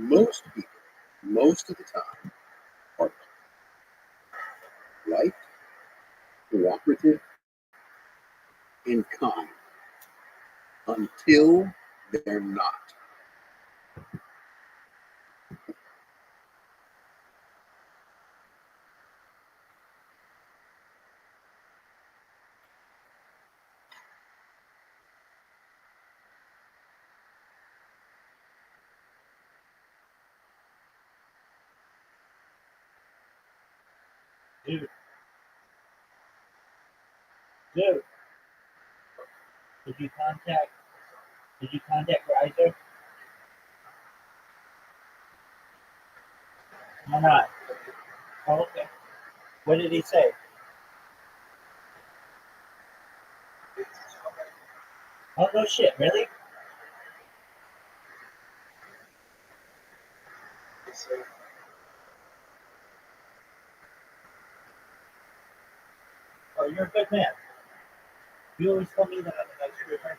Most people, most of the time, are polite, cooperative, and kind until they're not. Dude, did you contact Riser? Why not? Oh, okay. What did he say? Oh, no shit, really? Oh, you're a good man. You always told me that I'm a nice person.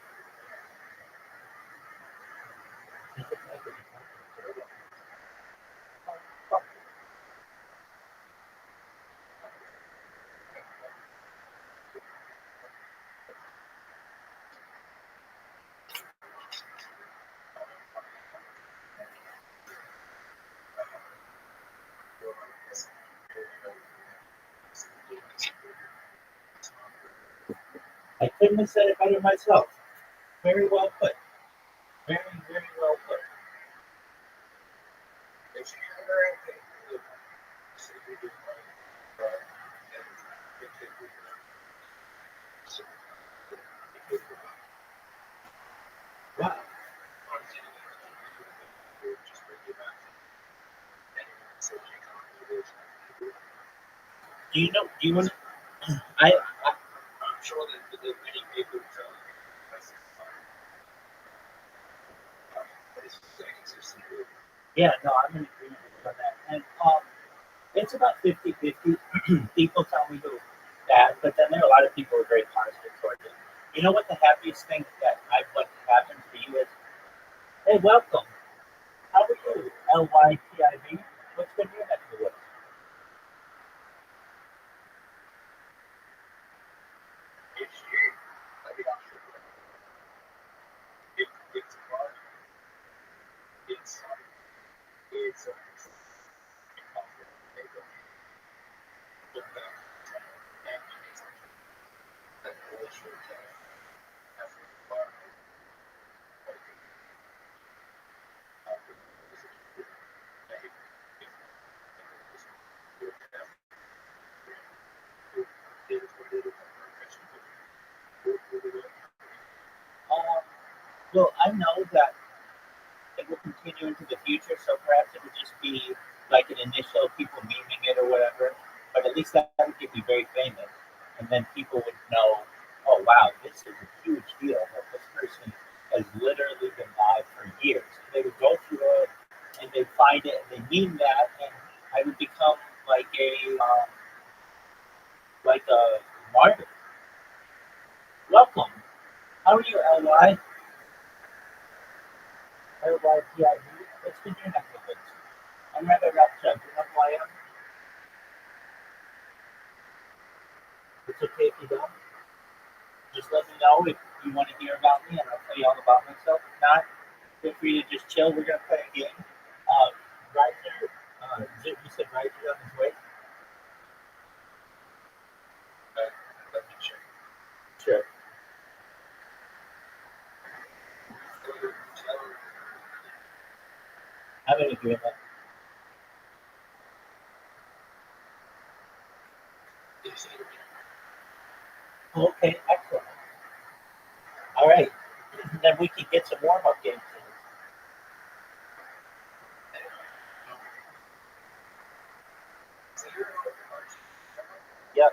I couldn't have said it better myself. Very well put. Very, very well put. Wow. Do you want I yeah, no, I'm in agreement with you on that. And it's about 50-50. People tell me that, but then there are a lot of people who are very positive towards it. You know what the happiest thing that I've let happen for you is? Hey, welcome. How are you? LYTIV. What's been your next of the woods? Um, well, I know that it will continue into the future, so perhaps it would just be like an initial people memeing it or whatever. But at least that would get me very famous, and then people would know, oh wow, this is a huge deal that this person has literally been live for years. They would go through it, and they'd find it, and they meme that, and I would become like a martyr. Welcome. How are you, LY? LYPIV? What's been your next of it? I'm Rabbi Rothschild. You know who I am? It's okay if you don't. Just let me know if you want to hear about me, and I'll tell you all about myself. If not, feel free to just chill. We're gonna play a game. Ryder, you said Ryder on his way. Sure. I'm in agreement. Okay, excellent. All right, then we can get some warm up games. Yep.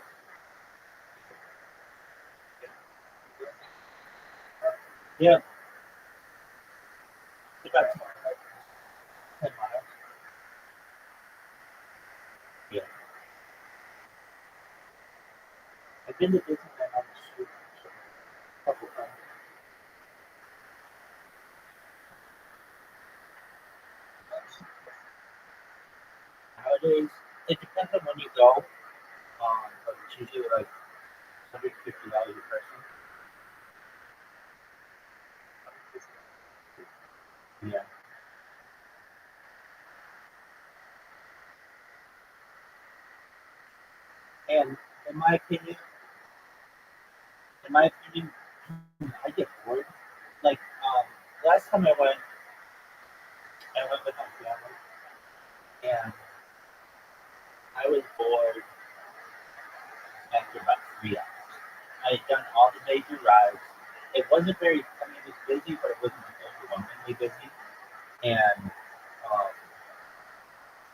Yep. It's about 10 miles. Yeah. I've been to Disneyland on the street a couple times. go, but it's usually like $150 a person. Yeah. And in my opinion, in my opinion, I get bored. Like last time I went with my family, and I was bored after about 3 hours. I had done all the major rides. It wasn't very. I mean, it was busy, but it wasn't like overwhelmingly busy. And um,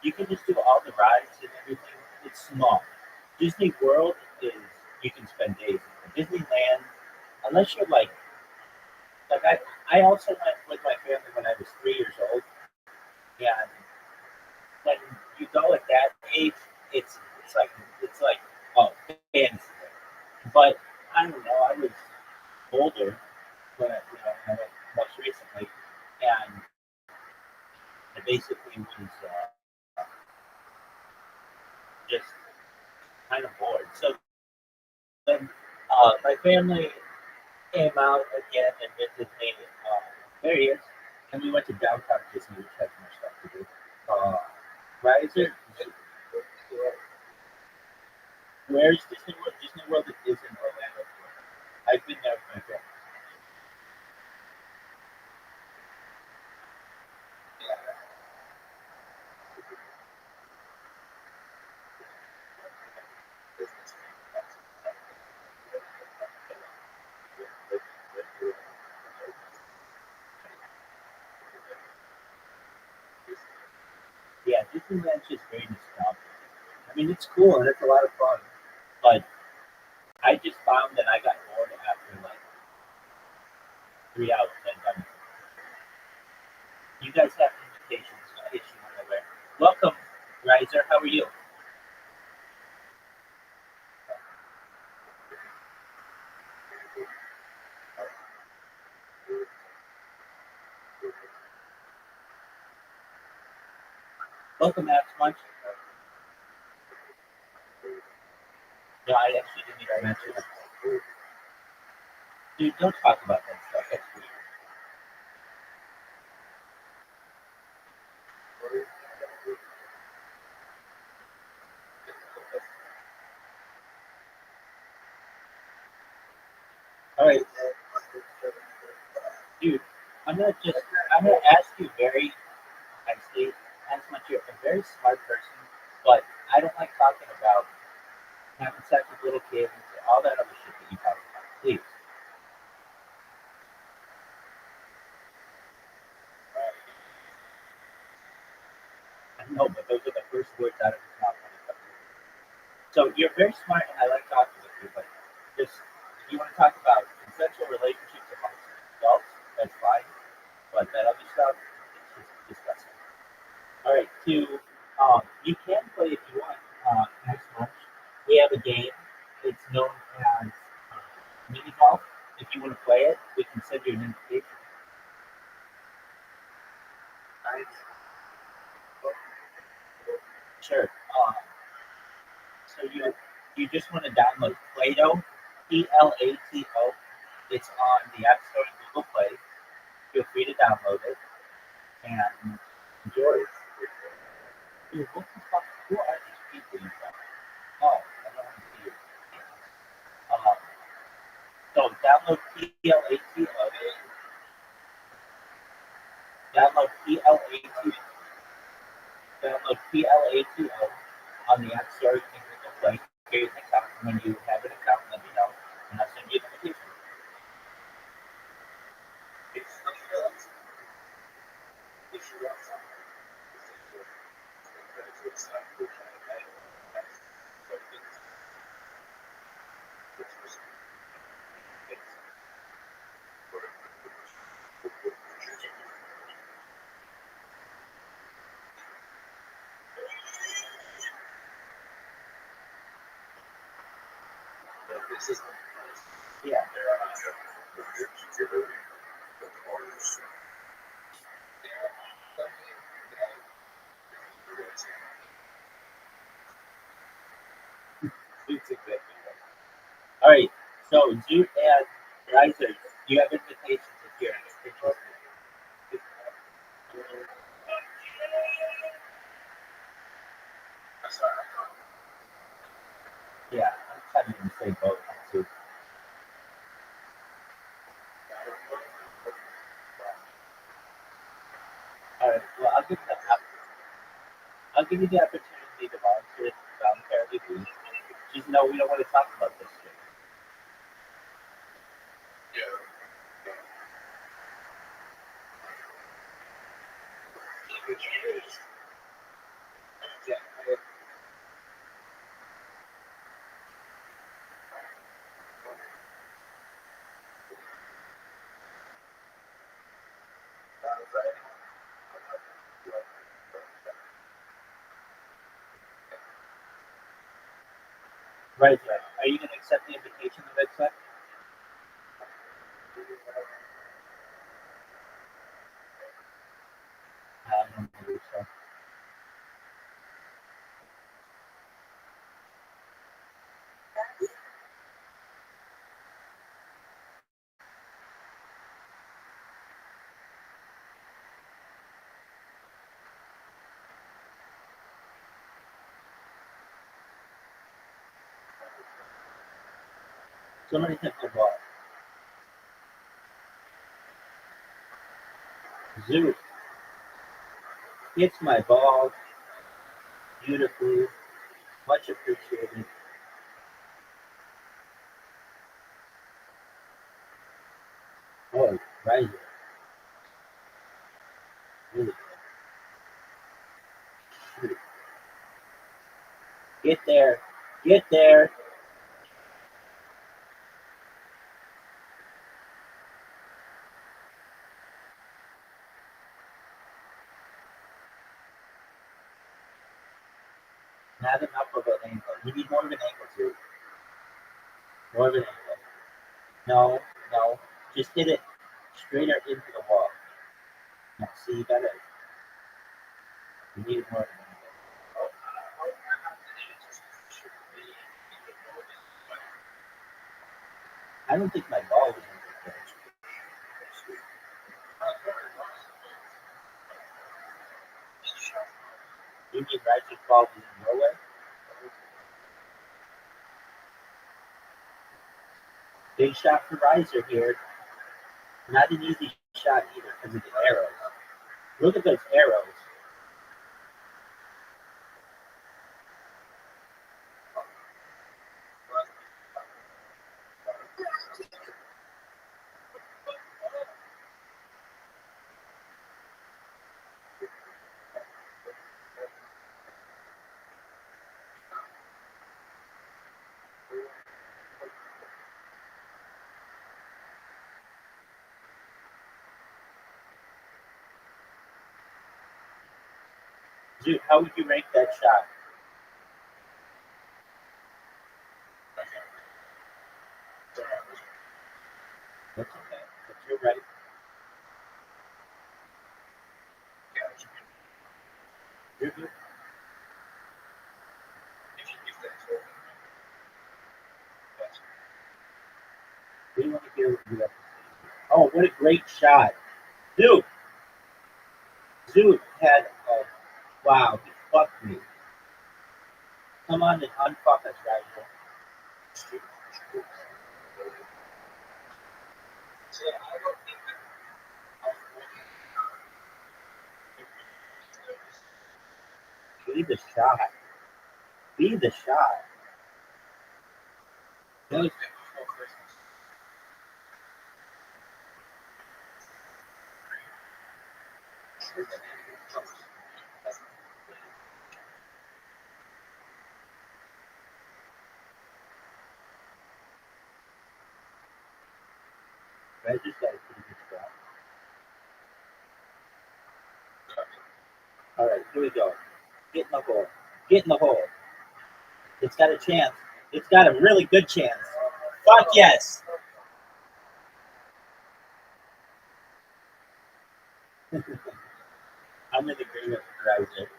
you can just do all the rides and everything. It's small. Disney World is you can spend days. Disneyland, unless you're like I also went with my family when I was 3 years old, and when you go at that age, it's like oh fantasy. But I don't know. I was older when I went most recently, and I basically was just kind of bored. So then my family came out again and visited me. There he is. And we went to downtown Disney, which has more stuff to do. Uh, Riser, where's Disney World? Disney World is in Orlando. I've been there with my family. Yeah, Disneyland's just very nostalgic. I mean, it's cool and it's a lot of fun, but I just found that I got bored after like 3 hours. And you guys have invitations in case you want to wear. Welcome, Riser. How are you? Welcome, Max Munch. No, I actually didn't even mention it. Dude, don't talk about that stuff. That's weird. All right, dude. I'm gonna ask you very nicely. As much you're a very smart person, but I don't like talking about having sex with little kids, all that other shit that you talk about. Please. I know, but those are the first words out of his mouth when it comes to it. So you're very smart, and I like talking with you, but just if you want to talk about consensual relationships amongst adults, that's fine. But that other stuff, it's just disgusting. All right, you can play if you want. Next month, we have a game. It's known as mini golf. If you want to play it, we can send you an invitation. Sure. So you just want to download Play-Doh, Plato. It's on the App Store and Google Play. Feel free to download it and enjoy it. Dude, what the fuck? Who are these people you got? Oh, I don't want to see you. So download PLATO, download PLATO on the App Store and Google Play. Create an account. When you have an account, let me know, and I'll send you an invitation. Yeah. It's exactly right. All right. So Zoot and Riser, you have invitations if you're interested. Yeah, I'm kind of in the same boat on Zoot. All right. Well, I'll give you the opportunity to volunteer voluntarily leave. Just know we don't want to talk about this shit. Right. Are you going to accept the invitation of that? I don't believe so. Somebody hit the ball. Zoot hits my ball beautifully. Much appreciated. Oh, Riser. Really good. Get there. Get there. Not enough of an angle. You need more of an angle, Zoot. More of an angle. No, no. Just hit it straighter into the wall. Now, see, you got it. You need more of an angle. I don't think my ball was in the pitch. You mean Riser's ball was in your way? Big shot for Riser here. Not an easy shot either because of the arrows. Look at those arrows. Dude, how would you rank that shot? That's okay. But you're right. You're good. We want to hear what you have to say. Oh, what a great shot. Dude, Dude had a wow, he fucked me. Come on and unfuck us, Riser. Be the shot. Be the shot. Those, Riser's got a pretty good shot. All right, here we go. Get in the hole. Get in the hole. It's got a chance. It's got a really good chance. Fuck yes. I'm in agreement with Riser.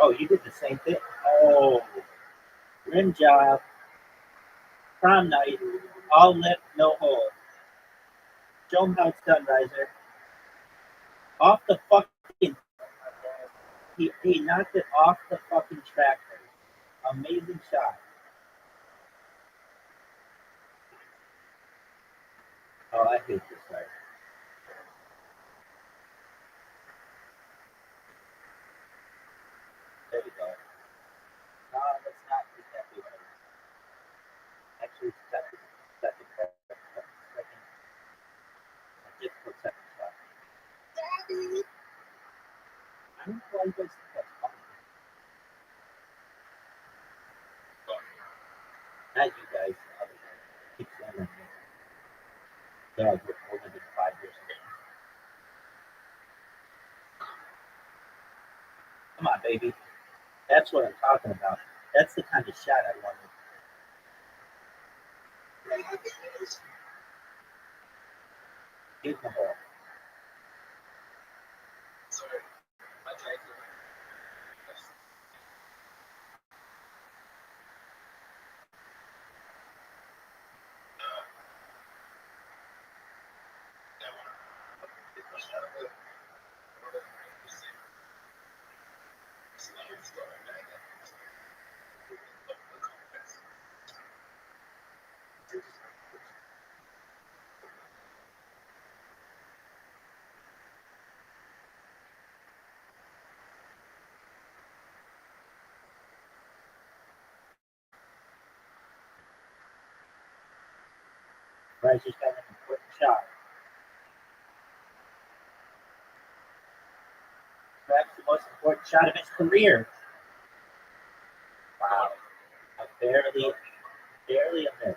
Oh, you did the same thing. Oh, rim job, prom night, all lip, no hole. Show him how it's done, Riser. Off the fucking. He knocked it off the fucking tractor. Amazing shot. Oh, I hate this guy. There we go. No, let's not do that. Actually, second, just put second shot. I don't know why you guys think that's funny. Not you guys, the other guys. Keep saying that. Dog, we're older than 5 years old. Come on, baby. That's what I'm talking about. That's the kind of shot I wanted. Give the ball. Bryce just got an important shot. Perhaps the most important shot of his career. Wow. Barely a miss.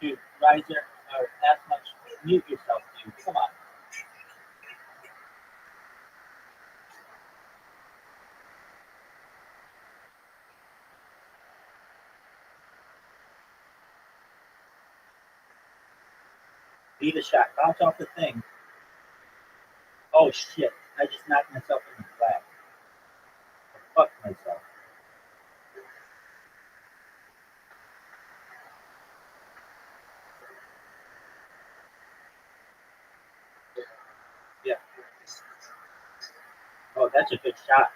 Dude, Riser, or as much, mute yourself, dude. Come on. Be the shot. Bounce off the thing. Oh, shit. I just knocked myself in the flag. I fucked myself. Yeah. Oh, that's a good shot.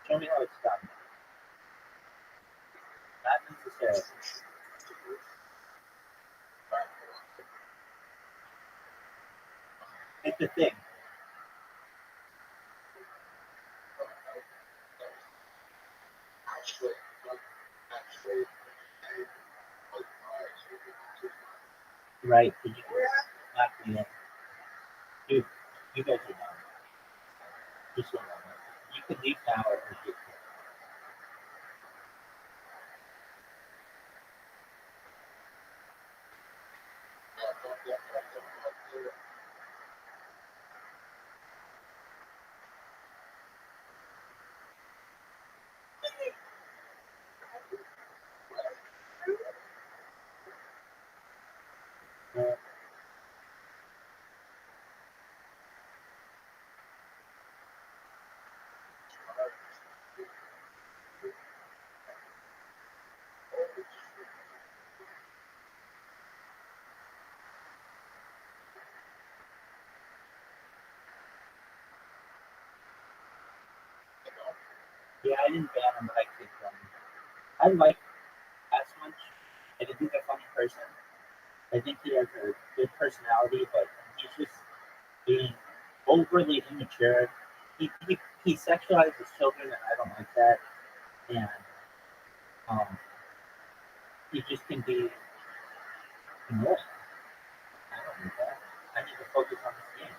Show me how it's done. Not necessarily. Hit the thing. Right. Did you knock me in? Dude, you guys are done. Just so you know. You can leave now or get Yeah, I didn't ban him, but I kicked him. I like Asmunch. I think he's a funny person. I think he has a good personality, but he's just being overly immature. He sexualizes children, and I don't like that. And um, he just can be annoying. I don't need that. I need to focus on this game.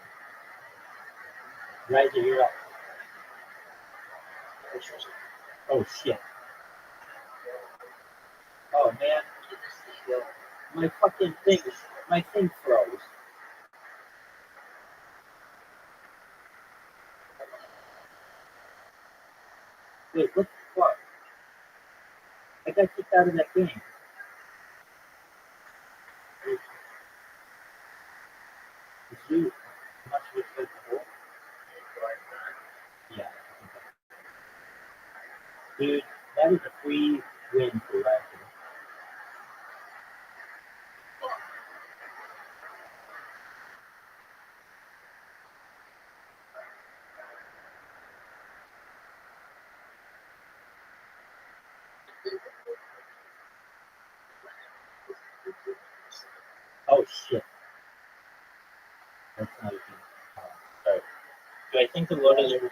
Riser, you're up. Oh shit. Oh man. My fucking thing. My thing froze. Wait, what the fuck? I got kicked out of that game. Did you must have played the whole? Yeah. Dude, that was a free win for Raptor. Oh shit. That's not a good. Sorry. Do I think the Lord of the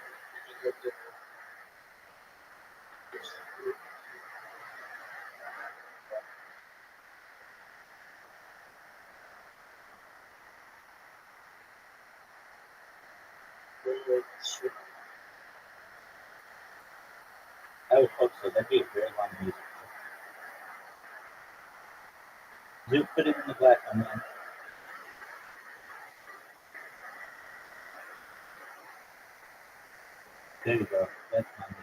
I would hope so. That'd be a very long music. Dude, put it in the black one, man. There you go. That's my music.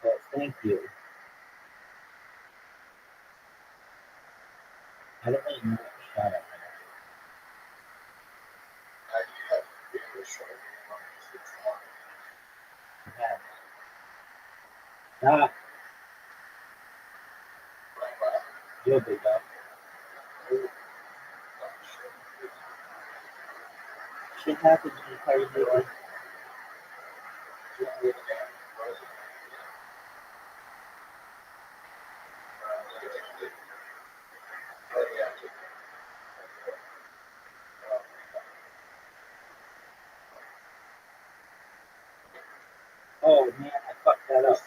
Well, thank you. I don't really know what shot at. Ah, you're big up. Shit happens when you play video. Oh man, I fucked that up.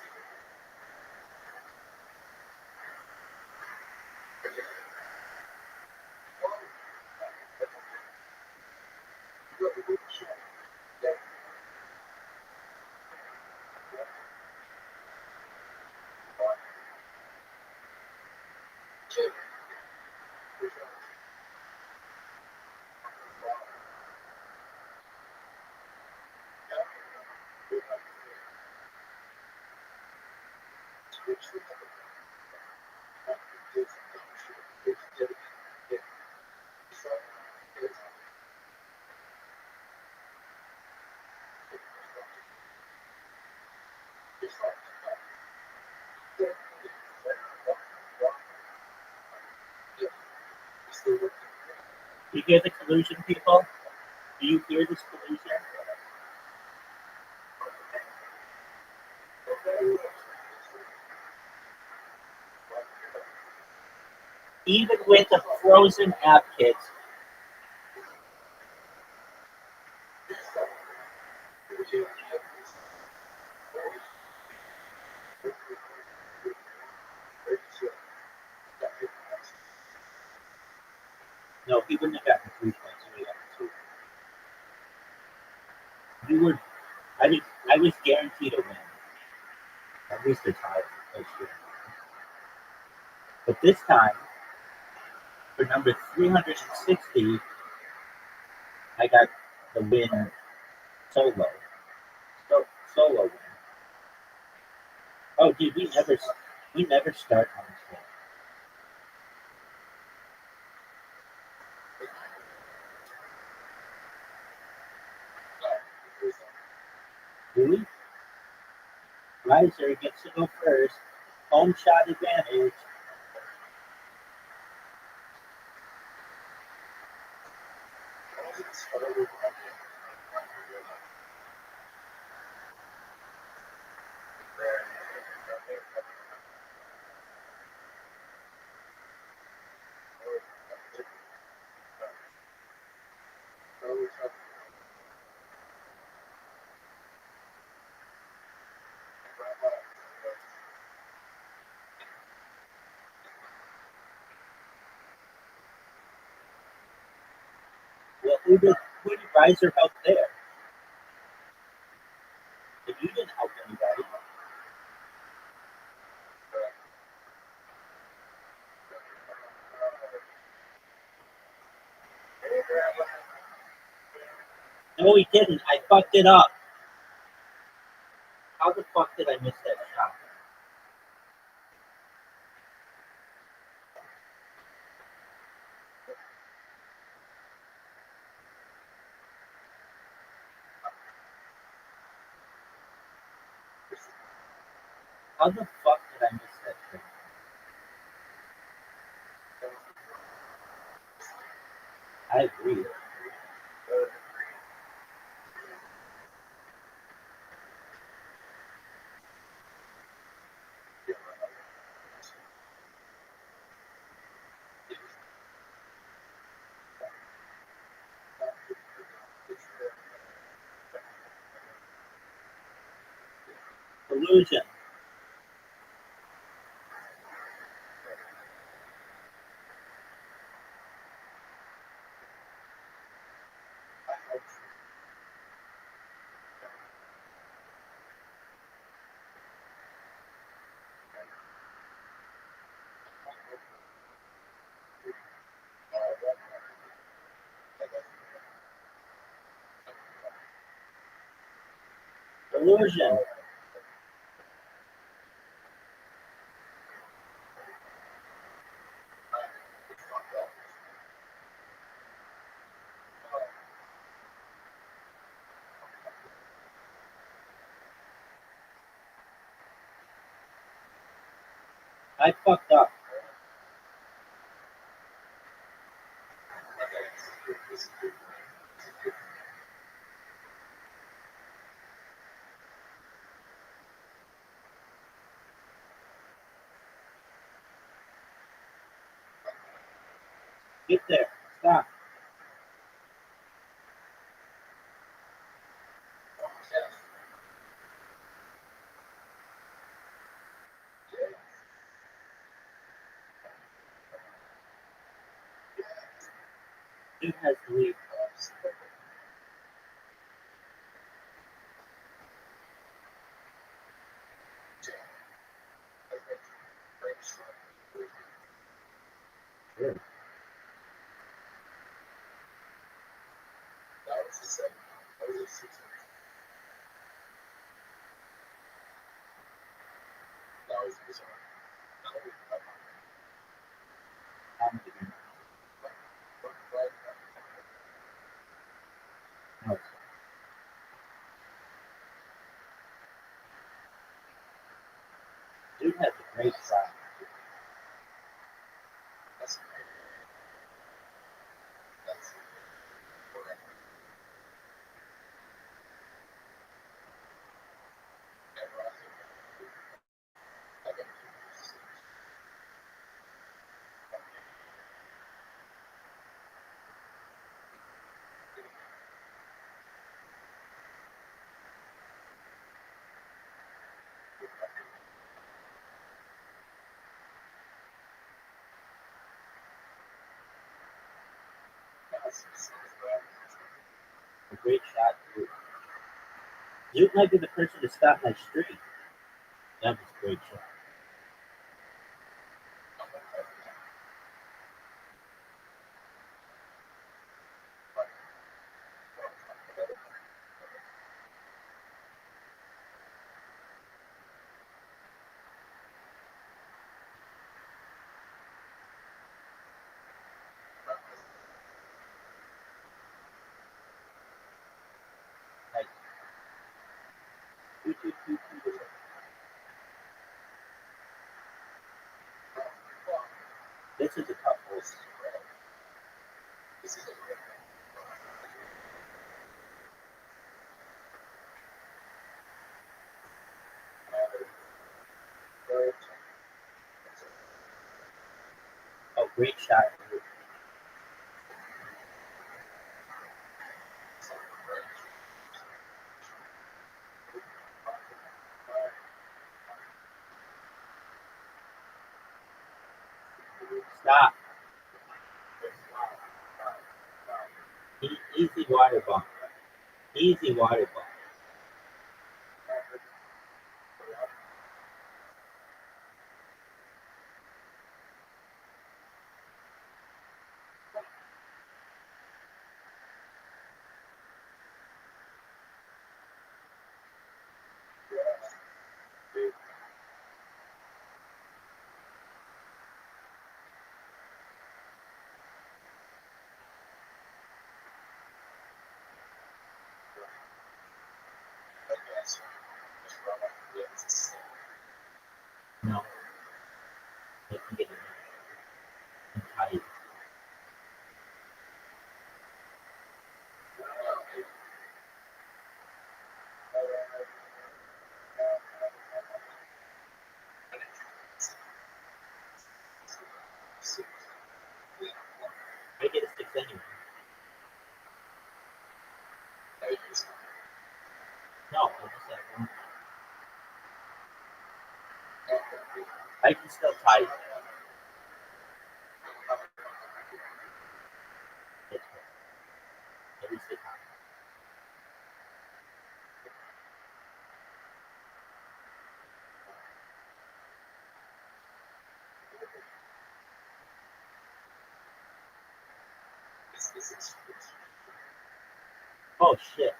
You hear the collusion, people? Do you hear this collusion? Even with the frozen app kits, no, he wouldn't have gotten 3 points. He would have gotten 2. You were, I was guaranteed a win. At least a tie. But this time, for number 360, I got the win solo. Solo win. Oh, dude, we never start on this one. Do we? Riser gets to go first. Home shot advantage. Who did Riser help there? If you didn't help anybody, no, he didn't. I fucked it up. How the fuck did I miss that shot? How the fuck did I miss that shot? I agree. Illusion. Illusion. I fucked up. Get there. Stop. Dude has to leave. No. Dude has a great shot. A great shot, dude. Dude might be the person to stop my streak. That was a great shot. Like, this is a tough hole. Oh, great shot. Dude. Stop. Easy water bump. Easy water bump. No, I can get it. I'm tired. I get a 6 anyway. No, I just have one. I can still tie it. It's good. At least it's hot. Oh shit.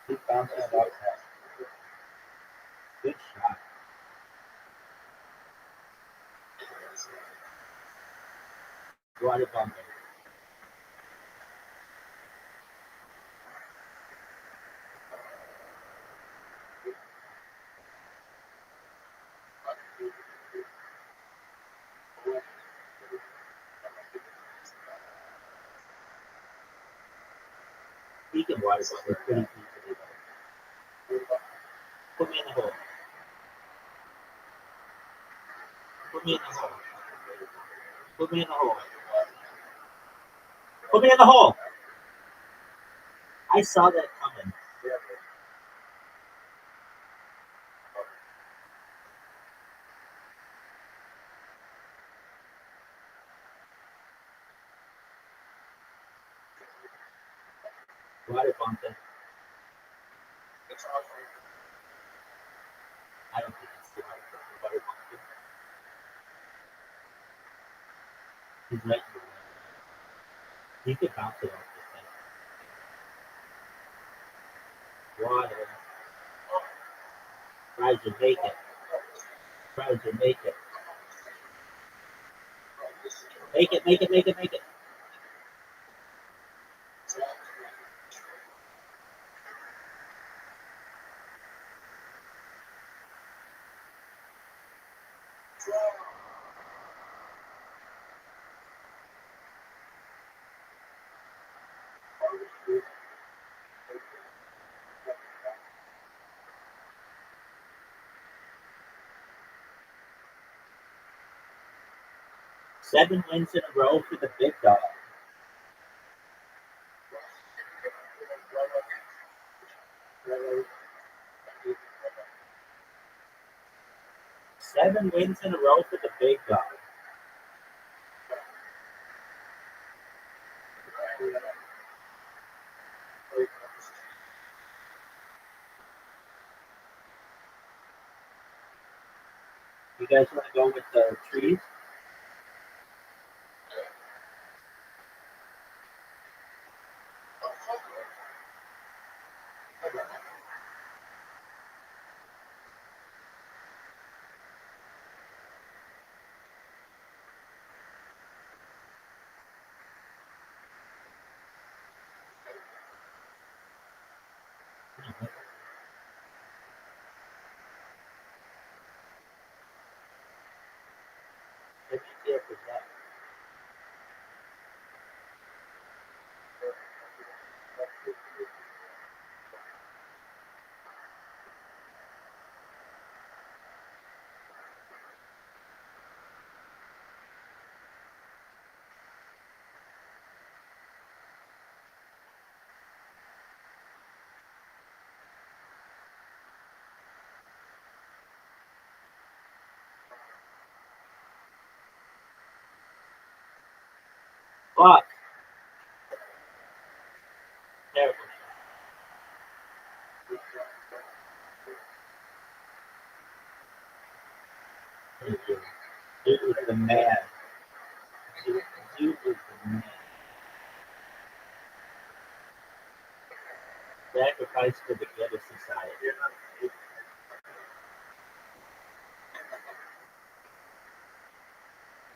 He's bouncing about that. Good shot. Water bumping. He can water bump it pretty easily though. Put me in the hole. Put me in the hole. Put me in the hole. Put me in the hole. I saw that coming. Water bumping. I don't think it's the water bumping. He's right here. He could bounce it off the thing. Water. Try to make it. Try to make it. Make it, make it, make it, make it. Seven wins in a row for the big dog. Seven wins in a row for the big dog. You guys want to go with the trees? Let's see if it's that. Fuck. Terrible. Thank you. Dude is the man. Dude is the man. Sacrifice for the good of society.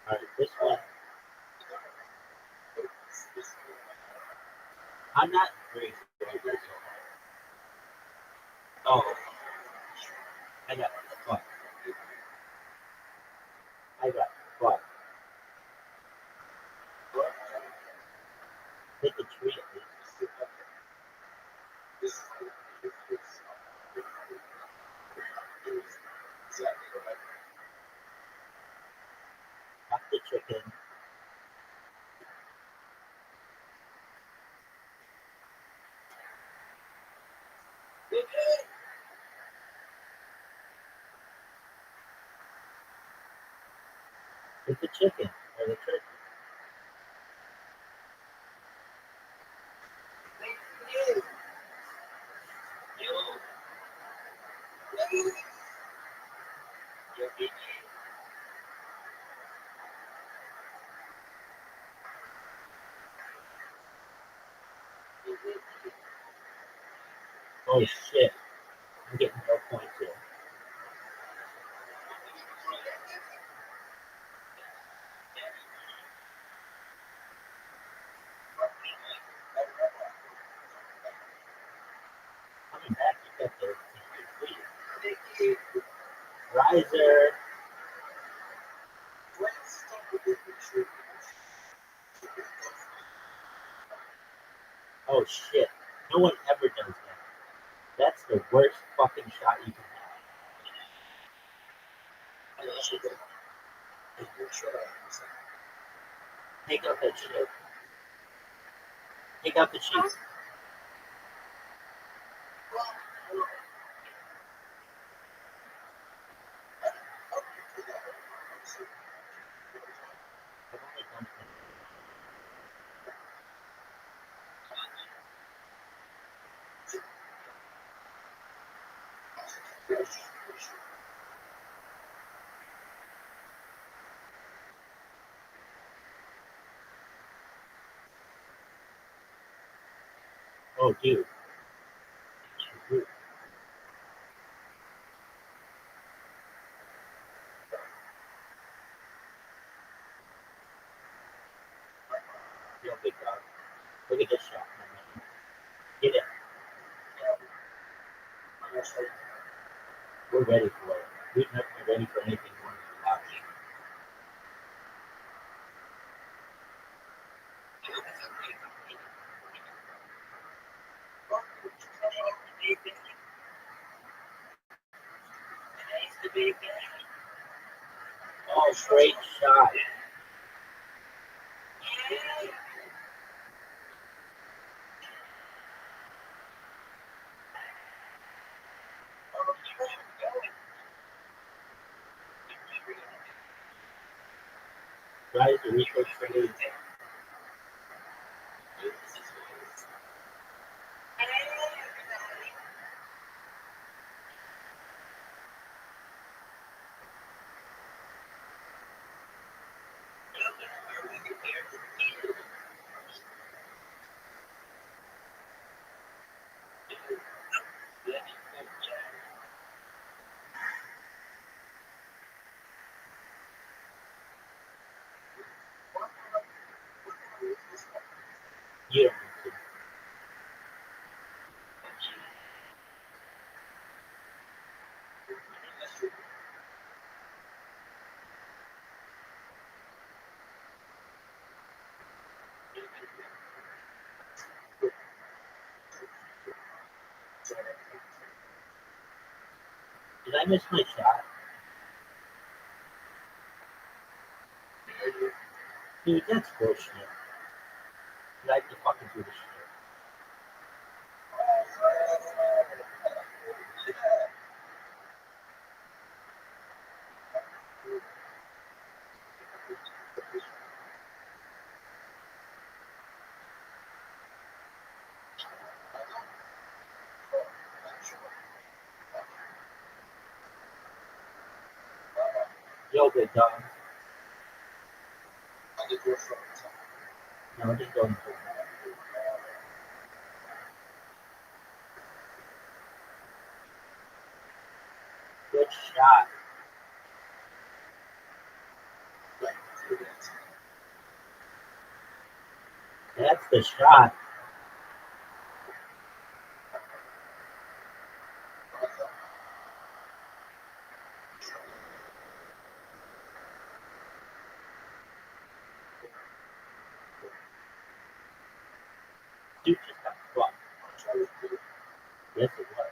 Alright, this one. I'm not very good at this one. Oh, I got fuck. I got fuck. Hit the tree at least. Not the chicken. Hit the chicken or the turkey. Oh shit. I'm getting no points here. Coming back, you got the riser. Oh shit. No one ever does that. That's the worst fucking shot you can have. Take out that shit. Take out the cheese. Oh, dude. Real big dog. Look at this shot. Get it. We're ready for it. We've never been ready for anything more than that. Oh, great shot. Right, the research trade. You don't need to. Did I miss my shot? Dude, that's bullshit. I have to fucking do this shit. Yoga dog. I did your front. No, I didn't go into Good shot. Like, through that. That's the shot. Dude just got fucked. Yes, it was.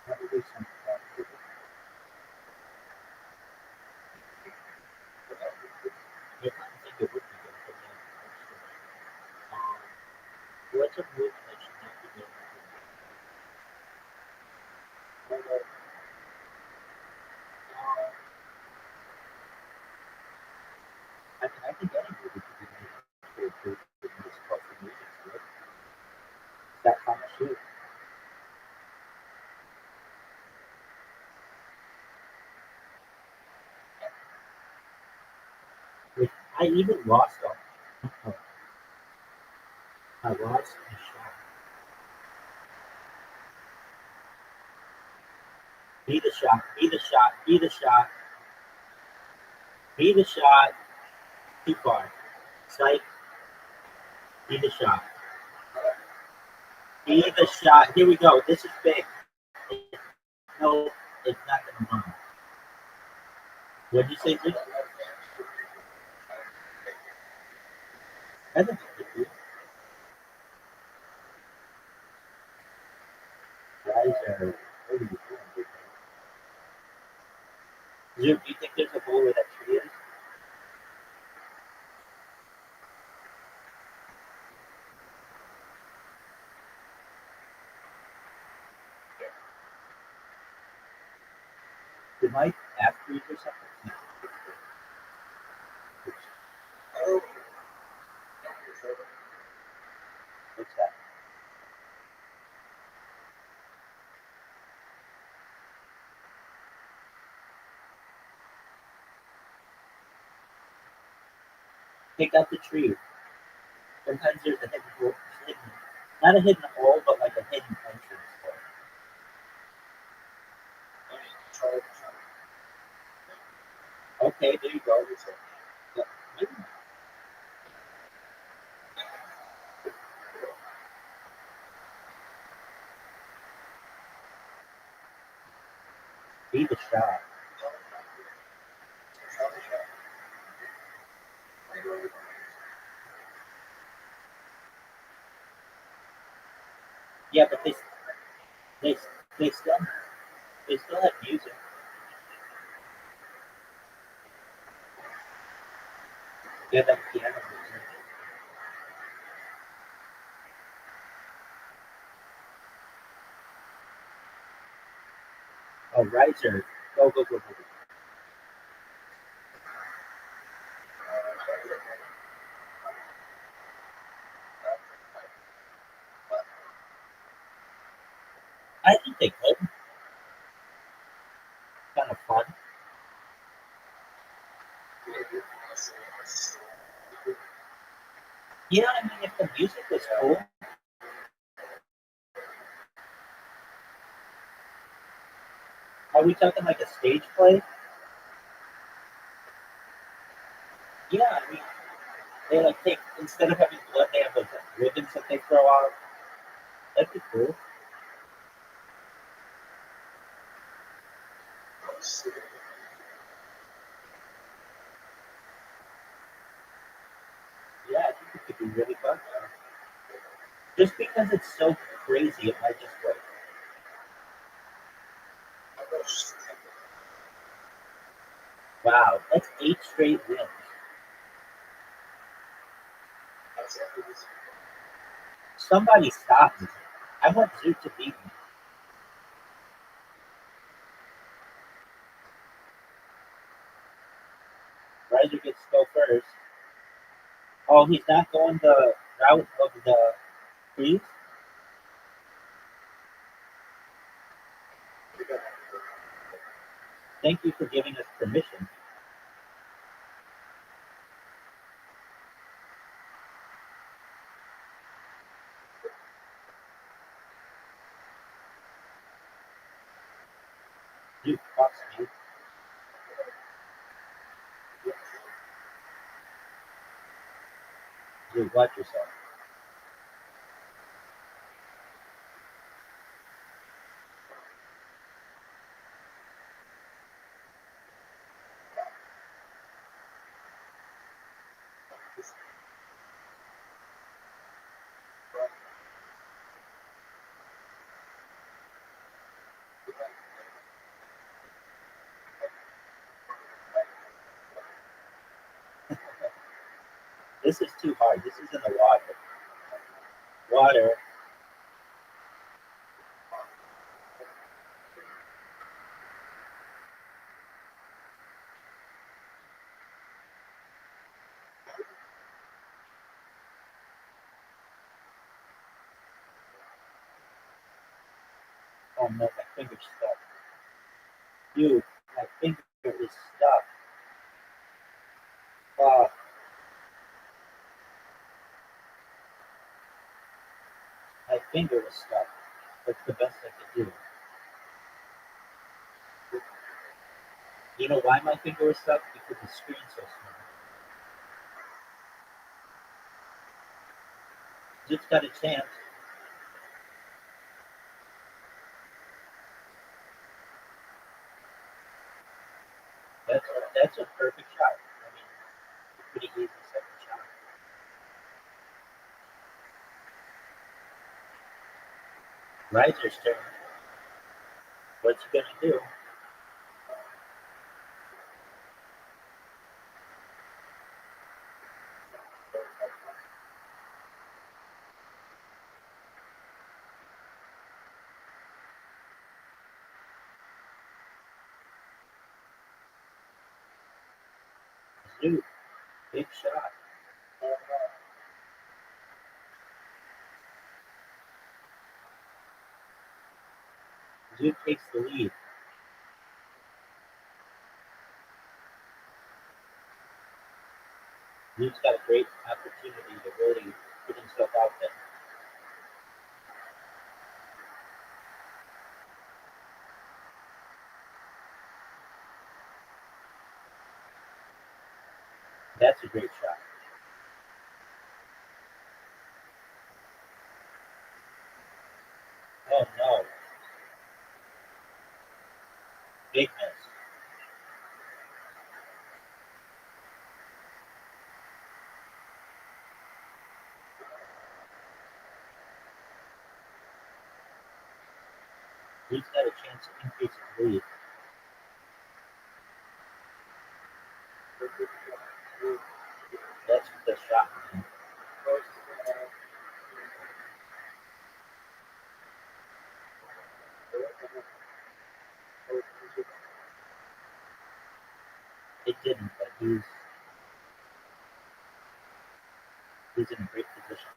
Probably some. Yeah, I think it would be good for me. What's a movie that should not be good? I think any movie could be made for the most cultural music, right? That kind of shit. Like, I even lost them. I lost a shot. Be the shot. Be the shot. Be the shot. Be the shot. Too far. Psych. Be the shot. Be the shot. Here we go. This is big. No, it's not going to run. What did you say, Jim? I think it's good. Guys are. What are you doing? Zoom, do you think there's a hole where that tree is? Did my app freeze or something? No. Oh, What's that? Take out the tree. Sometimes there's a hidden hole. Not a hidden hole, but like a hidden entrance hole. Okay, there you go. But maybe not. Be the shot. Yeah, but they they still they still have music. They have like piano music. Oh, riser. Go go go go. Go. I think they could. Kind of fun. Yeah, I mean, if the music was cool, are we talking like a stage play? Yeah, I mean, they like take instead of having blood, they have those like, ribbons that they throw out. That'd be cool. Yeah, I think it could be really fun. Just because it's so crazy, it might just work. Wow, that's 8 straight wins. Somebody stop me. I want Zoot to beat me. Riser gets to go first. Oh, he's not going the route of the freeze? Thank you for giving us permission. You fucks me. You watch yourself. This is too hard. This is in the water. Water. Oh no, my finger's stuck. Dude, my finger is stuck. Oh, my finger was stuck. That's the best I could do. You know why my finger was stuck? Because the screen's so small. Just got a chance. That's that's a perfect shot. I mean, pretty easy second shot. Riser's turn. What's he gonna do? Dude, big shot. Dude takes the lead. Dude's got a great opportunity to really put himself out there. That's a great shot. Oh no, big miss. Dude's got a chance to increase his lead. That's the shot, man. It didn't, but he's in a great position.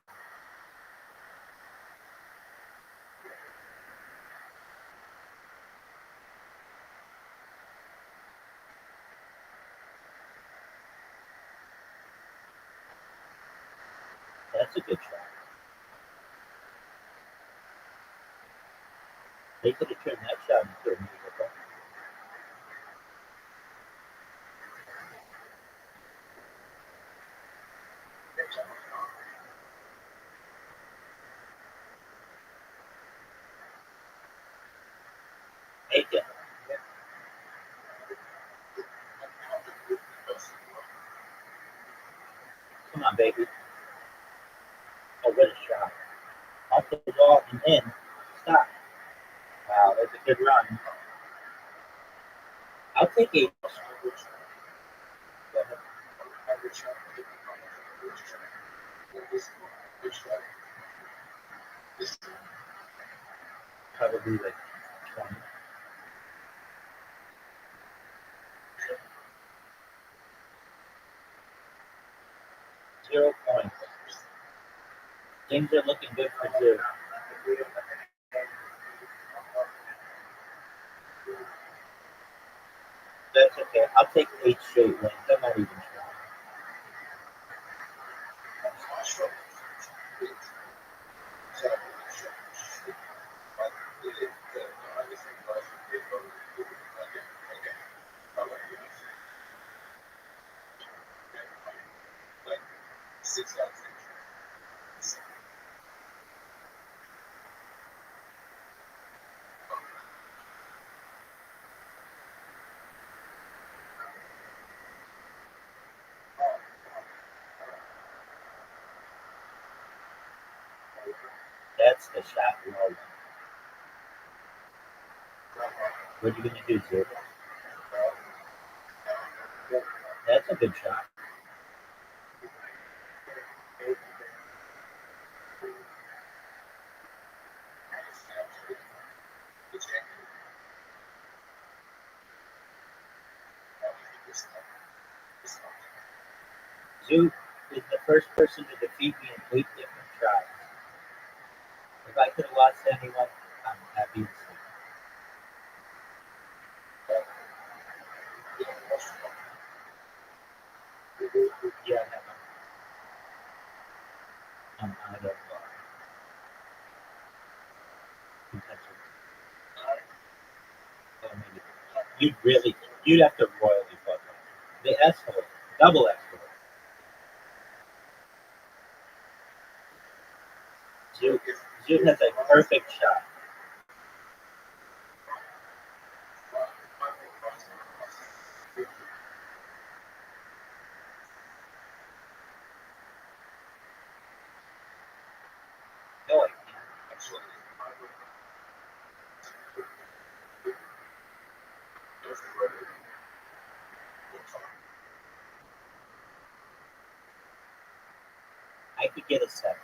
That's a good shot. They could have turned that shot into a miracle. Make it. Come on, baby. Oh, what a shot. the wall and in. Stop. Wow, that's a good run. I'll take 8. Probably like 20. 0 points. Things are looking good for Zoo. That's okay. I'll take 8 straight wins. I'm not even trying. That's the shot we all want. What are you going to do, Zoo? That's a good shot. Zoo is the first person to defeat me in 8 different tries. If I could have lost anyone, I'm happy to see. Yeah, I'm out of potential. Oh, maybe. You'd have to royally fuck up. The escalate, double escalate. Zoo has a perfect shot. No, I can't. I could get a 7.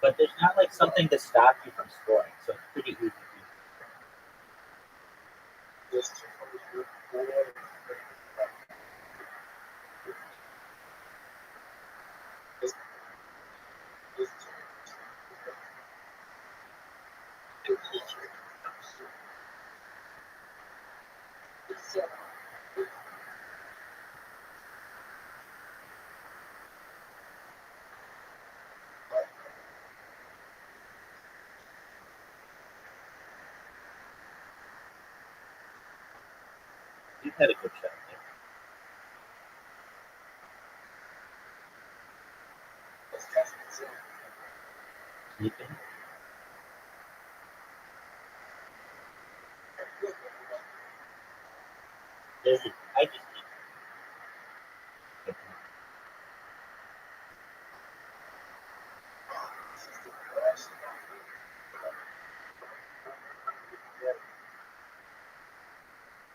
But there's not like something to stop you from scoring, so it's pretty easy. You've had a good shot there. Sleeping. I just need.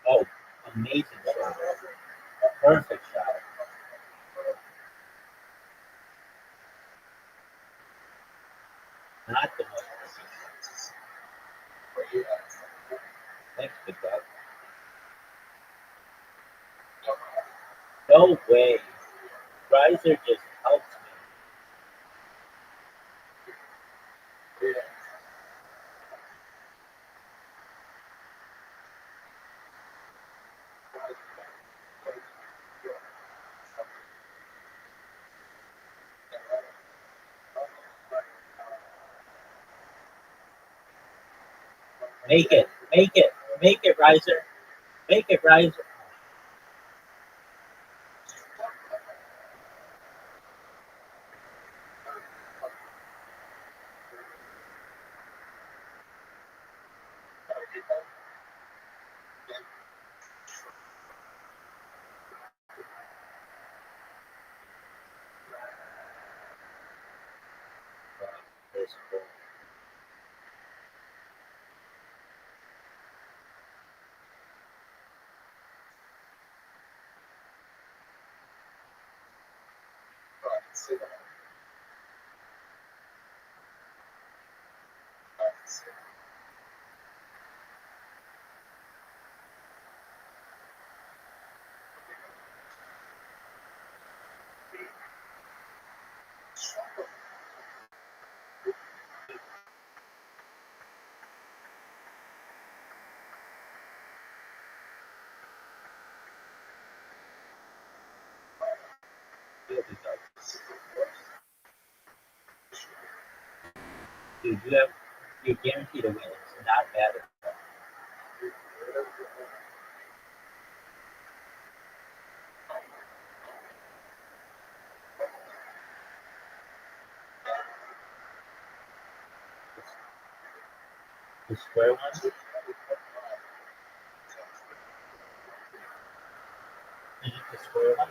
Oh, amazing shot. Perfect shot. Not the most. Thanks, big dog. No way. Riser just helped me. Make it. Make it. Make it, Riser. Make it, Riser. is full. Sit down. Sit. You'll be good. Dude, you're guaranteed to win. It's not bad. The square one? Is it the square one?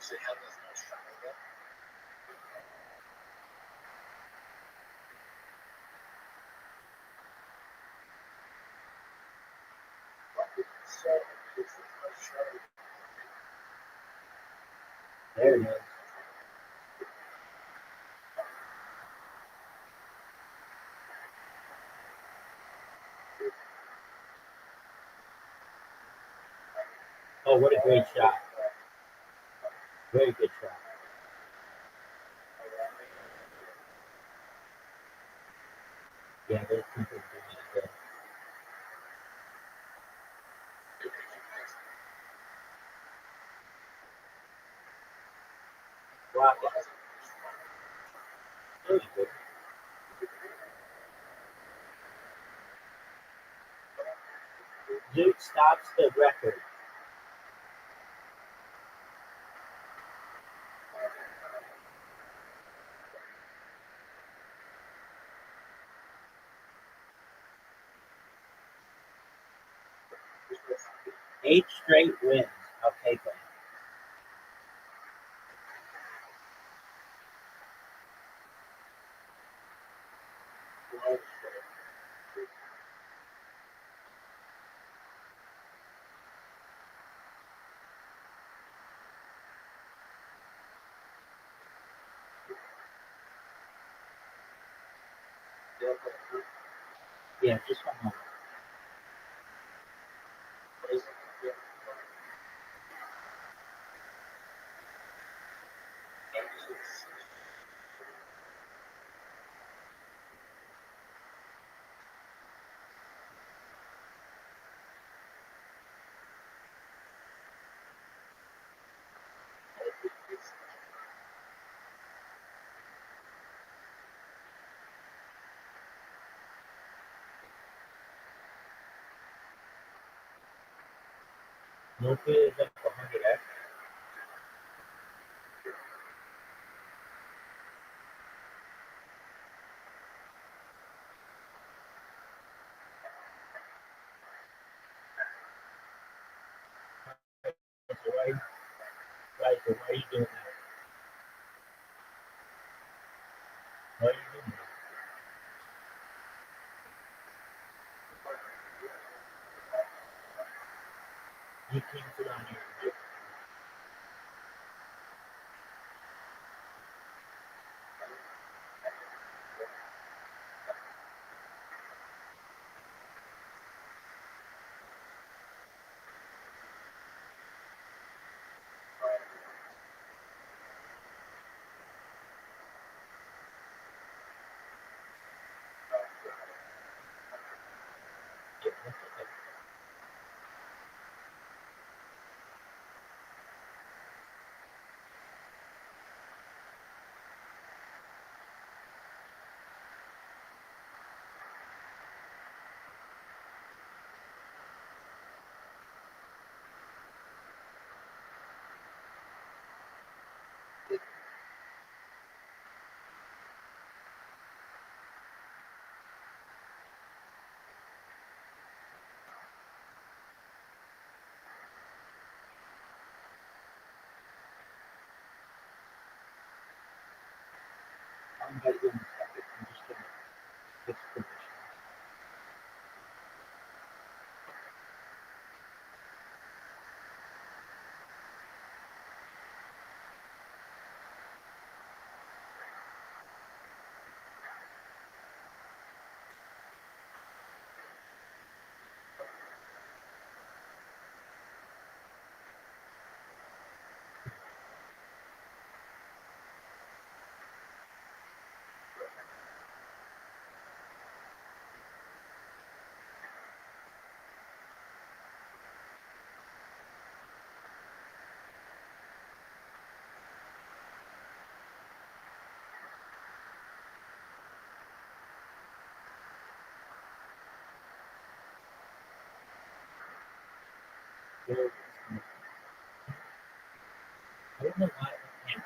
She had this much trouble. So it's a show. There it is. Oh, what a great shot. Very good shot. Yeah, those people doing it good. Rocket. Very good. Duke stops the record. Eight straight wins. I'll take them. Yeah, just one more. No fear is up 100x. So why are you doing that? Why are you doing that? You came to down here. I'll invite you in a second. I'm just gonna get permission. There it is. I don't know why I can't.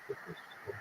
This is cool.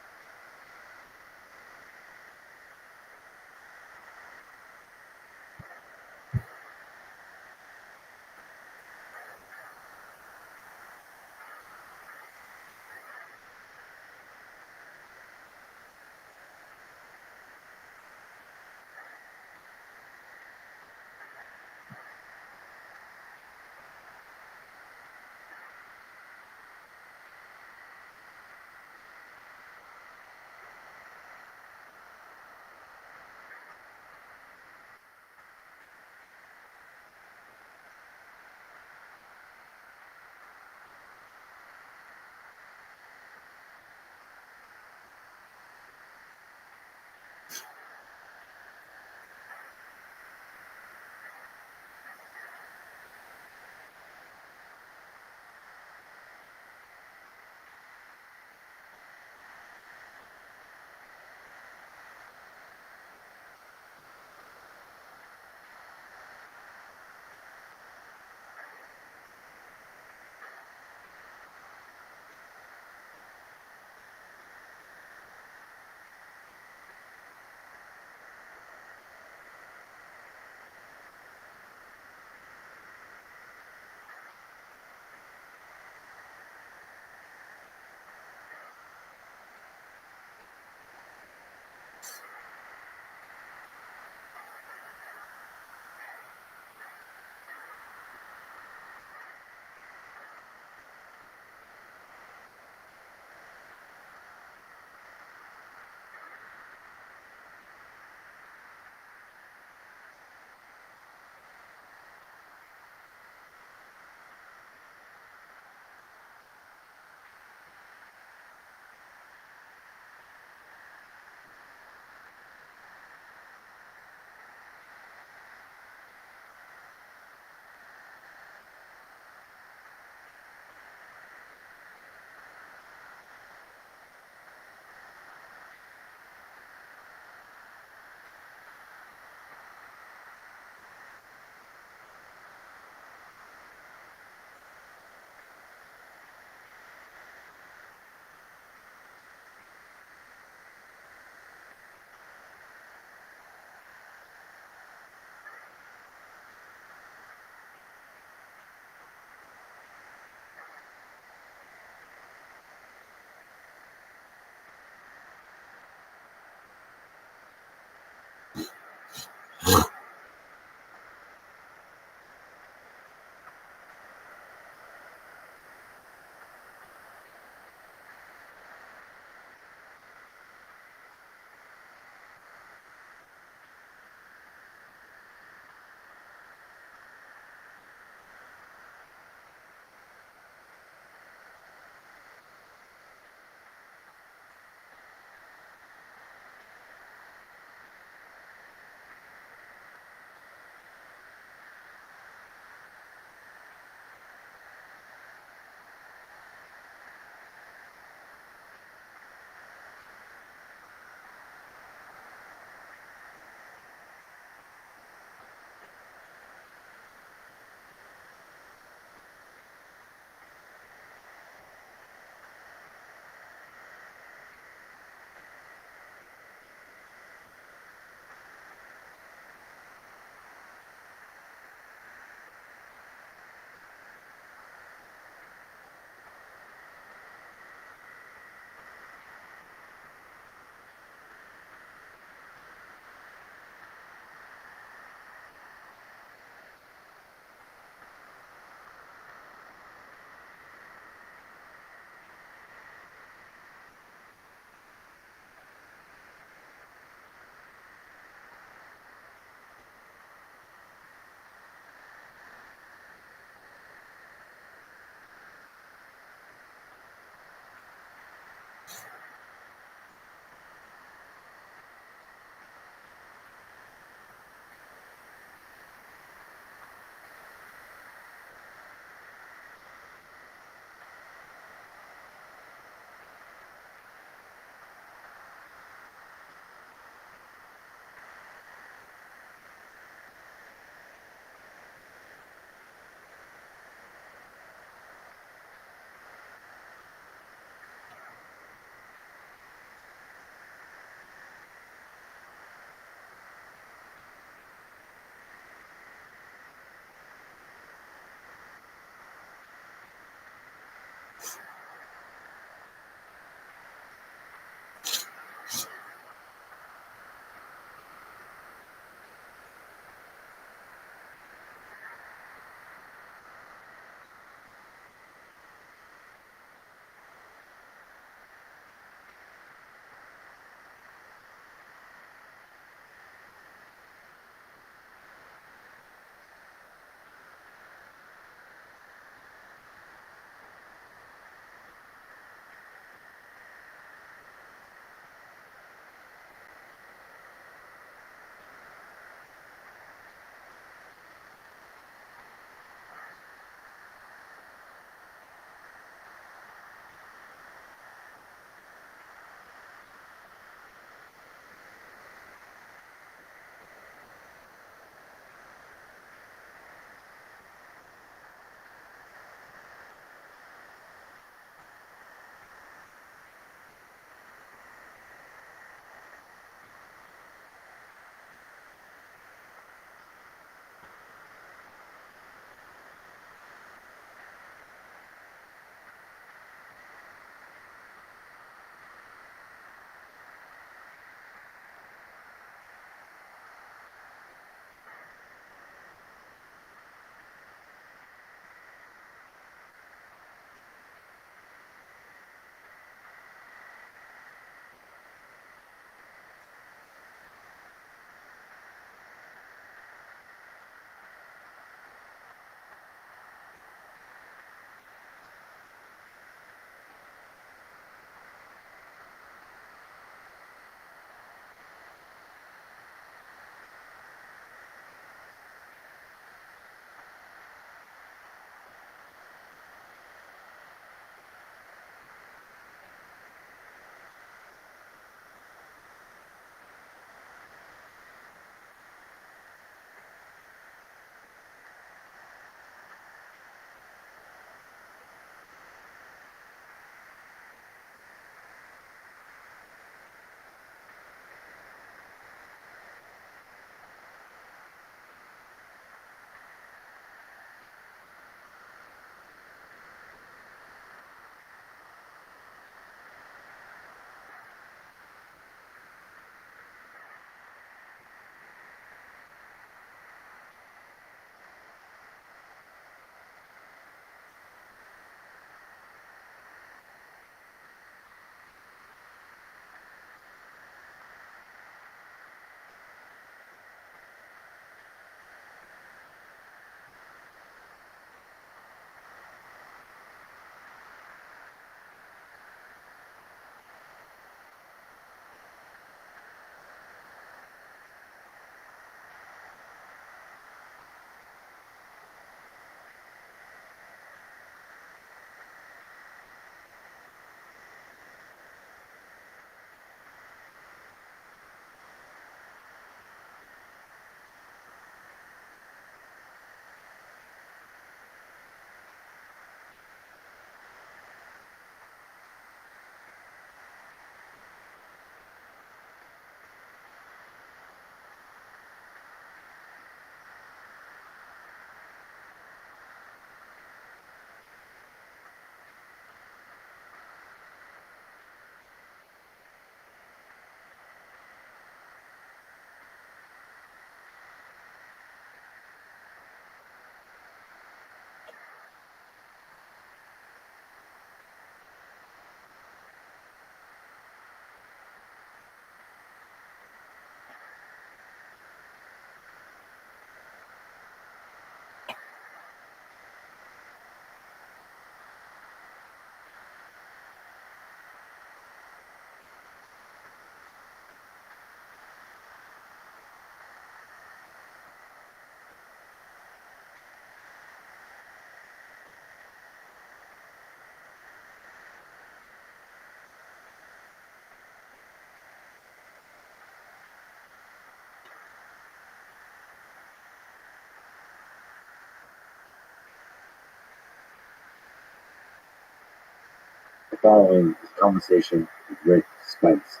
following is a conversation with Rick Spence,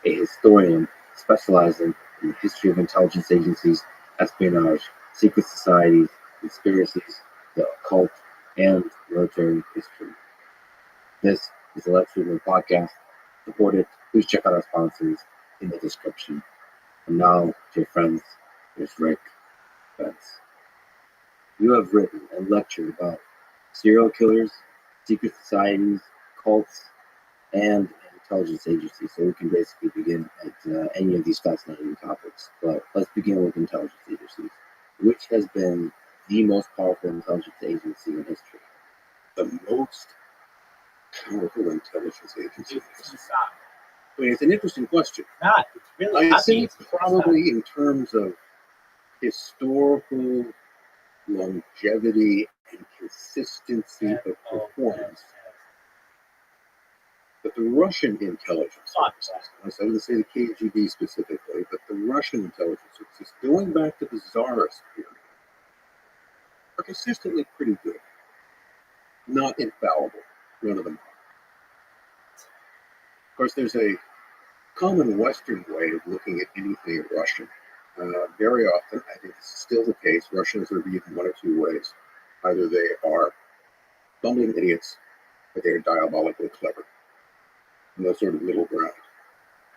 a historian specializing in the history of intelligence agencies, espionage, secret societies, conspiracies, the occult, and military history. This is a Let's Read podcast. Support it. Please check out our sponsors in the description. And now, dear friends, here's Rick Spence. You have written and lectured about serial killers, secret societies, cults, and intelligence agencies. So we can basically begin at any of these fascinating topics. But let's begin with intelligence agencies. Which has been the most powerful intelligence agency in history? The most powerful intelligence agency in history. Stop. I mean, it's an interesting question. Not. It's really I not think the probably in terms of historical longevity and consistency of performance. But the Russian intelligence services, I wouldn't say the KGB specifically, but the Russian intelligence services, going back to the Tsarist period, are consistently pretty good. Not infallible. None of them are. Of course, there's a common Western way of looking at anything Russian. Very often, I think this is still the case, Russians are viewed in one of two ways. Either they are bumbling idiots, or they are diabolically clever. No sort of middle ground.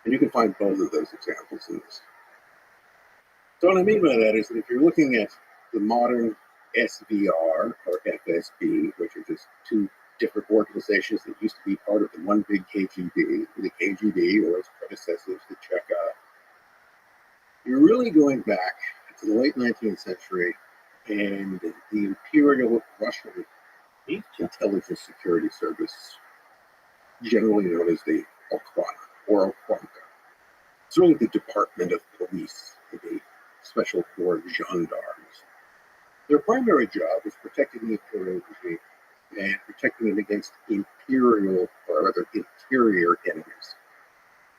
And you can find both of those examples in this. So what I mean by that is that if you're looking at the modern SVR or FSB, which are just two different organizations that used to be part of the one big KGB, the KGB or its predecessors, the Cheka, you're really going back to the late 19th century and the Imperial Russian Intelligence Security Service, generally known as the Okhrana or Okranka. It's really the Department of Police, the Special Corps Gendarmes. Their primary job is protecting the imperial regime and protecting it against imperial, or rather interior enemies,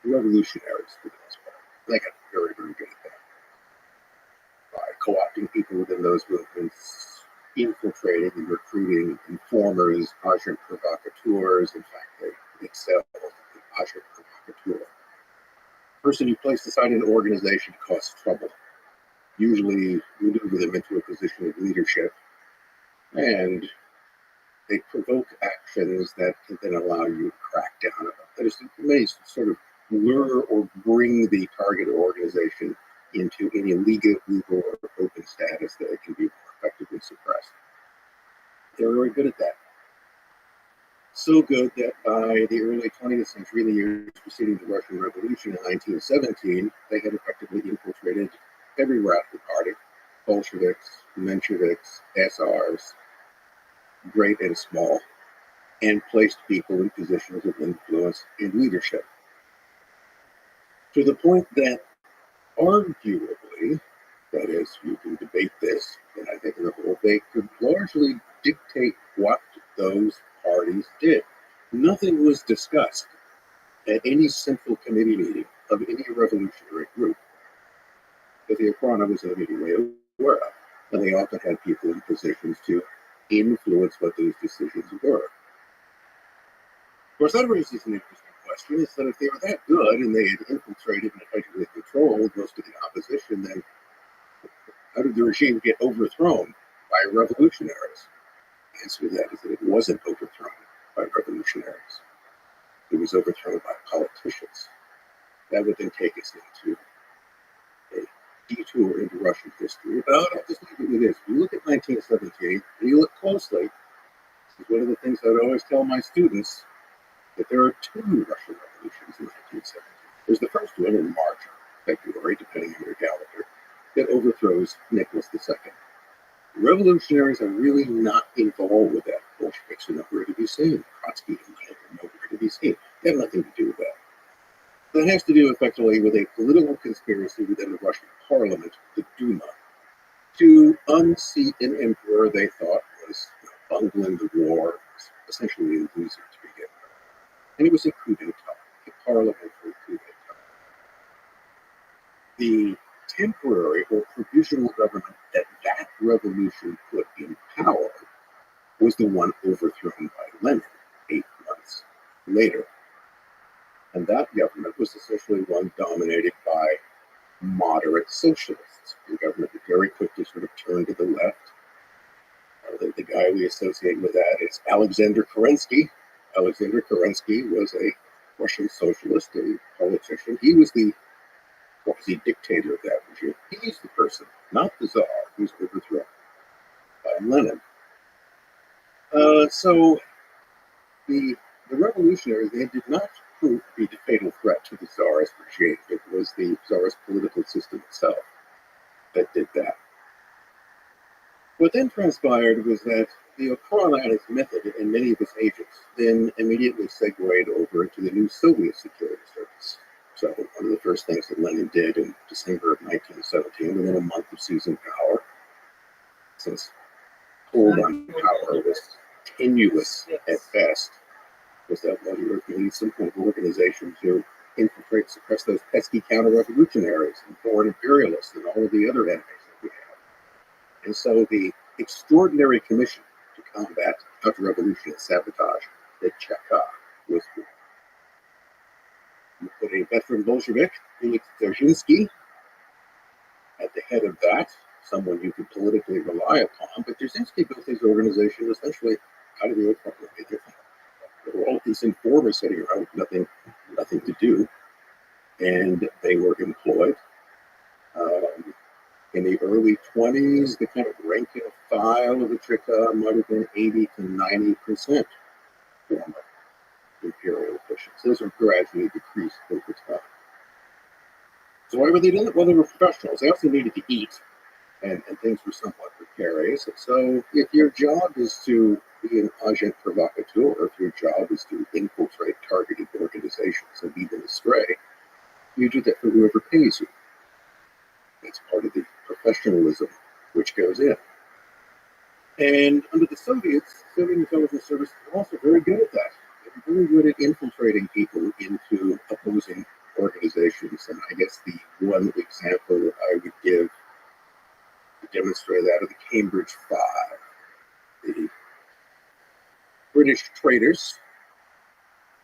revolutionaries for the most part. They got very, very good at that. By co-opting people within those movements, infiltrating and recruiting informers, agent provocateurs. In fact, they excel in agent provocateur. Person you place aside an organization to cause trouble, usually maneuver them into a position of leadership, and they provoke actions that can then allow you to crack down on them. That is, may sort of lure or bring the target organization into any legal or open status that it can be more effectively suppressed. They're very good at that. So good that by the early 20th century, the years preceding the Russian Revolution in 1917, they had effectively infiltrated every radical party, Bolsheviks, Mensheviks, SRs, great and small, and placed people in positions of influence and leadership. To the point that arguably, that is, you can debate this, and I think the whole they could largely dictate what those parties did. Nothing was discussed at any central committee meeting of any revolutionary group that the Okhrana was in any way aware of. And they often had people in positions to influence what those decisions were. Of course, that raises an interesting question, is that if they were that good and they had infiltrated and effectively controlled most of the opposition, then how did the regime get overthrown by revolutionaries? The answer to that is that it wasn't overthrown by revolutionaries. It was overthrown by politicians. That would then take us into a detour into Russian history. But I'll just leave it with this. If you look at 1917, and you look closely, this is one of the things I would always tell my students, that there are two Russian revolutions in 1917. There's the first one in March or February, depending on your calendar, that overthrows Nicholas II. The revolutionaries are really not involved with that. Bolsheviks are nowhere to be seen. Trotsky and Lenin are nowhere to be seen. They have nothing to do with that. That has to do effectively with a political conspiracy within the Russian parliament, the Duma, to unseat an emperor they thought was bungling the war, essentially a loser to begin with. And it was a coup d'etat, a parliamentary coup d'etat. The temporary or provisional government that revolution put in power was the one overthrown by Lenin 8 months later. And that government was essentially one dominated by moderate socialists. The government was very quick to sort of turn to the left. The guy we associate with that is Alexander Kerensky. Alexander Kerensky was a Russian socialist, a politician. He was the dictator of that regime. He's the person, not the Tsar, who's overthrown by Lenin. So the revolutionaries, they did not prove to be the fatal threat to the Tsarist regime. It was the Tsarist political system itself that did that. What then transpired was that the Okhrana and its method and many of its agents then immediately segued over into the new Soviet security service. So one of the first things that Lenin did in December of 1917, within a month of seizing power, since hold on power was tenuous at best, was that Vladimir needed some kind of organization to infiltrate, suppress those pesky counter-revolutionaries and foreign imperialists and all of the other enemies that we have. And so the Extraordinary Commission to Combat Counter-Revolution and Sabotage, the Cheka, was formed. You put a veteran Bolshevik, Felix Dzerzhinsky, at the head of that, someone you could politically rely upon, but Dzerzhinsky built his organization essentially out of the old government. There were all these informers sitting around with nothing to do, and they were employed. In the early 20s, the kind of rank and file of the Cheka might have been 80 to 90% former imperial officials. Those are gradually decreased over time. So why were they doing it? Well, they were professionals. They also needed to eat, and things were somewhat precarious. So if your job is to be an agent provocateur, or if your job is to infiltrate targeted organizations and lead them astray, you do that for whoever pays you. That's part of the professionalism which goes in. And under the Soviets, Soviet intelligence services were also very good at that. They were very good at infiltrating people into opposing organizations. And I guess the one example I would give to demonstrate that are the Cambridge Five. The British traitors,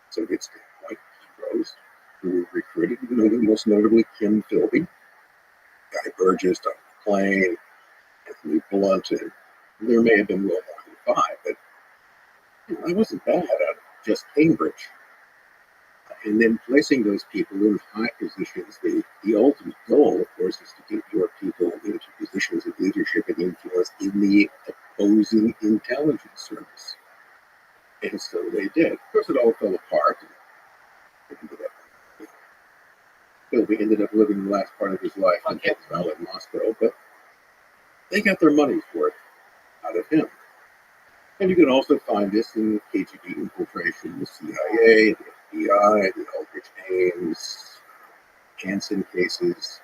Soviets like heroes, who were recruited, most notably Kim Philby, Guy Burgess, Dr. McLean, Anthony Blunt, and there may have been well more than five, but I wasn't bad at just Cambridge. And then placing those people in high positions, the ultimate goal, of course, is to get your people into positions of leadership and influence in the opposing intelligence service. And so they did. Of course, it all fell apart. Philby ended up living the last part of his life in exile in Moscow, but they got their money's worth out of him. And you can also find this in KGB infiltration, the CIA, the FBI, the Aldrich Ames, Hansen cases.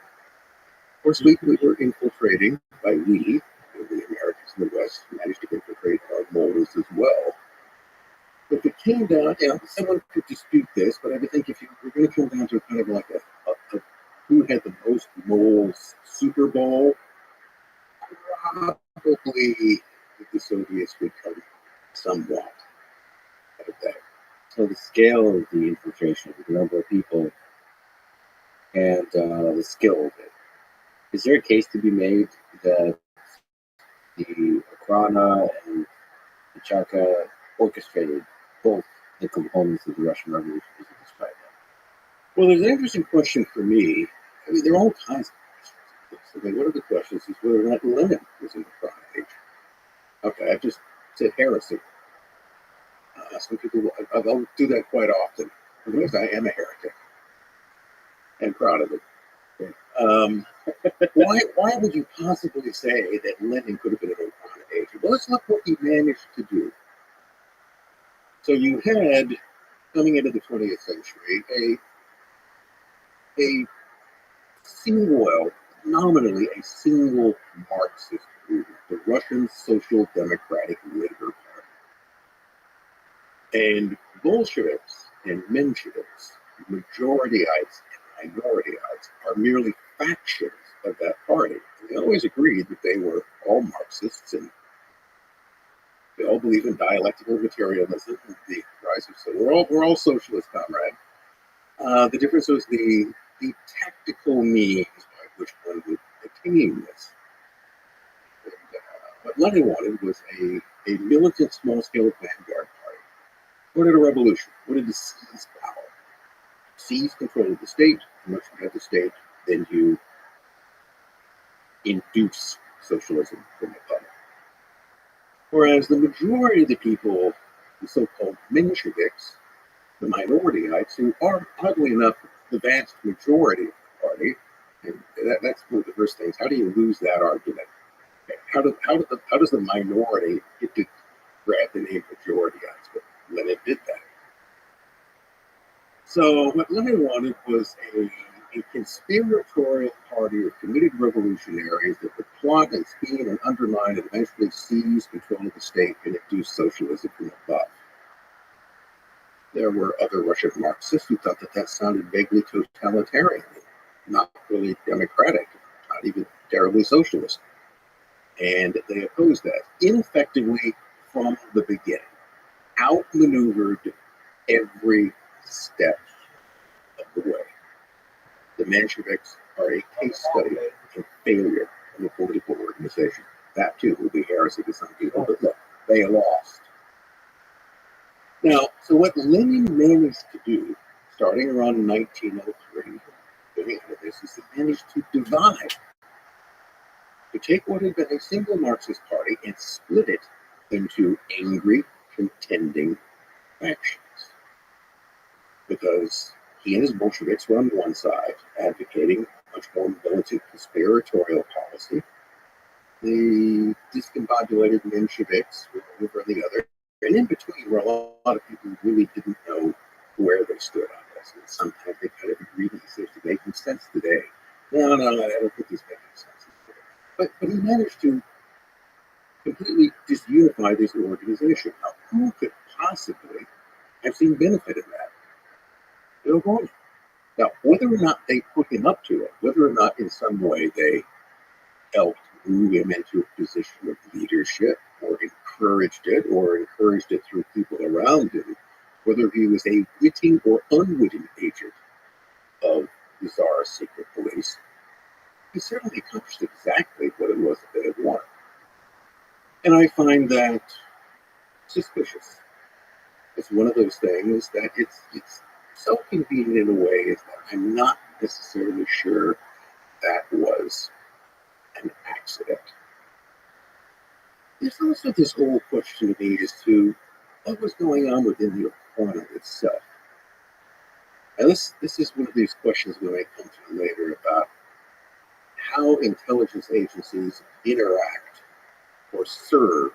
Of course, we were infiltrating, by we, the Americans in the West, managed to infiltrate our moles as well. If it came down, someone could dispute this, but I would think if you were going to come down to kind of like a who had the most moles Super Bowl, probably the Soviets would come somewhat out of that. So the scale of the infiltration, the number of people, and the skill of it. Is there a case to be made that the Okhrana and the Cheka orchestrated both the components of the Russian Revolution as you described that? Well, there's an interesting question for me. I mean, there are all kinds of questions. I mean, one of the questions is whether or not Lenin was in the Okhrana age. Okay, I've just said heresy. Some people, I'll do that quite often. Because I am a heretic. And proud of it. Why would you possibly say that Lenin could have been an Okhrana agent? Well, let's look what he managed to do. So you had, coming into the 20th century, a single, nominally a single Marxist movement, the Russian Social Democratic Labor Party. And Bolsheviks and Mensheviks, majorityites and minorityyites, are merely factions of that party. And they always agreed that they were all Marxists and they all believe in dialectical materialism. The enterprise. So we're all socialist, comrade. The difference was the tactical means by which one would attain this. And, what Lenin wanted was a militant, small-scale vanguard party. Wanted a revolution. Wanted to seize power, seize control of the state. Once you have the state, then you induce socialism from above. Whereas the majority of the people, the so-called Mensheviks, the minorities, who are, oddly enough, the vast majority of the party, and that's one of the first things. How do you lose that argument? How does the minority get to grab the name majority on it? Lenin did that. So what Lenin wanted was a conspiratorial party of committed revolutionaries that would plot and scheme and undermine and eventually seize control of the state and induce socialism from above. There were other Russian Marxists who thought that sounded vaguely totalitarian, not really democratic, not even terribly socialist. And they opposed that ineffectively from the beginning, outmaneuvered every step of the way. The Mensheviks are a case study in failure of a political organization. That too will be heresy to some people, but look, they lost. Now, so what Lenin managed to do, starting around 1903, is he managed to divide, to take what had been a single Marxist party and split it into angry, contending factions. Because he and his Bolsheviks were on one side, advocating much more militant conspiratorial policy. The discombobulated Mensheviks were on the other. And in between were a lot of people who really didn't know where they stood on this. And sometimes they kind of agreed these things to make sense today. No, I don't think these make sense today. But he managed to completely disunify this organization. Now, who could possibly have seen benefit in that? No one. Now, whether or not they put him up to it, whether or not in some way they helped move him into a position of leadership or encouraged it through people around him, whether he was a witting or unwitting agent of the Tsar's secret police, he certainly accomplished exactly what it was that they had wanted. And I find that suspicious. It's one of those things that it's so convenient in a way that I'm not necessarily sure that was an accident. There's also this whole question to me as to what was going on within the economy itself. And this is one of these questions we may come to later about how intelligence agencies interact or serve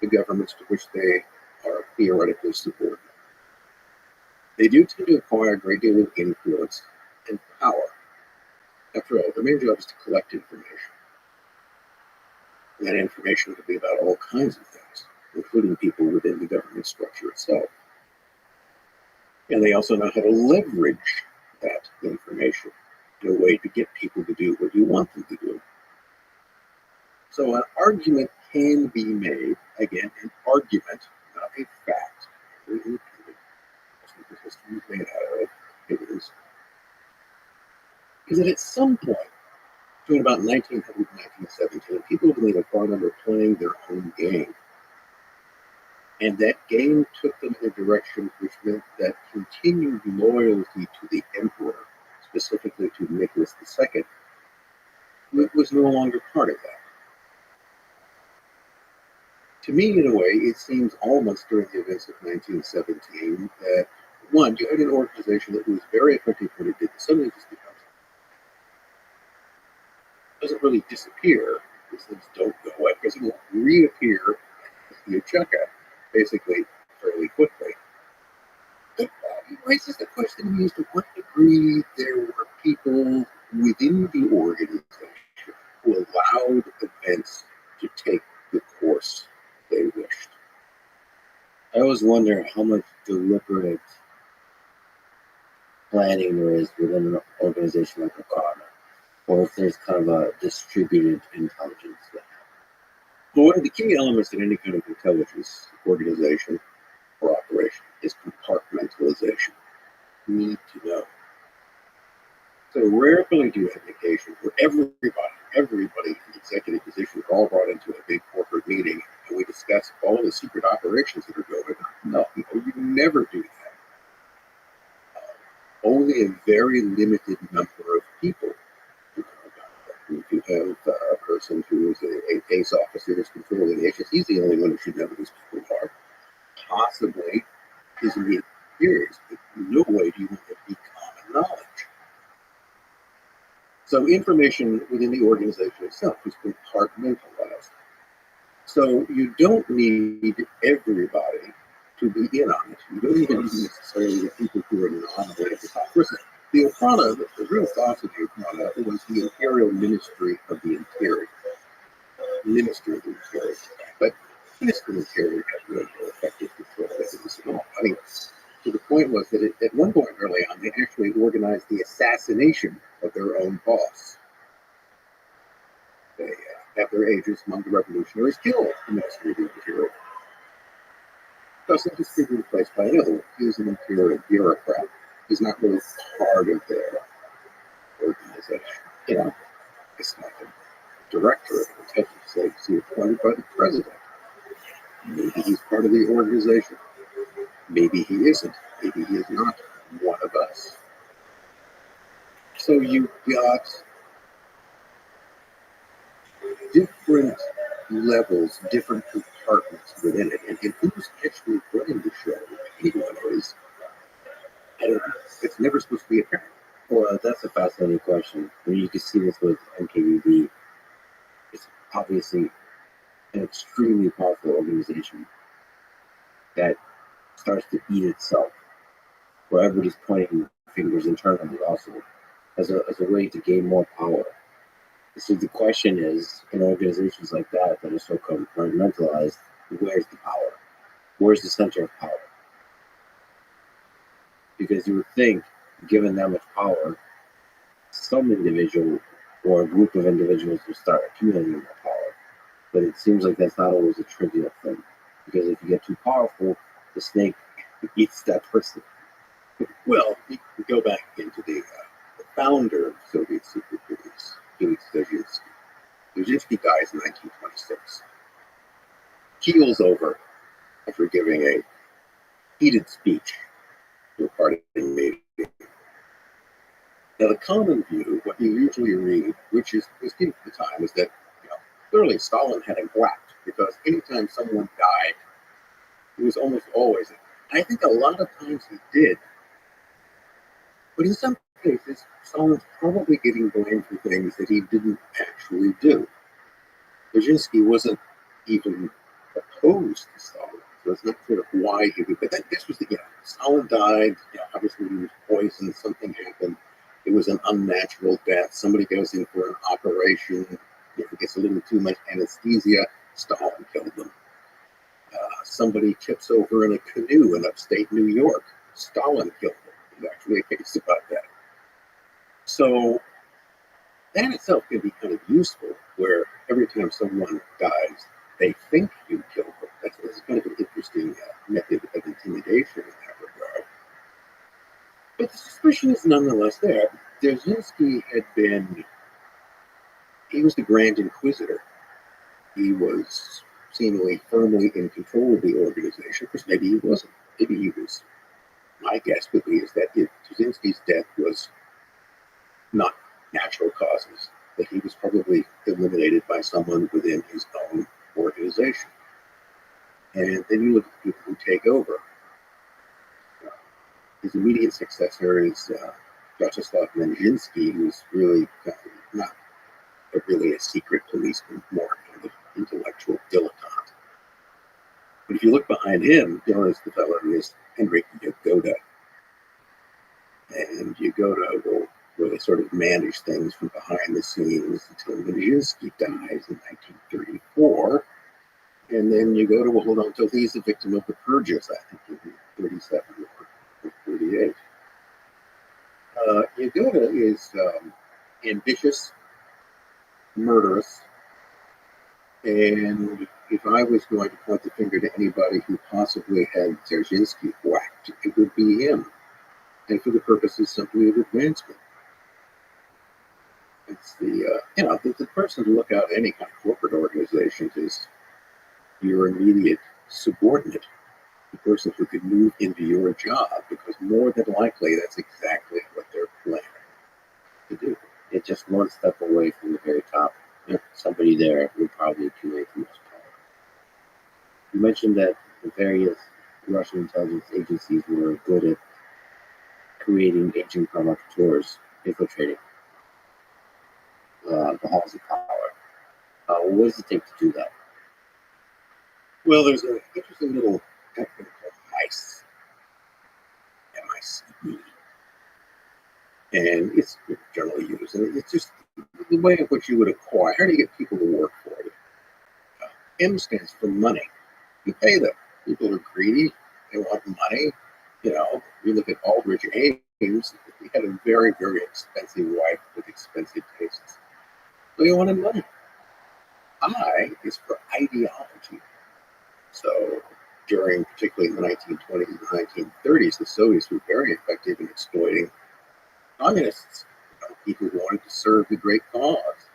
the governments to which they are theoretically subordinate. They do tend to acquire a great deal of influence and power. After all, their main job is to collect information. And that information could be about all kinds of things, including people within the government structure itself. And they also know how to leverage that information in a way to get people to do what you want them to do. So an argument can be made, again, an argument, not a fact, very independent. That's what the history is made out of. It is that at some point, between about 1900 and 1917, people in the apartment were playing their own game. And that game took them in a direction which meant that continued loyalty to the emperor, specifically to Nicholas II, was no longer part of that. To me, in a way, it seems almost during the events of 1917 that, one, you had an organization that was very effective when it did, suddenly just becomes. Doesn't really disappear. These things don't go away because it will reappear as the Cheka, basically fairly quickly. It raises the question as to what degree there were people within the organization who allowed events to take the course they wished. I always wonder how much deliberate planning there is within an organization like Okada, or if there's kind of a distributed intelligence there. Well, one of the key elements in any kind of intelligence organization or operation rarely do you have an occasion where everybody in the executive position are all brought into a big corporate meeting and we discuss all of the secret operations that are going on. No, you never do that. Only a very limited number of people know about that. If you have a person who is a case officer who's controlling the issues, he's the only one who should know who these people are. Possibly his immediate peers, but no way do you want it to be common knowledge. So information within the organization itself is compartmentalized. So you don't need everybody to be in on it. You don't even need necessarily the people who are nominated at the top. First, the Ophrana, the real boss of the Ophrana was the Imperial Ministry of the Interior. Ministry of the Interior. But Ministry of the Interior had really no effective control of this at all. I mean, so the point was that at one point early on, they actually organized the assassination of their own boss. They, at their ages among the revolutionaries, killed the Ministry of the Interior. Thus, he just been replaced by another one. He was an imperial bureaucrat. He's not really part of their organization. You know, it's like a director of intelligence agency appointed by the president. Maybe he's part of the organization. Maybe he isn't. Maybe he is not one of us. So you've got different levels, different compartments within it. And who's actually running the show? Anyone is. I don't know. It's never supposed to be apparent. Well, that's a fascinating question. I mean, you can see this with NKVD. It's obviously an extremely powerful organization that starts to eat itself, where everybody's pointing fingers internally also as a way to gain more power. So the question is, in organizations like that are so compartmentalized, where's the power? Where's the center of power? Because you would think, given that much power, some individual or a group of individuals will start accumulating more power. But it seems like that's not always a trivial thing. Because if you get too powerful, the snake eats that person. Well, you can go back into the founder of Soviet secret police, Felix Dzerzhinsky. Dzerzhinsky dies in 1926. Keels over after giving a heated speech to a party meeting. Now, the common view, what you usually read, which was given at the time, is that clearly Stalin had him whacked because anytime someone died, it was almost always. I think a lot of times he did, but in some cases, Stalin's probably getting blamed for things that he didn't actually do. Dzerzhinsky wasn't even opposed to Stalin, so it's not clear why he would. But this was Stalin died. Obviously he was poisoned. Something happened. It was an unnatural death. Somebody goes in for an operation. Gets a little too much anesthesia. Stalin killed them. Somebody tips over in a canoe in upstate New York. Stalin killed them. There's actually a case about that. So that itself can be kind of useful, where every time someone dies, they think you killed them. That's kind of an interesting method of intimidation in that regard. But the suspicion is nonetheless there. Dzerzhinsky he was the Grand Inquisitor. He was seemingly firmly in control of the organization. Of course, maybe he wasn't. Maybe he was. My guess would be is that Dzerzhinsky's death was not natural causes, that he was probably eliminated by someone within his own organization. And then you look at the people who take over. His immediate successor is Vyacheslav Nijinsky, who's really not really a secret policeman, more kind of intellectual dilettante. But if you look behind him, there's the fellow who is Henryk Yagoda. And Yagoda will really sort of manage things from behind the scenes until Nijinsky dies in 1934. And then Yagoda will hold on until he's a victim of the purges, I think, in 37 or 38. Yagoda is ambitious, murderous, and if I was going to point the finger to anybody who possibly had Dzerzhinsky whacked, it would be him, and for the purposes simply of advancement. It's the person to look out any kind of corporate organization is your immediate subordinate, the person who could move into your job, because more than likely that's exactly what they're planning to do. It's just one step away from the very top. Somebody there would probably accumulate the most power. You mentioned that the various Russian intelligence agencies were good at creating agent provocateurs, infiltrating the halls of power. What does it take to do that? Well, there's an interesting little acronym called MICE, MICE, and it's generally used. And it's just the way in which you would acquire. How do you get people to work for you? M stands for money. You pay them. People are greedy. They want money. You look at Aldrich Ames. He had a very, very expensive wife with expensive tastes. So he wanted money. I is for ideology. So during, particularly in the 1920s and 1930s, the Soviets were very effective in exploiting communists, people who wanted to serve the great cause.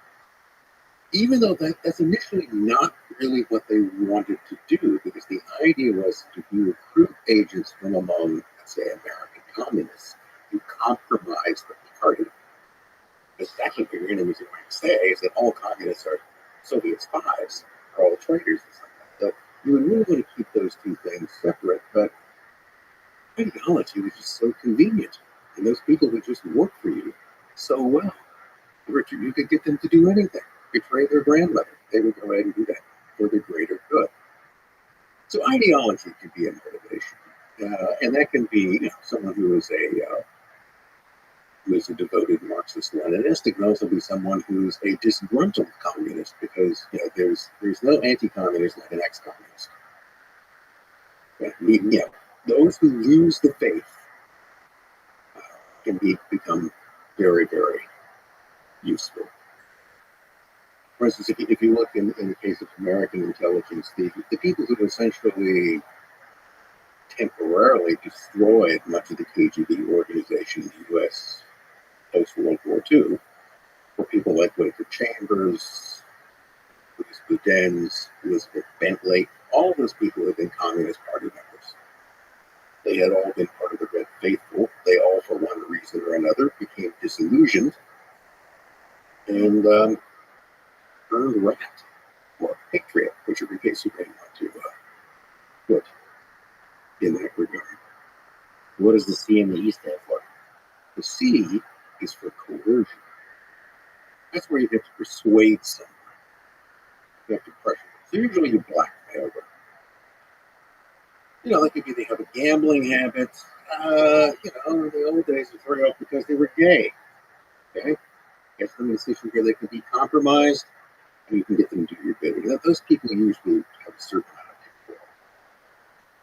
Even though that's initially not really what they wanted to do, because the idea was if you recruit agents from among, let's say, American communists, you compromise the party. Because that's what your enemies are going to say, is that all communists are Soviet spies, or all traitors and stuff like that. So you would really want to keep those two things separate, but ideology was just so convenient. And those people would just work for you so well. Richard, you could get them to do anything. Betray their grandmother. They would go ahead and do that for the greater good. So ideology can be a motivation. And that can be someone who is a devoted Marxist-Leninist. It can also be someone who's a disgruntled communist, because there's no anti-communist like an ex-communist. Those who lose the faith can become very, very useful. For instance, if you look in the case of American intelligence, the people who essentially temporarily destroyed much of the KGB organization in the U.S. post-World War II were people like Whittaker Chambers, Louis Boudin's, Elizabeth Bentley. All of those people had been Communist Party members. They had all been part of the Red Faithful. They all, for one reason or another, became disillusioned and earned rat or patriot, whichever case you may want to put in that regard. What does the C and the E stand for? The C is for coercion. That's where you have to persuade someone. You have to pressure them. So usually you blackmail them. Like if they have a gambling habit, in the old days it's very often because they were gay. Okay? Get them in a situation where they can be compromised, and you can get them to do your bidding. Those people usually have a certain amount of control.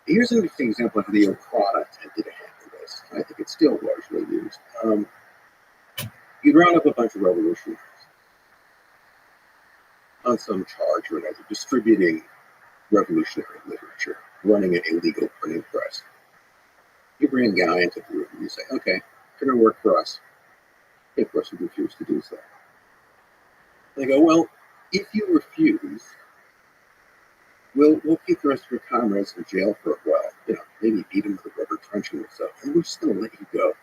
Here's an interesting example of how the Okhrana tended to handle this. I think it's still largely used. You'd round up a bunch of revolutionaries on some charge or another, distributing revolutionary literature, running an illegal printing press. You bring a guy into the room and you say, okay, you're going to work for us. They, of course, would refuse to do so. They go, well, if you refuse, we'll keep the rest of your comrades in jail for a while. Maybe beat them with a rubber truncheon or so, and we're just going to let you go.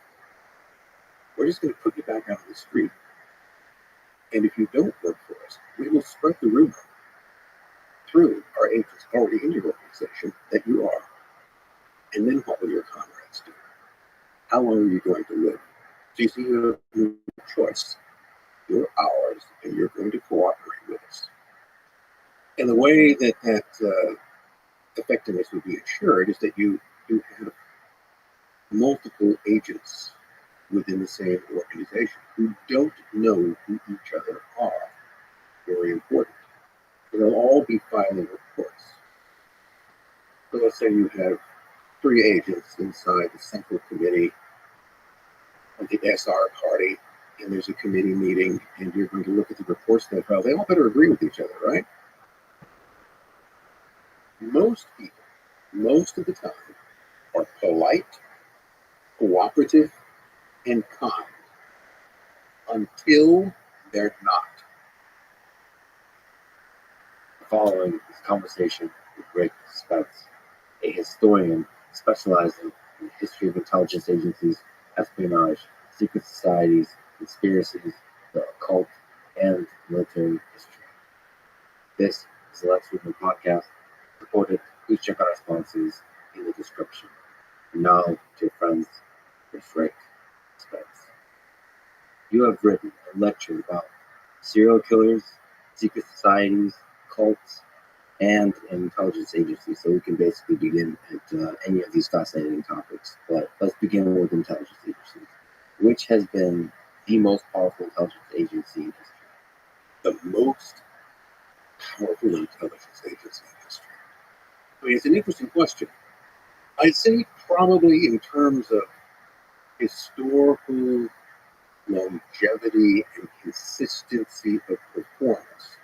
We're just going to put you back out on the street. And if you don't work for us, we will spread the rumor through our agents already in your organization that you are. And then what will your comrades do? How long are you going to live? So you see, you have no choice. You're ours, and you're going to cooperate with us. And the way that effectiveness would be ensured is that you have multiple agents within the same organization who don't know who each other are. Very important. So they'll all be filing reports. So let's say you have 3 agents inside the central committee of the SR party, and there's a committee meeting, and you're going to look at the reports they file. They all better agree with each other, right? Most people, most of the time, are polite, cooperative, and kind until They're not. The following is a conversation with Rick Spence, a historian specializing in the history of intelligence agencies, espionage, secret societies, conspiracies, the occult, and military history. This is the Let's Movement podcast. Supported, please check out our sponsors in the description. And now to your friends with Rick Spence. You have written and lectured about serial killers, secret societies, cults, and an intelligence agency. So we can basically begin at any of these fascinating topics. But let's begin with intelligence agencies. Which has been the most powerful intelligence agency in history? The most powerful intelligence agency in history. I mean, it's an interesting question. I'd say probably in terms of historical longevity and consistency of performance.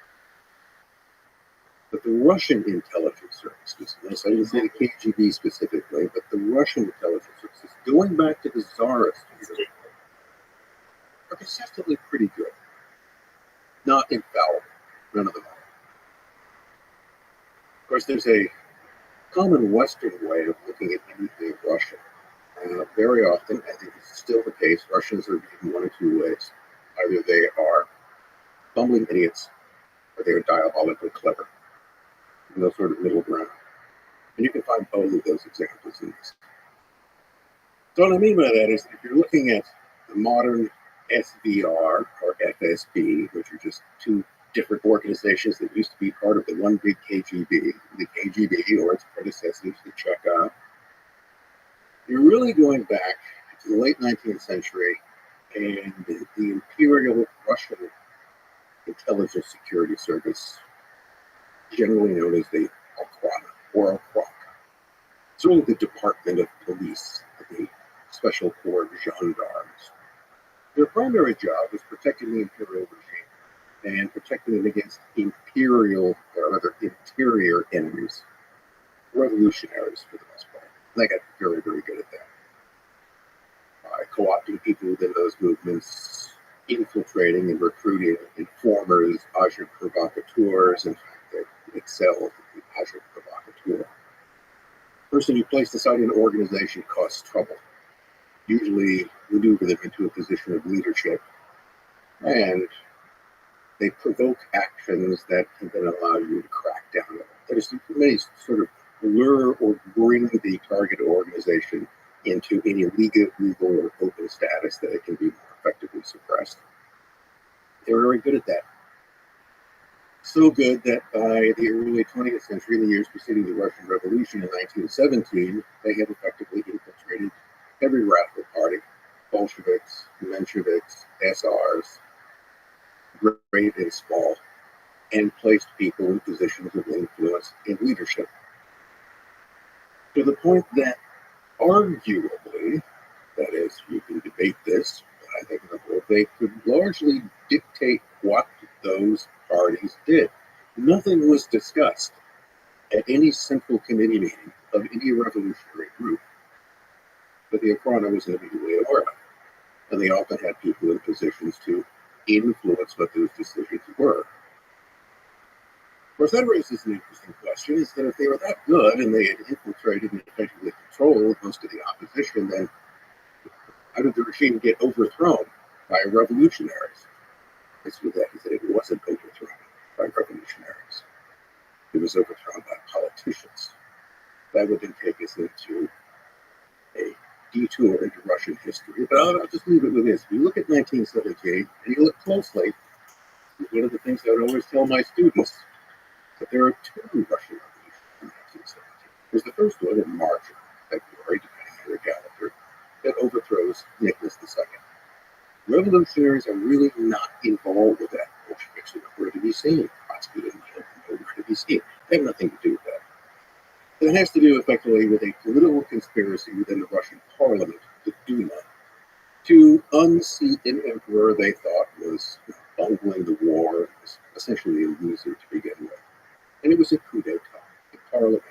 But the Russian intelligence services, I didn't say the KGB specifically, but the Russian intelligence services, going back to the Tsarist years, are consistently pretty good. Not infallible. None of them are. Of course, there's a common Western way of looking at anything Russian. Very often, I think it's still the case, Russians are viewed in one of two ways. Either they are bumbling idiots, or they are diabolically clever. No sort of middle ground. And you can find both of those examples in this. So what I mean by that is if you're looking at the modern SVR or FSB, which are just two different organizations that used to be part of the one big KGB, the KGB or its predecessors, the Cheka, you're really going back to the late 19th century and the Imperial Russian Intelligence Security Service, generally known as the Okhrana or Okhrana. It's really the Department of Police, the Special Corps of Gendarmes. Their primary job was protecting the imperial regime and protecting it against imperial, or rather interior enemies, revolutionaries for the most part. They got very, very good at that. By co-opting people within those movements, infiltrating and recruiting informers, agents provocateurs. In fact, they excelled in agent provocateur. The person you place inside an organization causes trouble. Usually maneuver them into a position of leadership, and they provoke actions that can then allow you to crack down on them. There's many sort of lure or bring the target organization into any legal or open status that it can be more effectively suppressed. They were very good at that. So good that by the early 20th century, in the years preceding the Russian Revolution in 1917, they had effectively infiltrated every radical party, Bolsheviks, Mensheviks, SRs, great and small, and placed people in positions of influence and leadership. To the point that arguably, that is, you can debate this, but I think they could largely dictate what those parties did. Nothing was discussed at any central committee meeting of any revolutionary group, but the Okhrana was immediately aware of it. And they often had people in positions to influence what those decisions were. Of course, that raises an interesting question, is that if they were that good and they had infiltrated and effectively controlled most of the opposition, then how did the regime get overthrown by revolutionaries? It's with that is that it wasn't overthrown by revolutionaries. It was overthrown by politicians. That would then take us into a detour into Russian history. But I'll just leave it with this. If you look at 1917, and you look closely, one of the things I would always tell my students, that there are two Russian revolutions in 1917. There's the first one in March or February, depending on your calendar, that overthrows Nicholas II. Revolutionaries are really not involved with that. Bolsheviks are nowhere to be seen. Trotsky and Lenin are nowhere to be seen. They have nothing to do with that. It has to do effectively with a political conspiracy within the Russian parliament, the Duma, to unseat an emperor they thought was bungling the war and was essentially a loser to begin with. And it was a coup d'etat, a parliamentary.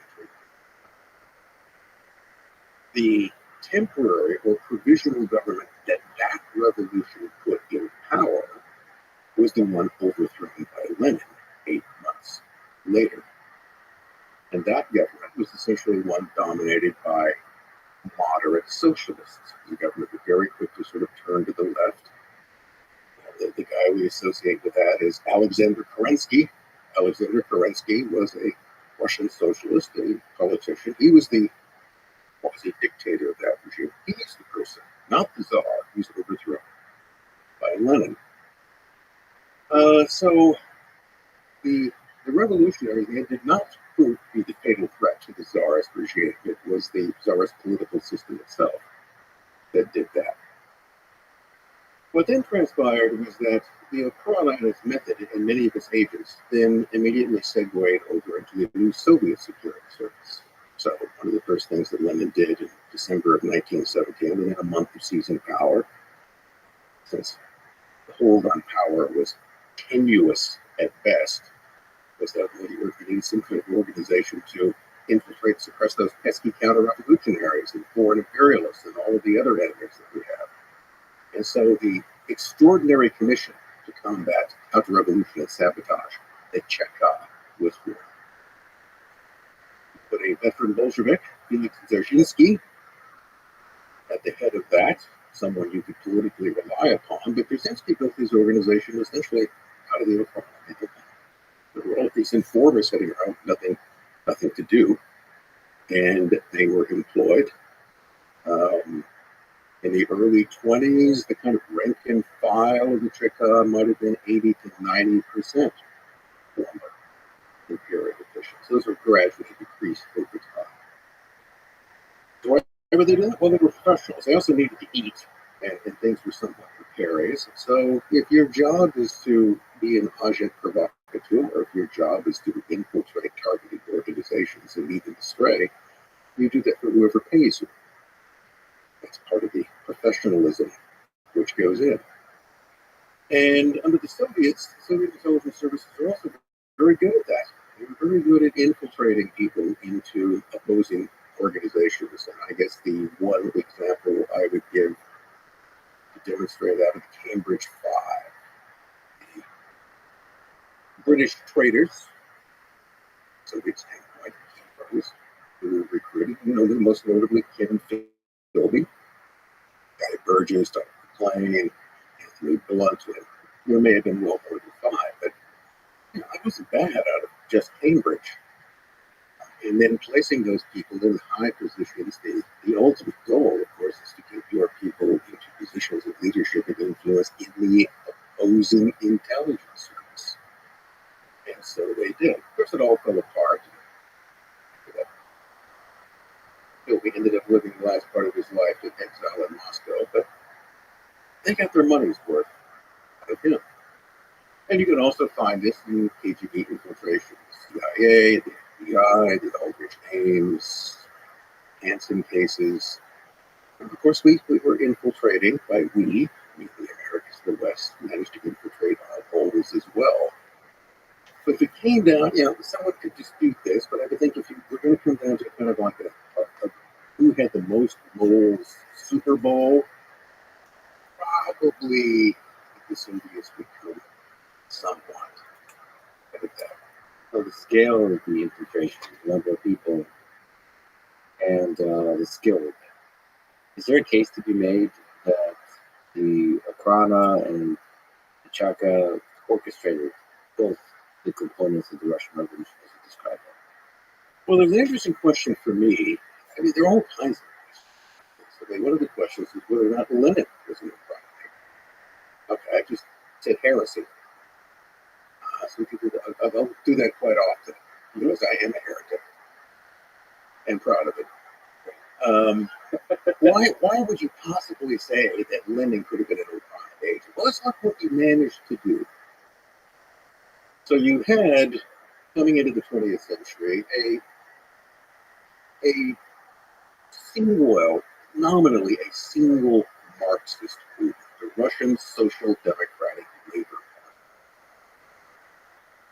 The temporary or provisional government that revolution put in power was the one overthrown by Lenin 8 months later. And that government was essentially one dominated by moderate socialists. The government was very quick to sort of turn to the left. The guy we associate with that is Alexander Kerensky. Alexander Kerensky was a Russian socialist and politician. He was the quasi-dictator of that regime. He's the person, not the Tsar, who's overthrown by Lenin. So the revolutionaries did not prove to be the fatal threat to the Tsarist regime. It was the Tsarist political system itself that did that. What then transpired was that the Okhrana and its method and many of its agents then immediately segued over into the new Soviet security service. So one of the first things that Lenin did in December of 1917, within a month of seizing power, since the hold on power was tenuous at best, was that he needed some kind of organization to infiltrate, suppress those pesky counter-revolutionaries and foreign imperialists and all of the other enemies that we have. And so the Extraordinary Commission to Combat Counter-Revolution and Sabotage, the Cheka, was formed. Put a veteran Bolshevik, Felix Dzerzhinsky, at the head of that, someone you could politically rely upon, but Dzerzhinsky built his organization essentially out of the Okhrana. There were all these informers sitting around, nothing to do, and they were employed. In the early 20s, the kind of rank and file of the Cheka might have been 80 to 90% former imperial officials. Those were gradually decreased over time. So why were they doing that? Well, they were professionals. They also needed to eat, and things were somewhat precarious. So if your job is to be an agent provocateur, or if your job is to infiltrate targeted organizations and lead them astray, you do that for whoever pays you. That's part of the professionalism which goes in. And under the Soviets, Soviet intelligence services are also very good at that. They were very good at infiltrating people into opposing organizations. And I guess the one example I would give to demonstrate that is the Cambridge Five. The British traitors, Soviet standpoint, who were recruited, most notably Kevin Philby, Guy Burgess, Dr. McLean, Anthony Blunt, may have been well more than five, but I wasn't bad out of just Cambridge. And then placing those people in high positions, the ultimate goal, of course, is to get your people into positions of leadership and influence in the opposing intelligence service. And so they did. Of course, it all fell apart. He ended up living the last part of his life in exile in Moscow, but they got their money's worth out of him. And you can also find this in KGB infiltration, the CIA, the FBI, the Aldrich Ames, Hansen cases. And of course, we were infiltrating, by we, the Americans, the West, managed to infiltrate our borders as well. But if it came down, someone could dispute this, but I would think if you were going to come down to kind of like a who had the most bowls Super Bowl, probably the Soviets would come somewhat at that. So the scale of the infiltration, the number of people, and the skill. Is there a case to be made that the Okhrana and the Cheka orchestrated both the components of the Russian Revolution as you described them? Well, there's an interesting question for me. I mean, there are all kinds of questions. One of the questions is whether or not Lenin was an Okhrana. Okay, I just said heresy. Some people, I'll do that quite often, because I am a heretic and proud of it. Why would you possibly say that Lenin could have been an Okhrana agent? Well, that's not what he managed to do. So you had, coming into the 20th century, nominally a single Marxist movement, the Russian Social Democratic Labor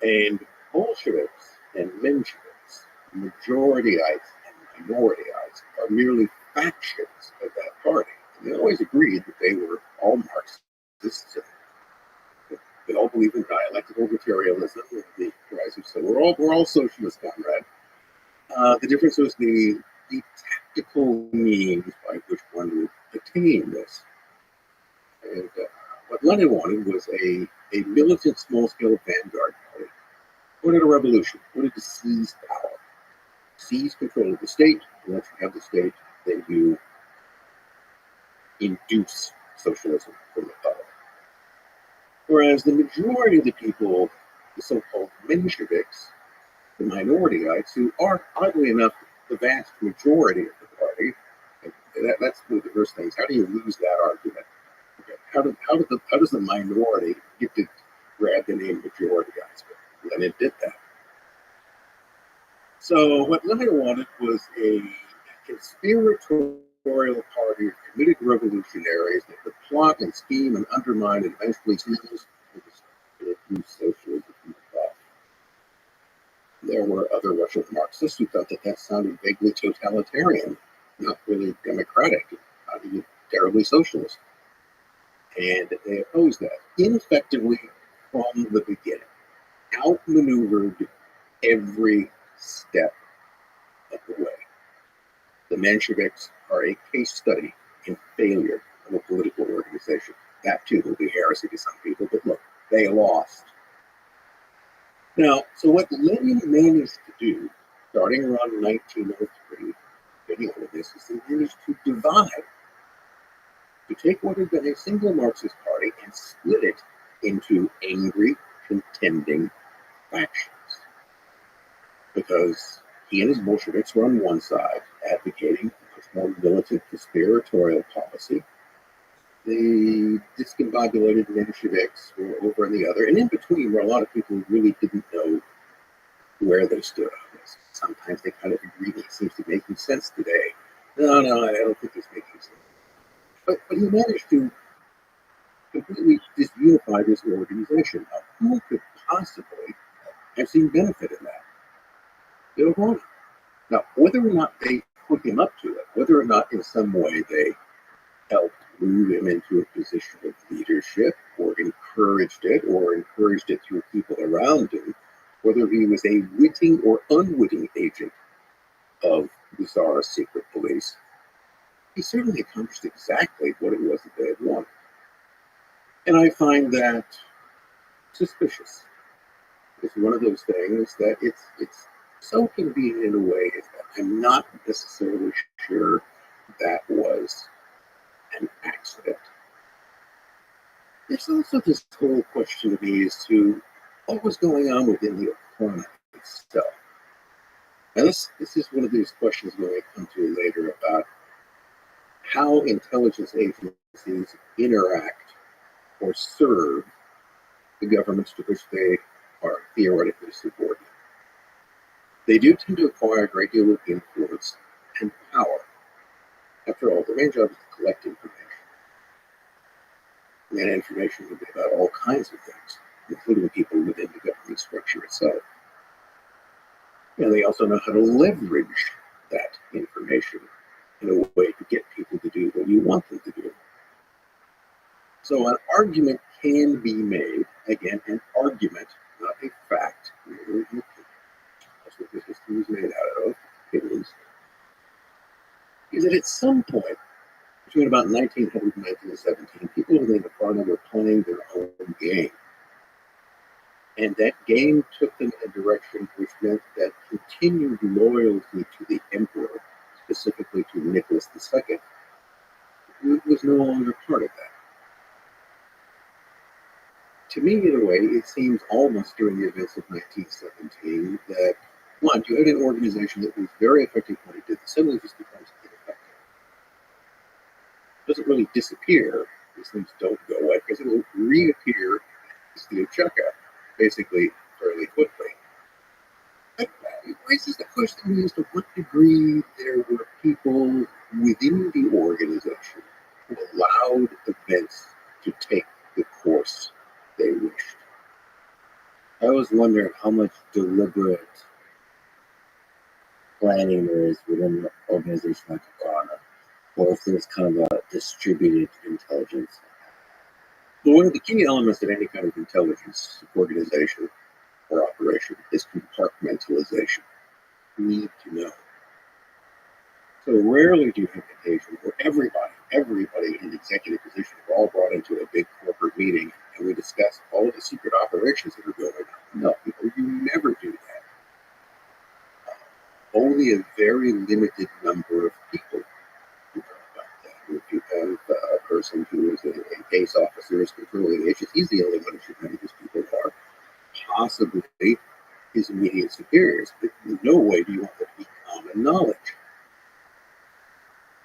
Party. And Bolsheviks and Mensheviks, majorityites and minorityyites, are merely factions of that party. And they always agreed that they were all Marxists. They all believe in dialectical materialism, the rise of so we're all socialists, Conrad. The difference was the tactical means by which one would attain this. And what Lenin wanted was a militant small-scale vanguard party. Wanted a revolution, wanted to seize power, seize control of the state. Once you have the state, then you induce socialism from the public. Whereas the majority of the people, the so-called Mensheviks, the minorities, who are, oddly enough, the vast majority of the party, that's one of the first things. How do you lose that argument? Okay. How does the minority get to grab the name majority? Lenin did that. So what Lenin wanted was a conspiratorial party of committed revolutionaries that would plot and scheme and undermine and eventually seize socialism from above. There were other Russian Marxists who thought that sounded vaguely totalitarian, not really democratic, not even terribly socialist. And they opposed that ineffectively from the beginning, outmaneuvered every step of the way. The Mensheviks are a case study in failure of a political organization. That too will be heresy to some people, but look, they lost. Now, so what Lenin managed to do, starting around 1903, getting all of this, is he managed to divide, to take what had been a single Marxist party and split it into angry, contending factions. Because he and his Bolsheviks were on one side, advocating a much more militant conspiratorial policy. The discombobulated Mensheviks were over on the other, and in between were a lot of people who really didn't know where they stood. Sometimes they kind of agreed it seems to be making sense today. No, I don't think it's making sense. But he managed to completely disunify this organization. Now, who could possibly have seen benefit in that? Bill O'Connor. Now, whether or not they put him up to it, whether or not in some way they helped move him into a position of leadership or encouraged it through people around him, whether he was a witting or unwitting agent of the Tsar's secret police, he certainly accomplished exactly what it was that they had wanted. And I find that suspicious. It's one of those things that it's so convenient in a way that I'm not necessarily sure that was an accident. There's also this whole question of me as to what was going on within the economy itself. And this is one of these questions we're going to come to later about how intelligence agencies interact or serve the governments to which they are theoretically subordinate. They do tend to acquire a great deal of influence and power. After all, their main job is to collect information. And that information will be about all kinds of things, including people within the government structure itself. And they also know how to leverage that information in a way to get people to do what you want them to do. So an argument can be made, again, an argument, not a fact. That's what this history is made out of, opinions. Is that at some point, between about 1900 and 1917, people within the party were playing their own game. And that game took them in a direction which meant that continued loyalty to the emperor, specifically to Nicholas II, was no longer part of that. To me, in a way, it seems almost during the events of 1917 that, one, you had an organization that was very effective when it did, suddenly just becomes ineffective. It doesn't really disappear. These things don't go away because it will reappear as the Ocheka, basically fairly quickly. But it raises the question as to what degree there were people within the organization who allowed events to take the course they wished. I always wonder how much deliberate planning there is within an organization like Ghana, or if there's kind of a distributed intelligence. But one of the key elements of any kind of intelligence organization or operation is compartmentalization. You need to know. So rarely do you have an occasion where everybody in the executive position are all brought into a big corporate meeting and we discuss all the secret operations that are going on. No, you never do that. Only a very limited number of people do about that. If you have a person who is a case officer is controlling issues, he's the only one who should know who these people are. Possibly his immediate superiors, but in no way do you want that to be common knowledge.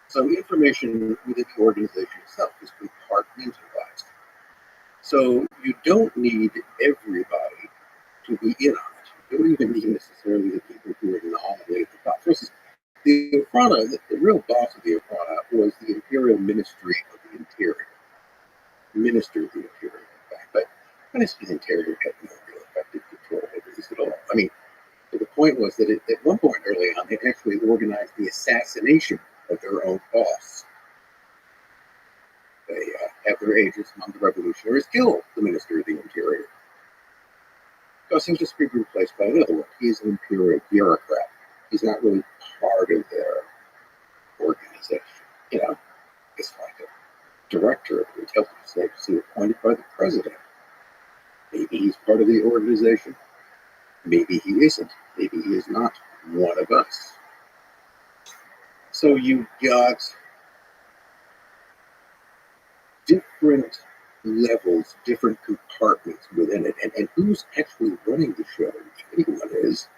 So information within the organization itself is compartmentalized. So you don't need everybody to be in on it. You don't even need necessarily the people who are nominated at the top. For instance, the Ophrana, the real boss of the Ophrana was the Imperial Ministry of the Interior. Minister of the Interior, in fact. But Ministry of the Interior had no real effective control over this at all. I mean, the point was that at one point early on, they actually organized the assassination of their own boss. They have their agents among the revolutionaries kill the Minister of the Interior. Because he's just being replaced by another one. He's an imperial bureaucrat. He's not really part of their organization. You know, it's like a director of the intelligence agency appointed by the president. Maybe he's part of the organization. Maybe he isn't. Maybe he is not one of us. So you've got different levels, different compartments within it. And who's actually running the show, if anyone is,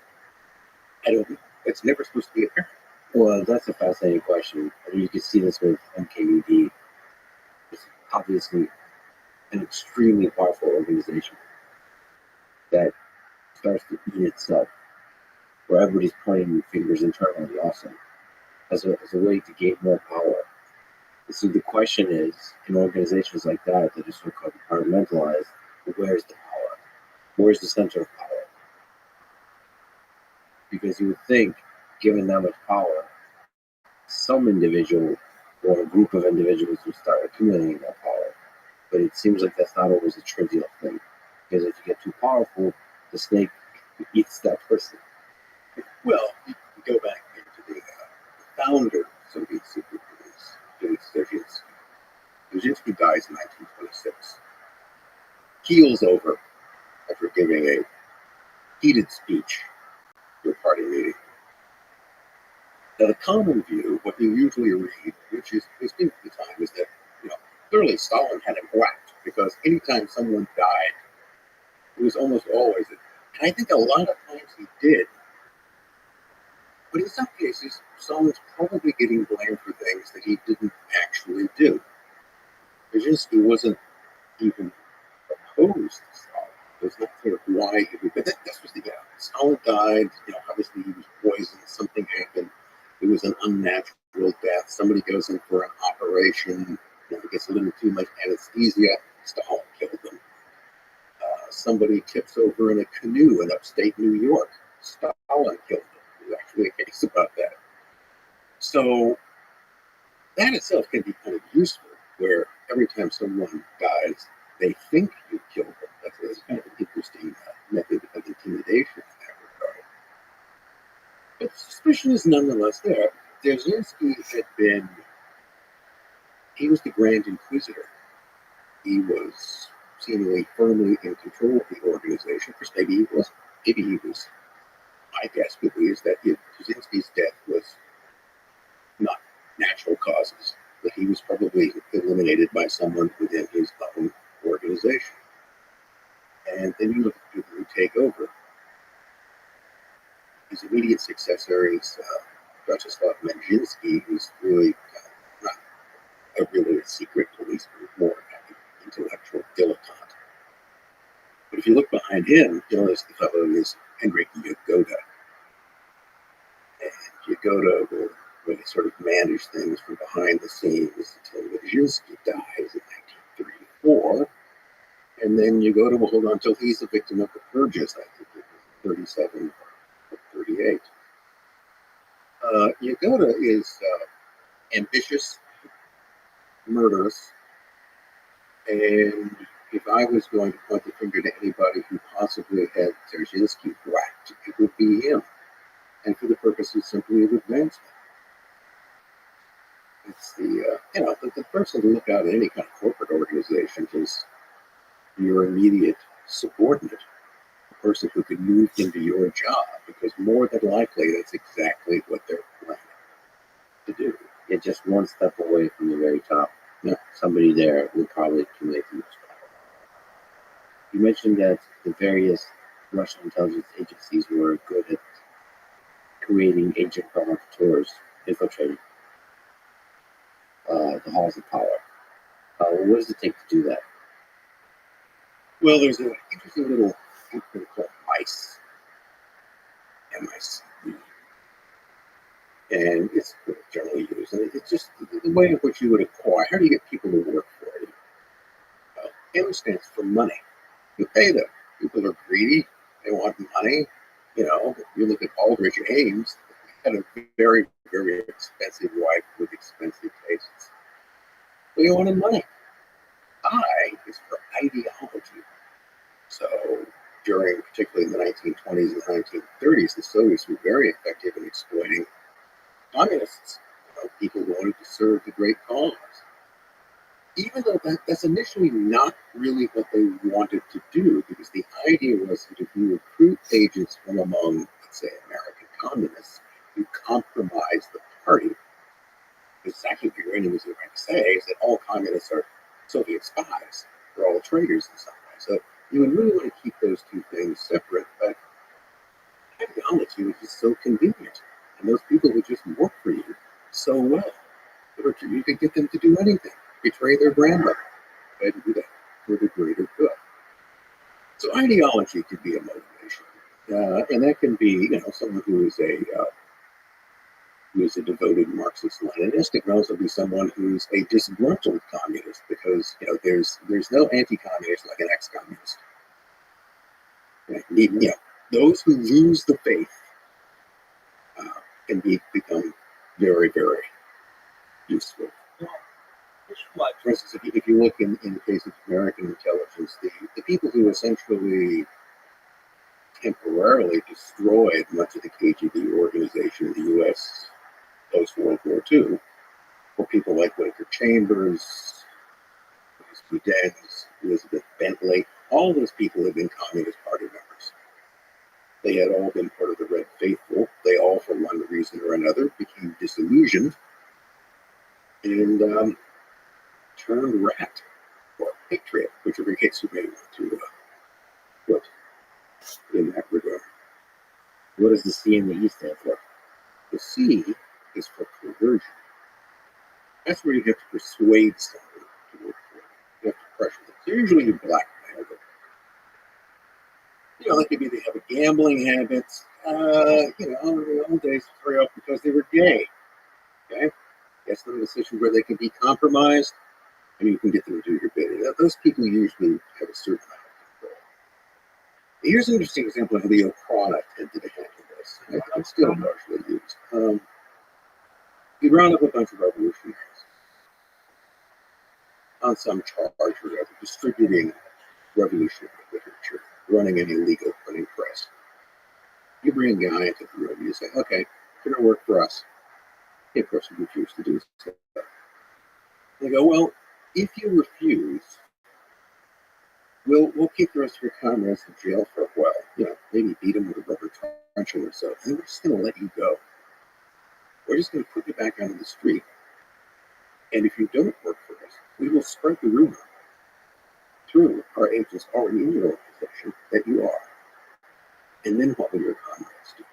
I don't know. It's never supposed to be apparent. Well, that's a fascinating question. I mean, you can see this with MKUD. It's obviously an extremely powerful organization that starts to eat itself, where everybody's pointing fingers internally also as a way to gain more power. And so the question is, in organizations like that are so-called compartmentalized, where's the power? Where's the center of power? Because you would think, given that much power, some individual or a group of individuals would start accumulating that power. But it seems like that's not always a trivial thing. Because if you get too powerful, the snake eats that person. Well, you go back into the founder of these secret police, Dzerzhinsky. Dzerzhinsky dies in 1926. Keels over after giving a heated speech to a party meeting. Now, the common view, what you usually read, which is in the time, is that clearly Stalin had him whacked because anytime someone died, it was almost always it. And I think a lot of times he did. But in some cases, Stalin's probably getting blamed for things that he didn't actually do. Dzerzhinsky wasn't even opposed to Stalin. There's not clear why he would, but this was the Stalin died, obviously he was poisoned, something happened. It was an unnatural death. Somebody goes in for an operation, gets a little too much anesthesia, Stalin killed them. Somebody tips over in a canoe in upstate New York, Stalin killed them. There's actually a case about that. So that itself can be kind of useful, where every time someone dies, they think you killed them. That's kind of an interesting method of intimidation in that regard. But suspicion is nonetheless there. Dzerzhinsky he was the Grand Inquisitor. He was seemingly firmly in control of the organization. Of course, maybe he wasn't. Maybe he was. My guess would be is that Dzerzhinsky's death was not natural causes, but he was probably eliminated by someone within his own organization. And then you look at people who take over. His immediate successor is Rothschild Menjinsky, who's really not really a secret police, but more an intellectual dilettante. But if you look behind him, there's the fellow who is Henryk Yagoda. And Yagoda will really sort of manage things from behind the scenes until Menjinsky dies in 1934. And then Yagoda will hold on until he's a victim of the purges, I think it was 37 or 38. Yagoda is ambitious, murderous, And if I was going to point the finger to anybody who possibly had Dzerzhinsky whacked, it would be him, and for the purposes simply of advancement. It's the person to look out at any kind of corporate organization is your immediate subordinate, the person who could move into your job, because more than likely that's exactly what they're planning to do. You're just one step away from the very top. Yeah. Somebody there will probably accumulate the most power. You mentioned that the various Russian intelligence agencies were good at creating agent provocateurs, infiltrating the halls of power. What does it take to do that? Well, there's an interesting little acronym called MICE, M-I-C-E, and it's generally used. And it's just the way in which you would acquire. How do you get people to work for you? M stands for money. You pay them. People are greedy. They want money. If you look at Aldrich Ames, he had a very, very expensive wife with expensive tastes. They wanted money. I is for ideology. So during, particularly in the 1920s and 1930s, the Soviets were very effective in exploiting communists, people who wanted to serve the great cause. Even though that's initially not really what they wanted to do, because the idea was that if you recruit agents from among, let's say, American communists, you compromise the party. Exactly what your enemies are going to say is that all communists are Soviet spies. They're all traitors in some way. So you would really want to keep those two things separate, but ideology was just so convenient. And those people would just work for you so well. You could get them to do anything, betray their grandmother, and do that for the greater good. So ideology could be a motivation. And that can be, someone who is a devoted Marxist-Leninist. It can also be someone who's a disgruntled communist, because there's no anti-communist like an ex-communist. Those who lose the faith can become very, very useful. For instance, if you look in the case of American intelligence, the people who essentially temporarily destroyed much of the KGB organization in the U.S. post-World War II were people like Winter Chambers, Denz, Elizabeth Bentley. All those people had been Communist Party members. They had all been part of the Red Faithful. They all, for one reason or another, became disillusioned and turned rat or patriot, whichever case you may want to put in that regard. What does the C and the E stand for? The C is for coercion. That's where you have to persuade someone to work for you. You have to pressure them. So usually you blackmail them. Like maybe they have a gambling habit. In the old days, it's very often because they were gay. Okay? Get them in a situation where they can be compromised, and you can get them to do your bidding. Those people usually have a certain amount of control. Here's an interesting example of how the Okhrana tended to handle this. It's still largely used. You round up a bunch of revolutionaries on some charge or whatever, distributing revolutionary literature, running an illegal printing press. You bring a guy into the room and you say, okay, you're going to work for us. He, of course, would refuse to do so. They go, well, if you refuse, we'll kick the rest of your comrades in jail for a while. Maybe beat them with a rubber truncheon or so. And we're just going to let you go. We're just going to put you back onto the street. And if you don't work for us, we will spread the rumor through our agents already in your organization that you are. And then what will your comrades do?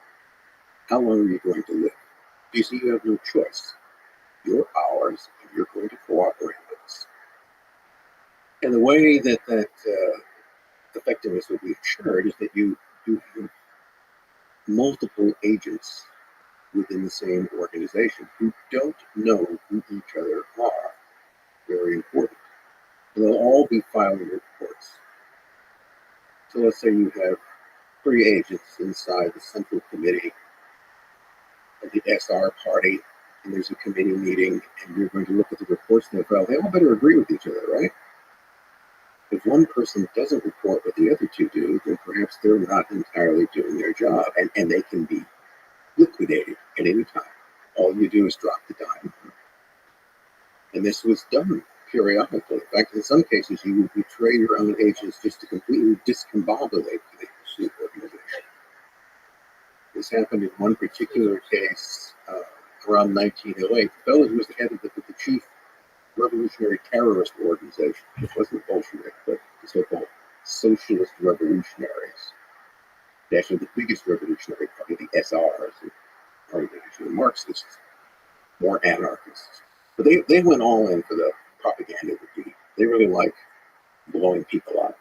How long are you going to live? You see, you have no choice. You're ours, and you're going to cooperate with us. And the way that effectiveness will be ensured is that you have multiple agents within the same organization who don't know who each other are. Very important. And they'll all be filing reports. So let's say you have 3 agents inside the central committee of the SR party, and there's a committee meeting, and you're going to look at the reports in the file. They all better agree with each other, right? If one person doesn't report what the other two do, then perhaps they're not entirely doing their job, and they can be liquidated at any time. All you do is drop the dime. And this was done periodically. In fact, in some cases, you would betray your own agents just to completely discombobulate the organization. This happened in one particular case around 1908. The fellow who was the head of the chief revolutionary terrorist organization, it wasn't Bolshevik, but the so-called socialist revolutionaries. Actually, the biggest revolutionary party, the SRs, are actually Marxists, more anarchists. But they went all in for the propaganda would be. They really like blowing people up,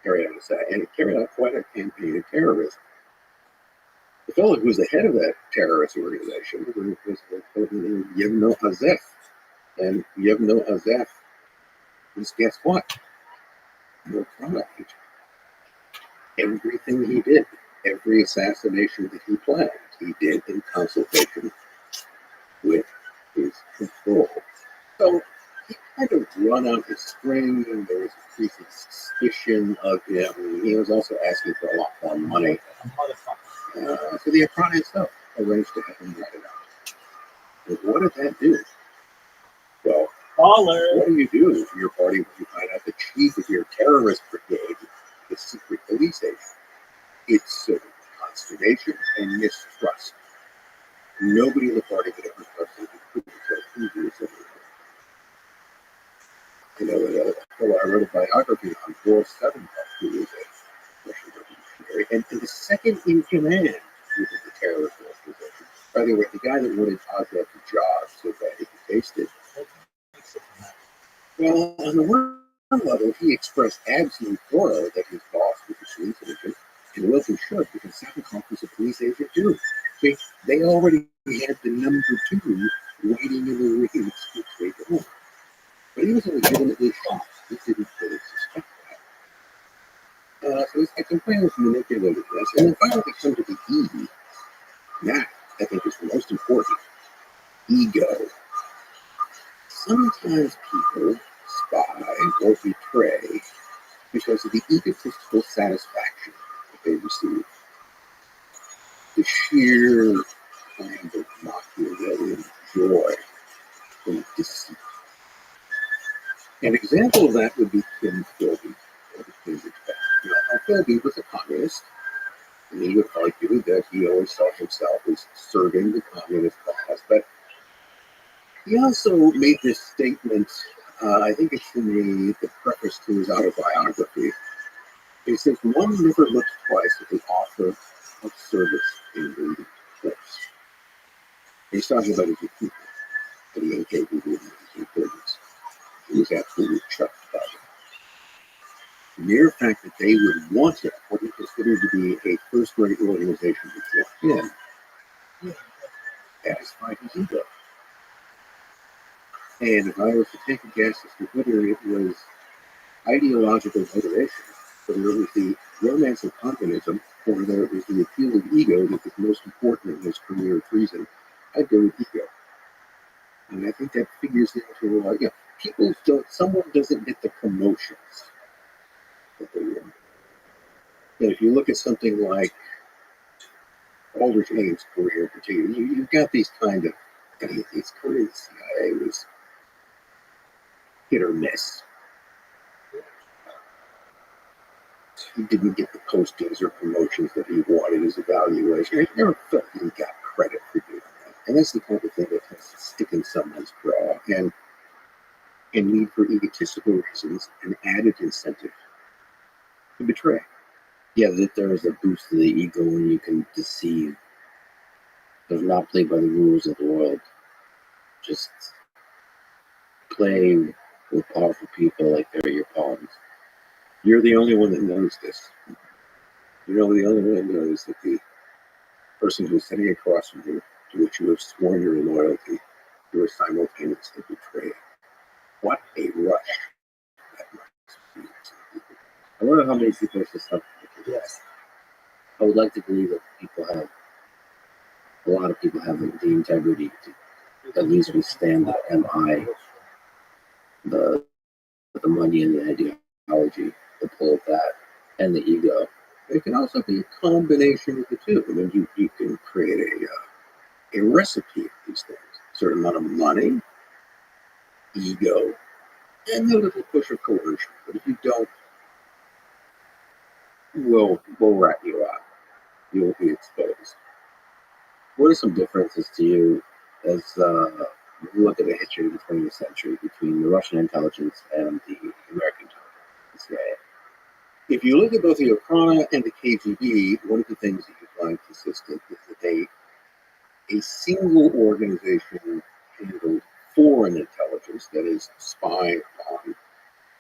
carried out quite a campaign of terrorism. The fellow who was the head of that terrorist organization was Yevno Azef. And Yevno Azef was, guess what? No product agent. Everything he did, every assassination that he planned, he did in consultation with his control. So he kind of run out his string, and there was increasing suspicion of him. He was also asking for a lot more money. So the Aprana itself arranged to have him ratted out. And what did that do? Well, what do you do for your party when you find out the chief of your terrorist brigade is secret police agent? It's consternation and mistrust. Nobody in the party could ever trust him. You know, I wrote a biography on Boris Sevenkoff, who was a Russian revolutionary, and the second in command within the terrorist organization. By the way, the guy that wanted Azef to job so bad he could taste it. Well, on the one level, he expressed absolute horror that his boss was a police agent, and well, he should, because Sevenkoff was a police agent too. They already had the number two waiting in the wings to take over. But he was legitimately shocked. He didn't really suspect that. So I can kind of manipulated this. And then finally come to the E. That, I think, is the most important. Ego. Sometimes people spy or betray because of the egotistical satisfaction that they receive. The sheer kind of Machiavellian joy from deceit. An example of that would be Kim Philby. Now, Philby was a communist, and he would argue that he always saw himself as serving the communist cause. But he also made this statement, I think it's in the preface to his autobiography. He says, one never looks twice at the offer of service in the place. He's talking about his people that he engaged with in the 1930s. He was absolutely chuffed by it. The mere fact that they would want him, what he considered to be a first-rate organization before him, satisfied his ego. And if I was to take a guess as to whether it was ideological motivation, whether it was the romance of communism, or whether it was the appeal of ego that was most important in his career of treason, I'd go with ego. And I think that figures into, people don't, someone doesn't get the promotions that they want. And if you look at something like Aldrich Ames' career in particular, you've got these kind of, his career in the CIA was hit or miss. He didn't get the postings or promotions that he wanted as evaluation. He never felt he got credit for doing that. And that's the kind of thing that has to stick in someone's craw and need for egotistical reasons an added incentive to betray. Yeah, that there is a boost to the ego when you can deceive. Does not play by the rules of the world. Just play with powerful people like they're your pawns. You're the only one that knows this. You're the only one that knows that the person who's sitting across from you, to which you have sworn your loyalty, you are simultaneously betraying. What a rush that must be. I wonder how many people are just yes. I would like to believe that a lot of people have the integrity to at least withstand the MI, the money and the idea. psychology, the pull of that, and the ego. It can also be a combination of the two. I mean, you can create a recipe of these things. A certain amount of money, ego, and a little push of coercion. But if you don't, We'll rat you out. you will be exposed. What are some differences to you as you look at the history of the 20th century between the Russian intelligence and the American intelligence, the CIA? If you look at both the Okhrana and the KGB, one of the things that you find consistent is that a single organization handled foreign intelligence, that is, spying on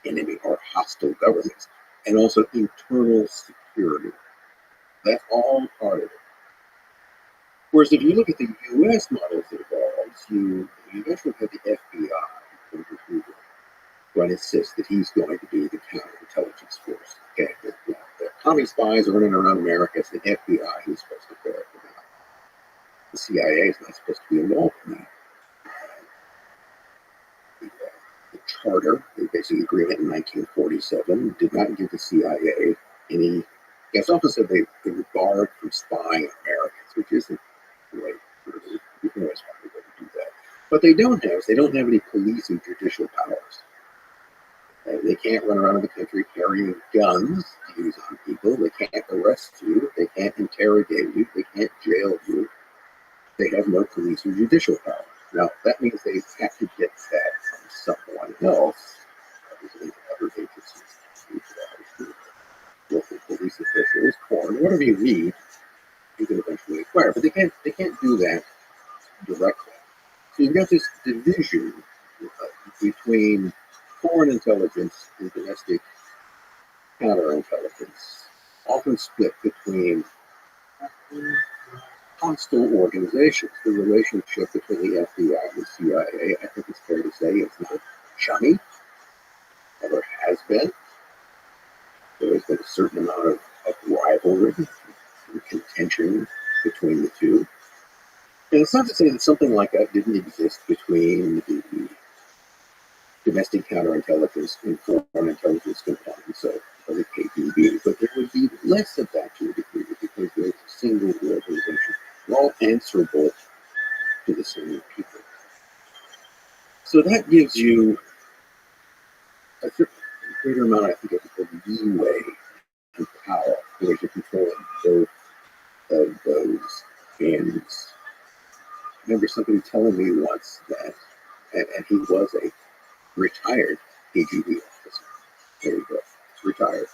enemy or hostile governments, and also internal security. That's all part of it. Whereas if you look at the U.S. model that evolves, you eventually have the FBI, who will insist that he's going to be the counterintelligence force. Okay, the commie spies are running around America. It's the FBI who's supposed to ferret them out. The CIA is not supposed to be involved in that. The charter, the basic agreement in 1947, did not give the CIA any. It's often said they were barred from spying on Americans, which isn't right. You can always find a way to do that. But they don't have any police or judicial powers. They can't run around the country carrying guns to use on people. They can't arrest you. They can't interrogate you. They can't jail you. They have no police or judicial power. Now, that means they have to get that from someone else, other agencies, local police officials, or whatever you need, you can eventually acquire. But they can't do that directly. So you've got this division between foreign intelligence and domestic counterintelligence, often split between hostile organizations. The relationship between the FBI and the CIA, I think it's fair to say, is not chummy, never has been. There has been a certain amount of rivalry and contention between the two. And it's not to say that something like that didn't exist between the domestic counterintelligence and foreign intelligence components of the KGB, but there would be less of that to a degree because there's a single organization. We're all answerable to the same people. So that gives you a greater amount, I think, of leeway and power because you're controlling both of those ends. I remember somebody telling me once that, and he was a retired KGB officer. There you go, he's retired.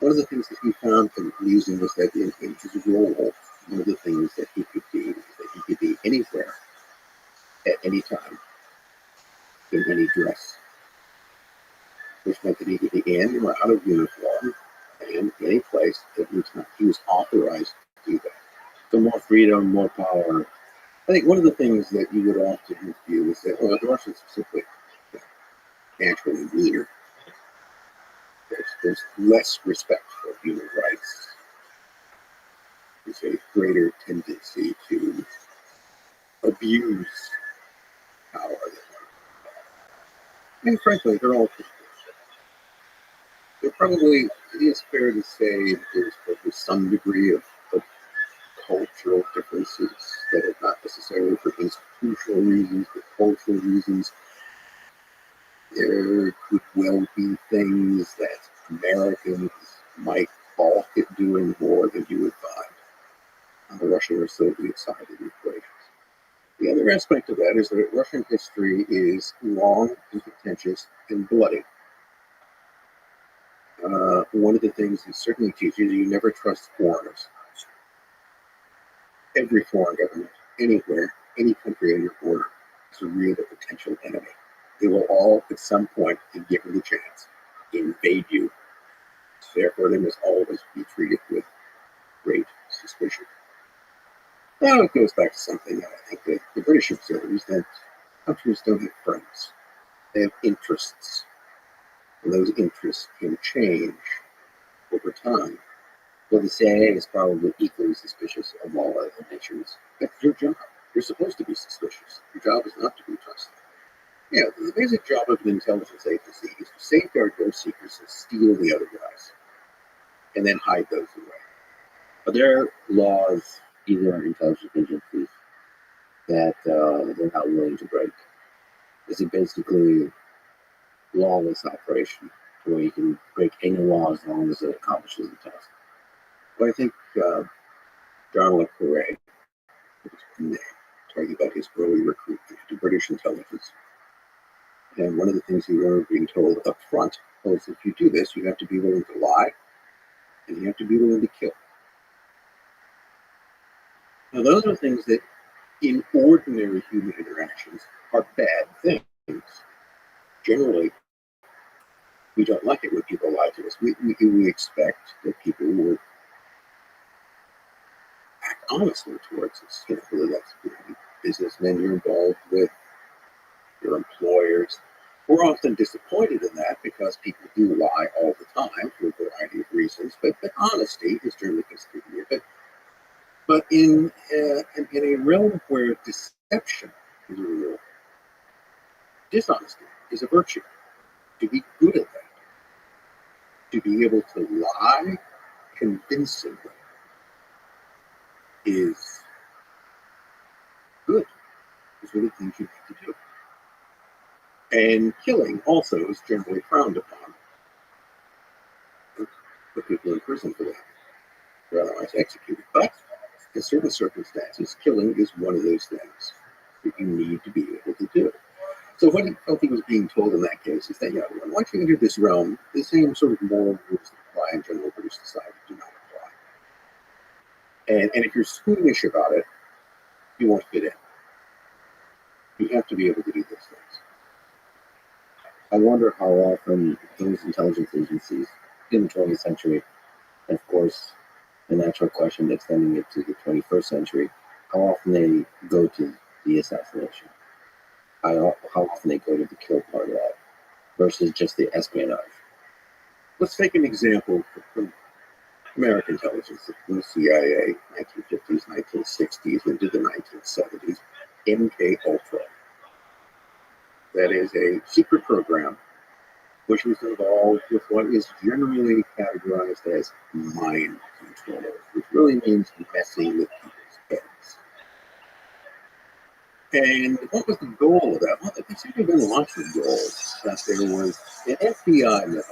One of the things that he found amusing was that in his role, one of the things that he could do is that he could be anywhere at any time in any dress, which meant that he could be in or out of uniform and any place at any time. He was authorized to do that. So more freedom, more power. I think one of the things that you would often view is that, well, the Russians are simply naturally meaner. There's less respect for human rights. There's a greater tendency to abuse power. And frankly, they're all people. There probably, it is fair to say there's probably some degree of cultural differences that are not necessarily for institutional reasons, but cultural reasons. There could well be things that Americans might balk at doing more than you would find on the Russian or Soviet side of the equation. The other aspect of that is that Russian history is long and contentious and bloody. One of the things it certainly teaches you never trust foreigners. Every foreign government, anywhere, any country on your border, is a real potential enemy. They will all, at some point, if given the chance, invade you. Therefore, they must always be treated with great suspicion. Now it goes back to something that I think that the British observes, that countries don't have friends. They have interests. And those interests can change over time. Well, the CIA is probably equally suspicious of all other nations. That's your job. You're supposed to be suspicious. Your job is not to be trusted. Yeah, the basic job of an intelligence agency is to safeguard those secrets and steal the other guys, and then hide those away. Are there laws, either on intelligence agencies, that they're not willing to break? Is it basically lawless operation where you can break any law as long as it accomplishes the task? But I think John Le Carre was one name, talking about his early recruitment to British intelligence. And one of the things he remembered being told up front was if you do this, you have to be willing to lie and you have to be willing to kill. Now, those are things that in ordinary human interactions are bad things. Generally, we don't like it when people lie to us. We expect that people would act honestly towards us. Whether that's businessmen you're involved with, your employers. We're often disappointed in that because people do lie all the time for a variety of reasons. But honesty is generally considered good. But in a realm where deception is a rule, dishonesty is a virtue. To be good at that, to be able to lie convincingly, is good. It's one of the things you have to do. And killing also is generally frowned upon. Put people in prison for that, or otherwise executed. But in certain circumstances, killing is one of those things that you need to be able to do. So what he felt he was being told in that case is that, once you enter this realm, the same sort of moral rules that apply in general British society do not apply. And if you're squeamish about it, you won't fit in. You have to be able to do those things. I wonder how often those intelligence agencies in the 20th century, and of course, the natural question extending it to the 21st century, how often they go to the assassination, how often they go to the kill part of that, versus just the espionage. Let's take an example from American intelligence, from the CIA, 1950s, 1960s, into the 1970s, MK Ultra. That is a secret program which was involved with what is generally categorized as mind control, which really means messing with people's heads. And what was the goal of that? Well, there seemed to have been lots of goals. That there was an FBI memo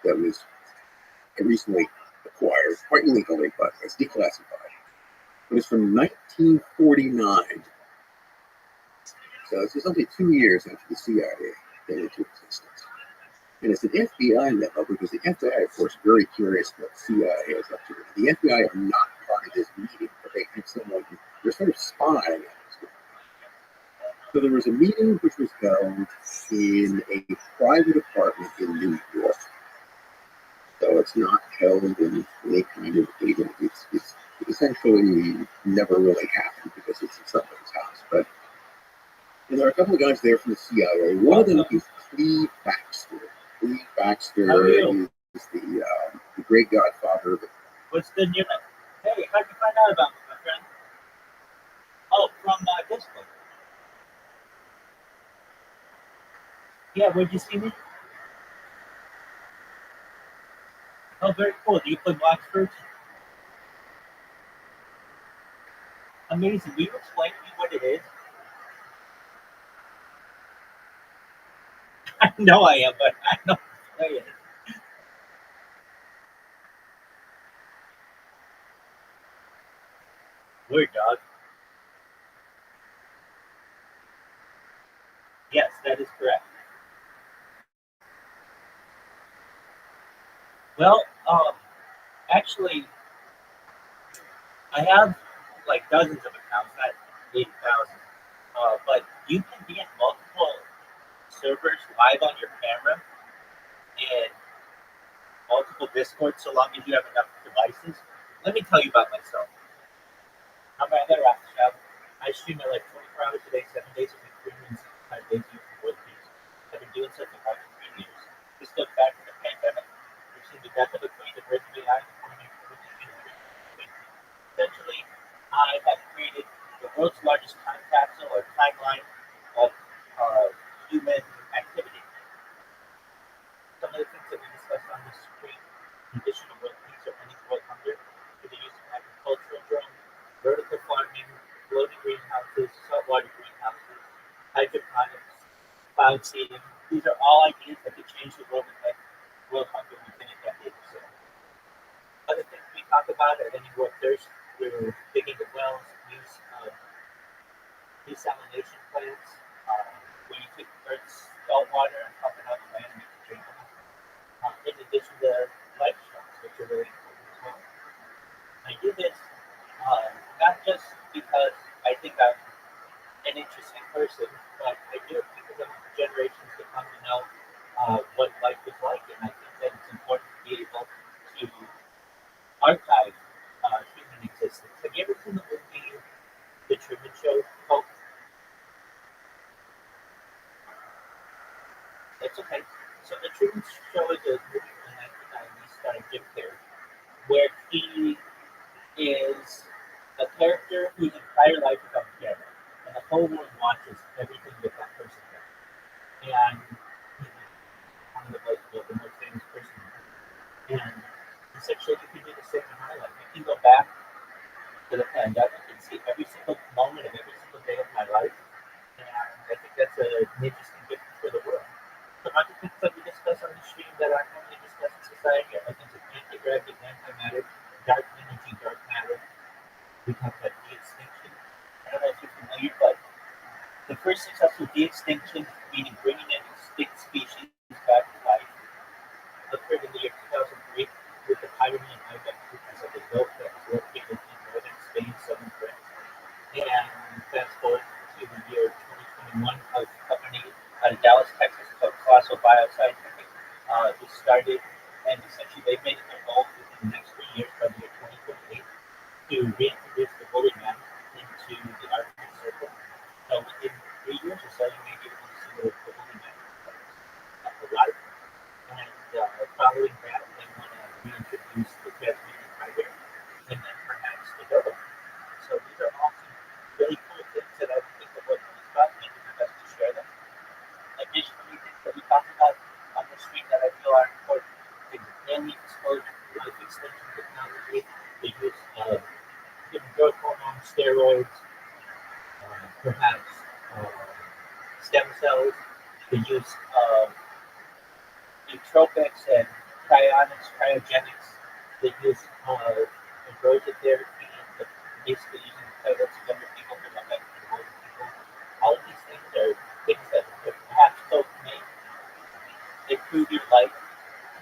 that was recently acquired, quite illegally, but it's declassified. It was from 1949. So this is only 2 years after the CIA came into existence. And it's an FBI memo because the FBI, of course, is very curious what the CIA is up to. The FBI are not part of this meeting, but they have someone who, they're sort of spying on this. So there was a meeting which was held in a private apartment in New York. So it's not held in any kind of meeting. It's essentially never really happened because it's in somebody's house. But there are a couple of guys there from the CIA. One of them is Cleve Baxter. Cleve Baxter is the great godfather of the. What's the new? Hey, how'd you find out about me, my friend? Oh, from Discord. Yeah, where'd you see me? Oh, very cool. Do you play Black Fruit? Amazing. Will you explain to me what it is? I know I am, but I don't play it. Weird, dog. Yes, that is correct. Well, actually, I have like dozens of accounts, not 8,000. But you can be in multiple servers live on your camera and multiple Discords so long as you have enough devices. Let me tell you about myself. I'm Rabbi Rothschild. I stream at like 24 hours a day, 7 days a week, 365 days a year for 4 years. I've been doing so for more than 3 years. This goes back to the pandemic. We've seen the death of the queen, the birth of AI, essentially, I have created the world's largest time capsule or timeline of activity. Some of the things that we discussed on this stream, in addition to world peace or ending world hunger, through the use of agricultural drones, vertical farming, floating greenhouses, saltwater greenhouses, hydroponics, cloud seeding. These are all ideas that could change the world and end world hunger within a decade or so. Other things we talk about are ending world thirst through digging the wells, use of desalination plants, where you take Earth's salt water and pump it out the land and make it drinkable. In addition to life shots, which are really important as well. I do this not just because I think I'm an interesting person, but I do it because I want the generations to come to know what life was like, and I think that it's important to be able to archive human existence. Have you ever seen the movie The Truman Show? Oh, that's okay. So The Truman Show is a movie from the 1990s starring Jim Carrey, where he is a character whose entire life is on camera, and the whole world watches everything that that person does. And he's one of the most famous person. And essentially, you can do the same in my life. You can go back to the pandemic and see every single moment of every single day of my life. And I think that's an interesting gift for the world. Some other things that we discuss on the stream that aren't normally discussed in society are things like anti-gravity, antimatter, dark energy, dark matter. We talk about de-extinction. I don't know if you're familiar, but the first successful de-extinction, meaning bringing an extinct species back to life, occurred in the year 2003 with the Pyrenean ibex, which is a goat that was located in northern Spain, southern France. And fast forward to the year 2021, a company out of Dallas, Texas, called Colossal Bioscientific, who started, and essentially they made it their goal within the next 3 years, by the year 2028, to reintroduce the woolly mammoth into the Arctic Circle. So within 3 years or so, you may be able to see the woolly mammoth alive. And following that, they want to reintroduce the Tasmanian tiger and then perhaps the dodo. So these are all some really cool things that I think the world knows about, and I do my best to share them. Additionally, things that we talked about on the stream that I feel are important, things like alien exposure, life extension technology, the use of human growth hormone, steroids, perhaps stem cells, the use of nootropics and cryogenics, the use of erosion therapy, basically using pellets of other people to look at older people. All of these things are things that perhaps both may improve your life.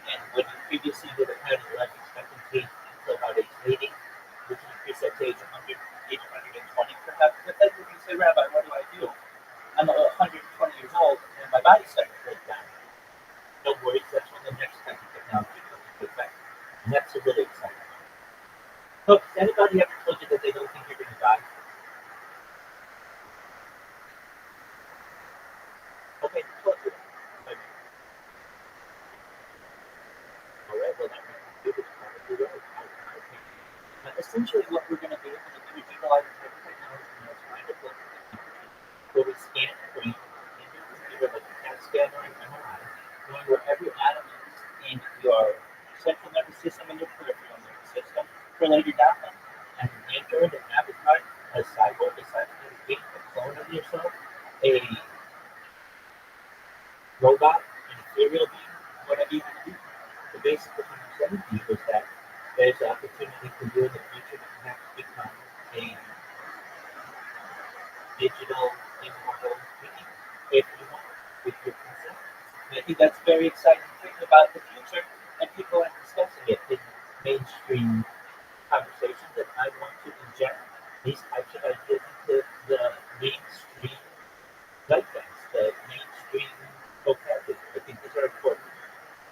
And when you previously would have had a life expectancy until about age 80, we can increase that to age 100, age 120 perhaps. But then you can say, Rabbi, what do I do? I'm 120 years old and my body's starting to break down. No worries, that's when the next type of technology comes into effect. And that's a really exciting one. So, has anybody ever told you that they don't think you're going to die? Okay, close it. All right, well, that means it's probably right. Essentially, what we're going to be able to do is utilize whatever technology that's kind of look where we scan the brain in your computer like a CAT scan or an MRI, knowing where every atom is in your central nervous system and your peripheral nervous system for later development. And an android, an avatar, a cyborg, a cybernetic being, a clone of yourself, a robot, an ethereal being, whatever you want to do. The basic thing I'm saying to you is that there's an opportunity for you in the future to perhaps become a digital immortal being if you want, with your consent. And I think that's a very exciting thing about the future, and people aren't discussing it in mainstream conversations, and I want to inject these types of ideas into the mainstream zeitgeist, the mainstream vocabulary. I think these are important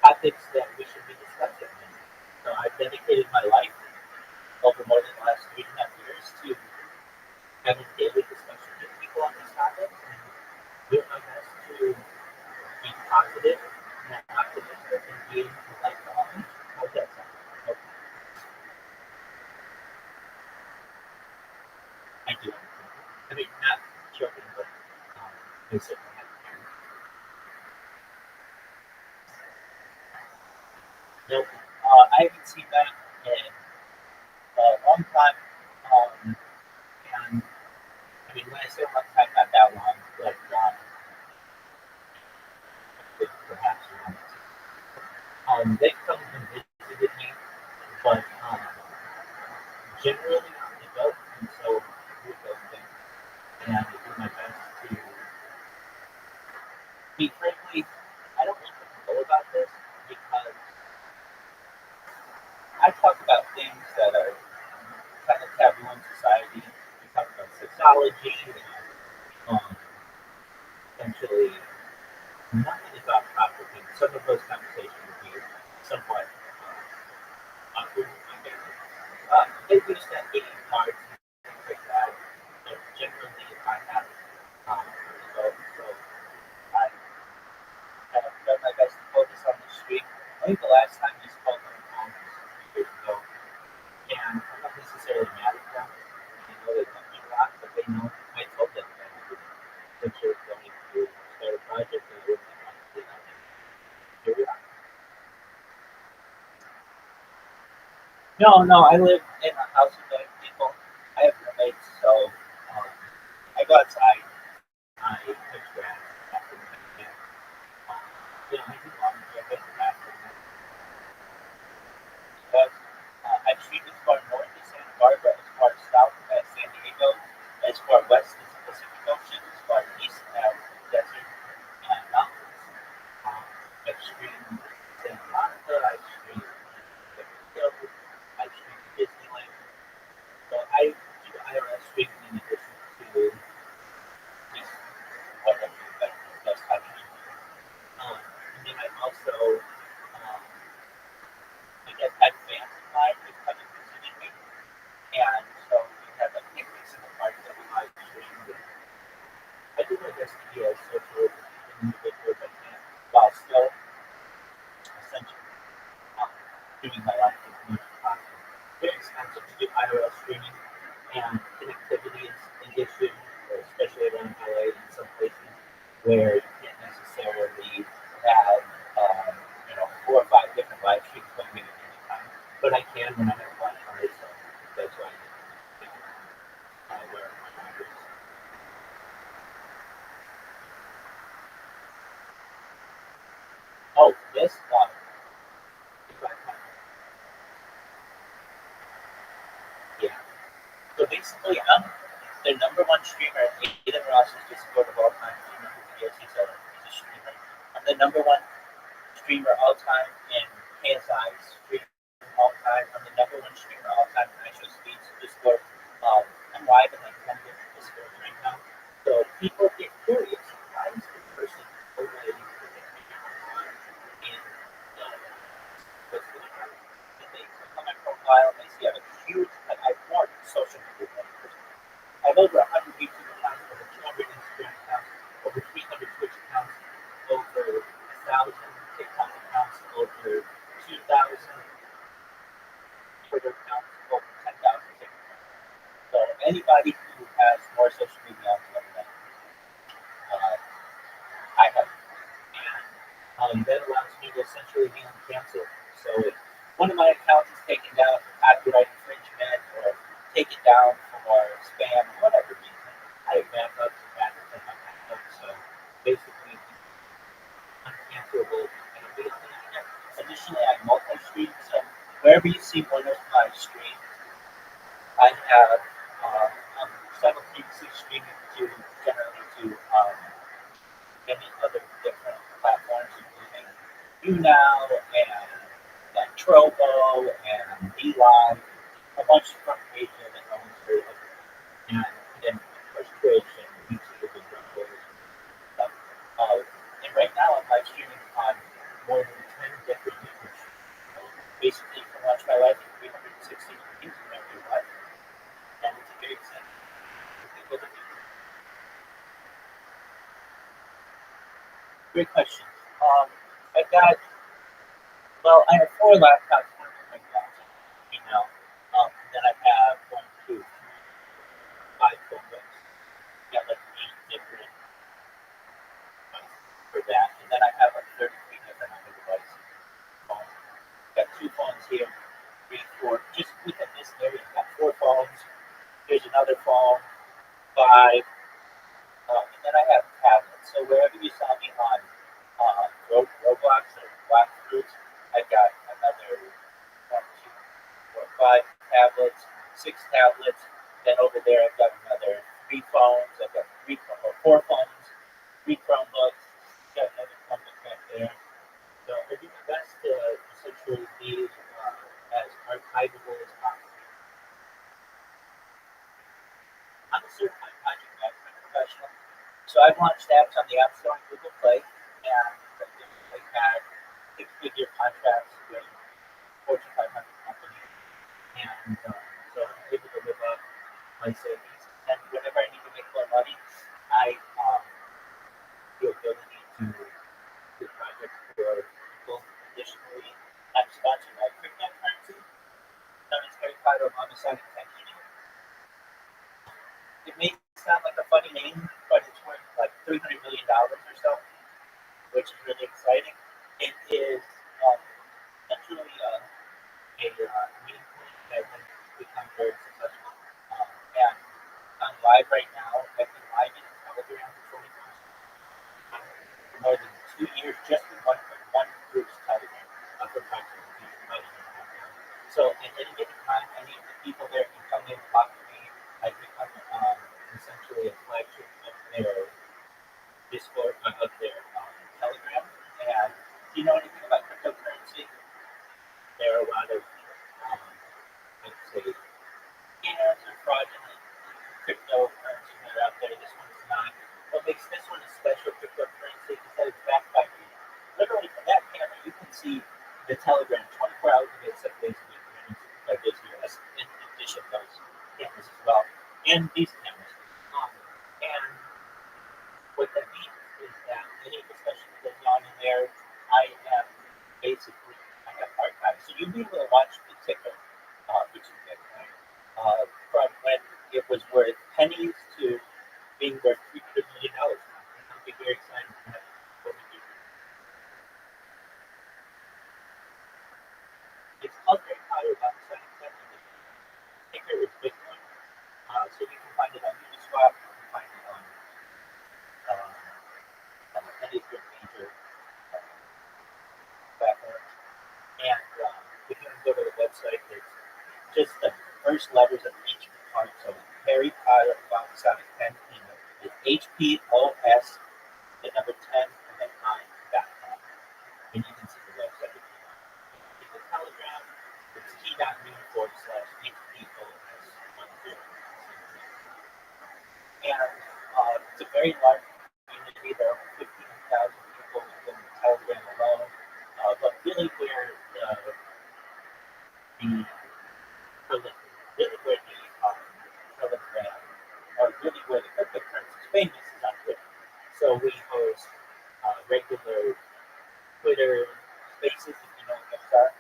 topics that we should be discussing. And so I've dedicated my life over more than the last 3.5 years to having daily discussions with people on these topics and doing my best to be positive and optimistic and being like the others. How's that sound? Okay. I do. I mean, not joking, but I certainly have to. Nope. I haven't seen that in a long time. And I mean, when I say a long time, not that long, but perhaps long. They come and visited me, but generally they don't, and so we don't think. And I do my best to be frankly. I don't want them to know about this because I talk about things that are kind of taboo in society. We talk about sexology and essentially nothing is off topic. And some of those conversations would be somewhat awkward. They use that eating cards and things like that. But generally, I have so I have done my best to focus on the street. I think the last time we spoke on the phone was 3 years ago, and I'm not necessarily mad at them. They know they love me a lot, but they know I told them that I was essentially going to start a project and I wouldn't have to do that. Here we are. No, I live in a house with other people. I have roommates, so um, I go outside. I pitch grass after the weekend. Um, I do laundry. I go to the bathroom. But I've streamed as far north as Santa Barbara, as far south as San Diego, as far west as the Pacific Ocean, as far east as desert and mountains. I've streamed Santa Monica. I've streamed Hills. I've streamed Disneyland. So I do IRL streaming in addition to just what I do that's happening. And then I'm also, I guess, had fans of mine who come and visited me. And so we had like picnics in the park that we live streamed. And I do my best to be as social an individual as I can while still essentially um, doing my life as much as possible. Very expensive to do IRL streaming, and connectivity is an issue, especially around LA and some places where you can't necessarily have 4 or 5 different live streams going in at any time. But I can when I have Wi-Fi, so that's why I wear my boundaries. Oh, this if I can, yeah. So basically, I'm the number one streamer. Aiden Ross is Discord of all time. You know who he is? He's a streamer. I'm the number one streamer all time in KSI stream all time. I'm the number one streamer all time in ISO Speeds Discord. I'm live in like 10 different Discords right now. So people get curious. Why is the person already predicting in what's going on? And they click on my profile and they see I have a huge, like I have more social media than I have over 100 YouTube accounts, over 200 Instagram accounts, over 300 Twitch accounts, over 1,000 TikTok accounts, over 2,000 Twitter accounts, over 10,000 TikTok accounts. So anybody who has more social media on the internet, I have. And that allows me to essentially be uncanceled. So if one of my accounts is taken down for copyright infringement or taken down for spam, whatever reason, I have backups and backups and backups. So basically, uncancelable and be on the internet. Additionally, I multi-stream. So wherever you see one of my streams, I have I'm simultaneously streaming to generally to many other different platforms, including YouNow and like Trovo and DLive, a bunch of front pages and no one's heard of. And then of course Twitch and YouTube and Rumble and stuff. And right now I'm live streaming on more than 10 different YouTube channels. So basically you can watch my life in 360 degrees whenever you want. And it's a very exciting for people to do. Great question. I got I have 4 laptops, one for my class, then I have 1, 2, 3, 5 Chromebooks. Got like 8 different devices for that, and then I have like 33 different other devices. Got other phone, 5, and then I have tablets. So wherever you saw me on Roblox or Black Fruits, I got another 1, 2, 4, 5 tablets, 6 tablets. Then over there, I've got another 3 phones. I've got 4 phones, 3 Chromebooks. Got another Chromebook back there. So I do my best to essentially be as archivable as possible. I'm a certified project management professional, so I've launched apps on the App Store and Google Play, and I've had 6-figure contracts with Fortune 500 companies, and so I'm able to live up my savings. And whenever I need to make more money, I the ability to do projects for people. Additionally, I'm sponsored by cryptocurrency, known as Harry Potter on the side of Kentucky. It may sound like a funny name, but it's worth like $300 million or so, which is really exciting. It is essentially a meme coin that has become very successful. And I'm live right now. I've been live in Telegram for more than 2 years, just in one group's Telegram for approximately 2 years. So at any given time, any of the people there can come in and talk to me. I become essentially a flagship of their Discord, of their Telegram. And do you know anything about cryptocurrency? There are a lot of, I'd say, scams or fraudulent cryptocurrency that are out there. This one's not. What makes this one a special cryptocurrency is that it's backed by me. Literally, from that camera, you can see the Telegram 24 hours a day, 7 days a week, 365 days a year. That's in addition to those cameras as well, and these cameras. And what that means is that any discussion that goes on in there, I have archives. So you'll be able to watch the ticker, which is good, right? From when it was worth pennies to being worth $300 million. It'll be very exciting to have what we do. It's called Harry Potter about the second technique. Ticker is Bitcoin. So you can find it on Uniswap, you can find it on any of your major platforms. And if you go to the website, it's just the first letters of each part. So Harry Potter alongside 10 is HPOS, the number 10, and then 9.com. And you can see the website if you want. In the Telegram, it's t.me/HPOS10. And it's a very large community. There are over 15,000 people within the Telegram alone. But really where the Telegram, or really where the cryptocurrency is famous is on Twitter. So we host regular Twitter spaces, if you know what those are.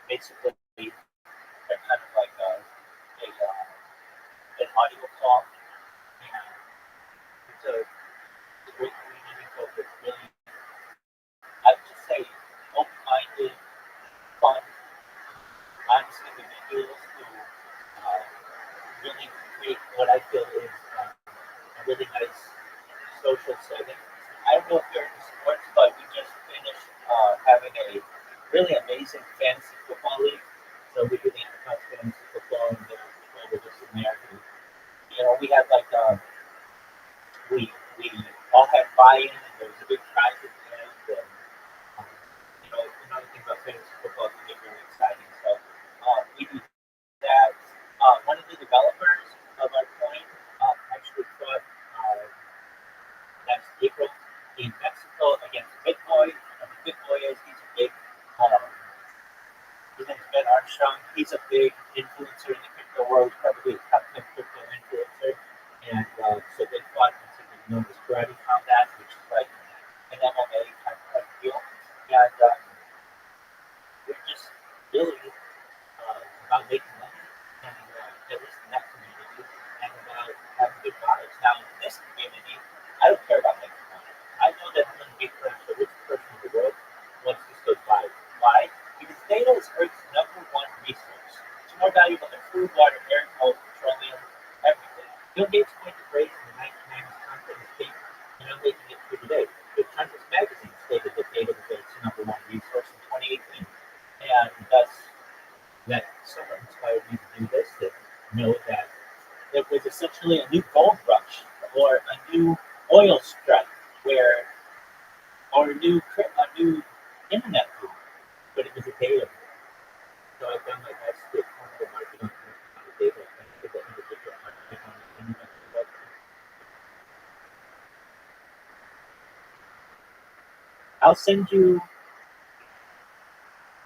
Basically, they're kind of like an audio call. And it's a great community filled with really, I would just say, open-minded, fun, honest individuals who really create what I feel is a really nice social setting. I don't know if you're into sports, but we just finished having a really amazing fantasy football league. So we do the NFL fantasy football, and there are people that just in there who, we had like we all had buy-in, and there was a big prize at the end. And another thing about fantasy football can get really exciting. So we do that. One of the developers of our coin actually fought last April in Mexico against Bitcoin. He's a big, his name's Ben Armstrong. He's a big influencer in the crypto world, probably a top 10 crypto influencer. And so they fought in something known as karate combat, which is like an MMA kind of deal. And we're just really about making money, and at least in that community, and about having good vibes. Now, in this community, I don't care about making money. I know that I'm going to be the richest person in the world once this goes live. Why? Because data is Earth's #1 resource. It's more valuable than food, water, air, coal, petroleum, everything. essentially a new gold rush or a new oil strike where or a new internet boom, but it was a data boom. So I've done my best to come to market on the data and to the individual market on the internet. I'll send you.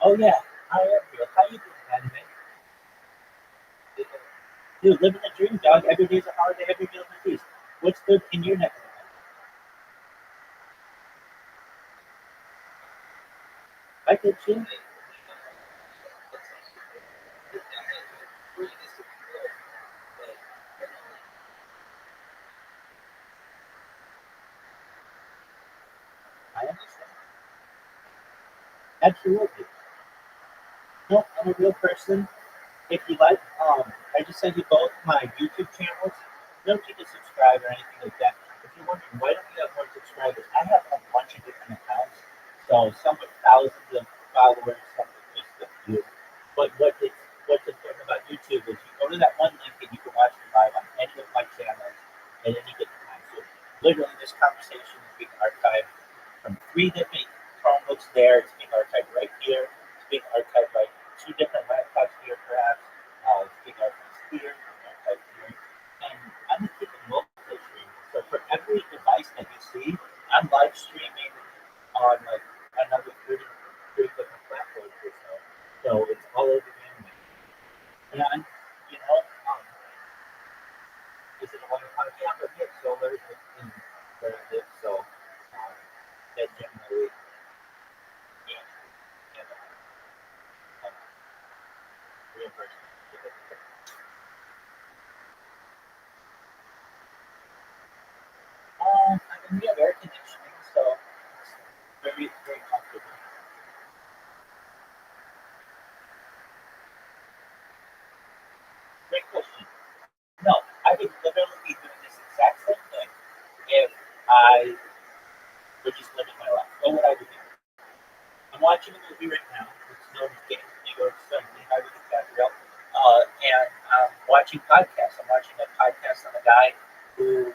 Oh yeah, I am real. How you doing, anime? Dude, living the dream, dog. Every day's a holiday, every meal's a feast. What's good in your neck of the woods? I did too. I understand. Absolutely. No, I'm a real person. If you like, I just sent you both my YouTube channels. No need to subscribe or anything like that. If you're wondering why don't we have more subscribers, I have a bunch of different accounts. So some with thousands of followers, some with just a few. But what's important about YouTube is you go to that one link and you can watch me live on any of my channels at any given time. So literally this conversation is being archived from three different Chromebooks there. It's being archived right here. It's being archived by two different laptops here, perhaps. It's being archived here, being archived here. And I'm just keeping multiple streaming. So for every device that you see, I'm live streaming on like another 30 different platforms or so. So it's all over the internet. And you know, um, is it a water park? Yeah, but yeah, solar in where I live, so that generally, yeah, and reimbursement. I mean, we have air conditioning, so it's very, very comfortable. Great question. No, I would literally be doing this exact same thing if I were just living my life. What would I be doing? I'm watching a movie right now. It's known as New York Leonardo DiCaprio, and I'm watching podcasts. I'm watching a podcast on a guy who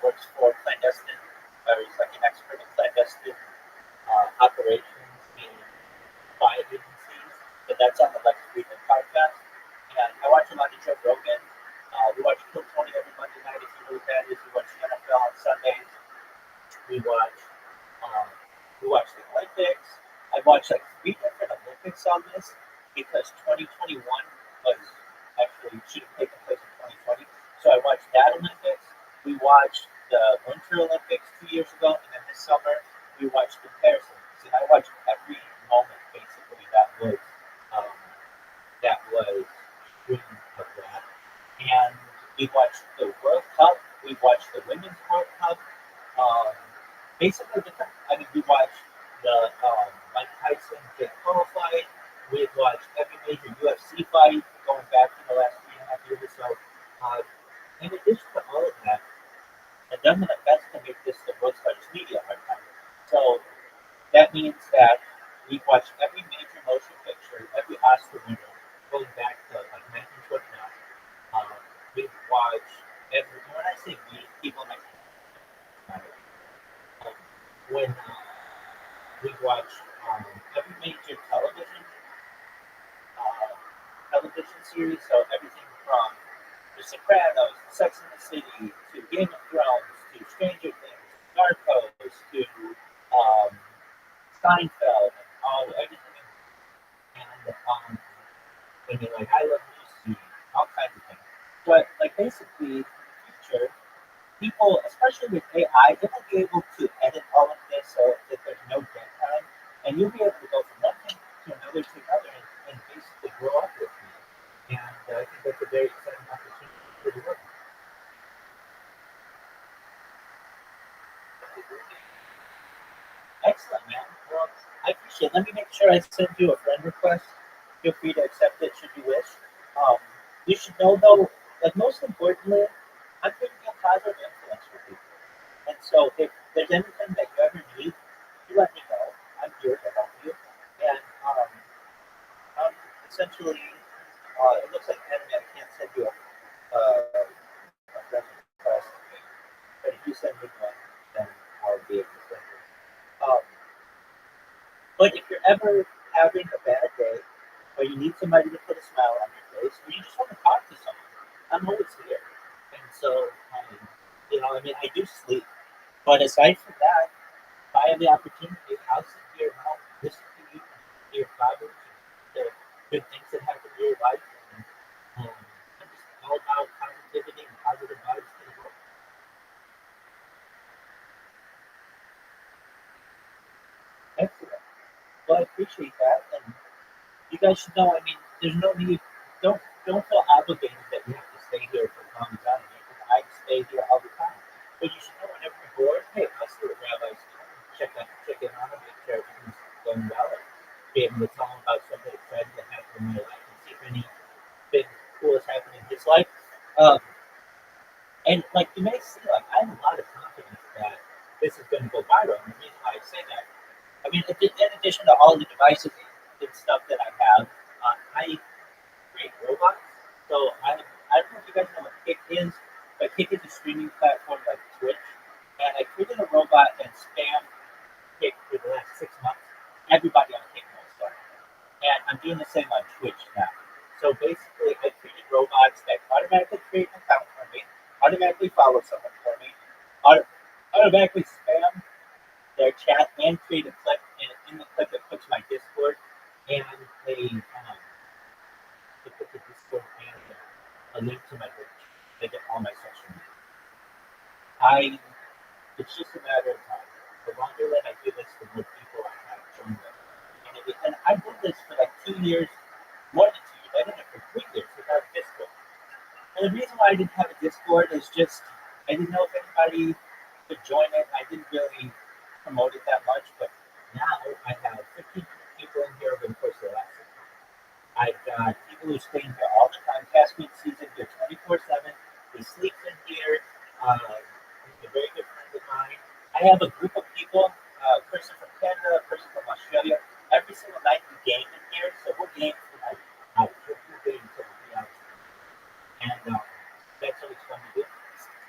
works for clandestine, or he's like an expert in clandestine operations in spy agencies. But that's on the Lex Friedman podcast. And I watch a lot of Joe Rogan. We watch Kill Tony every Monday night if you know what that is. We watch the NFL on Sundays. We watch um, we watch the Olympics. I watched like three different Olympics on this because 2021 was actually should have taken place in 2020. So I watched that Olympics. We watched the Winter Olympics 2 years ago, and then this summer we watched comparisons. And I watched every moment basically um, that was streamed of that. And we watched the World Cup. We watched the Women's World Cup. Um, basically, I mean, we watched the Mike Tyson Jake Paul fight. We've watched every major UFC fight going back to the last 3.5 years or so. Uh, in addition to all of that, I've done my best to make this the world's largest media archive. So that means that we've watched every major motion picture, every Oscar winner, going back to like 1929. Um, we've watched every. When I say we, people like when we watch every major uh, television series. So everything from The Sopranos, Sex and the City, to Game of Thrones, to Stranger Things, Narcos, to um, Seinfeld, and all everything. And I mean, like I love Lucy, all kinds of things. But like basically, in the future, people, especially with AI, they will be able to edit all of this so that there's no dead time, and you'll be able to go from one thing to another, and basically grow up with me. And I think that's a very exciting opportunity for the world. Excellent, man. Well, I appreciate it. Let me make sure I send you a friend request. Feel free to accept it should you wish. Um, you should know, though, like most importantly, I'm going to be a positive influence for people. And so if there's anything that you ever need, you let me know. I'm here to help you. And essentially, it looks like anime. I can't send you a But if you're ever having a bad day, or you need somebody to put a smile on your face, or you just want to talk to someone, I'm always here. And so, I do sleep. But aside from that, if I have the opportunity, I'll sit here and I'll listen to you, to your problems, and the good things that happen in your life. And I'm just all about positivity and positive vibes to the world. Excellent. Well, I appreciate that. And you guys should know, there's no need, don't feel obligated that you have to stay here for as long as I'm here, because I stay here all the time. But you should know whenever you're bored, hey, I'll see what Rabbi's doing. Check in on him, make sure everything's going well, and be able to tell him about something exciting that happened in my life and see if anything cool has happened in his life. Um, and like you may see, like I have a lot of confidence that this is going to go viral. And the reason why I say that, in addition to all the devices and stuff that I have, I create robots. So I don't know if you guys know what Kick is, but Kick is a streaming platform like Twitch. And I created a robot that spammed Kick for the last 6 months. Everybody on Kick knows that. And I'm doing the same on Twitch now. So basically, I created robots that automatically create an account for me, automatically follow someone for me, automatically spam their chat and create a clip. And in the clip, it puts my Discord and they put the Discord and a link to my page. They get all my social media. It's just a matter of time. The longer that I do this, the more people I have join them. And I did this for like 2 years, more than 2 years. I did it for 3 years without Discord. And the reason why I didn't have a Discord is just I didn't know if anybody could join it. I didn't really promote it that much, but now I have 1,500 people in here over the course of the last 6 months. I've got people who stay in here all the time. Caspian sees in here 24/7. He sleeps in here. He's a very good friend of mine. I have a group of people, a person from Canada, a person from Australia. Every single night we game in here, so we'll game for like hours. We'll game until we be out. And that's always fun to do.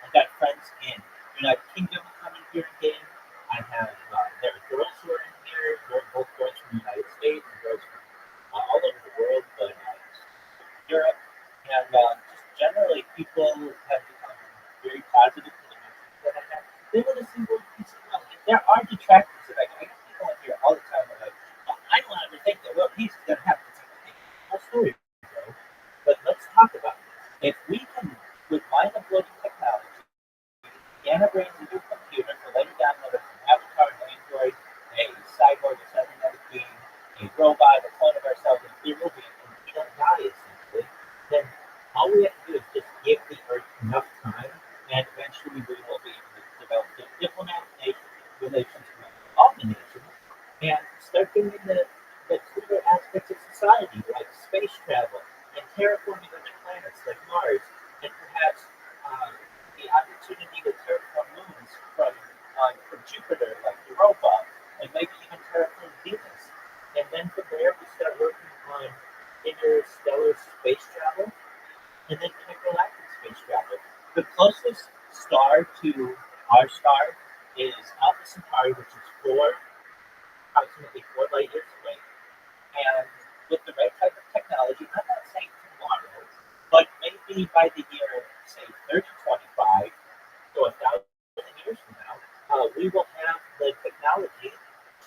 I've got friends in United Kingdom coming here and game. I have there are girls who are in here. Both girls from the United States and girls from all over the world, but Europe. And just generally, people have become very positive to the message that I have. They want to see what piece of well. There are detractors that I get people in here all the time. That are like, well, I don't ever think that World Peace is going to happen. That's story, bro. But let's talk about this. If we can, with mind uploading technology, scan a brain into a computer to later download it from Avatar to Android, a cyborg, a cybernetic being, a robot, a clone of ourselves, and we will be, and we don't die essentially, then all we have to do is just give the Earth enough time, and eventually we will be able to develop diplomatic relations with all the nations and start doing the cooler aspects of society, like space travel and terraforming other planets like Mars, and perhaps the opportunity to terraform moons from Jupiter, like Europa, and maybe even terraform Venus. And then from there, we start working on interstellar space travel and then intergalactic space travel. The closest star to our star is Alpha Centauri, which is approximately 4 light years away. And with the right type of technology, I'm not saying tomorrow, but maybe by the year, say, 3025, so 1,000 years from now, we will have the technology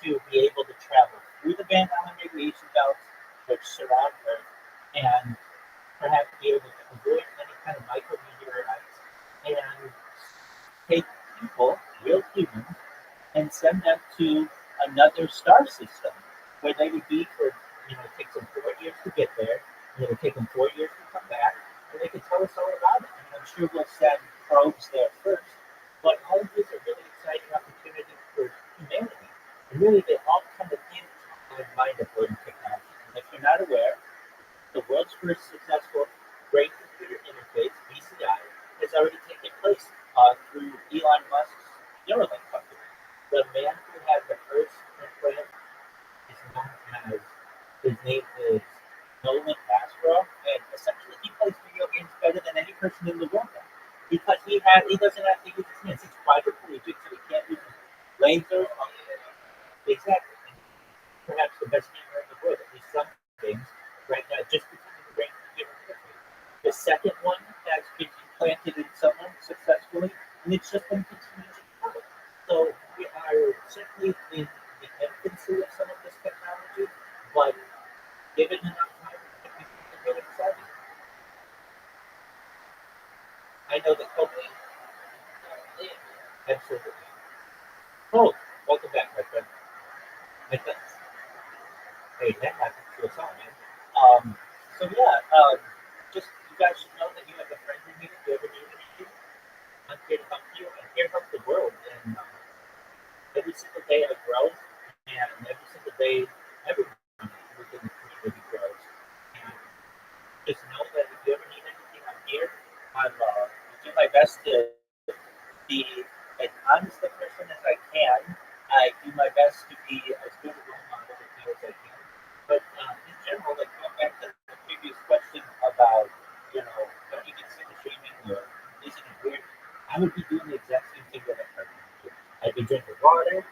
to be able to travel through the Van Allen radiation belts, which surround Earth, and perhaps be able to avoid any kind of micrometeorites and take people, real humans, and send them to another star system where they would be for, it takes them 4 years to get there, and it would take them 4 years to come back, and they could tell us all about it. And I'm sure we'll send probes there first. But all of these are really exciting opportunities for humanity. And really, they all kind of hinge on mind uploading technology. And if you're not aware, the world's first successful brain computer interface, BCI, has already taken place through Elon Musk's Neuralink company. The man who had the first implant is known as, his name is Nolan Astro, and essentially he plays video games better than any person in the world now. Because he doesn't have to use his hands. He's quadriplegic, so he can't use his legs or exactly. perhaps the best hammer in the world, at least some things, right now, just because of the brain computer interface. The second one has been implanted in someone successfully, and it's just going to continue to grow. So we are simply in the infancy of some of this technology, but given enough time, it can be something really exciting. I know that hopefully, absolutely. Oh, welcome back, my friend. My thanks. Hey, that happens to us all, man. So yeah, just you guys should know that you have a friend in me. If you ever need anything, I'm here to help you. I'm here to help the world. And every single day I grow, and every single day everyone within the community grows. And just know that if you ever need anything, I'm here. I do my best to be as honest a person as I can. I do my best to be as good a role model with you as I can. But in general, like going back to the previous question about, don't you get sick of shaming or isn't it weird? I would be doing the exact same thing that I'm doing. I'd be drinking water.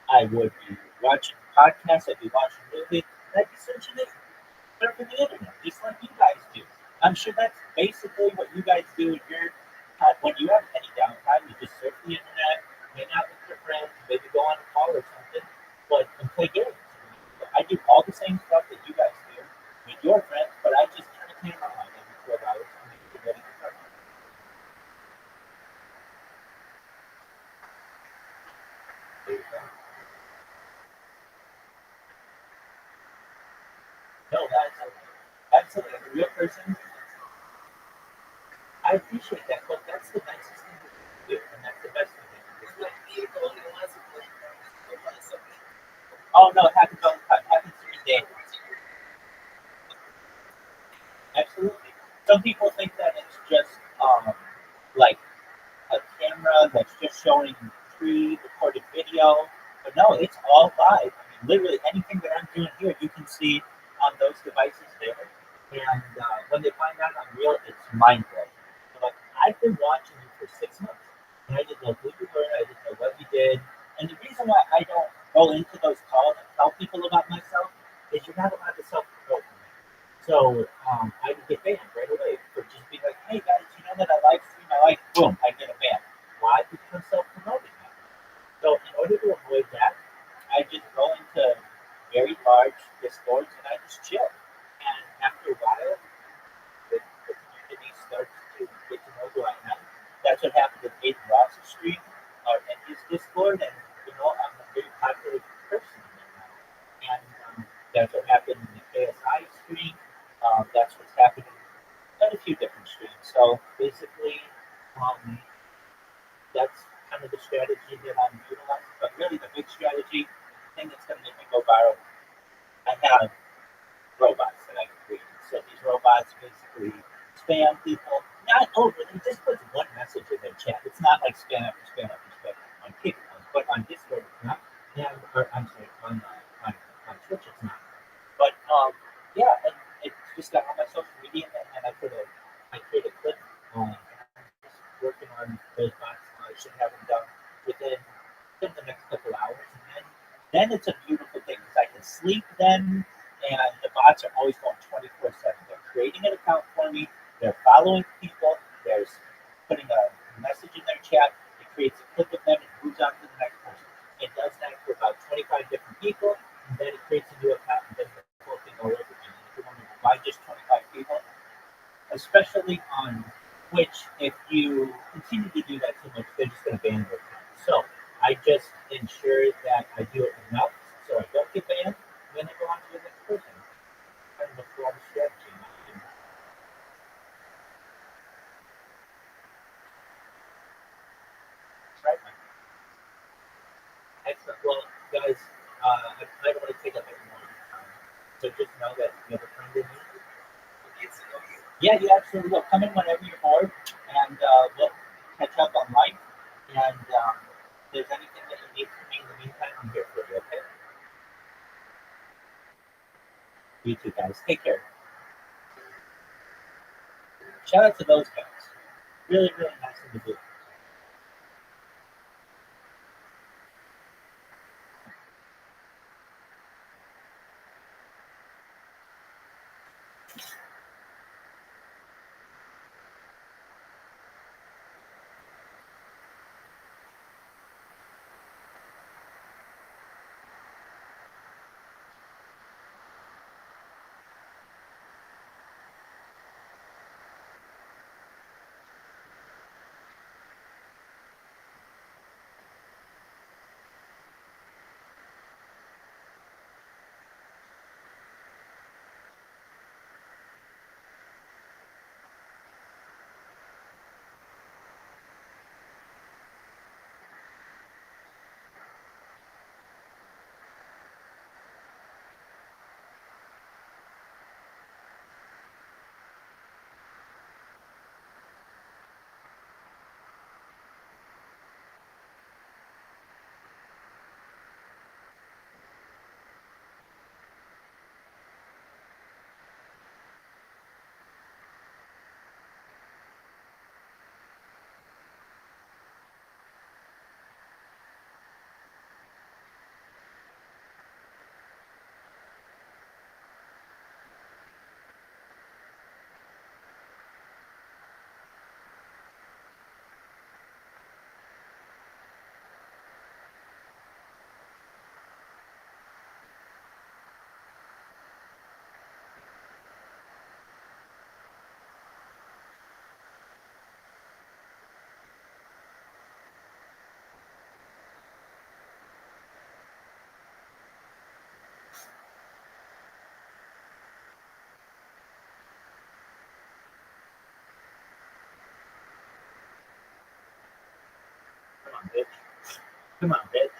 I would be watching podcasts. I'd be watching movies. And I'd be searching it surfing the internet, just like you guys do. I'm sure that's basically what you guys do in your when you have any downtime. You just surf the internet, hang out with your friends, maybe go on a call or something, but and play games. I do all the same stuff that you guys do with your friends, but I just turn the camera on every 12 hours and make it ready to start. There you go. No, that's absolutely as a real person. I appreciate that, but that's the nicest thing to do, and that's the best thing to do. Oh no, it happens all the time. It happens every day. Absolutely. Some people think that it's just like a camera that's just showing pre-recorded video, but no, it's all live. I mean, literally anything that I'm doing here, you can see on those devices there. And when they find out I'm real, it's mind blowing. Like I've been watching you for 6 months, and I didn't know who you were. I didn't know what you did. And the reason why I don't go into those calls and tell people about myself is you're not allowed to self-promote. So I would get banned right away for just being like, hey guys, you know that I live stream, boom, I get a ban. Why? Because I'm self-promoting now. So in order to avoid that, I just go into very large discords and I just chill. And after a while, the community starts to get to know who I am. That's what happened with Aiden Ross's stream or in his Discord, and I'm a very popular person now. And that's what happened in the KSI stream. That's what's happening in a few different streams. So basically, um, that's kind of the strategy that I'm utilizing. But really, the big strategy thing that's going to make me go viral, I have robots that I created. So these robots basically spam people. Not overly, just puts one message in their chat. It's not like spam after spam after spam on Kick, but on Discord it's not. And or I'm sorry, on Twitch it's not. But yeah, and it's just got on my social media, and I create a clip. I'm just working on those bots. I should have them done within the next couple hours, and then it's a beautiful thing because I can sleep then, and the bots are always going 24/7. They're creating an account for me. They're following people. They're putting a message in their chat. It creates a clip of them and moves on to the next person. It does that for about 25 different people, and then it creates a new account and does the whole thing all over again. If you want to buy just 25 people, especially on Twitch, if you continue to do that too much, they're just going to ban your account. So I just ensure that I do it enough so I don't get banned, and then I go on to the next person. Kind of a form of strategy. Right. Excellent. Well, guys, I don't want to take up any more time. So just know that you have a friend in me. Yeah, you absolutely will. Come in whenever you're bored, and we'll catch up on life. And if there's anything that you need from me in the meantime, I'm here for you, okay? You too, guys. Take care. Shout out to those guys. Really, really nice individuals. Come on, bitch.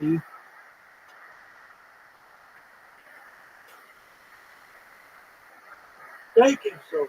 Hmm. Thank you so much.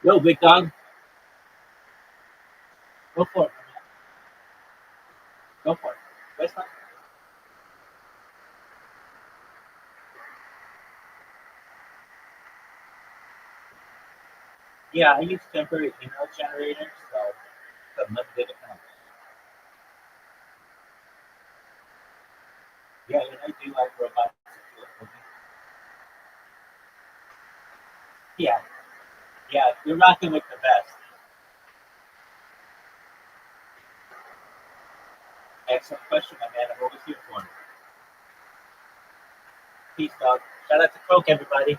Yo, big dog, go for it. Go for it. That's fine. Yeah, I use temporary email generators, so it's a limited account. Yeah, and I do like robots. Yeah, yeah, you're rocking with the best. Excellent question, my man. I'm always here for you. Peace, dog. Shout out to Coke, everybody.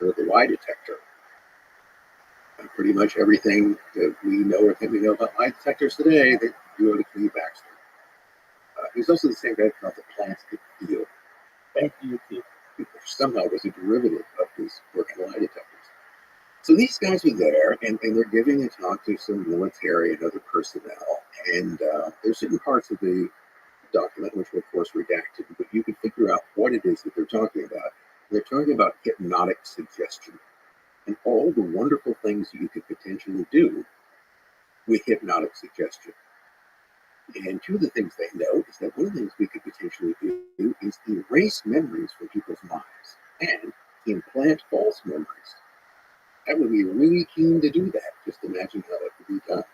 Or the lie detector. Pretty much everything that we know or think we know about lie detectors today, they do it to Baxter. He's also the same guy who thought that plants could feel, Thank you, too. which somehow was a derivative of his work in lie detectors. So these guys are there, and they're giving a talk to some military and other personnel. And there's certain parts of the document which were, of course, redacted, but you can figure out what it is that they're talking about. They're talking about hypnotic suggestion and all the wonderful things you could potentially do with hypnotic suggestion. And two of the things they note is that one of the things we could potentially do is erase memories from people's minds and implant false memories. I would be really keen to do that. Just imagine how that could be done.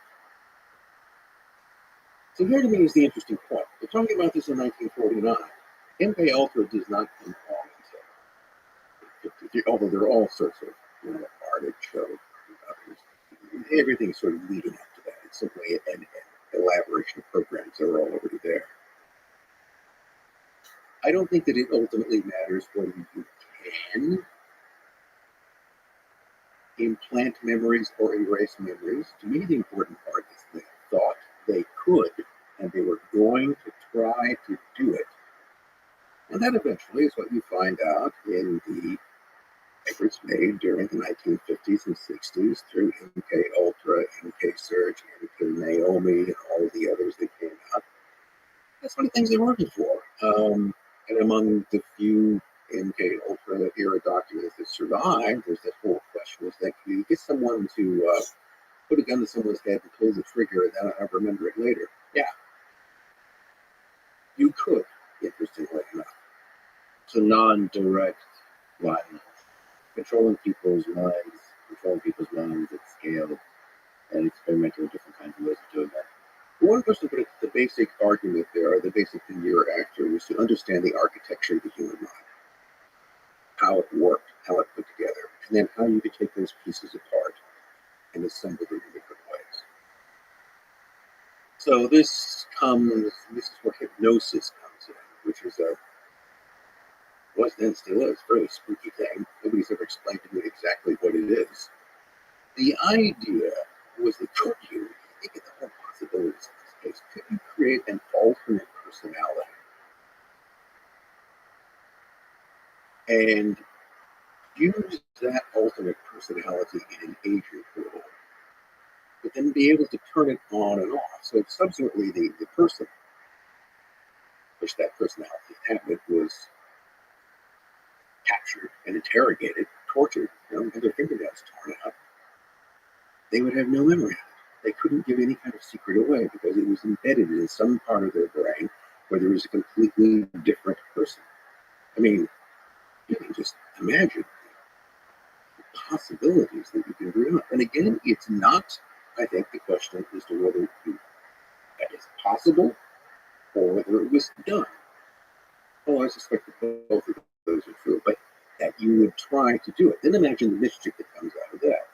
So here to me is the interesting point. We're talking about this in 1949. MK Ultra does not come along until, although there are all sorts of, artichoke and others. Everything's sort of leading up to that. It's simply an elaboration of programs that are already there. I don't think that it ultimately matters whether you can implant memories or erase memories. To me, the important part is they thought they could, and they were going to try to do it. And that eventually is what you find out in the efforts made during the 1950s and 60s through MK Ultra, MK Surge, MK Naomi, and all of the others that came out. That's one of the things they're working for. And among the few MK Ultra era documents that survive, there's that whole question: is that you get someone to put a gun to someone's head and pull the trigger, and then I remember it later? Yeah, you could, interestingly enough. So non-direct violence, controlling people's minds at scale, and experimenting with different kinds of ways of doing that. One person put it, the basic argument there, or the basic thing you were after, was to understand the architecture of the human mind, how it worked, how it put together, and then how you could take those pieces apart and assemble them in different ways. So this is where hypnosis comes in, which is was then still is, a fairly spooky thing. Nobody's ever explained to me exactly what it is. The idea was that could you think of the whole possibilities in this case, could you create an alternate personality and use that alternate personality in an agent role, but then be able to turn it on and off. So subsequently the person, which that personality inhabited, was captured and interrogated, tortured, and their fingernails torn out. They would have no memory of it. They couldn't give any kind of secret away because it was embedded in some part of their brain where there was a completely different person. I mean, you can just imagine the possibilities that you can dream up. And again, it's not, I think, the question as to whether that is possible or whether it was done. Oh, I suspect that both of those are true, but that you would try to do it. Then imagine the mischief that comes out of that.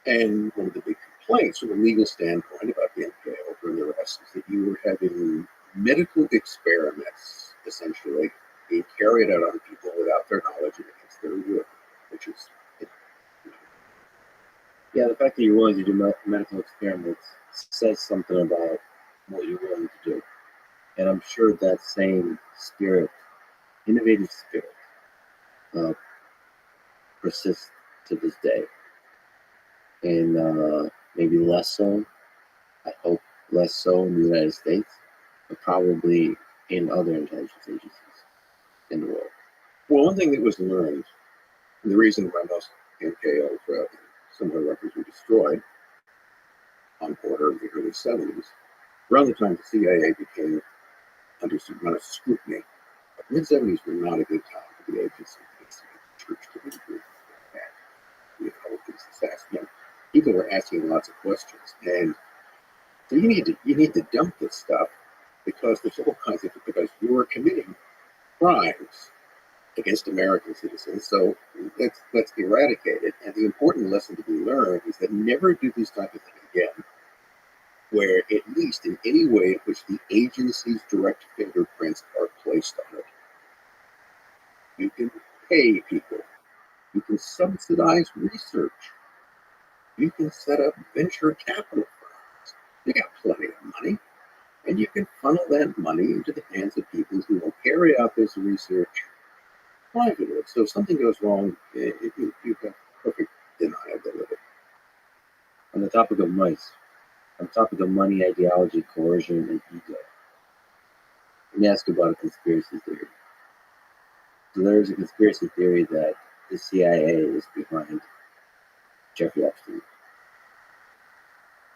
And one of the big complaints from a legal standpoint about the MK Ultra and the rest is that you were having medical experiments, essentially, being carried out on people without their knowledge and against their will, which is, Yeah, the fact that you're willing to do medical experiments says something about what you're willing to do. And I'm sure that same spirit, innovative spirit, persists to this day. And maybe less so, I hope less so in the United States, but probably in other intelligence agencies in the world. well, one thing that was learned, and the reason why most MK Ultra and similar records were destroyed on order of the early 70s, around the time the CIA became under some amount of scrutiny. The mid-70s were not a good time for the agency. The church community with all of these assassins. People were asking lots of questions, and so you need to dump this stuff because there's all kinds of, because you are committing crimes against American citizens. So let's eradicate it. And the important lesson to be learned is that never do this type of thing again, where at least in any way in which the agency's direct fingerprints are placed on it. You can pay people. You can subsidize research. You can set up venture capital firms. You got plenty of money. And you can funnel that money into the hands of people who will carry out this research privately. So if something goes wrong, you've got perfect deniability. On the topic of mice, on the topic of money, ideology, coercion, and ego, let me ask you about a conspiracy theory. So there's a conspiracy theory that the CIA is behind Jeffrey Epstein.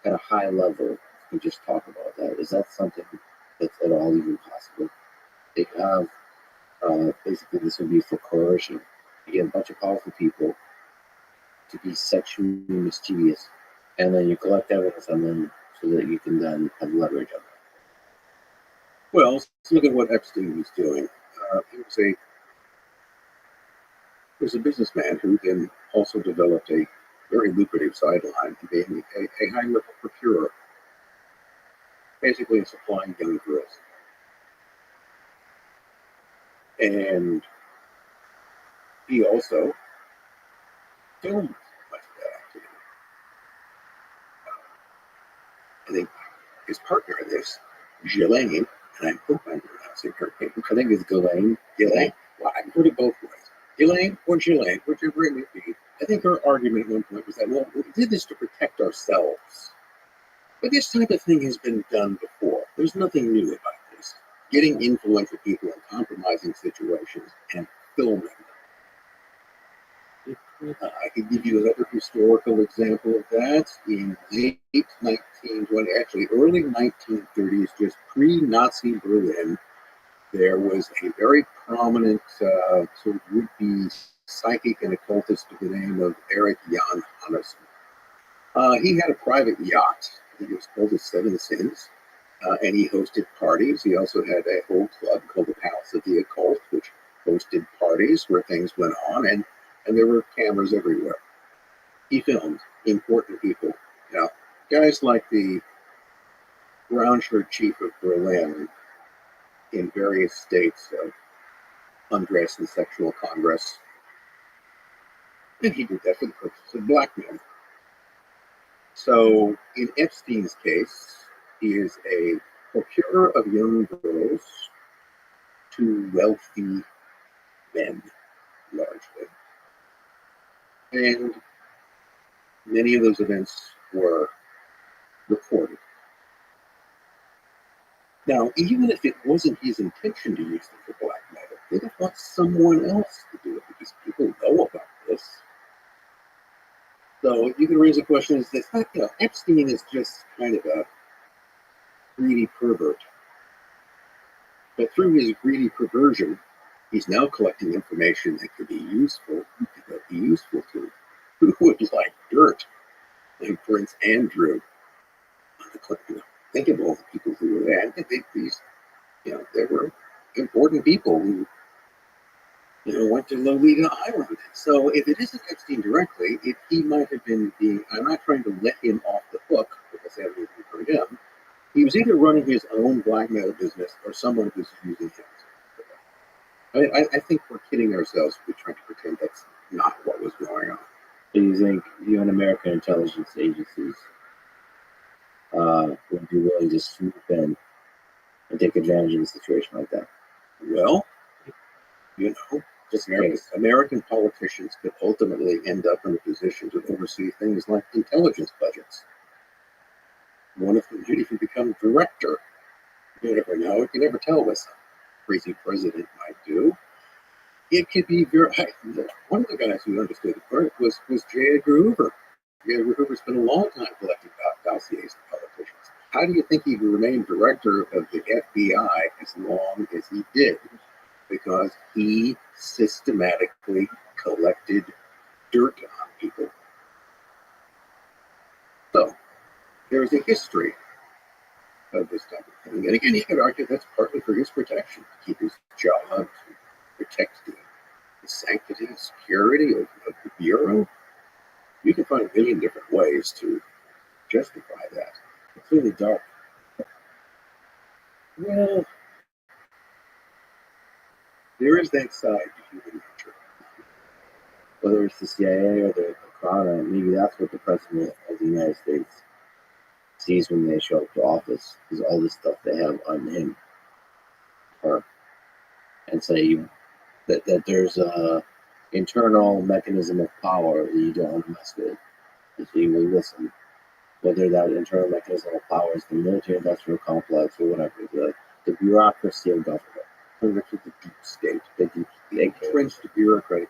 At a high level, we just talk about that. Is that something that's at all even possible? They have, basically, this would be for coercion. You get a bunch of powerful people to be sexually mischievous, and then you collect evidence on them so that you can then have leverage on them. Well, let's look at what Epstein was doing. He was a businessman who then also developed a very lucrative sideline in being a high-level procurer, basically supplying young girls. And he also filmed much of that activity. I think his partner in this, Ghislaine, and I hope I'm pronouncing her name. I think it's Ghislaine. Ghislaine. Well, I've heard it both ways. Ghislaine or Ghislaine, whichever it may be. I think her argument at one point was that, well, we did this to protect ourselves. But this type of thing has been done before. There's nothing new about this. getting influential people in compromising situations and filming. I can give you another historical example of that. In late 1920, actually early 1930s, just pre-Nazi Berlin, there was a very prominent sort of would-be psychic and occultist by the name of Erich Jan Hanneson. He had a private yacht. It was called the Seven Sins, and he hosted parties. He also had a whole club called the Palace of the Occult, which hosted parties where things went on, and there were cameras everywhere. He filmed important people, guys like the brown shirt chief of Berlin in various states of undress and sexual congress. And he did that for the purpose of blackmail. So in Epstein's case, he is a procurer of young girls to wealthy men, largely. And many of those events were recorded. Now, even if it wasn't his intention to use them for blackmail, they'd have want someone else to do it because people know about this. So you can raise a question: is this, Epstein is just kind of a greedy pervert, but through his greedy perversion, he's now collecting information that could be useful. Who would like dirt like Prince Andrew on the Clinton? Think of all the people who were there. I think these, there were important people who, went to Lolita Island. So if it isn't Epstein directly, he might have been I'm not trying to let him off the hook because I haven't even for him. He was either running his own blackmail business or someone was using him. I think we're kidding ourselves if we're trying to pretend that's not what was going on. Do you think even American intelligence agencies would be willing to swoop in and take advantage of a situation like that? Well, just American politicians could ultimately end up in a position to oversee things like intelligence budgets. One of them might even become director. You never know. You can never tell what some crazy president might do. It could be one of the guys who understood the part was J. Edgar Hoover. J. Edgar Hoover spent a long time collecting dossiers of politicians. How do you think he remained director of the FBI as long as he did? Because he systematically collected dirt on people. So there's a history of this type of thing. And again, you could argue that's partly for his protection, to keep his job, to protect the sanctity and security of the Bureau. You can find a million different ways to justify that. It's really dark. Well, there is that side to human nature. Whether it's the CIA or the Crown, maybe that's what the President of the United States sees when they show up to office, is all this stuff they have on him. And say that there's a internal mechanism of power that you don't want to mess with. If you will listen, whether that internal mechanism of power is the military-industrial complex or whatever, the bureaucracy of government, the deep state, the entrenched bureaucratic.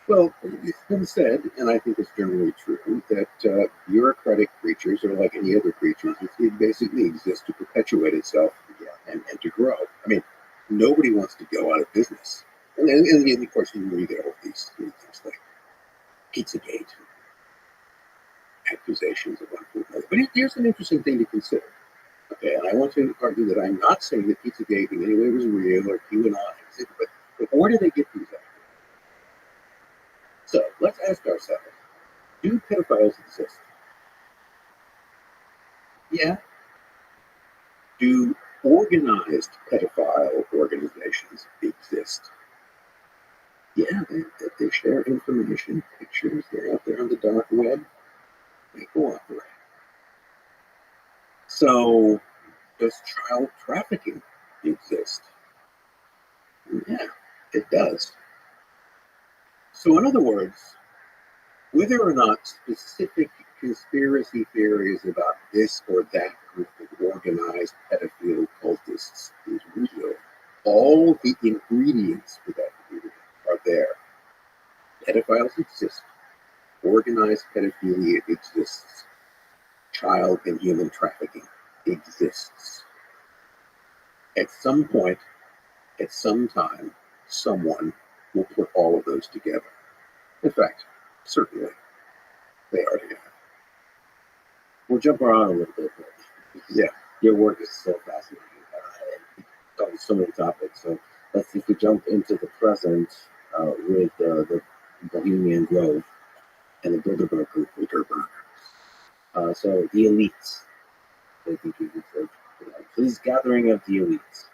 Well, it's been said, and I think it's generally true, that bureaucratic creatures are like any other creatures. It basically exists to perpetuate itself and to grow. I mean, nobody wants to go out of business. And of course, you get all these things like Pizzagate, accusations of one thing another. But here's an interesting thing to consider. Okay, and I want to argue that I'm not saying that Pizzagate in any way was real or QAnon, but where do they get these ideas? So let's ask ourselves, do pedophiles exist? Yeah. Do organized pedophile organizations exist? Yeah, they share information, pictures, they're out there on the dark web, they cooperate. So, does child trafficking exist? Yeah, it does. So, in other words, whether or not specific conspiracy theories about this or that group of organized pedophile cultists is real all the ingredients for that community are there. Pedophiles exist. Organized pedophilia exists. Child and human trafficking exists. At some point, at some time, someone will put all of those together. In fact, certainly, they already have. We'll jump around a little bit. Yeah. Your work is so fascinating. Covers so many topics. So let's see if we jump into the present with the Bohemian Grove and the Bilderberg Group. So the elites, I think you could say. So this gathering of the elites.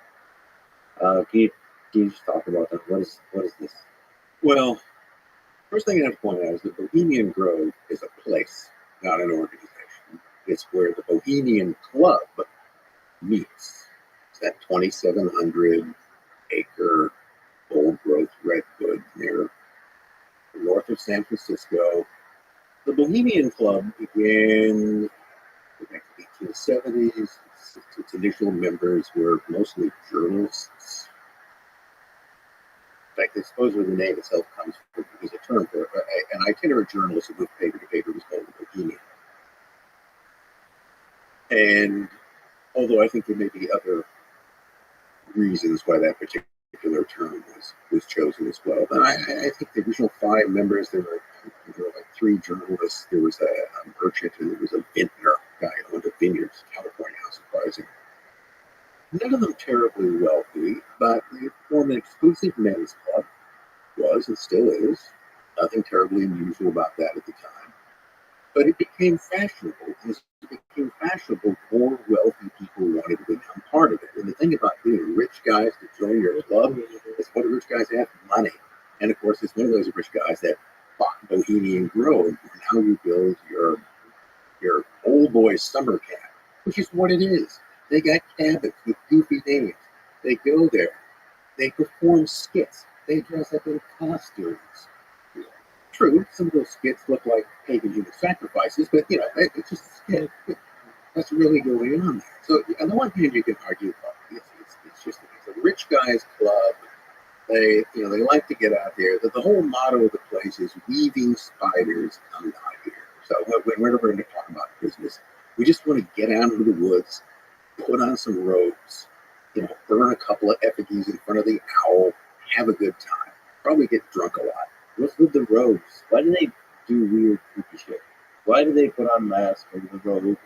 Can you just talk about that? What is this? Well, first thing I have to point out is that Bohemian Grove is a place, not an organization. It's where the Bohemian Club meets. It's that 2,700-acre old-growth redwood near north of San Francisco. The Bohemian Club began in the 1870s. Its initial members were mostly journalists. In fact, I suppose where the name itself comes from is a term for an itinerant journalist who moved paper to paper was called a Bohemian. And although I think there may be other reasons why that particular term was chosen as well, but I think the original 5 members, there were like 3 journalists, there was a merchant, and there was a vintner guy who owned a vineyard in California, how surprising. None of them terribly wealthy, but they formed an exclusive men's club, was and still is. Nothing terribly unusual about that at the time. But it became fashionable. As it became fashionable, more wealthy people wanted to become part of it. And the thing about being rich guys to join your club is what do rich guys have? Money. And of course, it's one of those rich guys that bought Bohemian Grove. And now you build your old boy summer camp, which is what it is. They got cabins with goofy names. They go there. They perform skits. They dress up in costumes. True, some of those skits look like pagan human sacrifices, but it's just a skit. That's really going on there. So on the one hand, you can argue, it's a rich guys club. They like to get out there. The whole motto of the place is "Weaving spiders come not here." So whenever we're going to talk about business, we just want to get out into the woods, put on some robes, burn a couple of effigies in front of the owl, have a good time. Probably get drunk a lot. What's with the robes? Why do they do weird, creepy shit? Why do they put on masks and the robe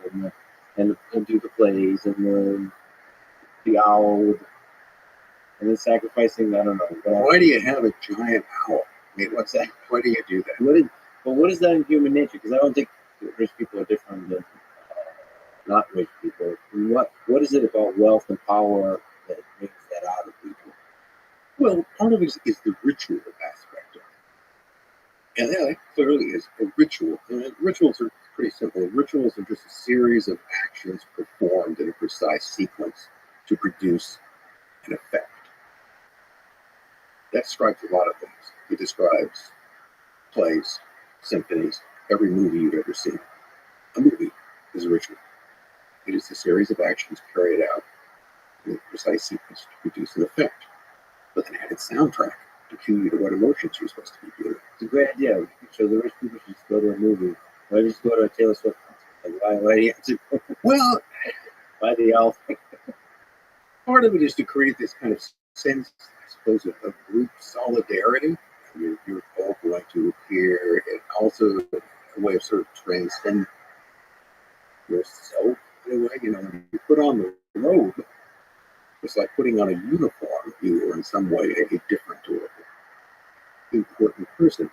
and do the plays and the owl and then sacrificing? I don't know. Why do you have a giant owl? I mean, what's that? Why do you do that? What is that in human nature? Because I don't think rich people are different than not rich people. What is it about wealth and power that brings that out of people? Well, part of it is the ritual aspect of it. And that clearly is a ritual. And rituals are pretty simple. Rituals are just a series of actions performed in a precise sequence to produce an effect. That describes a lot of things. It describes plays, symphonies, every movie you've ever seen. A movie is a ritual. It is a series of actions carried out in a precise sequence to produce an effect, with an added soundtrack to cue you to what emotions you're supposed to be feeling. It's a great idea. So the rich people should just go to a movie. Why just go to a Taylor Swift concert? Like, why do you have to go? Well, Why the elf? part of it is to create this kind of sense, I suppose, of group solidarity. You're all going to appear, and also a way of sort of transcend yourself in a way. When you put on the robe, it's like putting on a uniform. You are in some way a different or important person.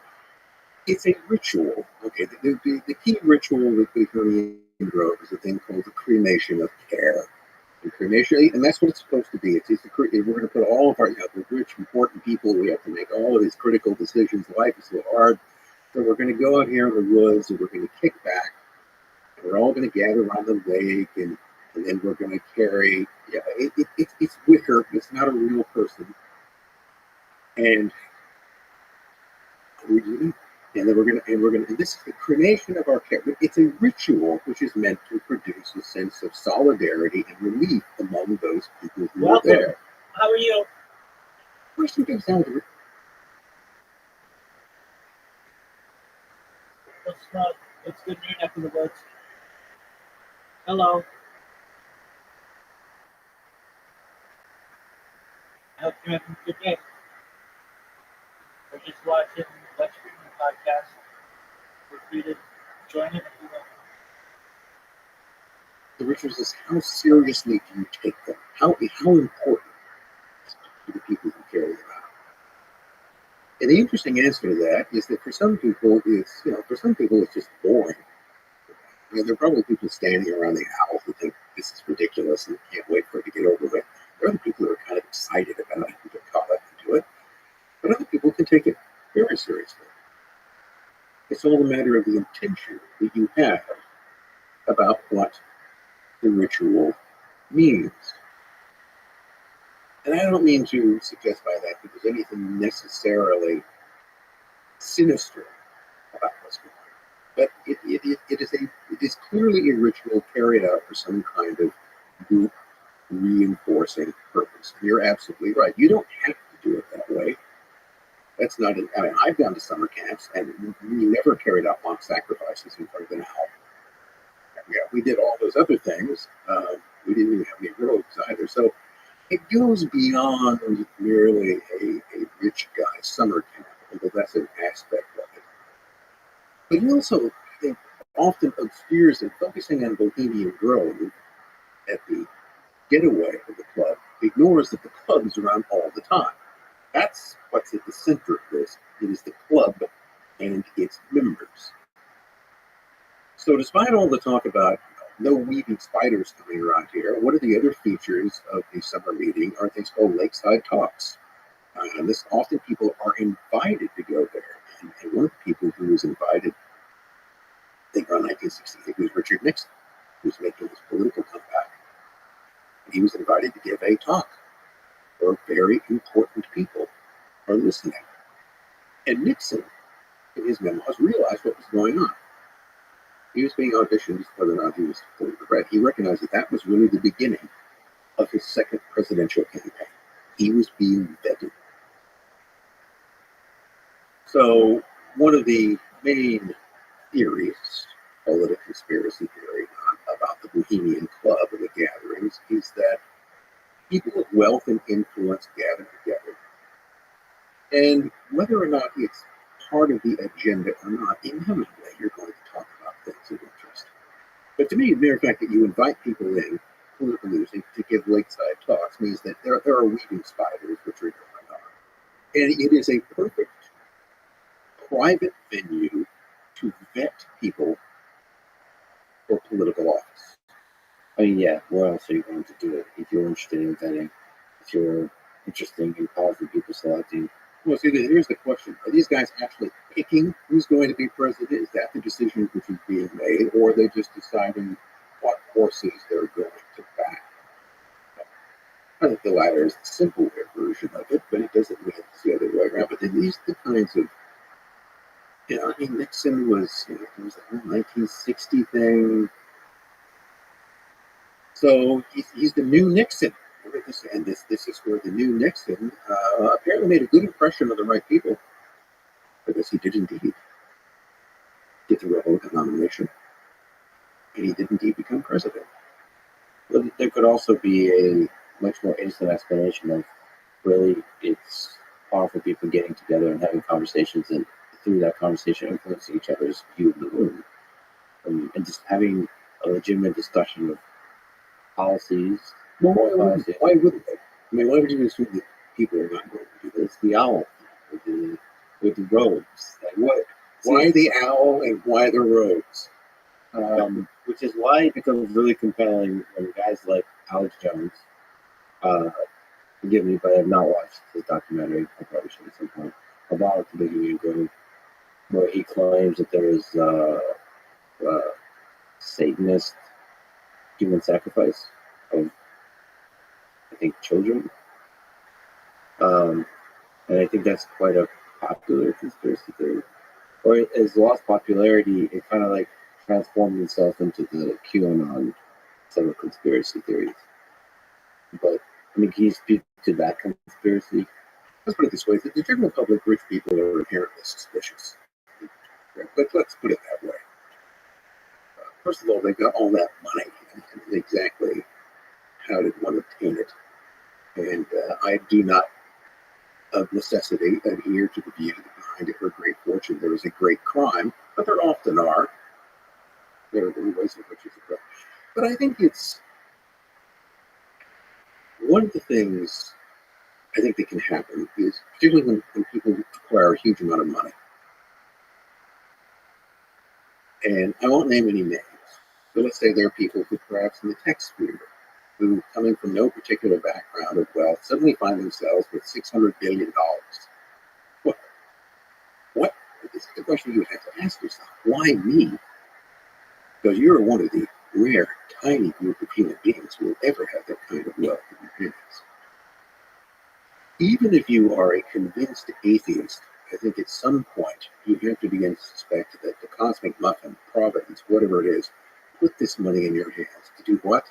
It's a ritual. Okay, the key ritual with Bohemian Grove is a thing called the cremation of care. And cremation, and that's what it's supposed to be. We're going to put all of our, the rich, important people. We have to make all of these critical decisions. Life is so hard. So we're going to go out here in the woods and we're going to kick back. And we're all going to gather around the lake and then we're going to carry. It's wicker. It's not a real person. And then and this is the cremation of our care. It's a ritual which is meant to produce a sense of solidarity and relief among those people who are there. How are you? question comes down to It's good in your neck of the woods. Hello. I hope you're having a good day. We're just watching Let's Stream the podcast. We're free to join it if you want. the rituals is how seriously do you take them? How important to the people who carry them out? And the interesting answer to that is that for some people it's just boring. There are probably people standing around the owl who think this is ridiculous and can't wait for it to get over with. There are other people who are kind of excited about it and get caught up into it. But other people can take it very seriously. It's all a matter of the intention that you have about what the ritual means. And I don't mean to suggest by that that there's anything necessarily sinister about what's going on. But it is clearly a ritual carried out for some kind of group reinforcing purpose. And you're absolutely right. You don't have to do it that way. That's not. I've gone to summer camps, and we never carried out mock sacrifices in front of an owl. Yeah, we did all those other things. We didn't even have any robes either. So it goes beyond merely a rich guy summer camp, although that's an aspect of it. But he also, I think, often obscures and focusing on Bohemian Grove at the getaway of the club, ignores that the club is around all the time. That's what's at the center of this. It is the club and its members. So despite all the talk about no weaving spiders coming around here, one of the other features of the summer meeting are things called lakeside talks. And this often people are invited to go there. And one of the people who was invited, I think around 1968, was Richard Nixon, who was making his political comeback. And he was invited to give a talk where very important people are listening. And Nixon, in his memoirs, realized what was going on. He was being auditioned, whether or not he was fully correct. He recognized that that was really the beginning of his second presidential campaign. He was being vetted. So one of the main theories, call it a conspiracy theory, about the Bohemian Club and the gatherings, is that people of wealth and influence gather together. And whether or not it's part of the agenda or not, inevitably you're going to talk about things of interest. But to me, the mere fact that you invite people in, political music, to give lakeside talks means that there are weaving spiders which are going on. And it is a perfect private venue to vet people for political office. I mean, yeah, where else are you going to do it? If you're interested in vetting, if you're interested in causing people selecting. Well, see, here's the question. Are these guys actually picking who's going to be president? Is that the decision which is being made? Or are they just deciding what horses they're going to back? I think the latter is the simple version of it, but it doesn't mean it's the other way around. But these the kinds of, Nixon was, it was the whole 1960 thing. So he's the new Nixon. And this is where the new Nixon apparently made a good impression on the right people, because he did indeed get the Republican nomination, and he did indeed become president. But there could also be a much more innocent explanation of really it's powerful people getting together and having conversations, and through that conversation influencing each other's view of the room, and just having a legitimate discussion of policies. Well, why wouldn't they? I mean, why would you assume that people are not going to do this? The owl with the robes. Like what? Why the owl and why the robes? Which is why it becomes really compelling when guys like Alex Jones, forgive me, but I have not watched his documentary, I probably should at some point, about the Bohemian Grove, where he claims that there is Satanist human sacrifice of, I think, children. And I think that's quite a popular conspiracy theory. Or it has lost popularity. It kind of like transformed itself into the QAnon set of conspiracy theories. But I mean, can you speak to that conspiracy let's put it this way: the general public, rich people are inherently suspicious. But let's put it that way. First of all, they've got all that money, and exactly how did one obtain it? And I do not, of necessity, adhere to the view that behind every great fortune there is a great crime, but there often are. There are ways in which it's a crime. But I think it's one of the things I think that can happen is, particularly when people acquire a huge amount of money, and I won't name any names, but let's say there are people who perhaps in the tech sphere who, coming from no particular background of wealth, suddenly find themselves with $600 billion. What? What? This is the question you would have to ask yourself. Why me? Because you're one of the rare, tiny group of human beings who will ever have that kind of wealth in your hands. Even if you are a convinced atheist, I think at some point you have to begin to suspect that the cosmic muffin, providence, whatever it is, put this money in your hands to do what?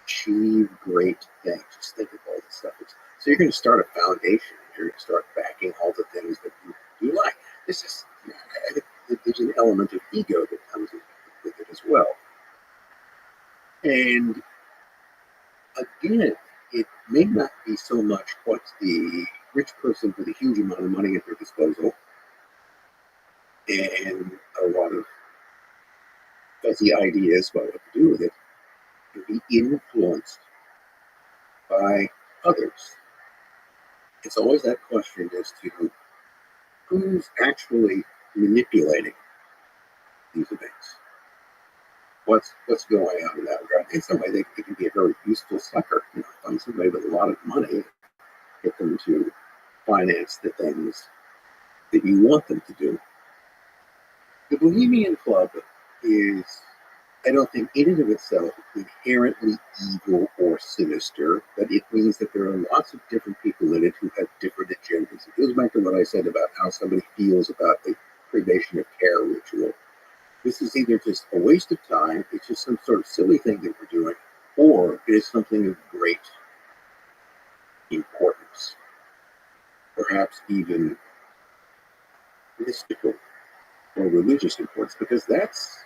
Achieve great things. Just think of all this stuff. So you're going to start a foundation. You're going to start backing all the things that you like. This is, I think there's an element of ego that comes with it as well. And again, it may not be so much what the rich person with a huge amount of money at their disposal and a lot of fuzzy ideas about what to do with it, can be influenced by others. It's always that question as to who's actually manipulating these events. What's going on in that regard? In some way, they can be a very useful sucker. Find somebody with a lot of money, get them to finance the things that you want them to do. The Bohemian Club is, I don't think in and of itself inherently evil or sinister, but it means that there are lots of different people in it who have different agendas. It goes back to what I said about how somebody feels about the cremation of care ritual. This is either just a waste of time, it's just some sort of silly thing that we're doing, or it is something of great importance, perhaps even mystical or religious importance, because that's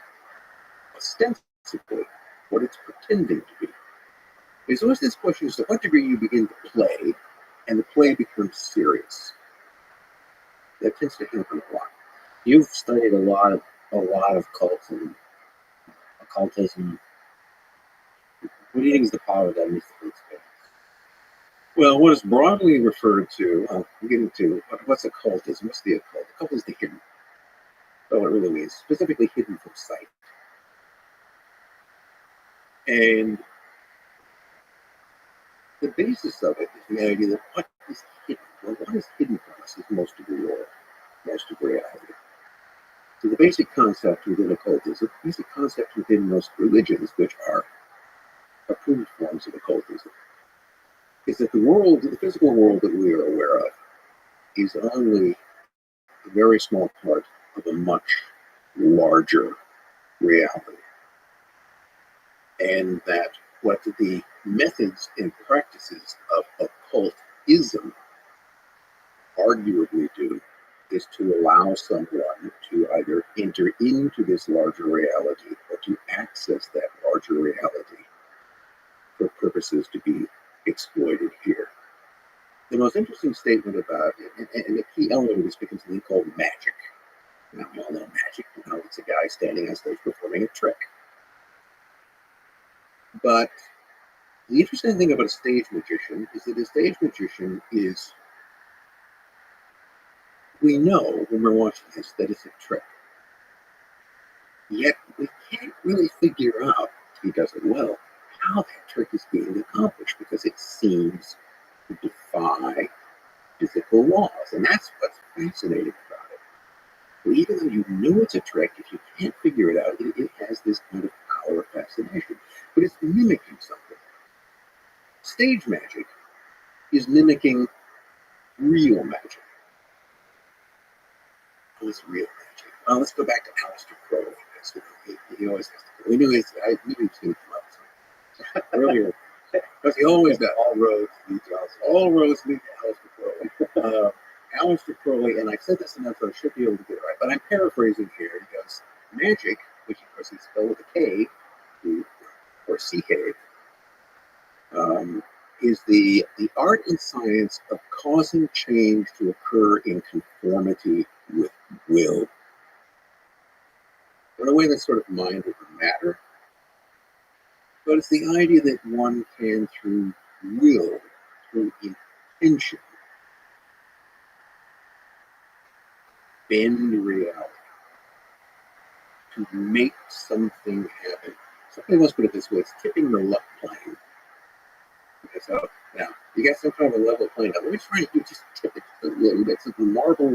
ostensibly what it's pretending to be. There's always this question as to what degree you begin to play, and the play becomes serious. That tends to happen a lot. You've studied a lot of cults and occultism. What do you think is the power of that mystical experience? Well, what is broadly referred to, I'm getting to what's occultism, what's the occult? Occult is the hidden. That's what it really means, specifically hidden from sight. And the basis of it is the idea that what is hidden? Well, what is hidden from us is most of the world, most of reality. So the basic concept within occultism, the basic concept within most religions, which are approved forms of occultism, is that the world, the physical world that we are aware of, is only a very small part of a much larger reality. And that what the methods and practices of occultism arguably do is to allow someone to either enter into this larger reality or to access that larger reality for purposes to be exploited here. The most interesting statement about it, and the key element of this becomes something called magic. Now, we all know magic. It's a guy standing on stage performing a trick. But the interesting thing about a stage magician is that a stage magician is, we know when we're watching this that it's a trick. Yet we can't really figure out, if he does it well, how that trick is being accomplished because it seems to defy physical laws. And that's what's fascinating about it. So even though you know it's a trick, if you can't figure it out, it has this kind of power of fascination. But it's mimicking something. Stage magic is mimicking real magic. What's real magic? Well, let's go back to Aleister Crowley. He always has to. We knew he was going to come up earlier. Because he always does. All roads lead to us. All roads lead to Aleister Crowley. Aleister Crowley, and I've said this enough, so I should be able to get it right, but I'm paraphrasing here. He goes, magic, which of course is spelled with a K, or CK, is the art and science of causing change to occur in conformity with will. In a way that's sort of mind over matter, but it's the idea that one can, through will, through intention, bend reality to make something happen. Somebody once put it this way: it's tipping the luck plane. Okay, so now you got some kind of a level plane. Now, what we're trying to do is just tip it. You get some marble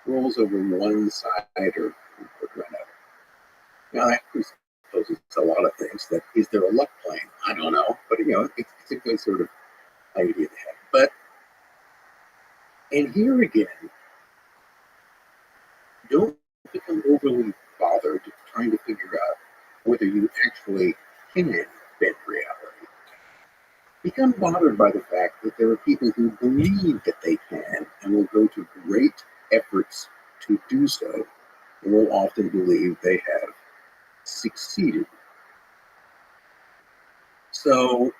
rolls over one side or another. Now that presupposes a lot of things. That is there a luck plane? I don't know, but it's a good sort of idea to have. But and here again, don't become overly bothered trying to figure out whether you actually can bend reality. Become bothered by the fact that there are people who believe that they can and will go to great efforts to do so, and will often believe they have succeeded. So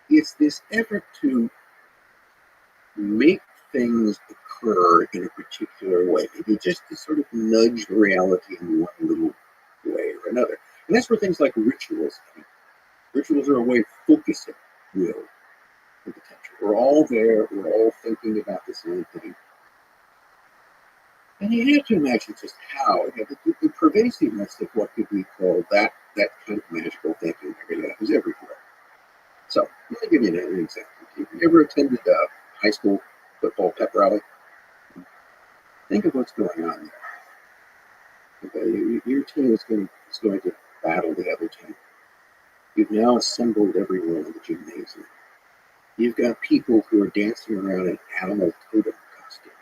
it's this effort to make things occur in a particular way, maybe just to sort of nudge reality in one little way or another. And that's where things like rituals come in. Rituals are a way of focusing will and potential. We're all there, we're all thinking about the same thing. And you have to imagine just how the pervasiveness of what could be called that kind of magical thinking is everywhere. So let me give you an example. Have you ever attended a high school football pep rally? Think of what's going on there. Okay, your team is going to battle the other team. You've now assembled everyone in the gymnasium. You've got people who are dancing around in animal totem costumes.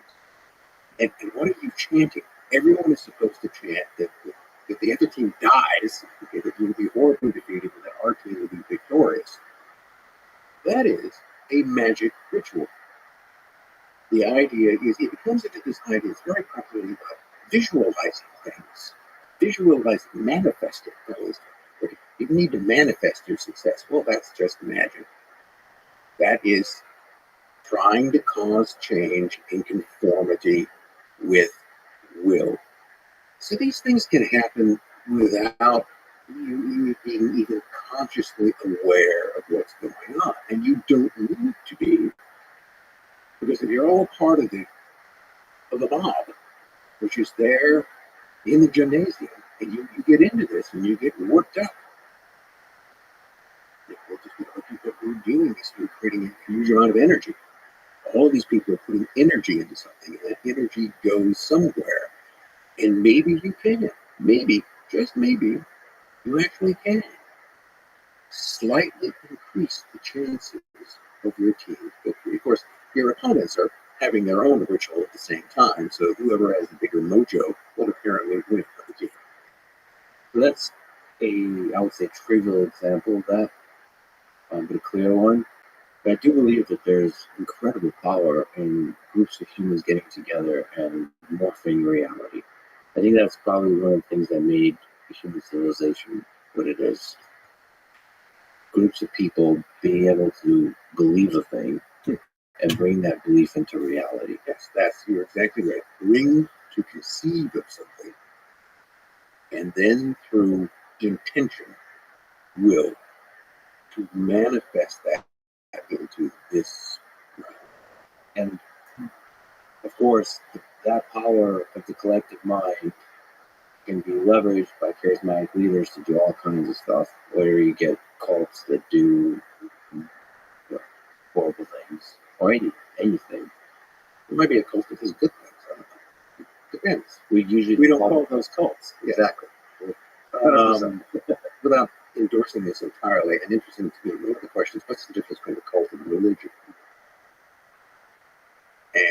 And what are you chanting? Everyone is supposed to chant that if the other team dies, okay, that you will be horribly defeated and that our team will be victorious. That is a magic ritual. The idea is, it becomes into this idea, it's very popularly about visualizing things, manifesting things. You need to manifest your success. Well, that's just magic. That is trying to cause change in conformity with will. So these things can happen without you being even consciously aware of what's going on. And you don't need to be, because if you're all part of the mob, which is there in the gymnasium, and you get into this and you get worked up, people who are doing this, who are creating a huge amount of energy. All of these people are putting energy into something, and that energy goes somewhere. And maybe you can, just maybe, you actually can slightly increase the chances of your team victory. Of course, your opponents are having their own ritual at the same time, so whoever has the bigger mojo will apparently win for the team. So that's I would say, trivial example of that, but a clear one. But I do believe that there's incredible power in groups of humans getting together and morphing reality. I think that's probably one of the things that made the human civilization what it is. Groups of people being able to believe a thing and bring that belief into reality. Yes, you're exactly right. Bring to conceive of something, and then through intention, will, to manifest that into this. And of course, that power of the collective mind can be leveraged by charismatic leaders to do all kinds of stuff, where you get cults that do horrible things, or anything. There might be a cult that does good things. I don't know. Depends. We don't call those cults. Yeah. Exactly. Without endorsing this entirely, and interesting to me, one of the questions: what's the difference between a cult and a religion?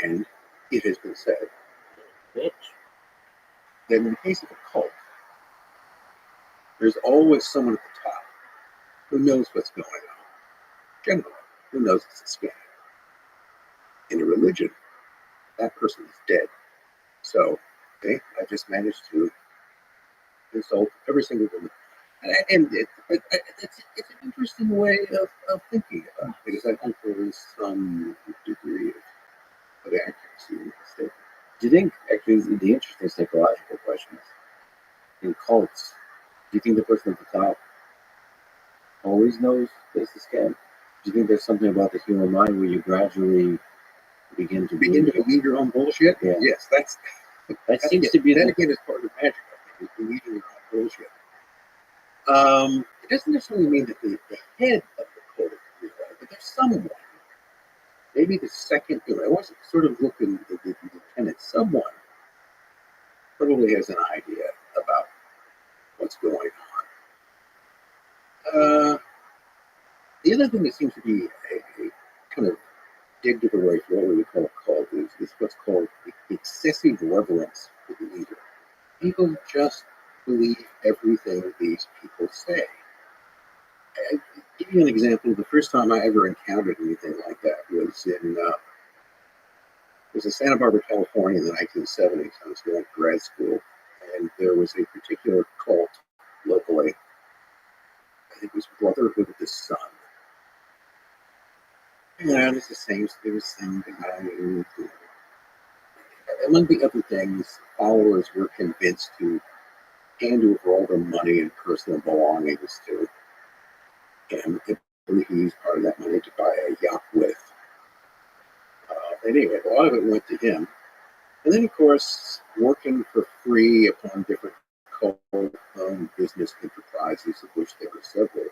And it has been said that in the case of a cult, there's always someone at the top who knows what's going on. generally, who knows it's a scam? In a religion, that person is dead. So, okay, I just managed to insult every single woman. It's an interesting way of thinking about it, because I think there is some degree of accuracy in the statement. Do you think, actually, the interesting psychological questions in cults, do you think the person at the top always knows that it's a scam? Do you think there's something about the human mind where you gradually begin to believe your own bullshit? Yeah. Yes, that seems to be that again is part of magic. I think, is believing your own bullshit. It doesn't necessarily mean that the head of the cult is right, but there's someone. Maybe the second, I was sort of looking at the lieutenant. Someone probably has an idea about what's going on. The other thing that seems to be a kind of dig to the right for what we would call a cult is what's called excessive reverence for the leader. People just believe everything these people say. I'll give you an example. The first time I ever encountered anything like that was in Santa Barbara, California, in the 1970s. I was going to grad school, and there was a particular cult locally. I think it was Brotherhood of the Sun. And it's the same guy. Among the other things, followers were convinced to hand over all their money and personal belongings to him. He used part of that money to buy a yacht with. Anyway, a lot of it went to him. And then, of course, working for free upon different cult-owned business enterprises, of which there were several.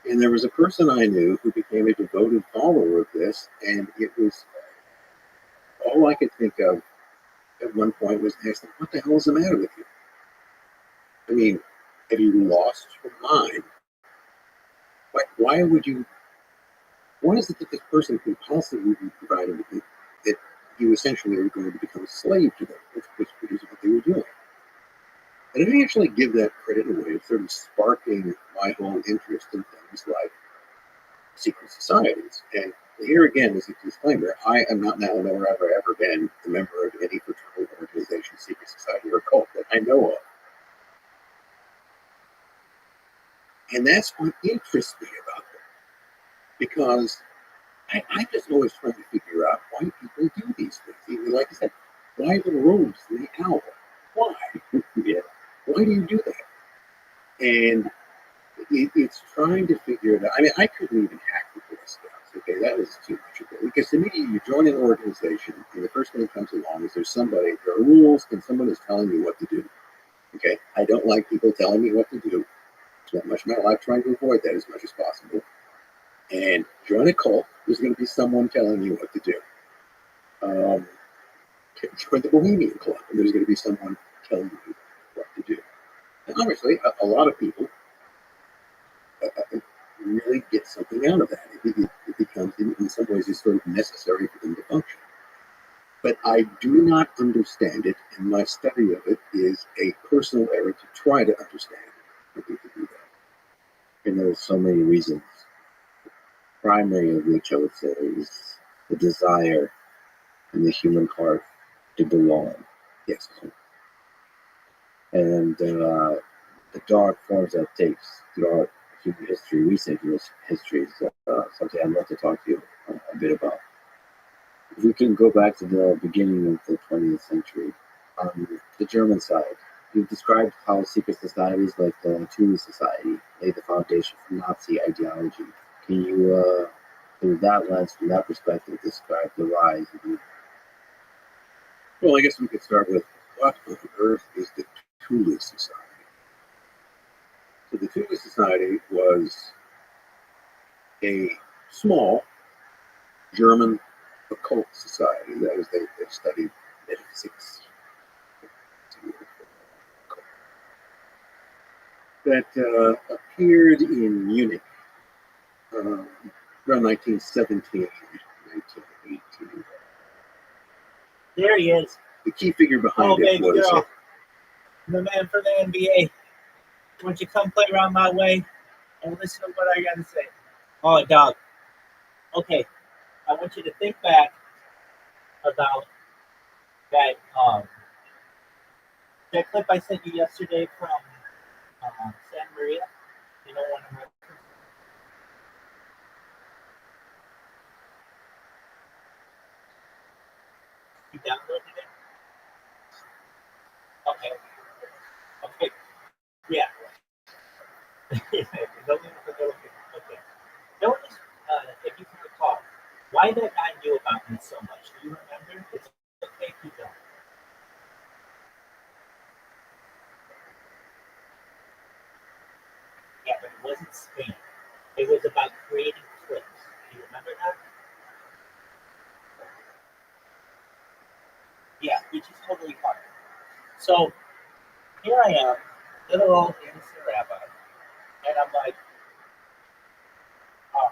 And there was a person I knew who became a devoted follower of this, and it was all I could think of at one point was ask them, what the hell is the matter with you? I mean, have you lost your mind? Why is it that this person can possibly be providing that you essentially are going to become a slave to them, which is what they were doing? And I actually give that credit in a way of sort of sparking my own interest in things like secret societies. And here again is a disclaimer: I am not now, nor have I ever been a member of any fraternal organization, secret society, or cult that I know of. And that's what interests me about them, because I just always trying to figure out why people do these things. Even like I said, why the robes and the owl? Why? Yeah. Why do you do that? And it's trying to figure it out. I mean, I couldn't even hack the Boy Scouts. Okay, that was too much of it. Because to me, you join an organization, and the first thing that comes along is there are rules, and someone is telling you what to do. Okay, I don't like people telling me what to do. Spent much of my life trying to avoid that as much as possible. And join a cult, there's going to be someone telling you what to do. Join the Bohemian Club, and there's going to be someone telling you what to do. And obviously, a lot of people really get something out of that. It becomes, in some ways, it's sort of necessary for them to function. But I do not understand it, and my study of it is a personal error to try to understand how people do that. And there's so many reasons. Primary of which I would say is the desire in the human heart to belong. Yes. And the dark forms that takes throughout human history, recent history, is something I'd love to talk to you a bit about. If we can go back to the beginning of the 20th century, on the German side, you've described how secret societies like the Thule Society laid the foundation for Nazi ideology. Can you, through that lens, from that perspective, describe the rise of the... Well, I guess we could start with what on earth is the Thule Society? So the Thule Society was a small German occult society. That is, they studied metaphysics. That appeared in Munich around 1917, 1918. There he is. The key figure behind it baby was girl. The man for the NBA. Why don't you come play around my way and listen to what I got to say? Oh, dog. Okay, I want you to think back about that that clip I sent you yesterday from Santa Maria. You know what I'm referencing? You downloaded it? Okay. Okay. Yeah. Okay. Notice, if you can recall, why that guy knew about me so much. Do you remember? It's okay if you don't. Yeah, but it wasn't spam. It was about creating clips. Do you remember that? Yeah, which is totally fine. So here I am, little old innocent rabbi, and I'm like, um,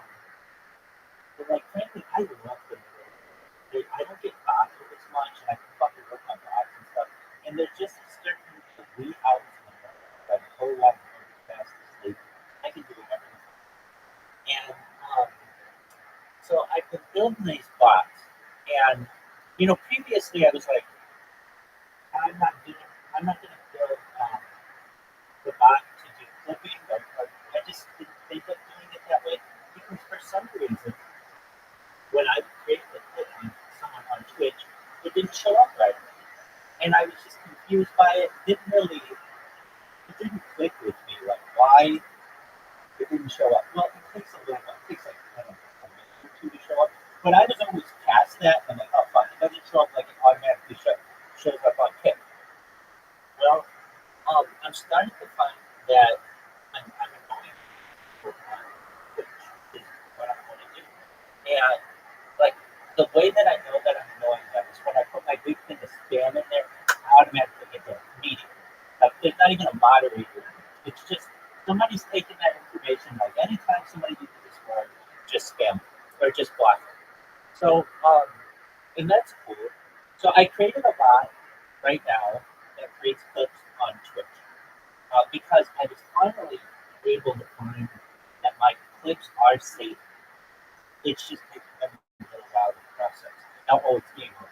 frankly, I love the world. I don't get bothered as much, and I can fucking work my box and stuff. And there's just a certain wee hours in the morning that a whole lot of fast asleep. I can do everything. And so I've been building these bots, and previously I was like, I'm not doing, I'm not going to build the bot to do clipping, or I just didn't think of doing it that way because for some reason, when I created the clip on someone on Twitch, it didn't show up right, and I was just confused by it. It didn't click with me, like why it didn't show up. Well, it takes a little while. It takes like I don't know, a minute or two to show up. But I was always past that. I'm like, oh fuck, it doesn't show up like it automatically shows up on Kick. Well, I'm starting to find that I'm annoying for which is what I'm going to do. And like the way that I know that I'm annoying them is when I put my big thing of spam in there, I automatically get there immediately. Like there's not even a moderator. It's just somebody's taking that information. Like anytime somebody uses this word, just spam or just block it. So and that's cool. So I created a bot right now that creates clips on Twitch because I was finally able to find that my clips are safe. It's just taking them a little while to process. Now, it's being over.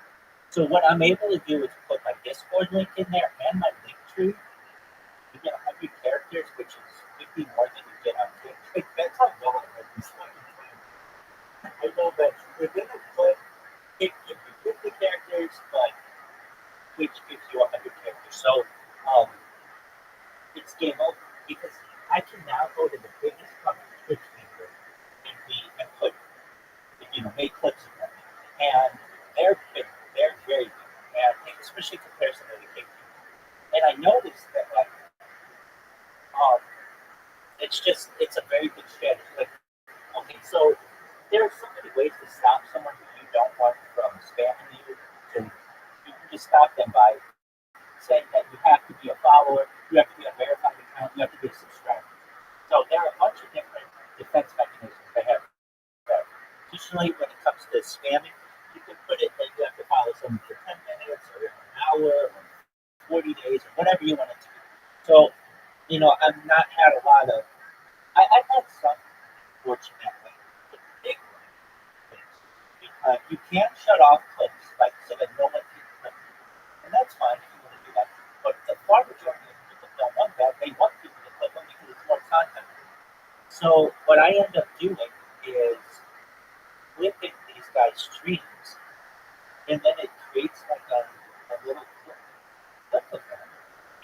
So what I'm able to do is put my Discord link in there and my link tree. You get 100 characters, which is 50 more than you get on TikTok. That's how well I read this fucking thing. I know that within a clip, it gives you 50 characters, but Twitch gives you 100 characters. So it's game over because I can now go to the biggest fucking Twitch member and put make clips of them, and they're big, they're very big, and especially in comparison to the big people. And I noticed that um, it's a very good strategy. Like, okay, so there are so many ways to stop someone who you don't want from spamming you. So you can just stop them by saying that you have to be a follower, you have to be a verified account, you have to be a subscriber. So there are a bunch of different defense mechanisms they have. Additionally, when it comes to spamming, you can put it that you have to follow someone for 10 minutes or an hour or 40 days or whatever you want it to be. So, I've not had a lot of, I've had some, fortunately, but big things. Because you can't shut off clips, like, so that no one can clip. And that's fine if you want to do that. But the far majority of people don't want that. They want people to clip them because it's more content. So, what I end up doing is flipping these guys' streams, and then it creates like a little clip of them.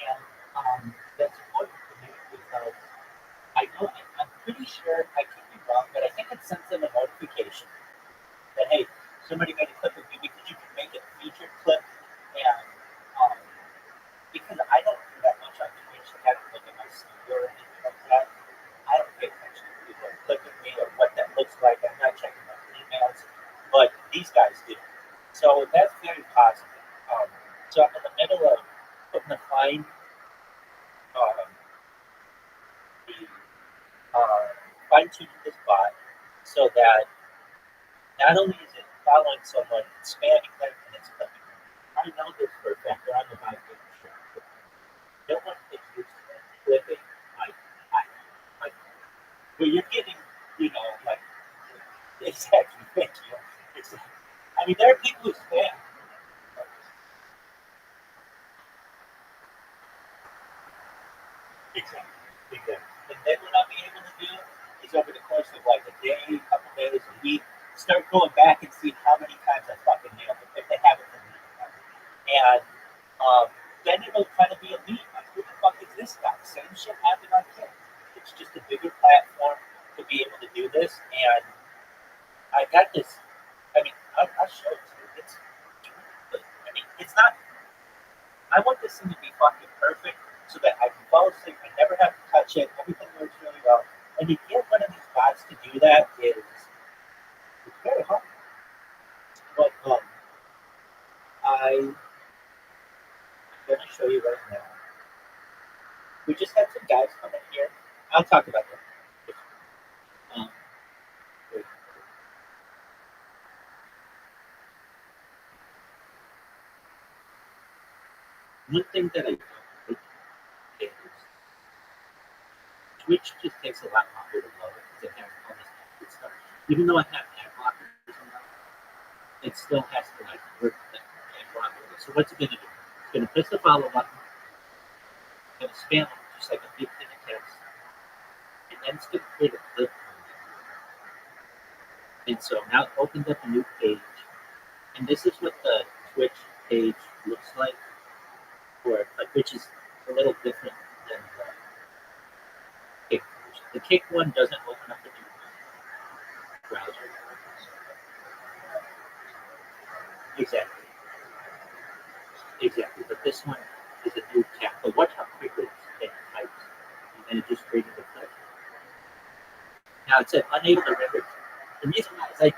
And that's important to me because I know I'm pretty sure I could be wrong, but I think it sends them a notification that hey, somebody made a clip of you because you can make it a featured clip, and um, because I don't do that much on Twitch, I don't look at my studio or anything like that. I don't pay attention to people clicking me or what that looks like. I'm not checking my emails, but these guys do. So that's very positive. So I'm in the middle of putting the the fine tuning this bot so that not only is it following someone, it's spamming them and it's clipping them. I know this for a fact. I'm about to get sure. No one is used to clipping like where you're getting, like exactly Exactly. And then what I'll be able to do is over the course of like a day, a couple days, a week, start going back and see how many times I fucking nailed it if they haven't been nailed. And then it'll kind of be a meme. Like, who the fuck is this guy? Same shit happened on Kick. It's just a bigger platform to be able to do this. And I got this. I mean, I'll show it to you. It's good. I mean, it's not. I want this thing to be fucking perfect so that I can fall asleep. I never have to touch it. Everything works really well. And to get one of these bots to do that is it's very hard. But I'm going to show you right now. We just had some guys come in here. I'll talk about that. Um, one thing that I don't like is Twitch just takes a lot longer to load because it has all this good stuff. Even though I have ad blockers and that, it still has to like work that ad blocker. So what's it going to do? It's going to press the follow button, it's going to spam it just like a big thing of text, and then it's going to create a clip. And so now it opens up a new page, and this is what the Twitch page looks like, which is a little different than the Kick version. The Kick one doesn't open up a new browser. Exactly. But this one is a new tab. But watch how quickly it types, and then it just created the clip. Now it said unable to render. The reason why is like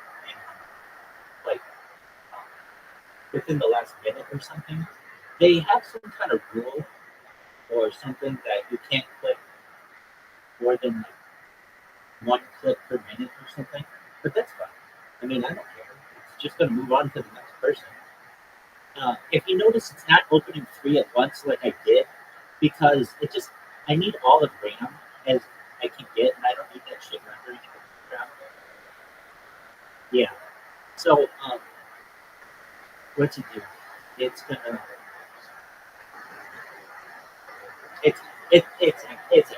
within the last minute or something, they have some kind of rule or something that you can't click more than like one click per minute or something. But that's fine. I mean, I don't care. It's just going to move on to the next person. If you notice, it's not opening three at once like I did because I need all the RAM as I can get, and I don't need that shit rendering in the background. Yeah. So, what's it do? It's gonna. It's everybody's.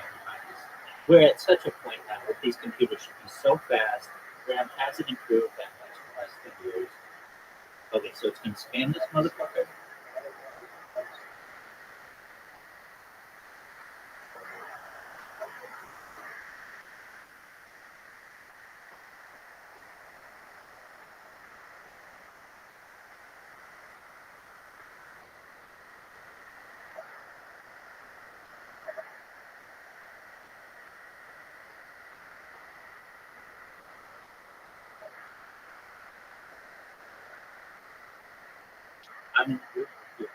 We're at such a point now where these computers should be so fast. RAM hasn't improved that much in the last 10 years. Okay, so it's gonna span this motherfucker. I'm in agreement with you.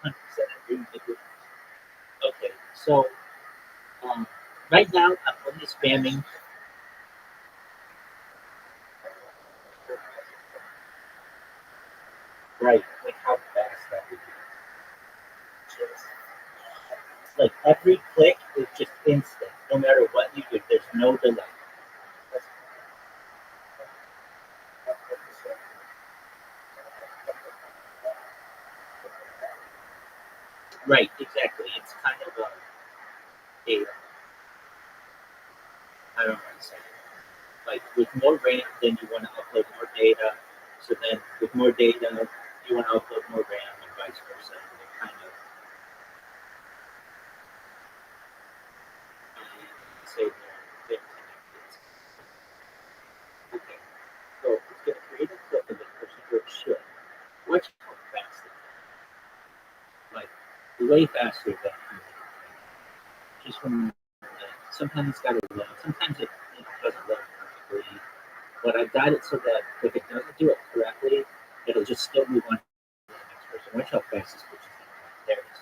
I'm 100% agreeing with you. Okay, so right now I'm only spamming. Right, like how fast that would be. Like every click is just instant, no matter what you do. There's no delay. Right, exactly. It's kind of a I don't know how to say it. Like with more RAM, then you want to upload more data. So then with more data, you want to upload more RAM and vice versa. And they kind of say they're connected. Okay, so it's going to create a clip of this person, or it should. Watch how fast it is. Like way faster than just from sometimes it's got to load. Sometimes it doesn't load perfectly. But I got it so that if it doesn't do it correctly, it'll just still move on to the next person. Watch how fast this switches. There it is.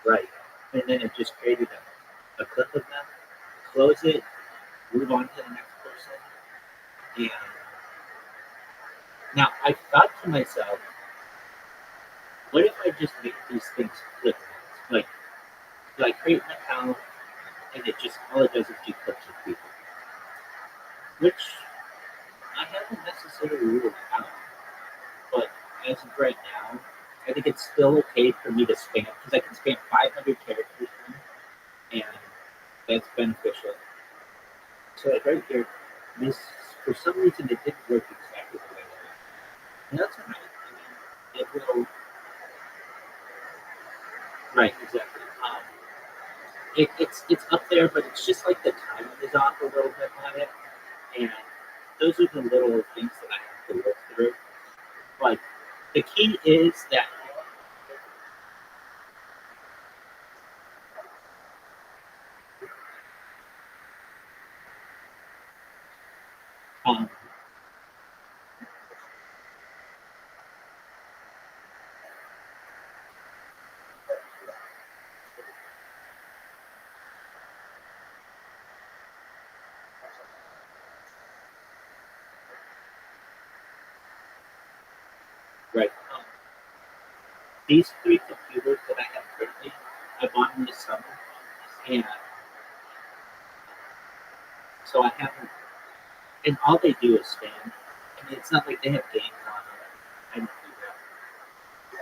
Right. And then it just created a clip of them. Close it, move on to the next person. And now I thought to myself, what if I just make these things clip? Like, create an account and it just all it does is do clips of people. Which I haven't necessarily ruled out. But as of right now, I think it's still okay for me to spam because I can spam 500 characters and that's beneficial. So like right here, this for some reason it didn't work exactly the way I wanted. And that's all right. I mean, it will. Right, exactly. It's up there, but it's just like the timing is off a little bit on it, and those are the little things that I have to work through. But the key is that um, right, these three computers that I have currently, I bought them this summer, and so I haven't. And all they do is spam. I mean, it's not like they have games on it. I don't do that.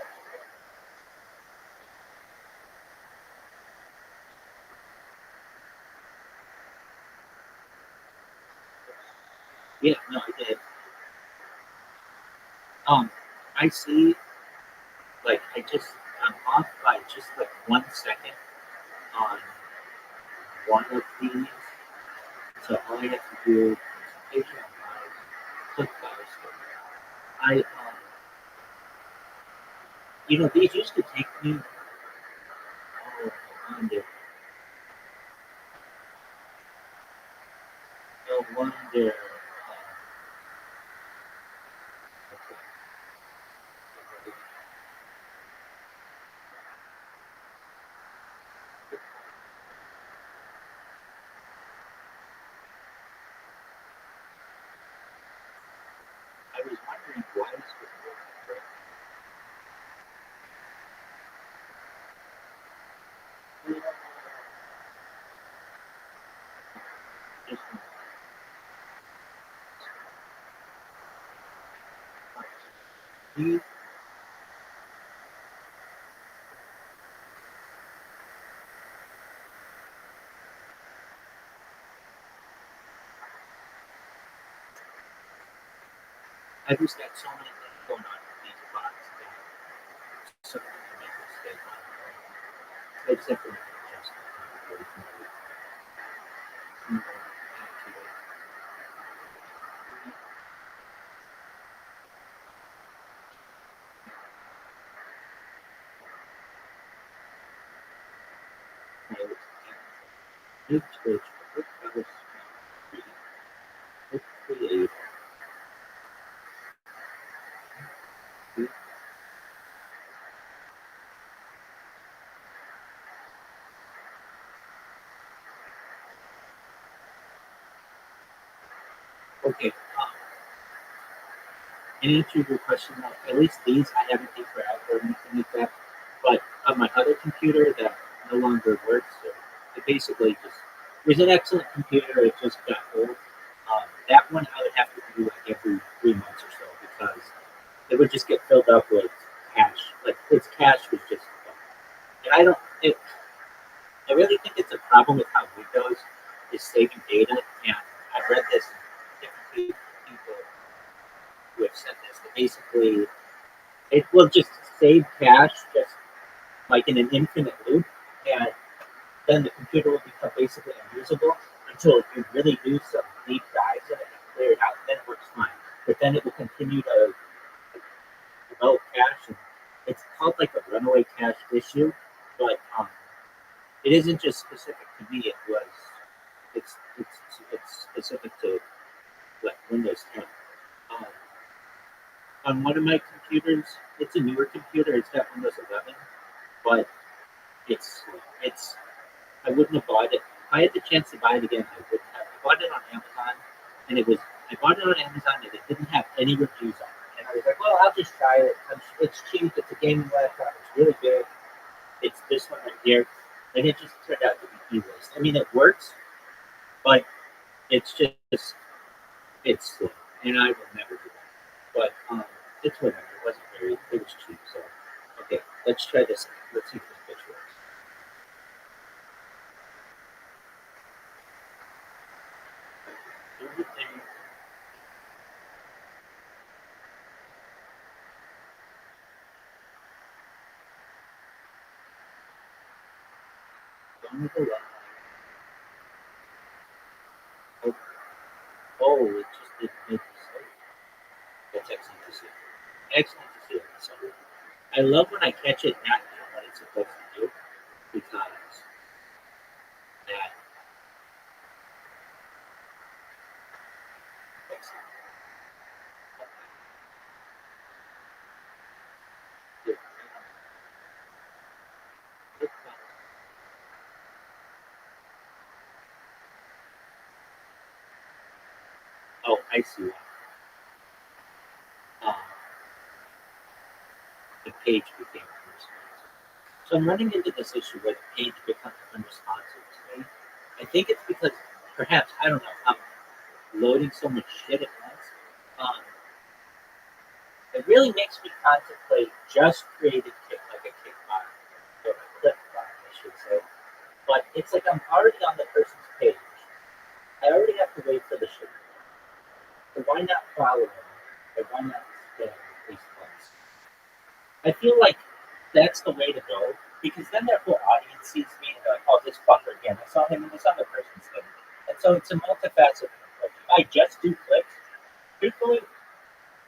Yeah, no, I did. Um, I see, like, I'm off by just like 1 second on one of these. So all I have to do is patient click fire. These used to take me, oh, no wonder. I was wondering why this was working. Just these, I just got so many things going on with these bots that something can make a mistake on it. I just have to make an adjustment. Okay, in answer to your question, at least these I haven't taken out or anything like that. But on my other computer that no longer works, it basically just it was an excellent computer. It just got old. That one I would have to do like every 3 months or so because it would just get filled up with cache. Like its cache was just, and I don't. I really think it's a problem with how Windows is saving data. And I read this different people who have said this. That basically, it will just save cache just like in an infinite loop, and then the computer will become basically unusable until you really do some deep dives in it and clear it out. Then it works fine. But then it will continue to develop cache, and it's called like a runaway cache issue. But it isn't just specific to me. It's specific to like Windows 10. Um, on one of my computers, it's a newer computer. It's got Windows 11, but it's I wouldn't have bought it. If I had the chance to buy it again, I wouldn't have. I bought it on Amazon, and I bought it on Amazon, and it didn't have any reviews on it. And I was like, well, I'll just try it. It's cheap. It's a gaming laptop. It's really good. It's this one right here, and it just turned out to be e-waste. I mean, it works, but it's just it's slow, and I will never do that. But it's whatever. It wasn't very. It was cheap, so. Okay. Let's try this. Let's see if this pitch works. Everything. Don't move the left. Oh, it just didn't make the save. That's excellent to see. Excellent to see. So I love when I catch it not doing what it's supposed to do because that excellent. Okay. Oh, I see why. Um, the page became unresponsive. So I'm running into this issue where the page becomes unresponsive to me. I think it's because perhaps I don't know I'm loading so much shit at once. Um, it really makes me contemplate just creating like a kick bottom or a clip bottom, I should say. But it's like I'm already on the person's page. I already have to wait for the shit. So why not follow them? Or why not stay in these place? I feel like that's the way to go because then their whole audience sees me and they're like, oh, this fucker again. I saw him in this other person's thing. And so it's a multifaceted approach. If I just do clicks, truthfully,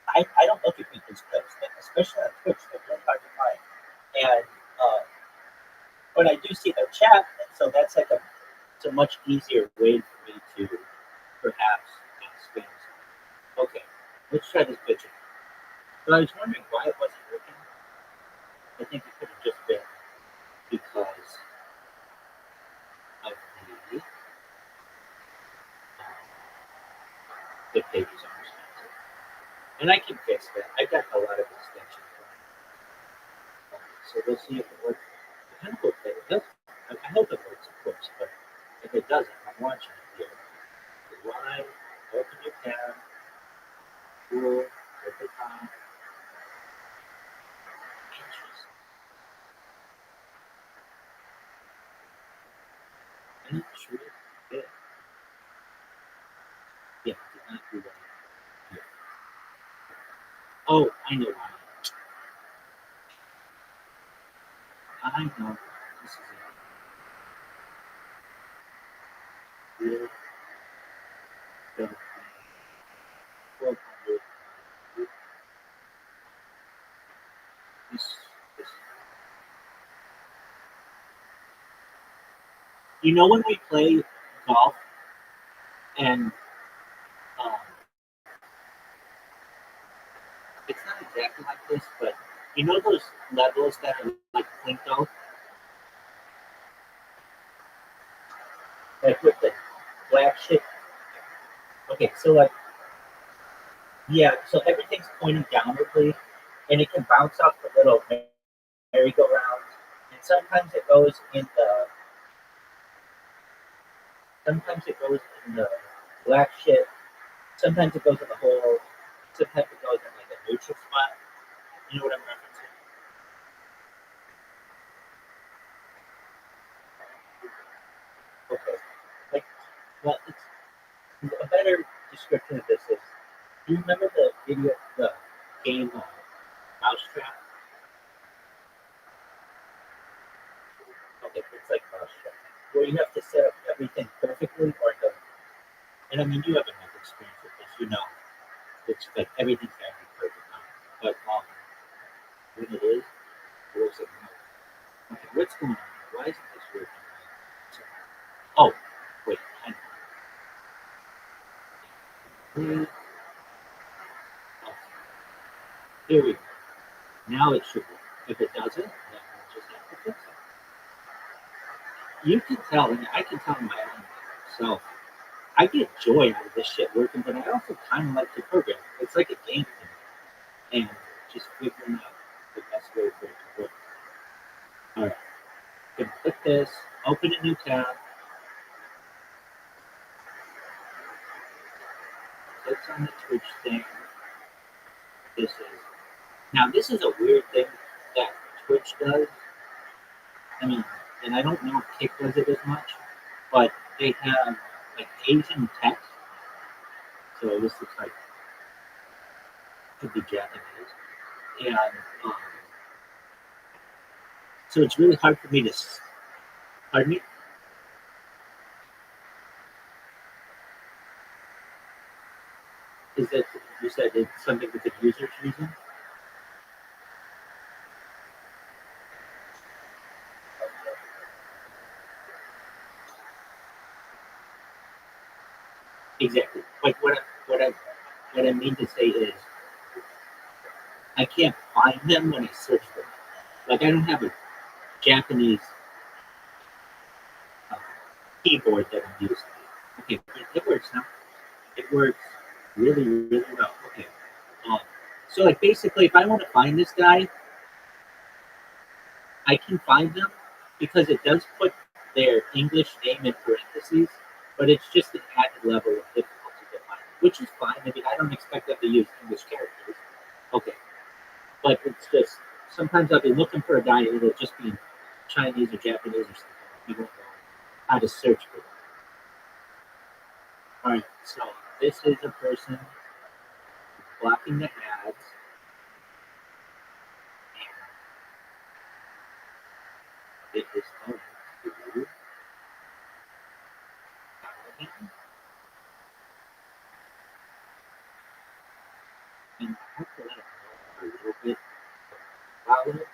I don't look at people's clips, especially on Twitch. They're really hard to find. And but I do see their chat, and so that's like it's a much easier way for me to perhaps spam. Okay, let's try this picture. So I was wondering why it wasn't working. I think it could have just been because of the pages are responsive. And I can fix that. I got a lot of extensions. So we'll see if it works. I kind of hope that it does. I hope it works, of course, but if it doesn't, I'm watching it here. Live, open your tab, cool, at the top. Interesting. And it sure did. Yeah, did not do that. Yeah. Oh, I know why. I know. This is a real dumb thing. 1200. This. You know when we play golf and um, it's not exactly like this, but you know those levels that are like Plinko, like with the black shit. Okay, so like yeah, so everything's pointing downwardly, and it can bounce off the little merry-go-rounds, and sometimes it goes in the black shit, sometimes it goes in the hole, sometimes it goes in like a neutral spot. You know what I'm referencing? Okay, like well, it's a better description of this is. Do you remember the video, the game Mousetrap? Okay, it's like Mousetrap, where you have to set up everything perfectly, or the, and I mean you have enough experience with this, you know, it's like everything's got to be perfect now. But when it is, it works like no. Okay, what's going on? Why isn't this working? Oh, wait, I know. Okay, here we go. Now it should work. If it doesn't, then we'll just have to fix it. You can tell, and I can tell my own self. I get joy out of this shit working, but I also kind of like to program. It's like a game to me, and just figuring out the best way for it to work. All right, I'm gonna click this, open a new tab, click on the Twitch thing. This is a weird thing that Twitch does. I mean, and I don't know if Kick does it as much, but they have like Asian text, so this looks like it could be Japanese, and um, so it's really hard for me to. Pardon me. Is that you said it's something that the user's using? Exactly. Like what I mean to say is I can't find them when I search for them. Like I don't have a Japanese uh, keyboard that I'm using. Okay, it works now. It works really, really well. Okay. Um, so like basically, if I want to find this guy, I can find them because it does put their English name in parentheses, but it's just an added level of difficulty to find, which is fine. I mean, I don't expect them to use English characters. Okay, but it's just sometimes I'll be looking for a guy and it'll just be Chinese or Japanese or something. You won't know how to search for them. All right, so this is a person blocking the ads, and it is going to and I have to let it know a little bit about it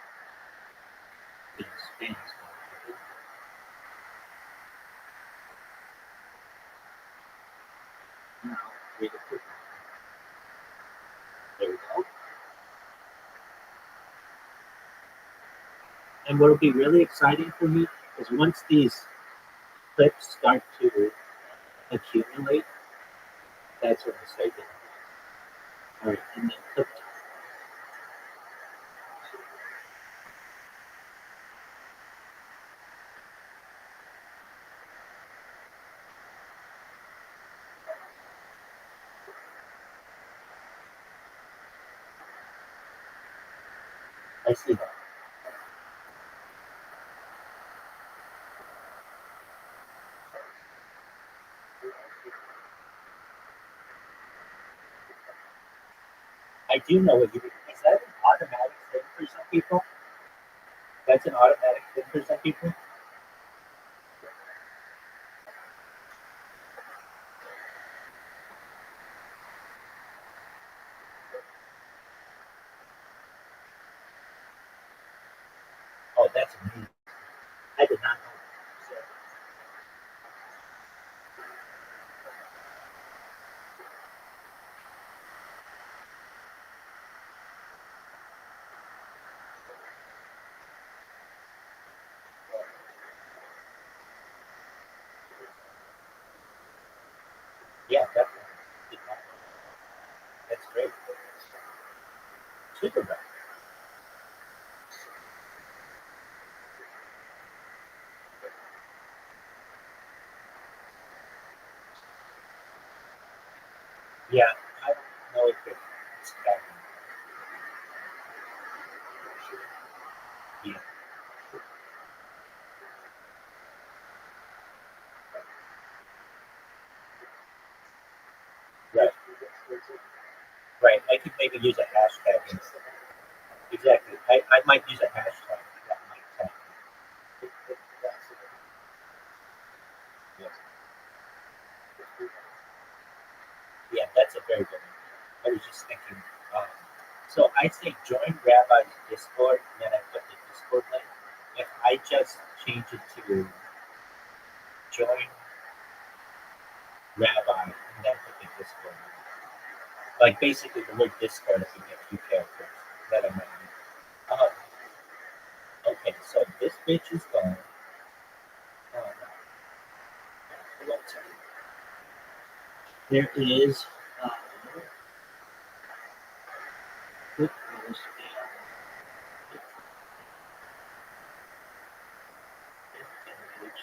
in Spanish. Now, read it quickly. There we go. And what will be really exciting for me is once these clips start to accumulate, that's when I start getting. All right, and then clip time. I see that. I do know what you mean. Is that an automatic thing for some people? That's an automatic thing for some people? Oh, that's amazing. I did not know that. So, yeah, definitely. Did not know that. That's great. Super bad. Yeah, I don't know if it's that. Yeah, right. Right. I could maybe use a hashtag instead. Exactly. I might use a hashtag. That might help. Yeah. Yeah, that's a very good one. I was just thinking. Um, so I say join Rabbi's Discord, and then I put the Discord link. If I just change it to join Rabbi, and then put the Discord link. Like basically the word Discord if you get two characters that I might use. Okay, so this bitch is gone. Oh, no. There is click post and image.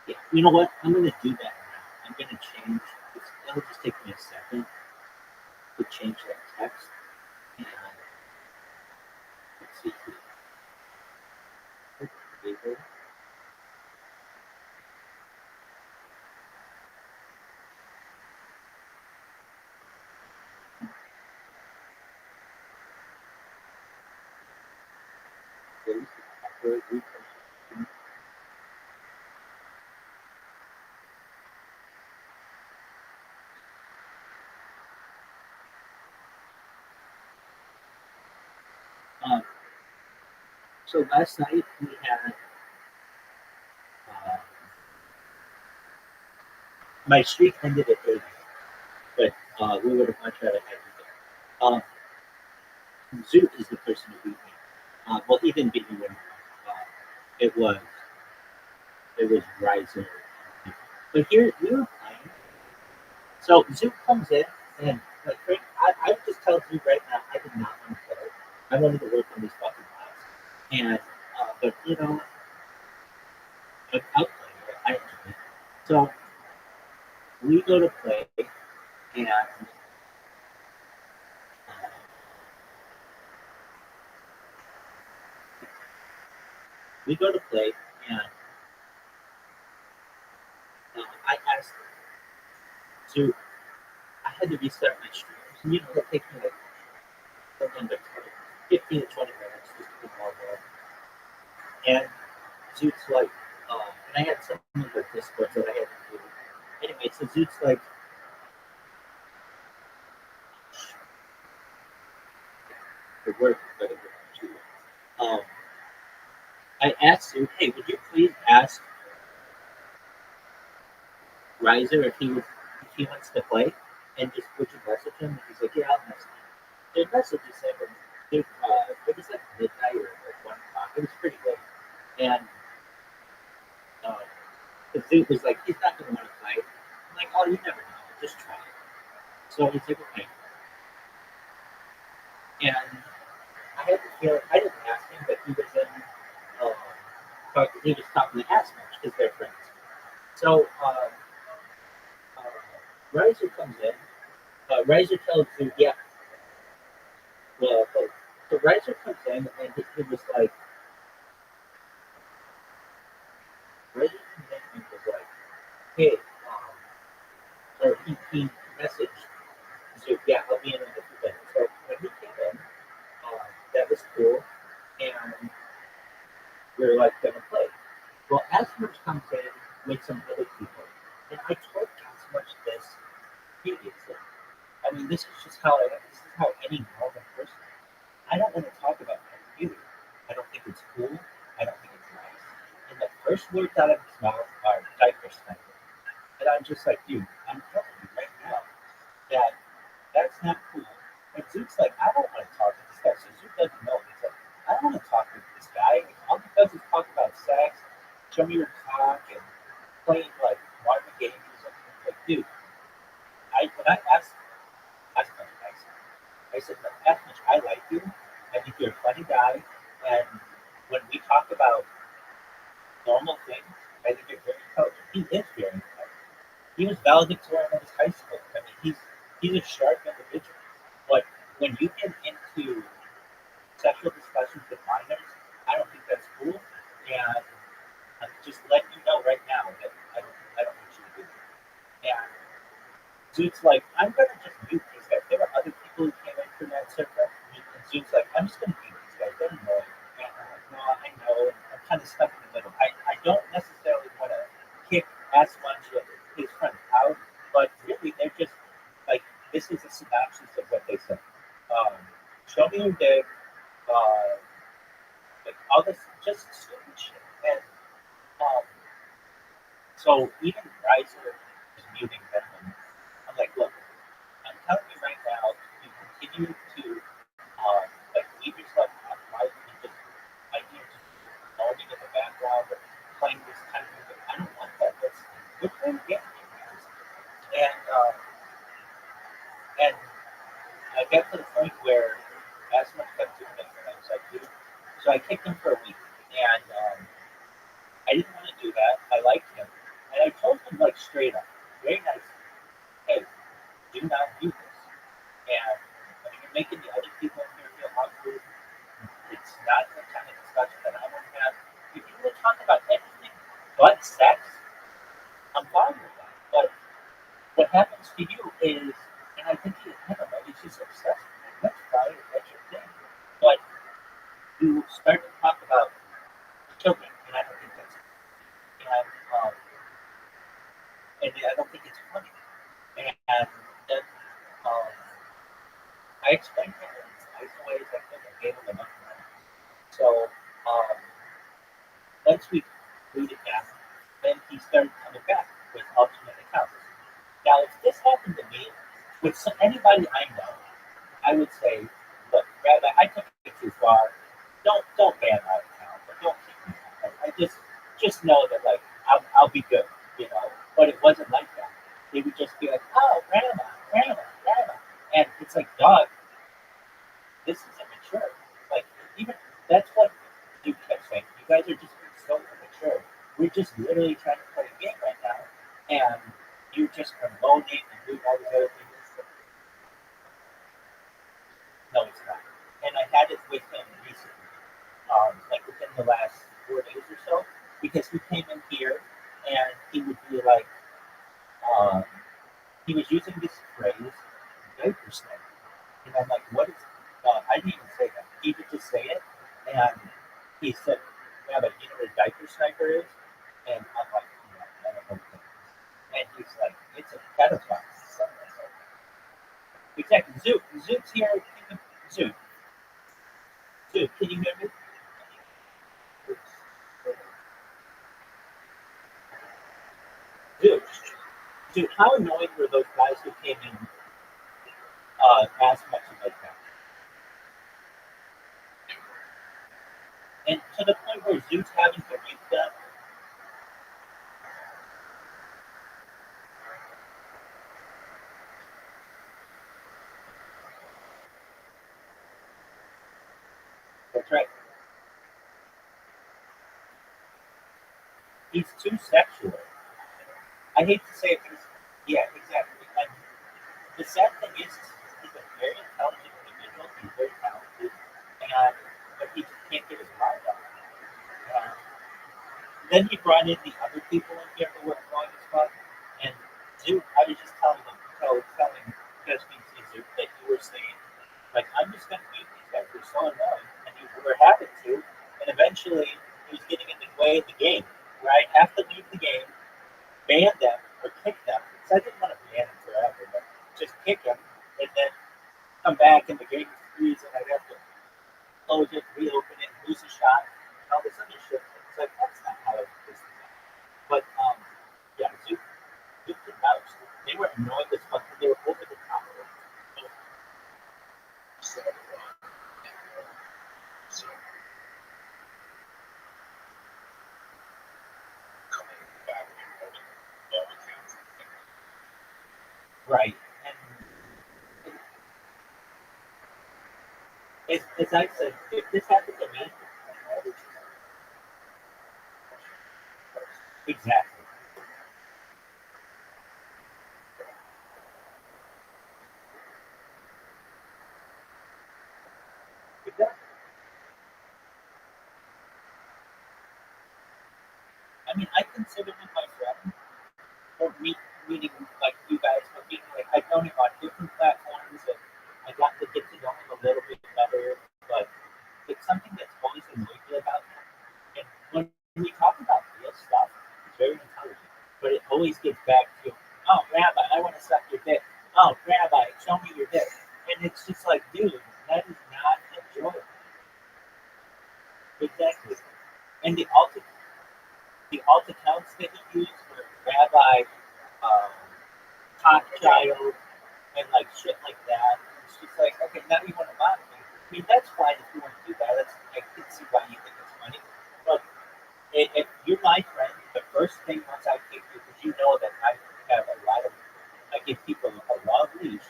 Yeah, you know what? I'm gonna do that now. I'm gonna change. It'll just take me a second to change that text. And let's see here. Um, so last night we had uh, my streak ended at 80, but we would have much rather had it. Zoot is the person who beat me. Well, he didn't beat me when it was it was Riser. But here we were playing. So Zoot comes in and like Frank, I just tell Zoot right now I did not want to play. I wanted to work on these fucking lives. And but you know, I'll play it. I enjoy it. So we go to play and we go to play and I asked Zoot. I had to restart my stream. You know, it takes me like something like 15 to 20 minutes just to get all there. And Zoot's like, and I had some of the Discord that I had to do. Anyway, so Zoot's like, the word, but it was too. I asked Zoot, hey, would you please ask Riser if he wants to play, and just would you message him? And he's like, yeah, I'll message him. So I messaged him, and it was like midnight or like 1 o'clock. It was pretty late, and uh, the Zoot was like, he's not going to want to play. I'm like, oh, you never know, just try it. So he's like, okay. And I had the feeling, I didn't ask him, but he was he was talking to Ass Match because they're friends. So Riser comes in. Riser tells you, yeah. Well, so Riser comes in and he was like, Riser comes in and was like, hey, or he messaged Zoot, yeah, I'll be in the event. So when he came in, that was cool, and we were like gonna play. Well, Asperge comes in with some other people, and I told Asperge this previously. I mean, this is just how this is how any normal person. I don't want to talk about my community. I don't think it's cool. I don't think it's nice. And the first words out of his mouth are diaper sniper. And I'm just like, dude, I'm telling you right now that that's not cool. And Zoot's like, I don't want to talk to this guy. So Zoot doesn't know. He's like, I don't want to talk to this guy. All he does is talk about sex, show me your cock, and playing like Marvin games. Like, dude, when I asked him, I said, Asmish, I like you. I think you're a funny guy. And when we talk about normal things, I think you're very intelligent. He is very intelligent. He was valedictorian of his high school. I mean, he's a sharp individual. But when you get into sexual discussions with minors, I don't think that's cool. And I'm just letting you know right now that I don't want you to do that. And Zoot's like, I'm gonna just mute these guys. There were other people who came in from that server, and Zoot's like, I'm just gonna mute these guys. They're annoying. And I'm like, no, I know. And I'm kind of stuck in the middle. I don't necessarily want to kick as much of his friends out, but really they're just like, this is a synopsis of what they said. Show me your dick. Like all this just stupid shit. Um, so even Riser is muting them. I'm like, look, I'm telling you right now, you continue to like leave yourself occupied and just idea just moaning in the background or playing this kind of music. I don't want that. That's we're playing games, guys. And I got to the point where Asma kept doing it, and I was like, dude. So I kicked him for a week, and I didn't want to do that. I liked him, and I told him like straight up, very nice, hey, do not do this. And I mean, you're making the other people in here feel awkward. It's not the kind of discussion that I want to have. If you will talk about anything but sex, I'm fine with that. But what happens to you is, and I think I don't know, he's just obsessed with it. That's fine, that's your thing. But you start to talk about children, and I don't think that's and and I don't think it's funny. And then um, I explained to him in as nice a way as I could. I gave him enough money. So um, once we booted him, then he started coming back with alternate accounts. Now, if this happened to me with anybody I know, I would say, look, Rabbi, I took it too far. Don't ban my account, or don't keep me. I just know that like I'll be good, you know. But it wasn't like that. They would just be like, oh, grandma, and it's like, dog, this is immature. Like even that's what you kept saying. You guys are just being so immature. We're just literally trying to play a game right now, and you're just promoting and doing all these other things. No, it's not. And I had it with him recently, like within the last 4 days or so, because he came in here and he would be like, um, he was using this phrase, diaper snake. And I'm like, what is, I didn't even say that. He would just say it. And he said, yeah, but you know what a diaper sniper is? And I'm like, no, I don't know what that is. And he's like, it's a pedophile. Something like that. Exactly. Zoot's here. Zoot. Zoot, can you hear me? Dude, dude, how annoying were those guys who came in as much as they can? And to the point where Zeus having to mute them, that's right. He's too sexual. I hate to say it, but yeah, exactly. And the sad thing is, he's a very intelligent individual. He's very talented, and but he just can't get his mind up. And then he brought in the other people in here who were annoying as fuck. And Zoot, I was just telling him, telling Justin Zoot that you were saying, like, I'm just going to mute these guys. They're so annoying. And you were having to. And eventually, he was getting in the way of the game, where I'd have to leave the game, ban them, or kick them. Because I didn't want to ban them forever, but just kick them, and then come back and the game would freeze, and I'd have to close it, reopen it, lose a shot, and all this other shit. It's like, that's not how it is. But yeah, Zoot and Mouse, they were annoying as fuck. They were over the top. So, so coming back and holding all accounts. Right. And as I said, if this happened to me, exactly. Exactly. I mean, I consider him my friend, or meeting like you guys, but meeting like I've known him on different platforms, and I got to get to know him a little bit better. But it's something that's always annoyed me about him. And when we talk about real stuff, he's very intelligent, but it always gets back to, oh, Rabbi, I want to suck your dick. Oh, Rabbi, show me your dick. And it's just like, dude, that is not enjoyable. Exactly. And the ultimate, the alt accounts that he used were Rabbi, um, Rothschild, and like shit like that. It's just like, okay, now you want to mock me. I mean, that's fine if you want to do that. I can see why you think it's funny. But if you're my friend, the first thing once I kick you, because you know that I have a lot of, I give people a long leash,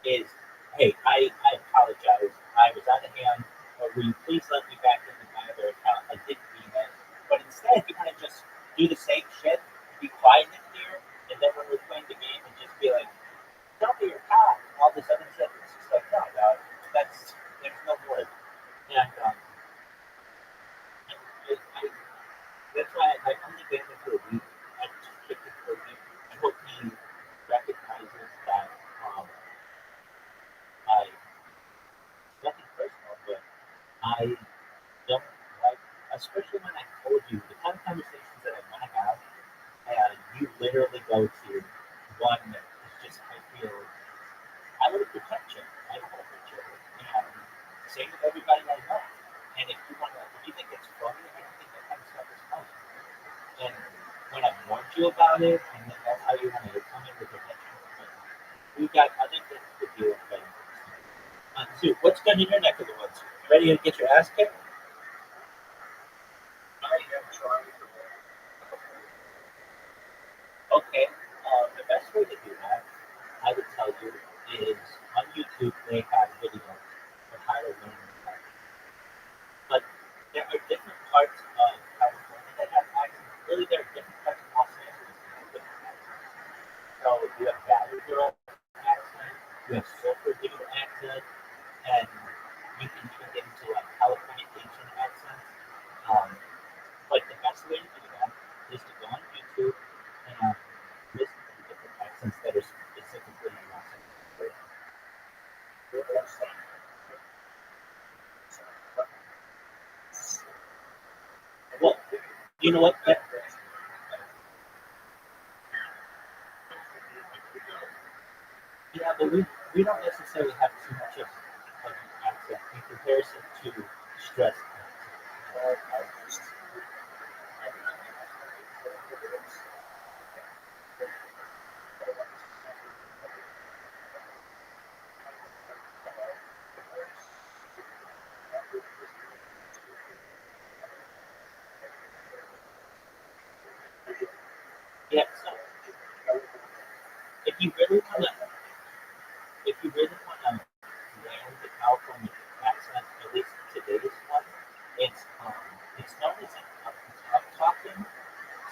is, hey, I apologize. I was out of hand. Or will you please let me back into my other account? I didn't mean that. But instead, you want to just do the same shit, be quiet in here, and then when we're playing the game, and just be like, tell me your path, and all this other stuff. It's just like, no, dog, there's no word. And I that's why I only banned him for a week. I just kicked him for a week. I hope he recognizes that I, nothing personal, but I don't like, especially when I told you the kind of conversations that I want to have, and you literally go to one that is just, I feel, I want to protect you. I don't want to hurt you. And same with everybody I know. And if you want to, if you think it's funny, I don't think that kind of stuff is funny. And when I warned you about it, and then that's how you want to come in with attention, but we've got other things to deal with. Sue, what's good in your neck of the woods? You ready to get your ass kicked? I am trying to. Okay. The best way to do that, I would tell you, is on YouTube they have videos of how to learn that. But there are different parts of California that have accents. Really, there are different parts of Los Angeles that have different accents. So you have Valley Girl accent, you have Sulphur Dude accent, and you can even get into like California Asian accents. Um, but the best way to do that is to go on YouTube and listen to the different accents that are specifically in Los Angeles. Well, you know what? Yeah, but we don't necessarily have too much of an accent in comparison to stress. Yeah, so if you really want to, if you really want to learn the California accent, at least today's one, it's known as up talking,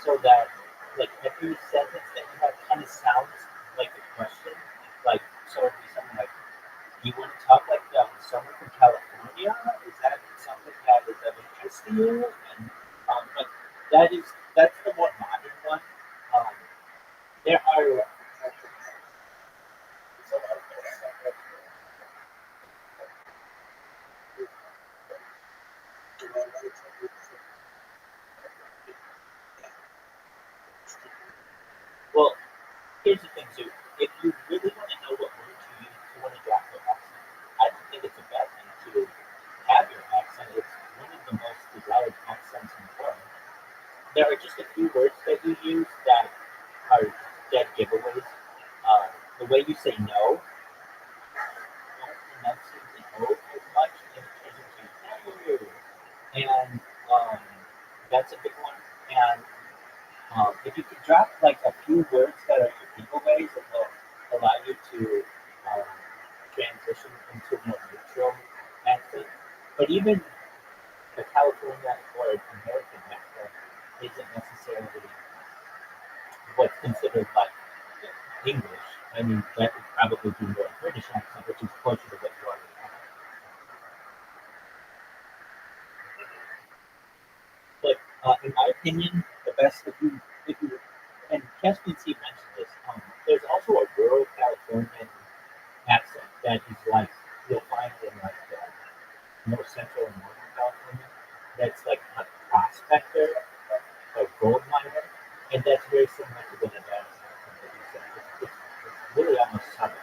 so that like every sentence that you have kind of sounds like a question. Like so, it'd be something like, "Do you want to talk like someone from California? Is that something that is of interest to you?" And but that is that's the more modern one. Um, there are well, here's the thing too. If you really want to know what words you use to want to drop your accent, I don't think it's a bad thing to have your accent. It's one of the most desired accents in the world. There are just a few words that you use that are dead giveaways. The way you say no, don't enunciate the O as much, and it turns into no. And that's a big one. And if you could drop like a few words that are your giveaways, it will allow you to um, transition into a more neutral accent. But even the California or American accent isn't necessarily what's considered like English. I mean, that would probably be more British accent, which is closer to what you already have. But in my opinion, the best if you and Caspian Sea mentioned this, there's also a rural Californian accent that is like you'll find in like more central and northern California. That's like a prospector, a gold miner, and that's very similar to the Nevada accent that you said. It's really almost southern.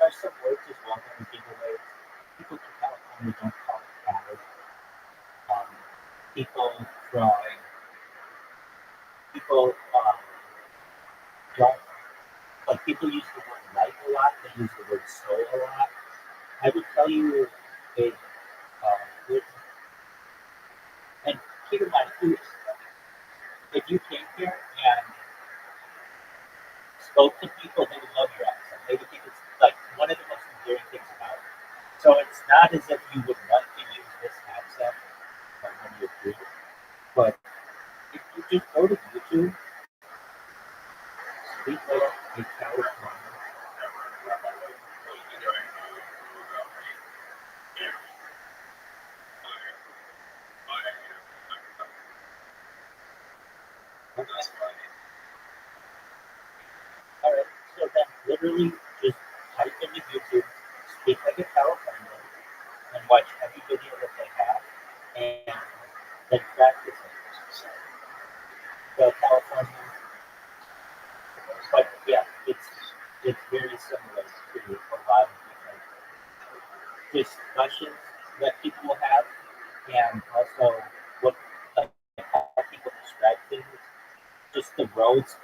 are some words as well that are giveaways. People in California don't call it cabbage. Um, people from people don't like people use the word light a lot. They use the word soul a lot. I would tell you it would, and keep in mind if you came here and spoke to people, they would love your accent. They would think it's like one of the most endearing things about it. So it's not as if you would want to use this accent when you're here, but if you just go to YouTube, speak like a Californian. All right, so then literally just type into YouTube, speak like a Californian, and watch every video that they have, and then practice it. The Californian, but yeah, it's very similar to a lot of different discussions that people will have, and also what like how people describe things, just the roads.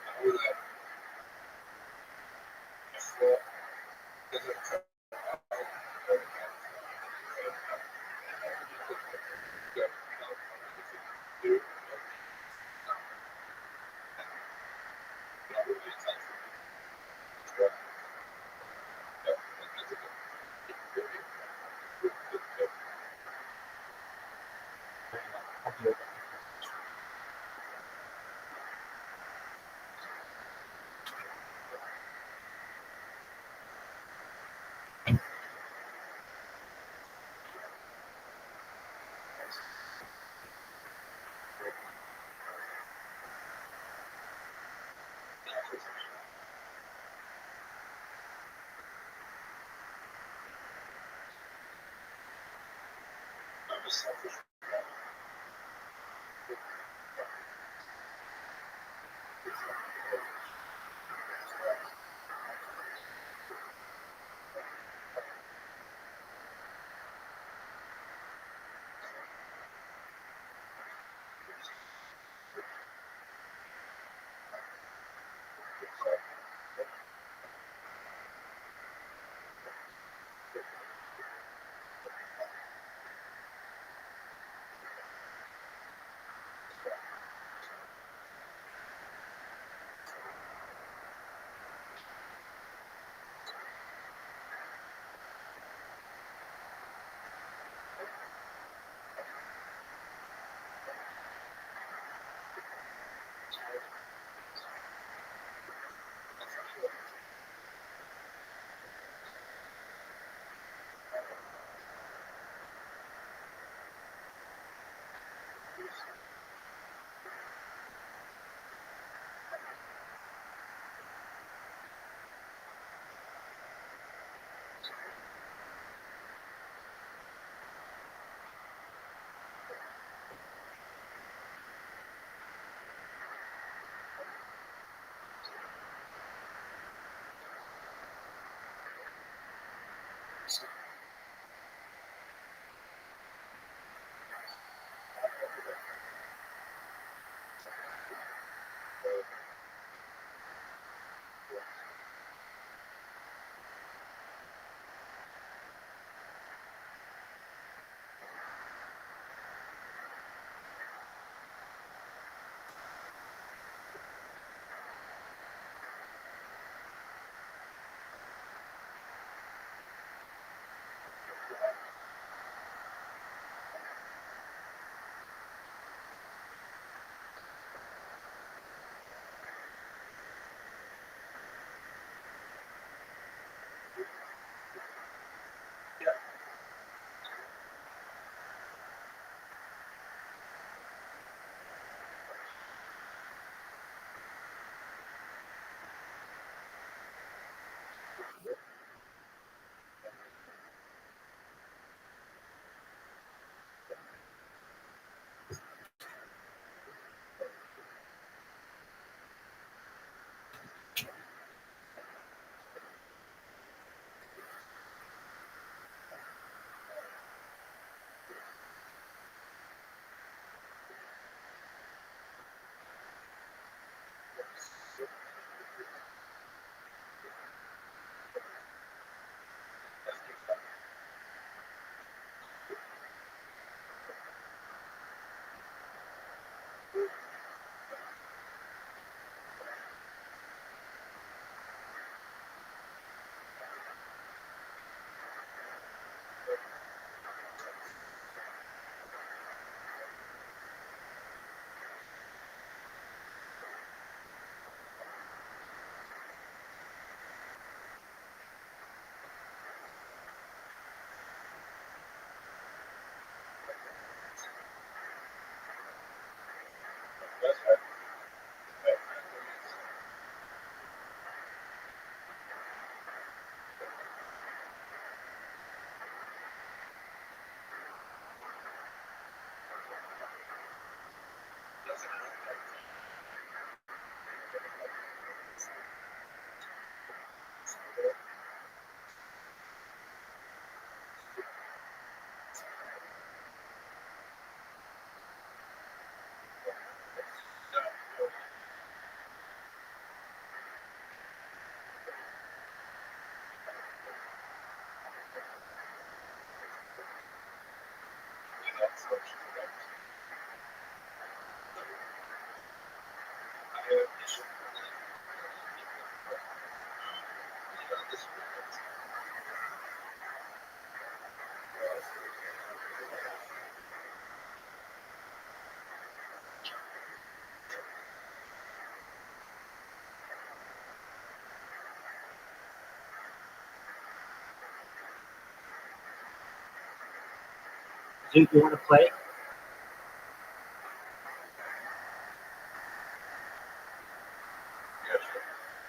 Dude, you want to play?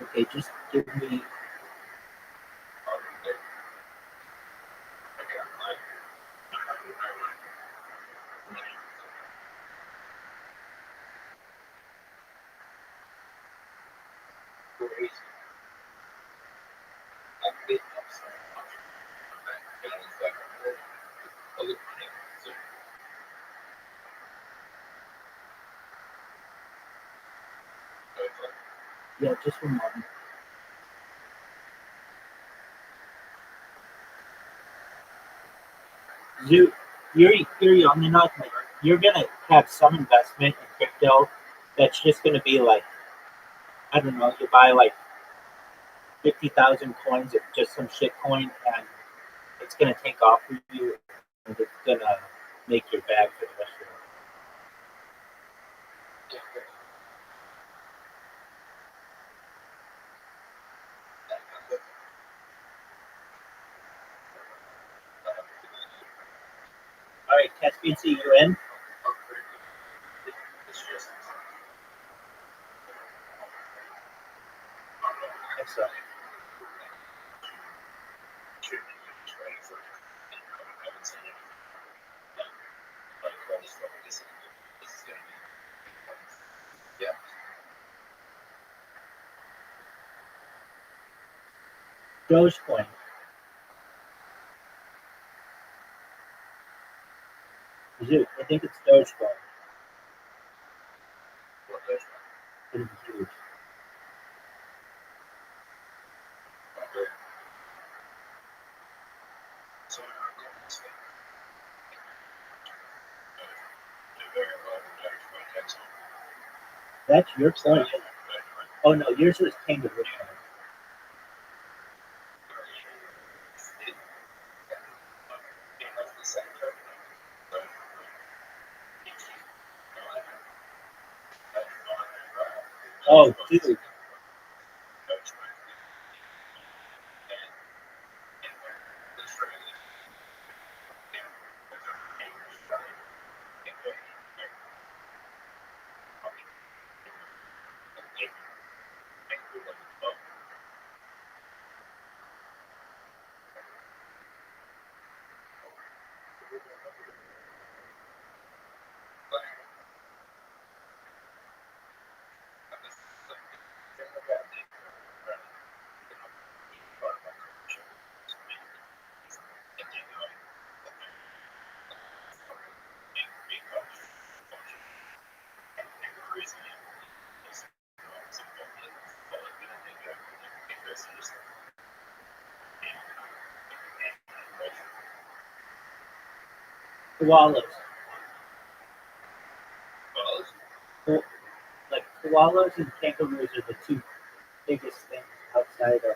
Okay, just give me. Yeah, just one moment. Zoo, you're young enough. Like, you're gonna have some investment in crypto. That's just gonna be like, I don't know. You buy like 50,000 coins of just some shit coin, and it's gonna take off for you, and it's gonna make your bag for the rest of it. All right, Caspian, see you in. Excellent. Dogecoin. Zoo, I think it's Dogecoin. It's huge. That's your coin. Oh no, yours was kangaroo coin. Oh, dude. Koalas. Like koalas and kangaroos are the two biggest things outside of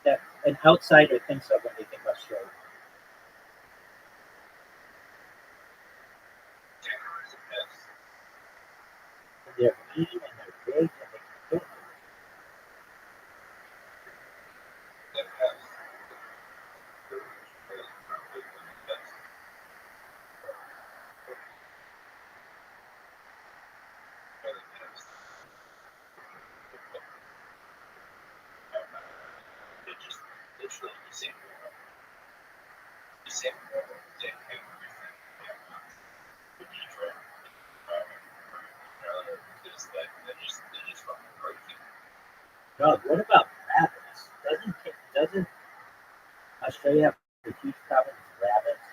that an outsider thinks of when they think Australia. And they're mean and they're big and they can kill. Dog, what about rabbits? Doesn't Australia have a huge problem with rabbits?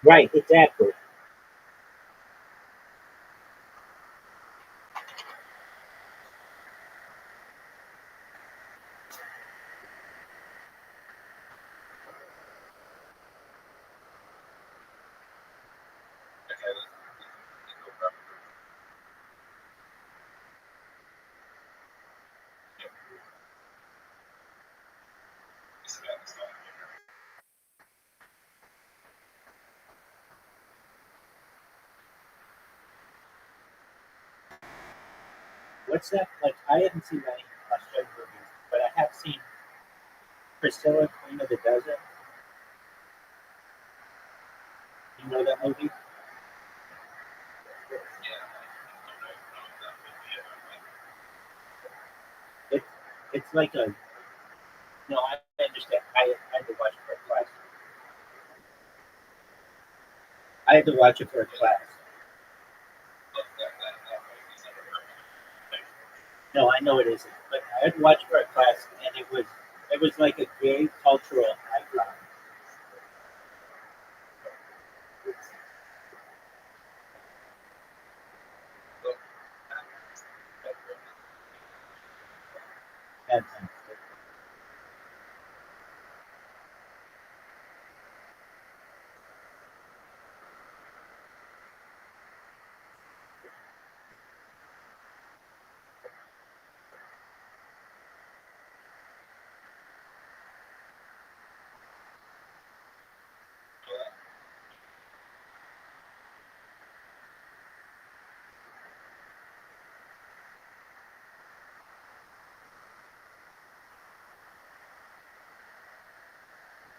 Right, exactly. What's that? Like, I haven't seen many Australian movies, but I have seen Priscilla, Queen of the Desert. You know that movie? It, it's like a, no, I understand. I had to watch it for a class. I had to watch it for a class. No, I know it isn't, but I had to watch it for a class, and it was like a gay cultural icon. And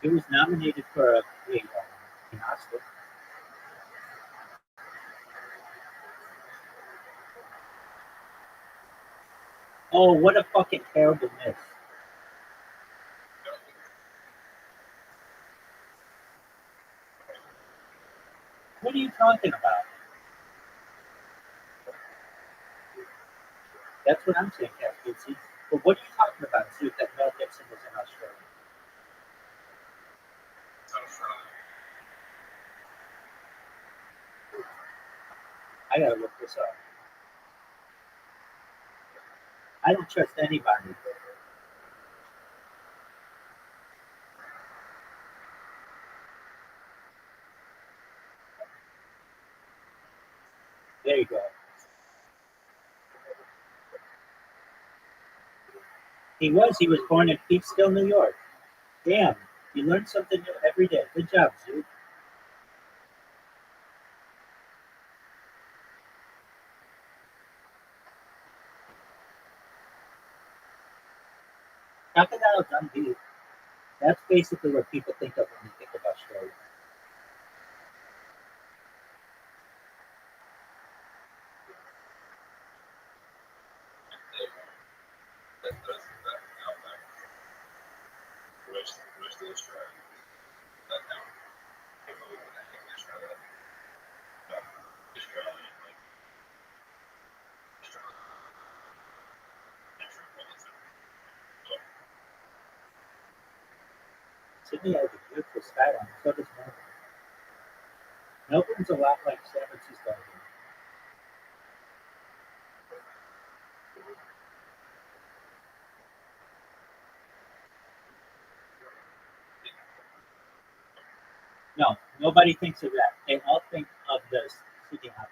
it was nominated for an Oscar. Oh, what a fucking terrible miss! What are you talking about? That's what I'm saying, Casey. But what are you talking about, too, that Mel Gibson was in Australia? I gotta look this up. I don't trust anybody. There you go. He was born in Peekskill, New York. Damn, you learn something new every day. Good job, Sue. Crocodile Dundee. That's basically what people think of when you think of Australia. Sydney has a beautiful skyline. So does Melbourne. Melbourne's a lot like San Francisco. No, nobody thinks of that. They all think of the Sydney Opera.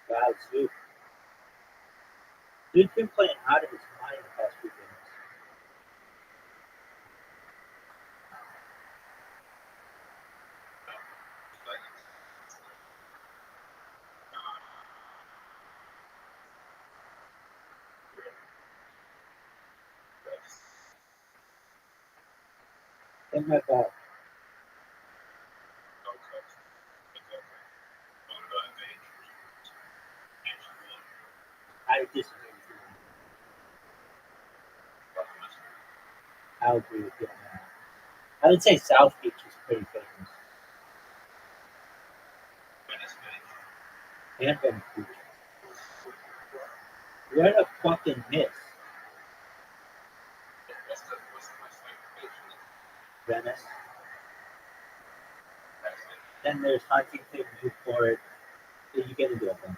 Wow, Dude. Dude's been playing out of his mind the past few games. Get my ball. I disagree with you. I'll agree with you on that. I would say South Beach is pretty famous. And Venice Beach. What a fucking miss. Venice. Then there's Huntington, Newport. You get into a bunch of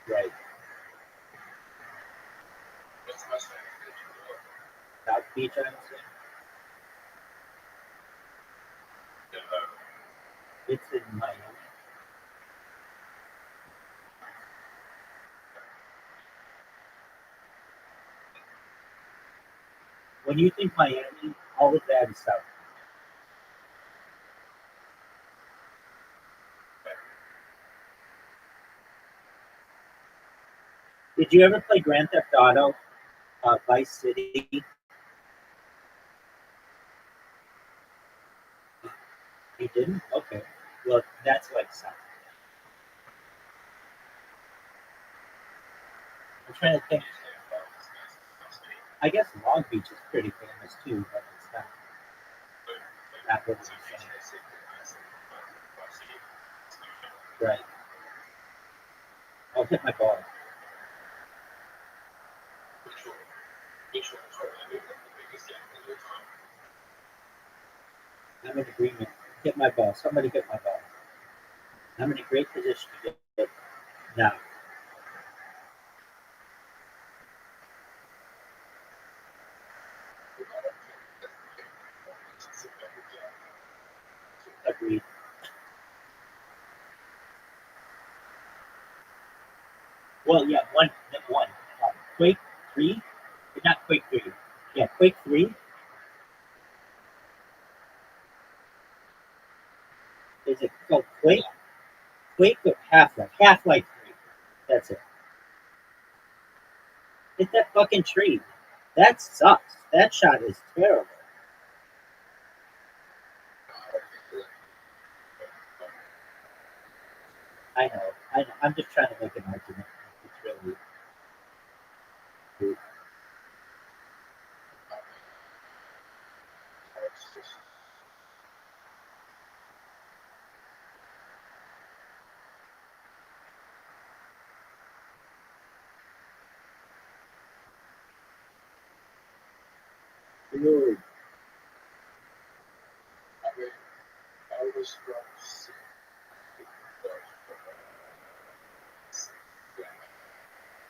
them. Right. South Beach, I'm saying. It's in Miami. When you think Miami, all of that is South. Did you ever play Grand Theft Auto, Vice City? You didn't? Okay. Well, that's like South. I'm trying to think. I guess Long Beach is pretty famous too, but it's not really the same. Right. I'll hit my ball. I'm in agreement. Hit my ball. Somebody hit my ball. I'm in a great position to get it now. Agreed. Well, yeah, one. Quake 3? Not Quake 3. Yeah, Quake 3. Is it called Quake? Quake with Half-Life. Half-Life 3. That's it. Hit that fucking tree. That sucks. That shot is terrible. I know. I'm just trying to make an argument. It's really. Dude.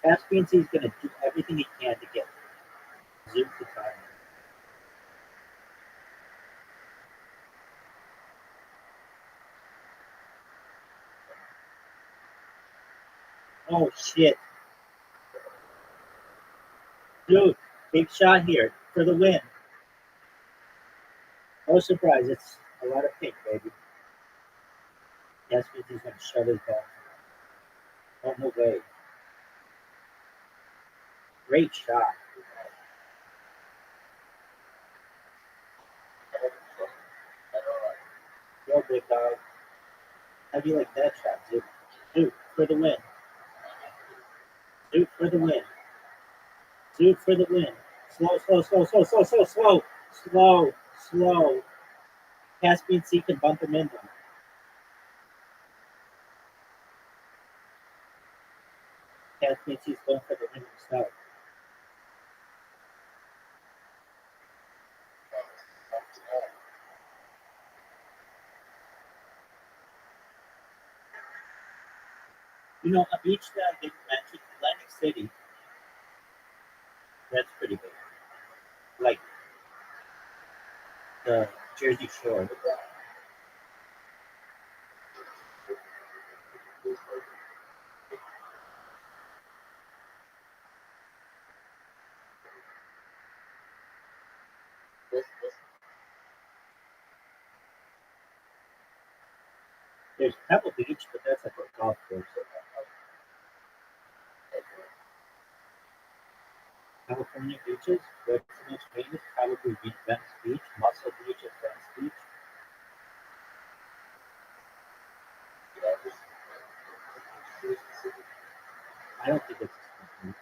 Caspian is going to do everything he can to get Zoom to time. Oh, shit. Dude, big shot here for the win. No surprise. It's a lot of pink, baby. Caspian is going to shove his ball. Oh, no way. Great shot. Go, big dog. How do you like that shot, Zoom? Zoom for the win. Zoom for the win. Zoom for the win. Slow. Caspian C can bump him in them. Caspian C's going for the win himself. You know, a beach that I didn't mention, Atlantic City. That's pretty big. Like the Jersey Shore. There's Pebble Beach, but that's like a golf course. Pebble California beaches, what's the most famous? Probably Venice Beach, Muscle Beach at Venice Beach. I don't think it's a small beach.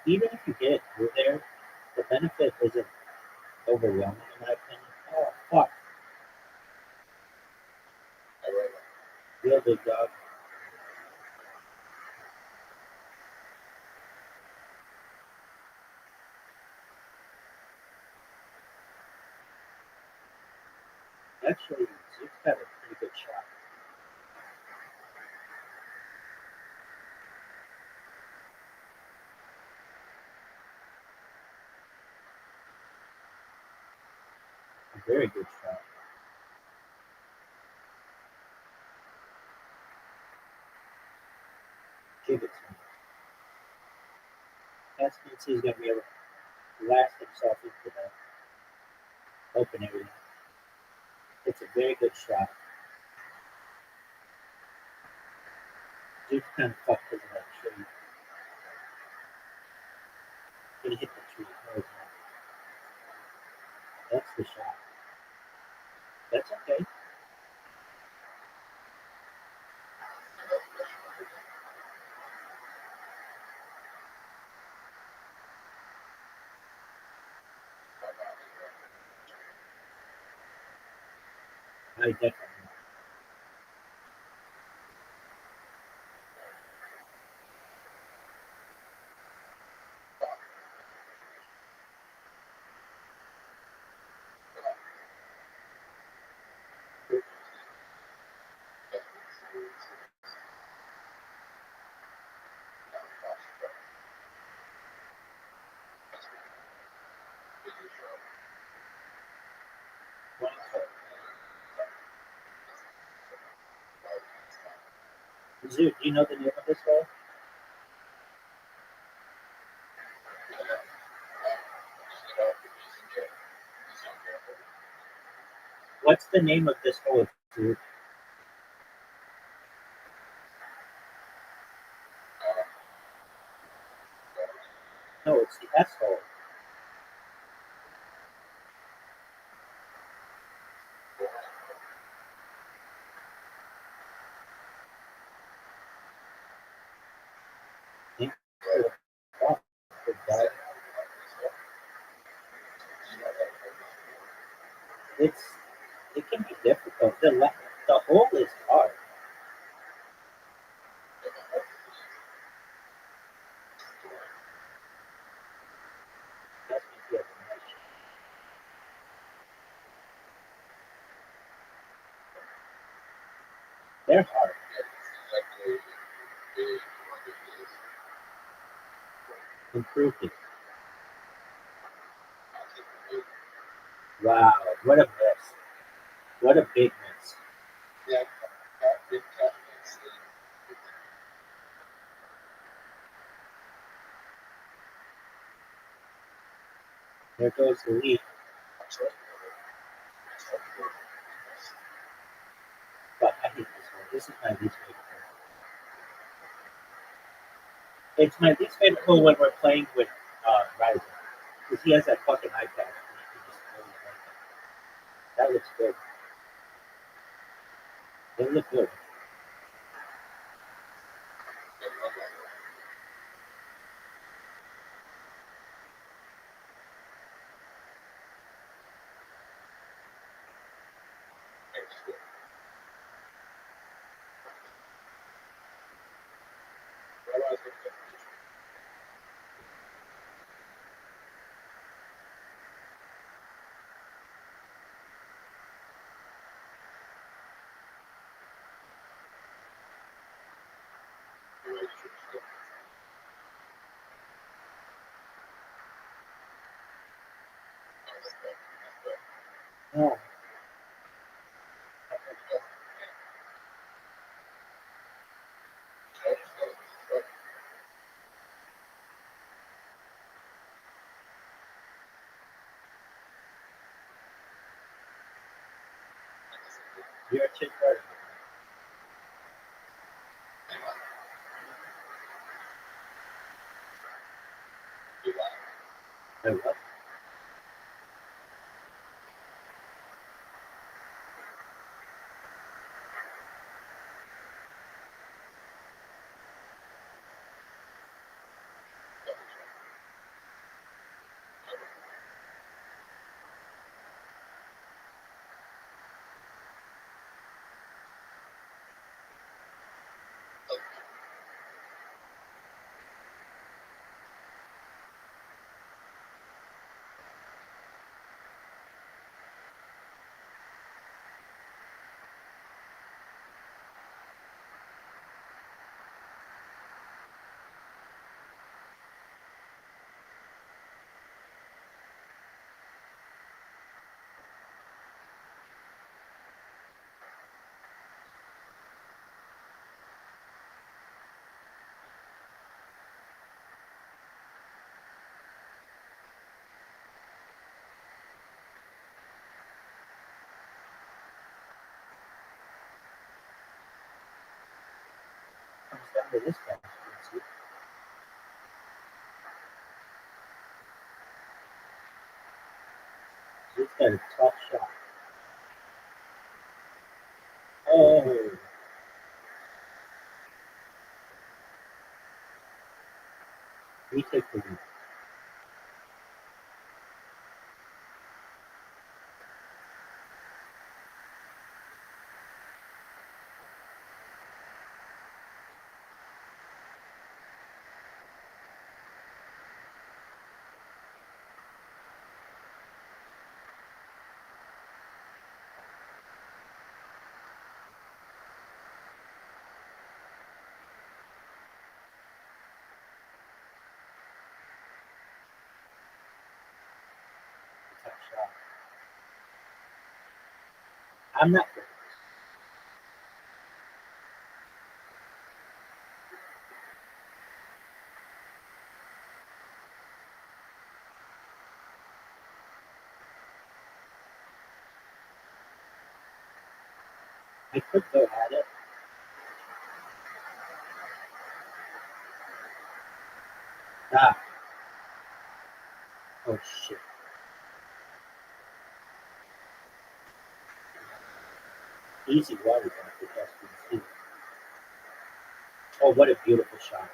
Even if you get through there, the benefit isn't overwhelming in my opinion. Oh fuck. Real big dog. Actually, Zeke's got a pretty good shot. A very good shot. Give it to him. That means he's going to be able to blast himself into the open area. It's a very good shot. Zeke's kind of fucked because of that tree. Gonna hit the tree. No, he's not. That's the shot. That's okay. I definitely. Zoo, do you know the name of this hole? What's the name of this hole, Zoo? No, it's the S hole. Thank you. Oh, good God. It can be difficult. The hole is hard. That's what you have to mention. They're hard. Improved it. Wow, what a miss. What a big miss. There goes the lead. But I hate this one. This is my least favorite one. It's my least favorite one when we're playing with Ryzen. Because he has that fucking iPad. And he can just really like it. That looks good. They look good. No. You're a chick bird. I love comes down to this guy. He's got a tough shot. Oh, we take the lead. Tough shot. I'm not good. I could go at it. Ah. Oh shit. Easy water back to SBC. Oh, what a beautiful shot.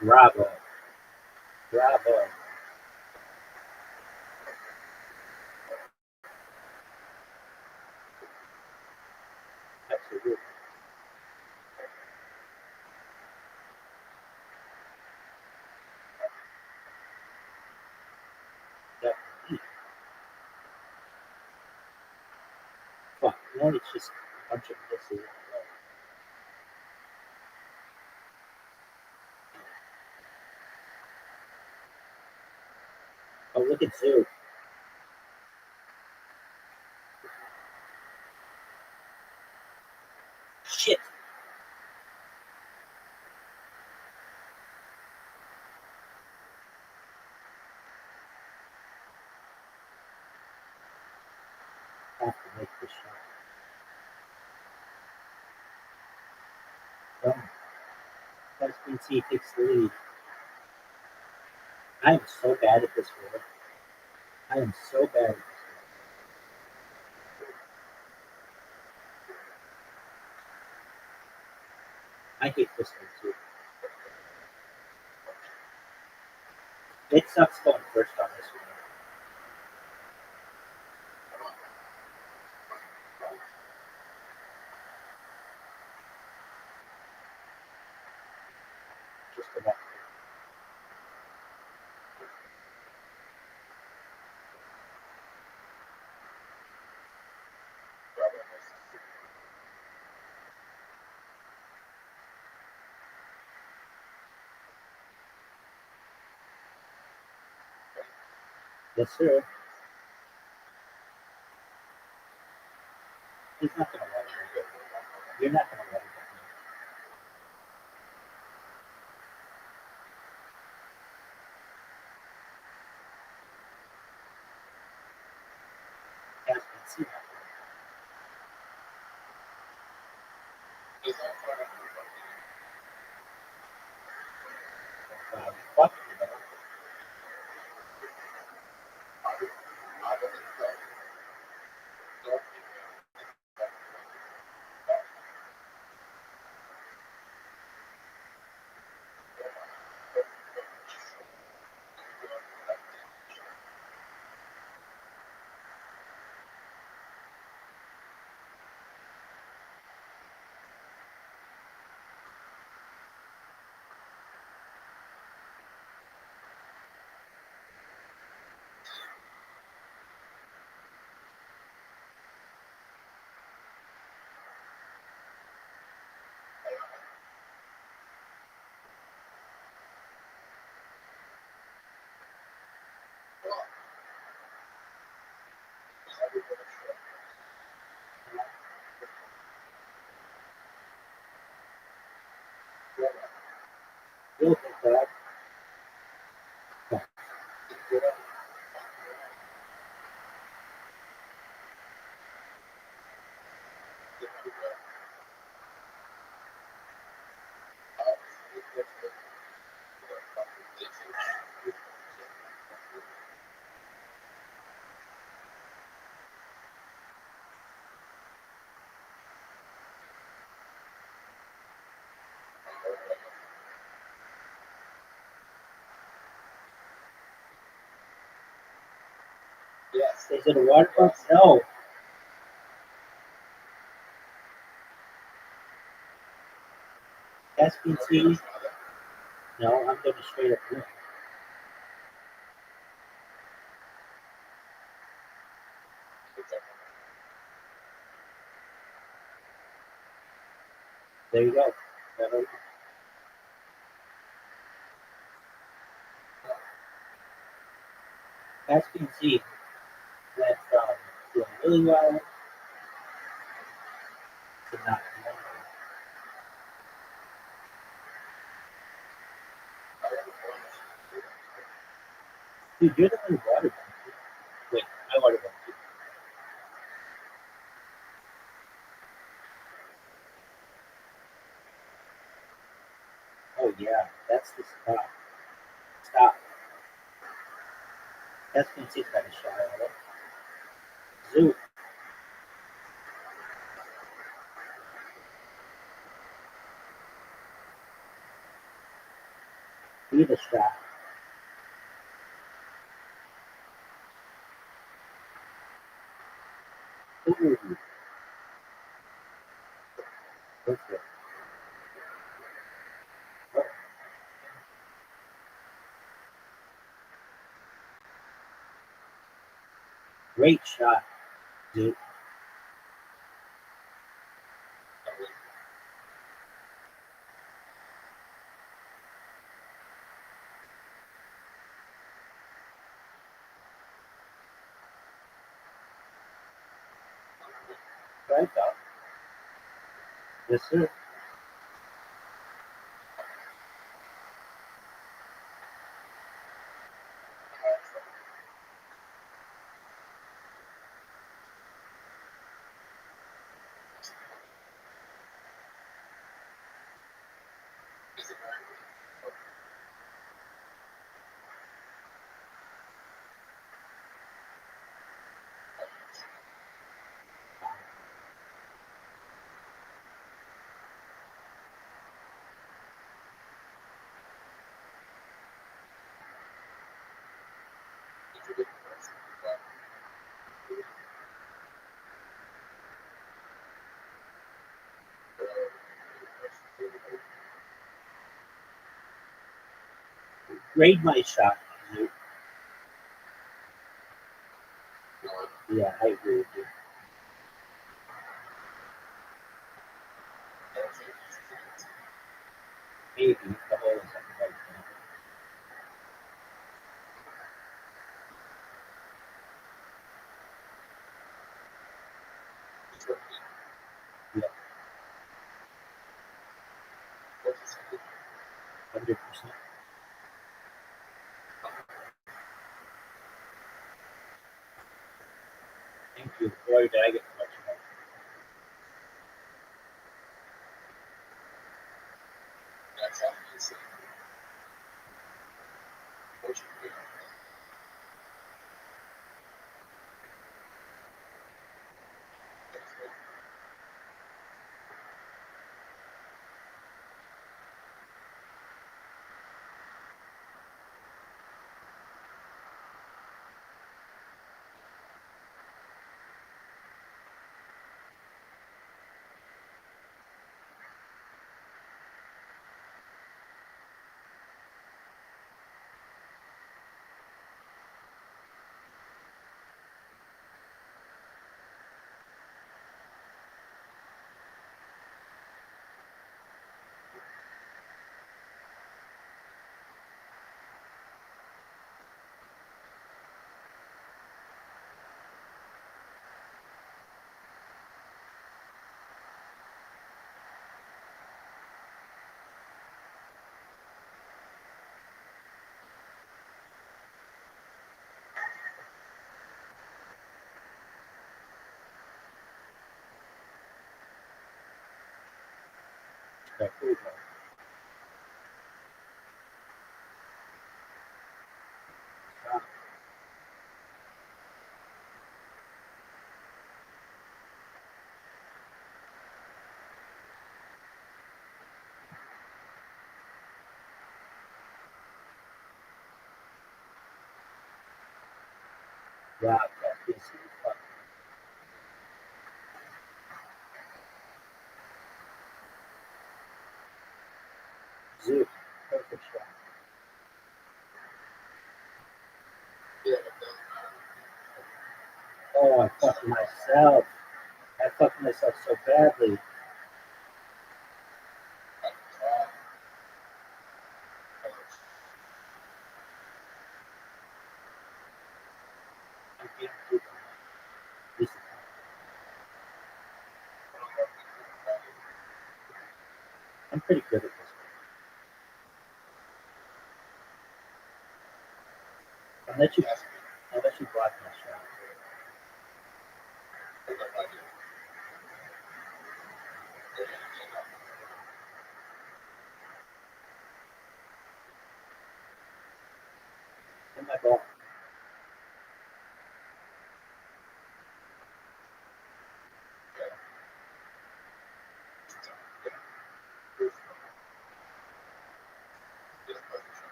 Bravo. Bravo. Absolutely. That deep. Fuck. No, it's just a bunch of misses. Oh, look at Zoo. Shit. I have to make this shot. Done. SBC takes the lead. I am so bad at this work. I am so bad at this. I hate this one too. It sucks going first on this one. Just about. Yes, sir. He's not going to let it. You're not going to let it. SBC. Fuck. Is it a water pump? No. SPC? No, I'm going to straight up blue. There you go. SPC went from doing really well to not. Dude, you're the one who water bumped. Wait, I water bumped you. Oh yeah, that's the spot. Stop. SPC's got a shot at it. Zoo. Be the shot. Ooh. That's it. Oh, great shot, dude. Right up. Yes, sir. Grade my shot, dude. Yeah, I agree with you. Maybe the whole is like yeah, 100%. Thank you. Boy, did I get much of that. Okay, here we go. Wow, that is fun. Zoo, perfect shot. Oh, I fucked myself. I fucked myself so badly. I'm pretty good at this one. I'll let you block my shot. In my ball.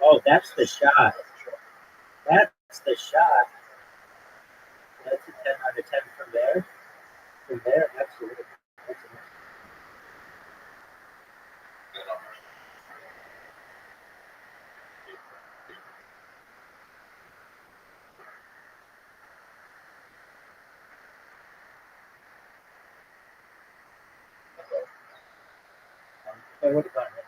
Oh, that's the shot. That's the shot. That's a 10 out of 10 from there. From there, absolutely. That's a I would have done it.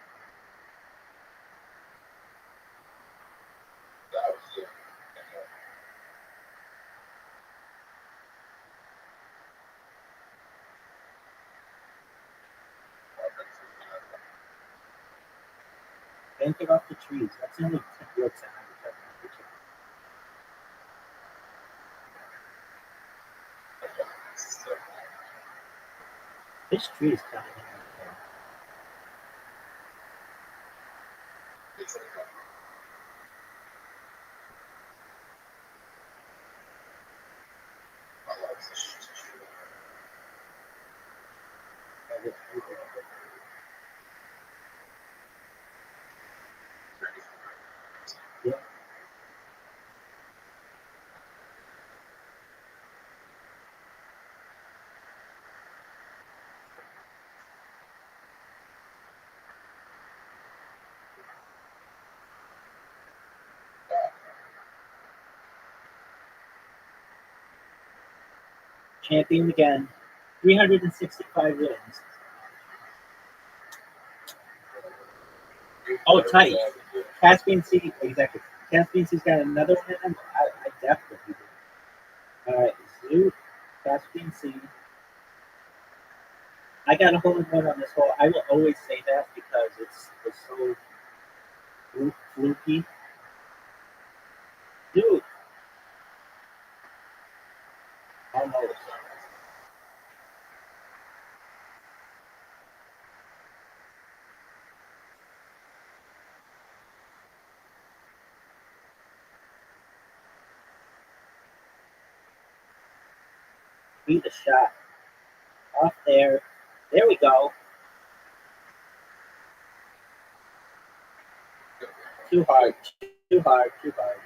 Don't get off the trees. That's only 10 real 10 out of 10. This tree is kind of yeah. Champion again. 365 wins. Oh, tight. Caspian Sea, exactly. Caspian Sea's got another one in them. I definitely do. All right, Zoo, Caspian Sea. I got a hole in one on this hole. I will always say that because it's so fluky. Dude, almost. Beat the shot. Off there. There we go. Too hard. Too hard. Too hard.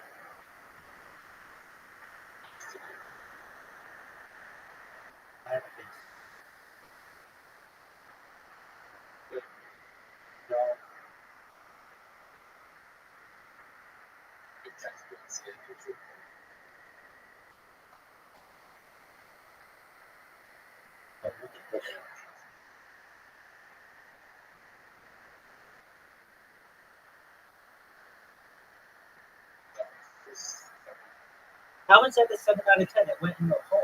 But look at this. How is that a 7 out of 10? It went in the hole.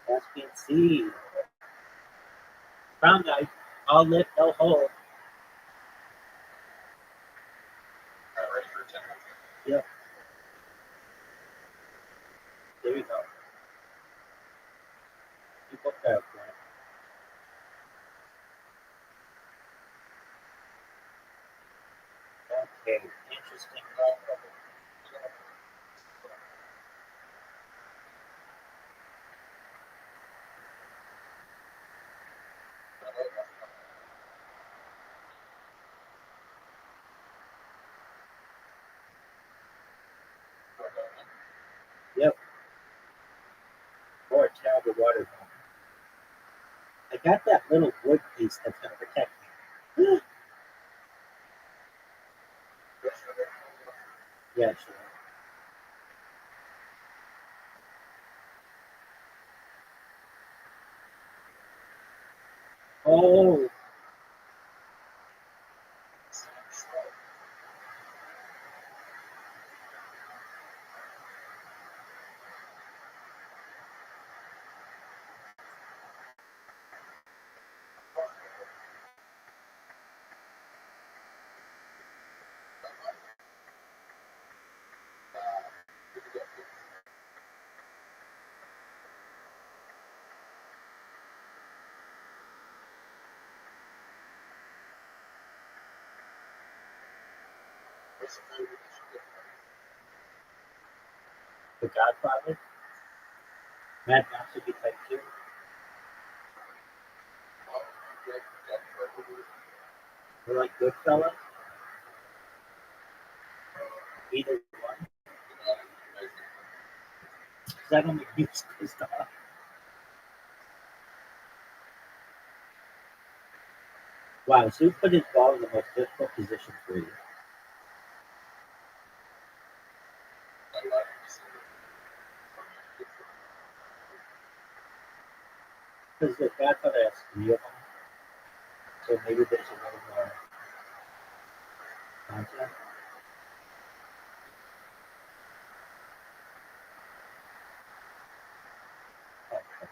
Caspian Sea. Brown knife. All lip, no hole. Yep. There you go. You book that up there. Okay, interesting. Yep. Or terrible water. I got that little wood piece that's going to protect me. Yeah, sure. Oh, The Godfather. Mad Max would be type 2. Or like Goodfellas. Either one. Because I don't make music pissed off. Wow, so who put his ball in the most difficult position for you? Because the Godfather has 3 of them. So maybe there's a little more content. Okay.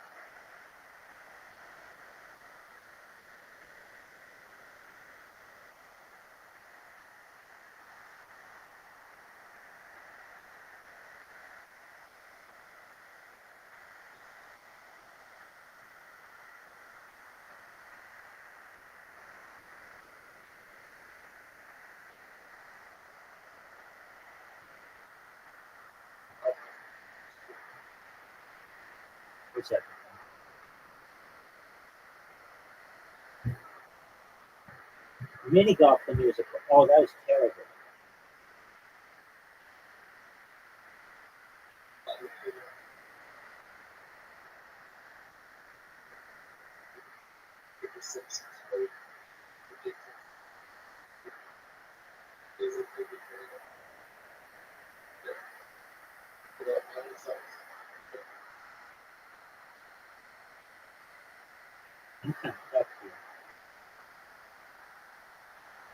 What's that? Mini golf the music. Oh, that was terrible.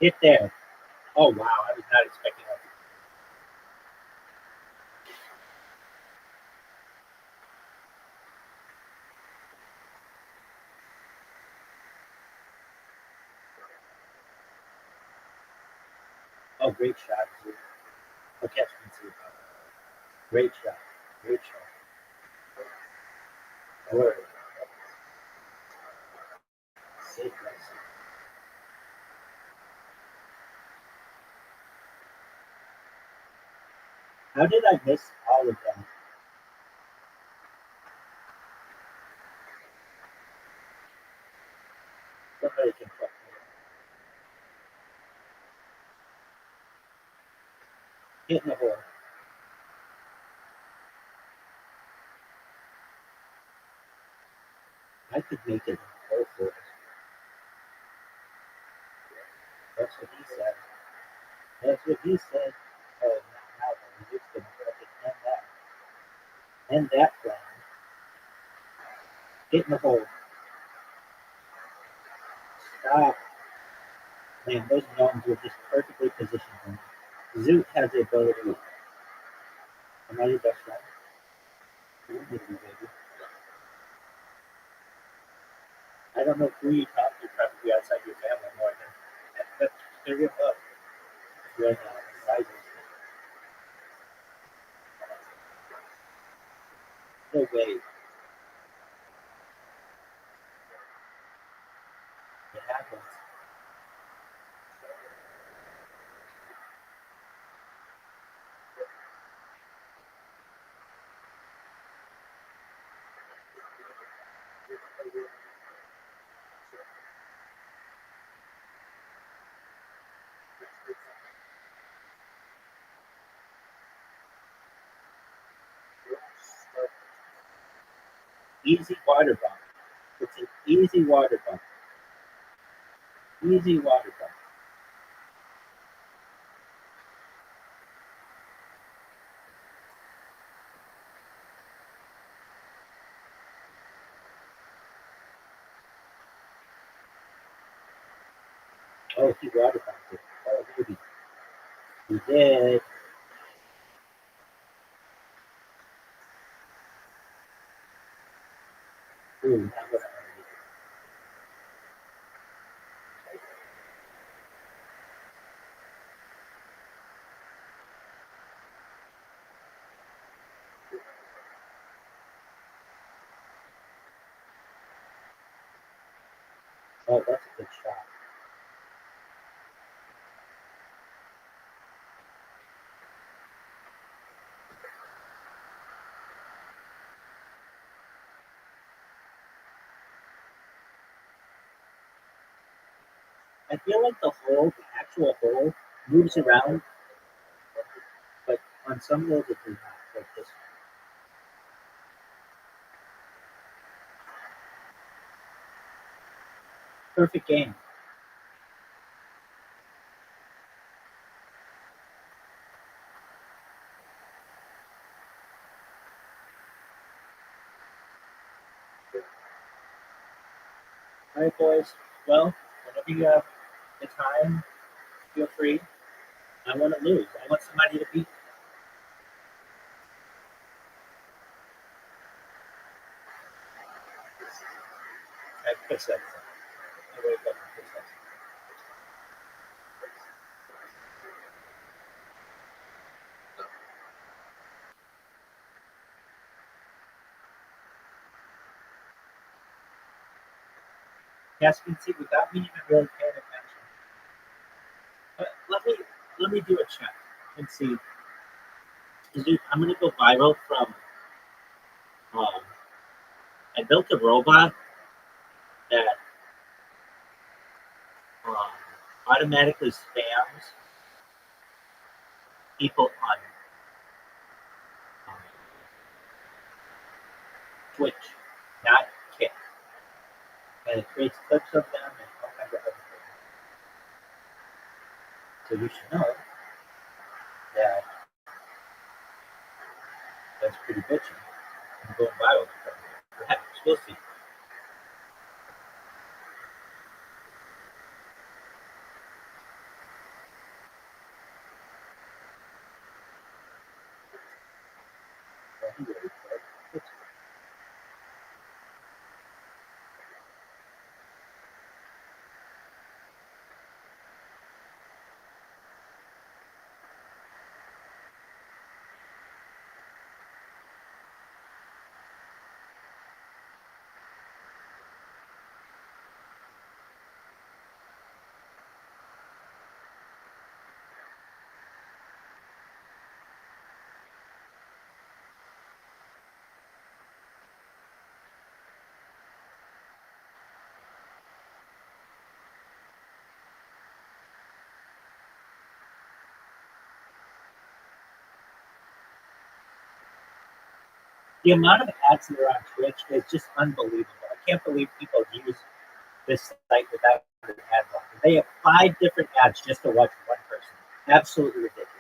Hit there. Oh wow, I was not expecting that. Oh, great shot. Too. Okay, great shot. Great shot. Word. Safe place. How did I miss all of them? Somebody can fuck me. Hit in the hole. could make it go for it. That's what he said. That's what he said. Oh, not now, but he's going to fucking end that plan. Get in the hole. Stop. Man, those gnomes were just perfectly positioned for me. Zoot has the ability. Am I your best friend? You need to be, baby. I don't know who you talk to, probably outside your family more than they're your love. When advisors. No way. It happens. Easy water bump. It's an easy water bump. Easy water bump. Oh, he water bumped it. Oh, baby. He did. Ooh, now what am I gonna do? Oh, that's a good shot. I feel like the hole, the actual hole, moves around, but on some holes it does not. Like this. Perfect game. All right, boys. Well, whenever you have the time, feel free. I want to lose. I want somebody to beat. I push that. I wake up and push that. Caspian Sea without me even really paying attention. But let me do a check and see. Dude, I'm gonna go viral from. Um, I built a robot that um, automatically spams people on um, Twitch, not Kick, and it creates clips of them and all kinds of other things. So you should know that that's pretty bitchy. I'm going viral because of it. Perhaps we'll see. Anyway, it's the amount of ads that are on Twitch is just unbelievable. I can't believe people use this site without an ad block. They have 5 different ads just to watch one person. Absolutely ridiculous.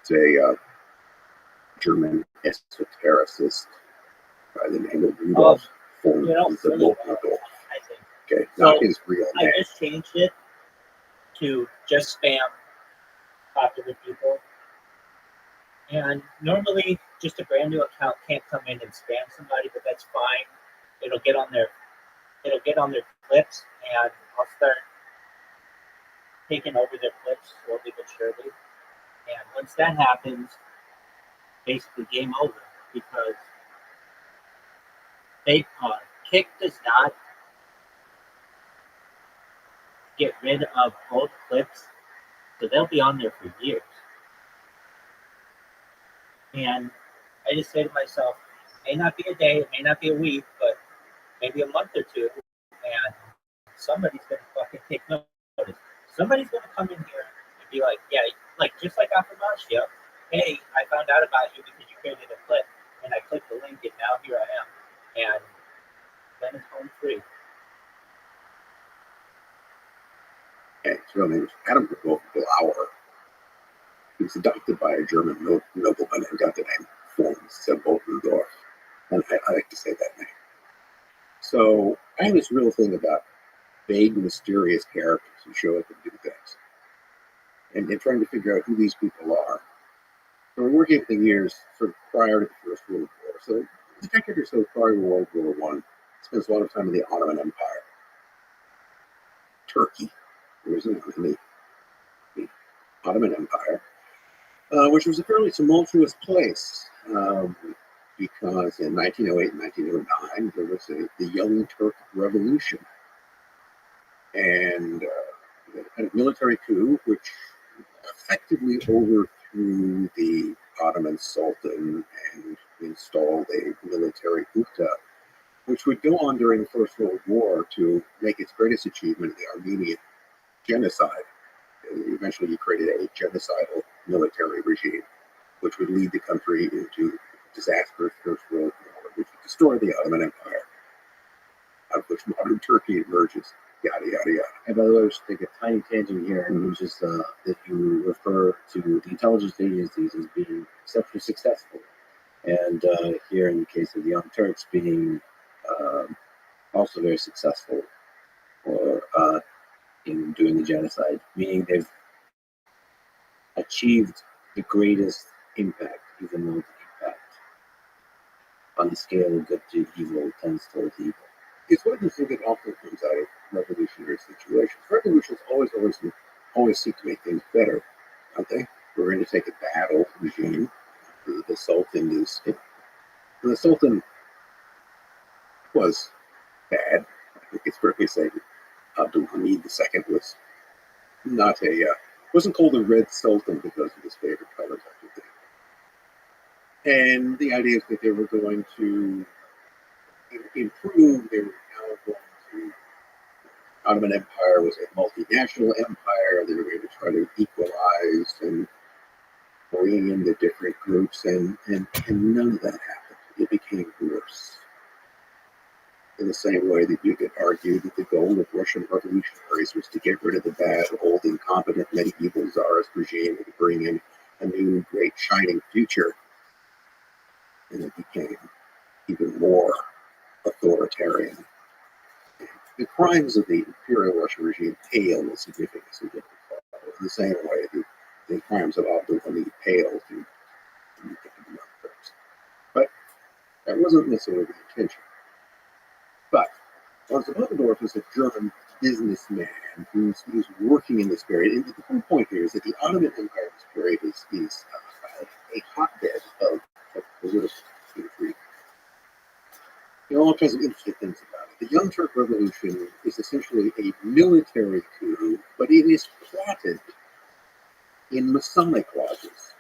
It's a German esotericist by the name of Rudolf von Wolfendorf. I think. Okay, not his real name. I just changed it to just spam popular people. And normally, just a brand new account can't come in and spam somebody, but that's fine. It'll get on their clips, and I'll start taking over their clips slowly but surely. And once that happens, basically game over, because Kick does not get rid of both clips, so they'll be on there for years. And I just say to myself, it may not be a day, it may not be a week, but maybe a month or two, and somebody's going to fucking take notice. Somebody's going to come in here and be like, yeah, like just like Affirmatio, hey, I found out about you because you created a clip, and I clicked the link, and now here I am. And then it's home free. Okay, his real name is Adam Glauer. He was adopted by a German nobleman and got the name von Wolfendorf. And I like to say that name. So I have this real thing about vague, mysterious characters who show up and do things. And trying to figure out who these people are. So we're working in the years sort of prior to the First World War. So the decade or so prior to World War I, spends a lot of time in the Ottoman Empire. Turkey, originally in the Ottoman Empire, which was a fairly tumultuous place because in 1908 and 1909 there was the Young Turk Revolution, and a kind of military coup which effectively overthrew the Ottoman Sultan and installed a military junta, which would go on during the First World War to make its greatest achievement, the Armenian genocide. Eventually, he created a genocidal military regime, which would lead the country into disastrous First World War, which would destroy the Ottoman Empire, out of which modern Turkey emerges. Yada yada yada. And by the way, we should take a tiny tangent here, which is that you refer to the intelligence agencies as being exceptionally successful, and here in the case of the Young Turks being also very successful in doing the genocide, meaning they've achieved the greatest impact, even though the impact on the scale of good to evil tends towards evil. It's one of the things that often comes out of revolutionary situations. Revolutions always seek to make things better, don't they? We're going to take a bad old regime. The Sultan was bad. I think it's fair to say Abdul Hamid II was not wasn't called a Red Sultan because of his favorite colors, I think. And the idea is that they were going to improve, they were now going to, Ottoman Empire was a multinational empire, they were going to try to equalize and bring in the different groups, and none of that happened. It became worse. In the same way that you could argue that the goal of Russian revolutionaries was to get rid of the bad, old, incompetent medieval czarist regime and bring in a new, great, shining future. And it became even more authoritarian. The crimes of the Imperial Russian regime pale in significance of different in the same way the crimes of Abdul Hamid pale to but that wasn't necessarily the intention. But von Ottendorf is a German businessman who's working in this period. And the whole point here is that the Ottoman Empire in this period is a hotbed of political intrigue. There are all kinds of interesting things about it. The Young Turk Revolution is essentially a military coup, but it is plotted in Masonic lodges.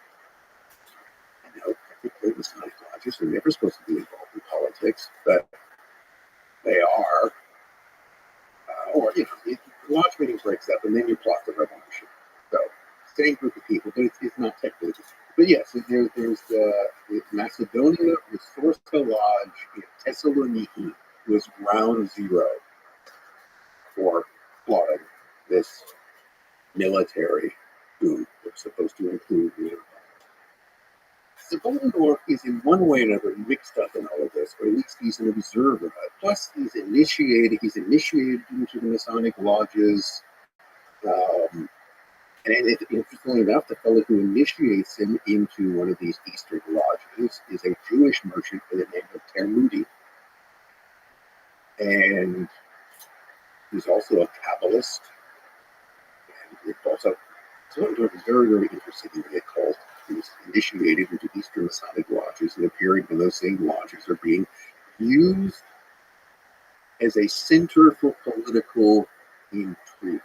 I know, technically, Masonic lodges are never supposed to be involved in politics, but they are. Or, the lodge meeting breaks up, and then you plot the revolution. So, same group of people, but it's not technically. But yes, there's the Macedonia Resourceful Lodge in Thessaloniki was ground zero for plotting this military coup that was supposed to include the empire. Ottendorf is in one way or another mixed up in all of this, or at least he's an observer of it. Plus, he's initiated into the Masonic lodges. And interestingly enough, the fellow who initiates him into one of these Eastern lodges is a Jewish merchant by the name of Termudi. And he's also a Kabbalist. And it's also, Ottendorf is very, very interested in the occult. He was initiated into Eastern Masonic lodges in a period when those same lodges are being used as a center for political intrigue.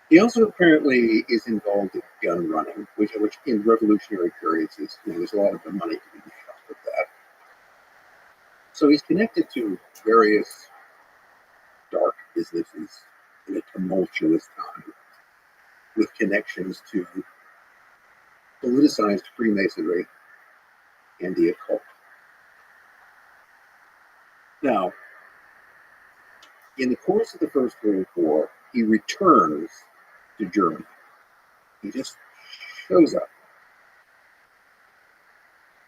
He also apparently is involved in gun running, which in revolutionary periods is, there's a lot of the money to be made off of that. So he's connected to various dark businesses in a tumultuous time, with connections to politicized Freemasonry and the occult. Now, in the course of the First World War, he returns to Germany. He just shows up.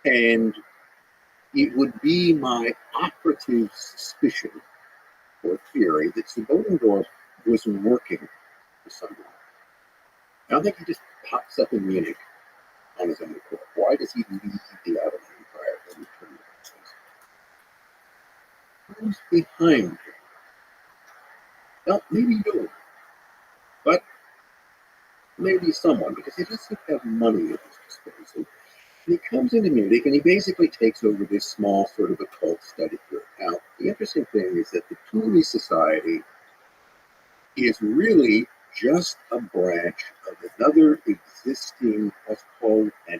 And it would be my operative suspicion or theory that Ottendorf was working for someone. I don't think he just pops up in Munich on his own accord. Why does he leave the Ottoman Empire and return to the Who's behind him? Well, maybe you don't. But maybe someone, because he doesn't have money at his disposal. And he comes into Munich and he basically takes over this small sort of occult study group. Now, the interesting thing is that the Thule Society is really just a branch of another existing, what's called an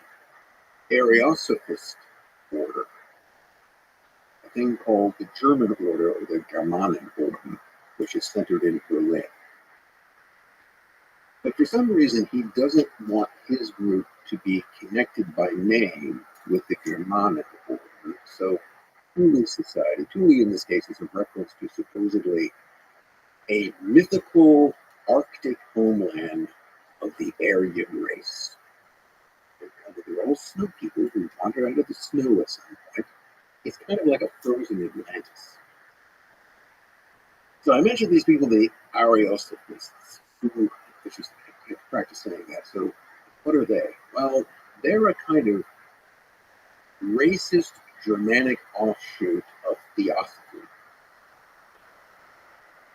Ariosophist order. A thing called the German Order or the Germanen Orden, which is centered in Berlin. But for some reason, he doesn't want his group to be connected by name with the Germanic order. So, Thule Society, Thule in this case is a reference to supposedly a mythical Arctic homeland of the Aryan race. They're all snow people who wander out of the snow at some point. It's kind of like a frozen Atlantis. So I mentioned these people, the Ariosophists, which is practice saying that. So what are they? Well, they're a kind of racist Germanic offshoot of Theosophy.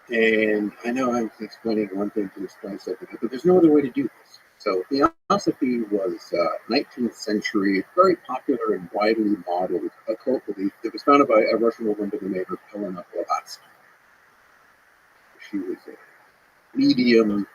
And I know I'm explaining one thing to explain something, but there's no other way to do this. So theosophy was 19th century, very popular and widely modeled occult belief that was founded by a Russian woman by the name of Helena Blavatsky. She was a medium,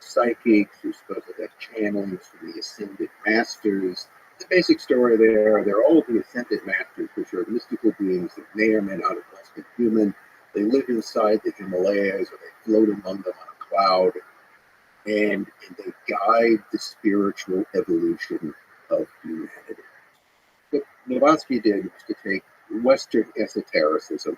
psychic, who was supposed to have channelings from the ascended masters. The basic story there, they're all the ascended masters, which are mystical beings that may or may not have once been human. They live inside the Himalayas, or they float among them on a cloud, and they guide the spiritual evolution of humanity. What Blavatsky did was to take Western esotericism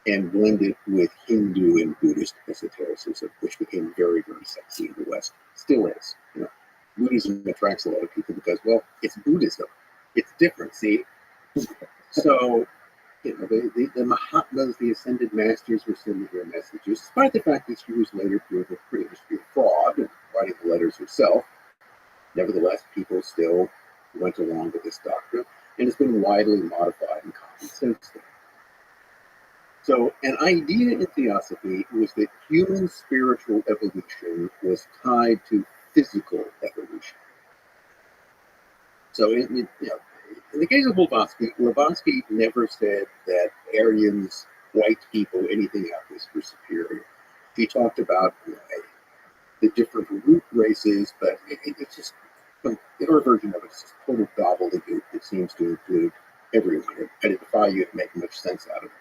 and blend it with Hindu and Buddhist esotericism, which became very, very sexy in the West. Still is. You know, Buddhism attracts a lot of people because, well, it's Buddhism. It's different, see? So, you know, the Mahatmas, the ascended masters, were sending their messages, despite the fact that she was later proven pretty much to be a fraud and writing the letters herself. Nevertheless, people still went along with this doctrine, and it's been widely modified and copied since then. So, an idea in theosophy was that human spiritual evolution was tied to physical evolution. So, in the case of Blavatsky never said that Aryans, white people, anything like this were superior. She talked about the different root races, but it's just, her version of it is just total gobbledygook that seems to include everyone. I defy you to make much sense out of it.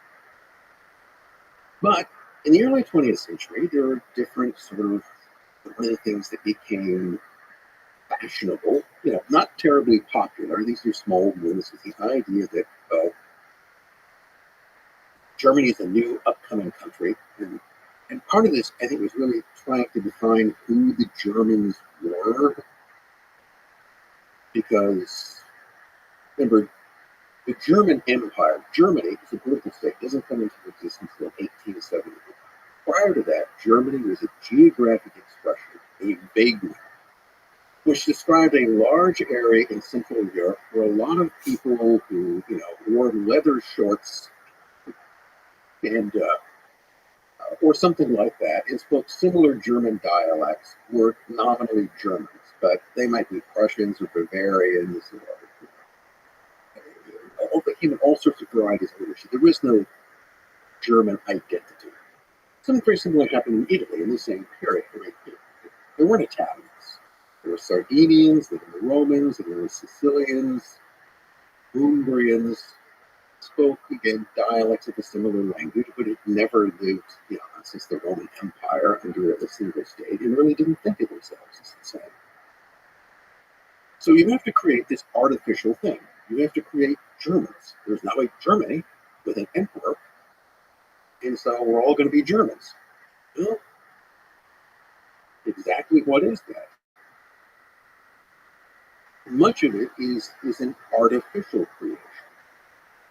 But in the early 20th century, there were different sort of, one of the things that became fashionable, not terribly popular. These are small movements with the idea that Germany is a new upcoming country. And part of this, I think, was really trying to define who the Germans were. Because, remember, the German Empire, Germany, as a political state, doesn't come into existence until 1871. Prior to that, Germany was a geographic expression, a vague one, which described a large area in Central Europe where a lot of people who, wore leather shorts and or something like that, and spoke similar German dialects, were nominally Germans, but they might be Prussians or Bavarians or all sorts of varieties of leadership. There was no German identity. Something very similar happened in Italy in the same period. There weren't Italians. There were Sardinians, there were Romans, there were Sicilians, Umbrians, spoke, again, dialects of a similar language, but it never lived, since the Roman Empire under a single state, and really didn't think of themselves as the same. So you have to create this artificial thing. You have to create Germans. There's now a Germany with an emperor, and so we're all going to be Germans. Well, exactly what is that? Much of it is an artificial creation.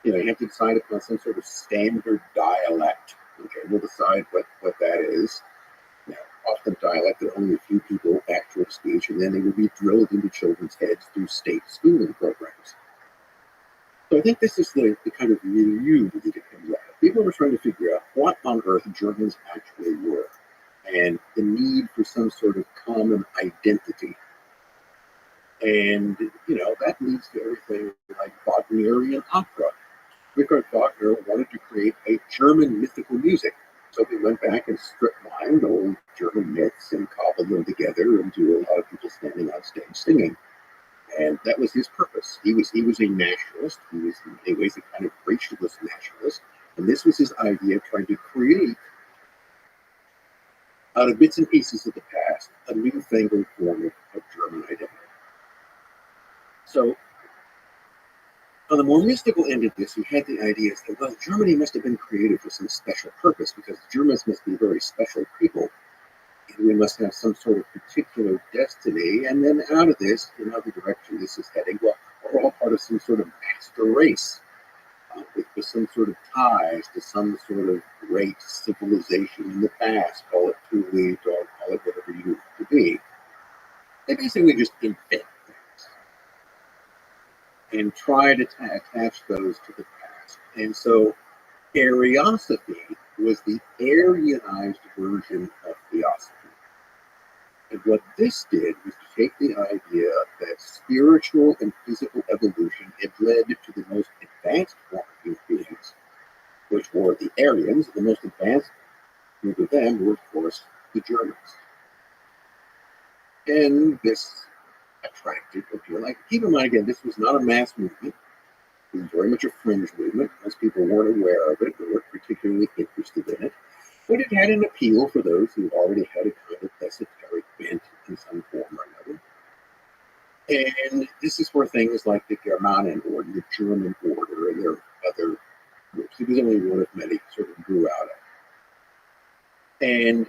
You have to decide upon some sort of standard dialect. Okay, we'll decide what that is. Now, often dialect that only a few people actually speak, and then they will be drilled into children's heads through state schooling programs. So I think this is the kind of milieu that it comes out of. People were trying to figure out what on earth Germans actually were, and the need for some sort of common identity. And, that leads to everything like Wagnerian opera. Richard Wagner wanted to create a German mythical music. So he went back and strip-mined old German myths and cobbled them together into a lot of people standing on stage singing. And that was his purpose. He was a nationalist. He was, in many ways, a kind of racialist nationalist. And this was his idea of trying to create, out of bits and pieces of the past, a newfangled form of German identity. So, on the more mystical end of this, you had the ideas that, well, Germany must have been created for some special purpose, because Germans must be very special people, and we must have some sort of particular destiny. And then out of this, the direction this is heading, well, we're all part of some sort of master race, with some sort of ties to some sort of great civilization in the past, call it Thule, or call it whatever you want it to be. They basically just invent things and try to attach those to the past. And so Ariosophy was the Aryanized version of theosophy. And what this did was to take the spiritual and physical evolution had led to the most advanced form of human beings, which were the Aryans. The most advanced group of them were, of course, the Germans. And this attracted appeal. Like, keep in mind, again, this was not a mass movement. It was very much a fringe movement. Most people weren't aware of it, or weren't particularly interested in it. But it had an appeal for those who already had a kind of esoteric bent in some form or another. And this is where things like the Germanen or the German order and their other groups, it was only one of many, sort of grew out of. And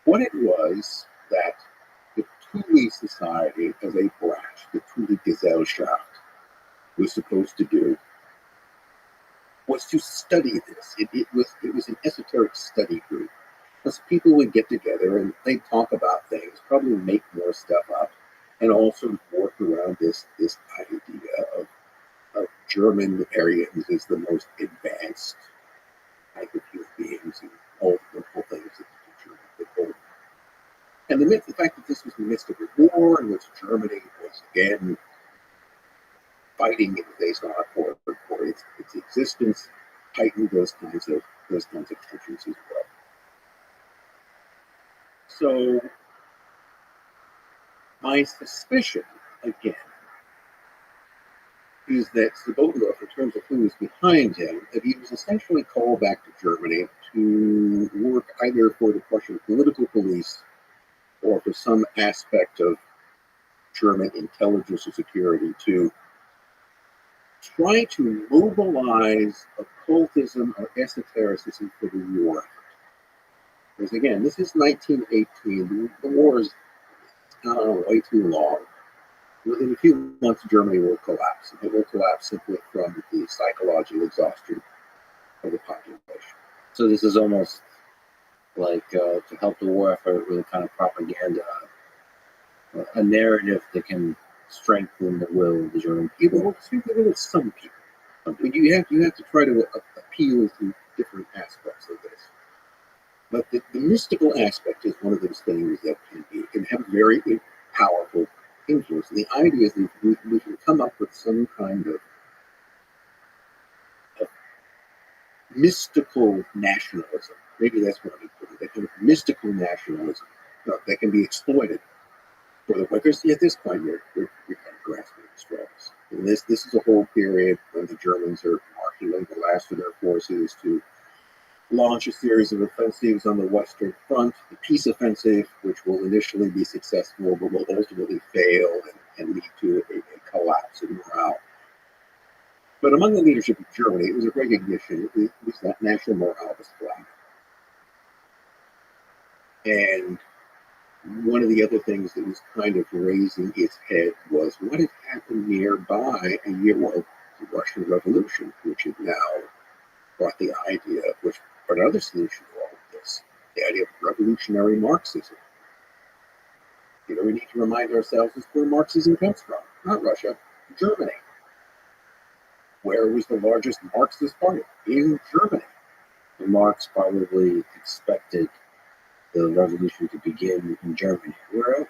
what it was that the Thule Society as a branch, the Thule Gesellschaft, was supposed to do was to study this. It was an esoteric study group. Because people would get together and they'd talk about things, probably make more stuff up, and all sort of work around this idea of German Aryans as the most advanced type of human beings and all the wonderful things that the Germans could hold. And the fact that this was in the midst of a war in which Germany was again fighting in the face for its existence heightened those kinds of tensions as well. So my suspicion, again, is that Svobodov, in terms of who was behind him, that he was essentially called back to Germany to work either for the Prussian political police or for some aspect of German intelligence or security to try to mobilize occultism or esotericism for the war effort. Because again, this is 1918. The war is way too long. Within a few months, Germany will collapse. It will collapse simply from the psychological exhaustion of the population. So this is almost like to help the war effort with a kind of propaganda, a narrative that can strengthen the will of the German people. Well, strengthen with some people. You have to try to appeal to different aspects of this. But the mystical aspect is one of those things that can have a very powerful influence. And the idea is that we can come up with some kind of mystical nationalism. Maybe that's what I mean. That kind of mystical nationalism that can be exploited for the because at this point you're kind of grasping at straws. And this is a whole period when the Germans are marshaling the last of their forces to launch a series of offensives on the Western Front, the peace offensive, which will initially be successful but will ultimately fail and lead to a collapse in morale. But among the leadership of Germany, it was a recognition, it was that national morale was flat. And one of the other things that was kind of raising its head was what had happened nearby a year ago, the Russian Revolution, which had now brought the idea, which brought another solution to all of this, the idea of revolutionary Marxism. We need to remind ourselves is where Marxism comes from, not Russia, Germany. Where was the largest Marxist party? In Germany. And Marx probably expected the revolution to begin in Germany. Where else?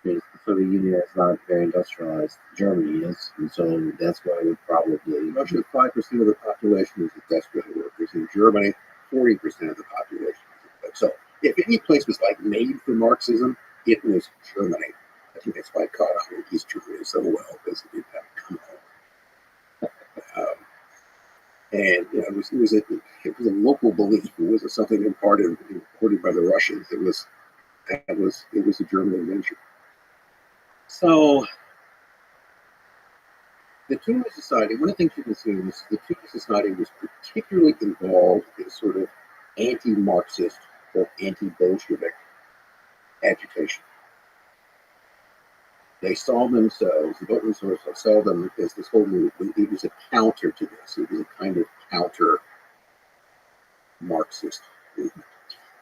The Soviet Union is not very industrialized. Germany is, and so that's why we probably. Russia, 5% of the population is industrial workers. In Germany, 40% of the population is. So, if any place was like made for Marxism, it was Germany. I think that's why it caught on in East Germany so well, because it didn't have to come home. And it was a local belief. It wasn't something imported by the Russians. It was a German invention. So the Thule Society, one of the things you can see is the Thule Society was particularly involved in sort of anti-Marxist or anti-Bolshevik agitation. They saw themselves, the Bolton sort of saw them as this whole movement. It was a counter to this. It was a kind of counter Marxist movement.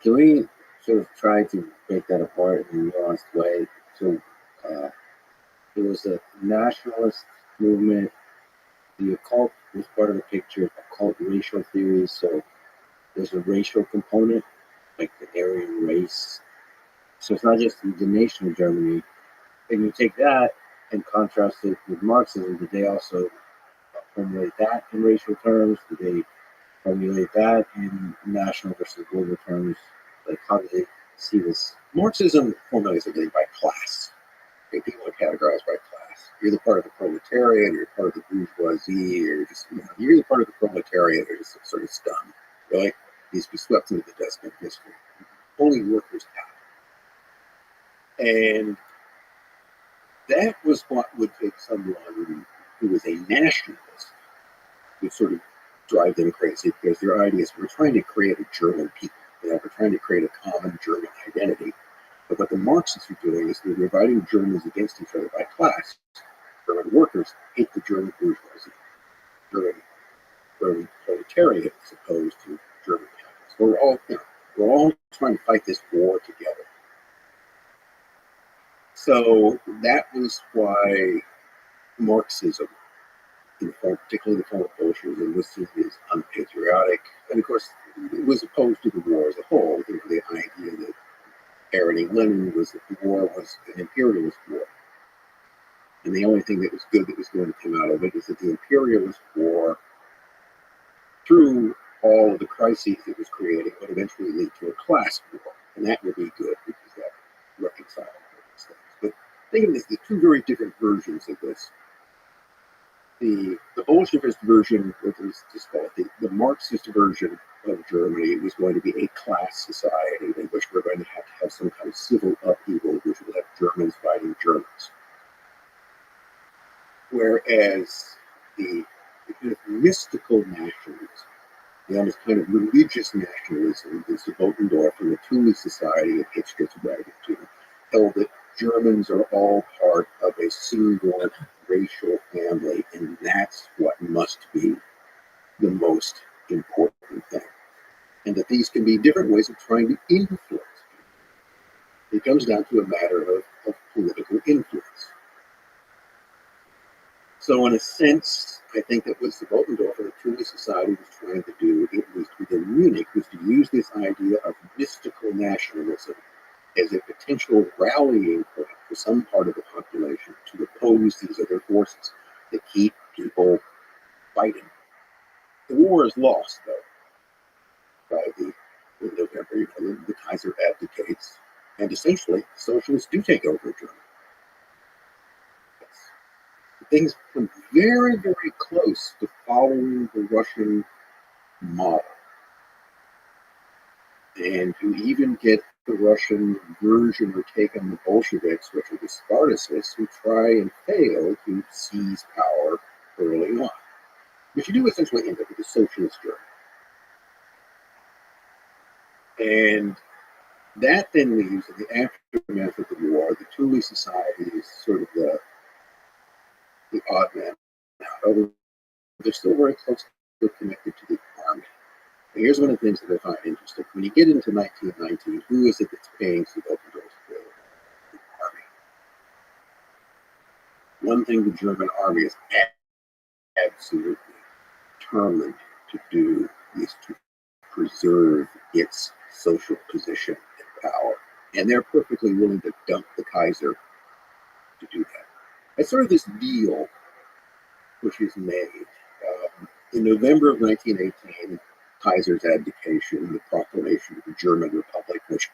Can we sort of try to break that apart in a nuanced way? So it was a nationalist movement. The occult was part of the picture, occult racial theories. So there's a racial component, like the Aryan race. So it's not just the nation of Germany. And you take that and contrast it with Marxism, did they also formulate that in racial terms? Did they formulate that in national versus global terms? Like, how do they see this? Marxism formulates everything by class. Okay, people are categorized by class. You're either part of the proletariat, you're part of the bourgeoisie, or you're either part of the proletariat or just sort of scum. Really, needs to be swept into the dustbin of history. Only workers have. And that was what would take someone who was a nationalist to sort of drive them crazy, because their idea is we're trying to create a German people. We're trying to create a common German identity. But what the Marxists are doing is they're dividing Germans against each other by class. German workers hate the German bourgeoisie, German proletariat as opposed to German capitalists. We're all trying to fight this war together. So that was why Marxism, particularly the form of Bolshevism, was seen as unpatriotic, and of course it was opposed to the war as a whole. The idea that parroting Lenin was that the war was an imperialist war, and the only thing that was good that was going to come out of it is that the imperialist war, through all of the crises it was creating, would eventually lead to a class war, and that would be good because that reconciled these things. But think of this: the two very different versions of this. The Bolshevist version, what was just called the Marxist version of Germany, was going to be a class society in which we're going to have some kind of civil upheaval, which will have Germans fighting Germans. Whereas the kind of mystical nationalism, the almost kind of religious nationalism, the Subbotendorf and the Thule Society of Hitchcock's writing to, held that Germans are all part of a single racial family, and that's what must be the most important thing. And that these can be different ways of trying to influence people. It comes down to a matter of political influence. So in a sense, I think that what Subbotendorf and the Thule Society was trying to do, it was within Munich, was to use this idea of mystical nationalism as a potential rallying point for some part of the population to oppose these other forces that keep people fighting. The war is lost, though, in November. The Kaiser abdicates, and essentially, socialists do take over Germany. Things come very, very close to following the Russian model. And you even get the Russian version or take on the Bolsheviks, which are the Spartacists, who try and fail to seize power early on. But you do essentially end up with a socialist Germany. And that then leaves, in the aftermath of the war, the Thule Society is sort of the odd man out, although they're still very closely connected to the army. And here's one of the things that I find interesting. When you get into 1919, who is it that's paying Subbotendorf's bill? The army. One thing the German army is absolutely determined to do is to preserve its social position and power. And they're perfectly willing to dump the Kaiser to do that. It's sort of this deal which is made. In November of 1918, Kaiser's abdication, the proclamation of the German Republic, which,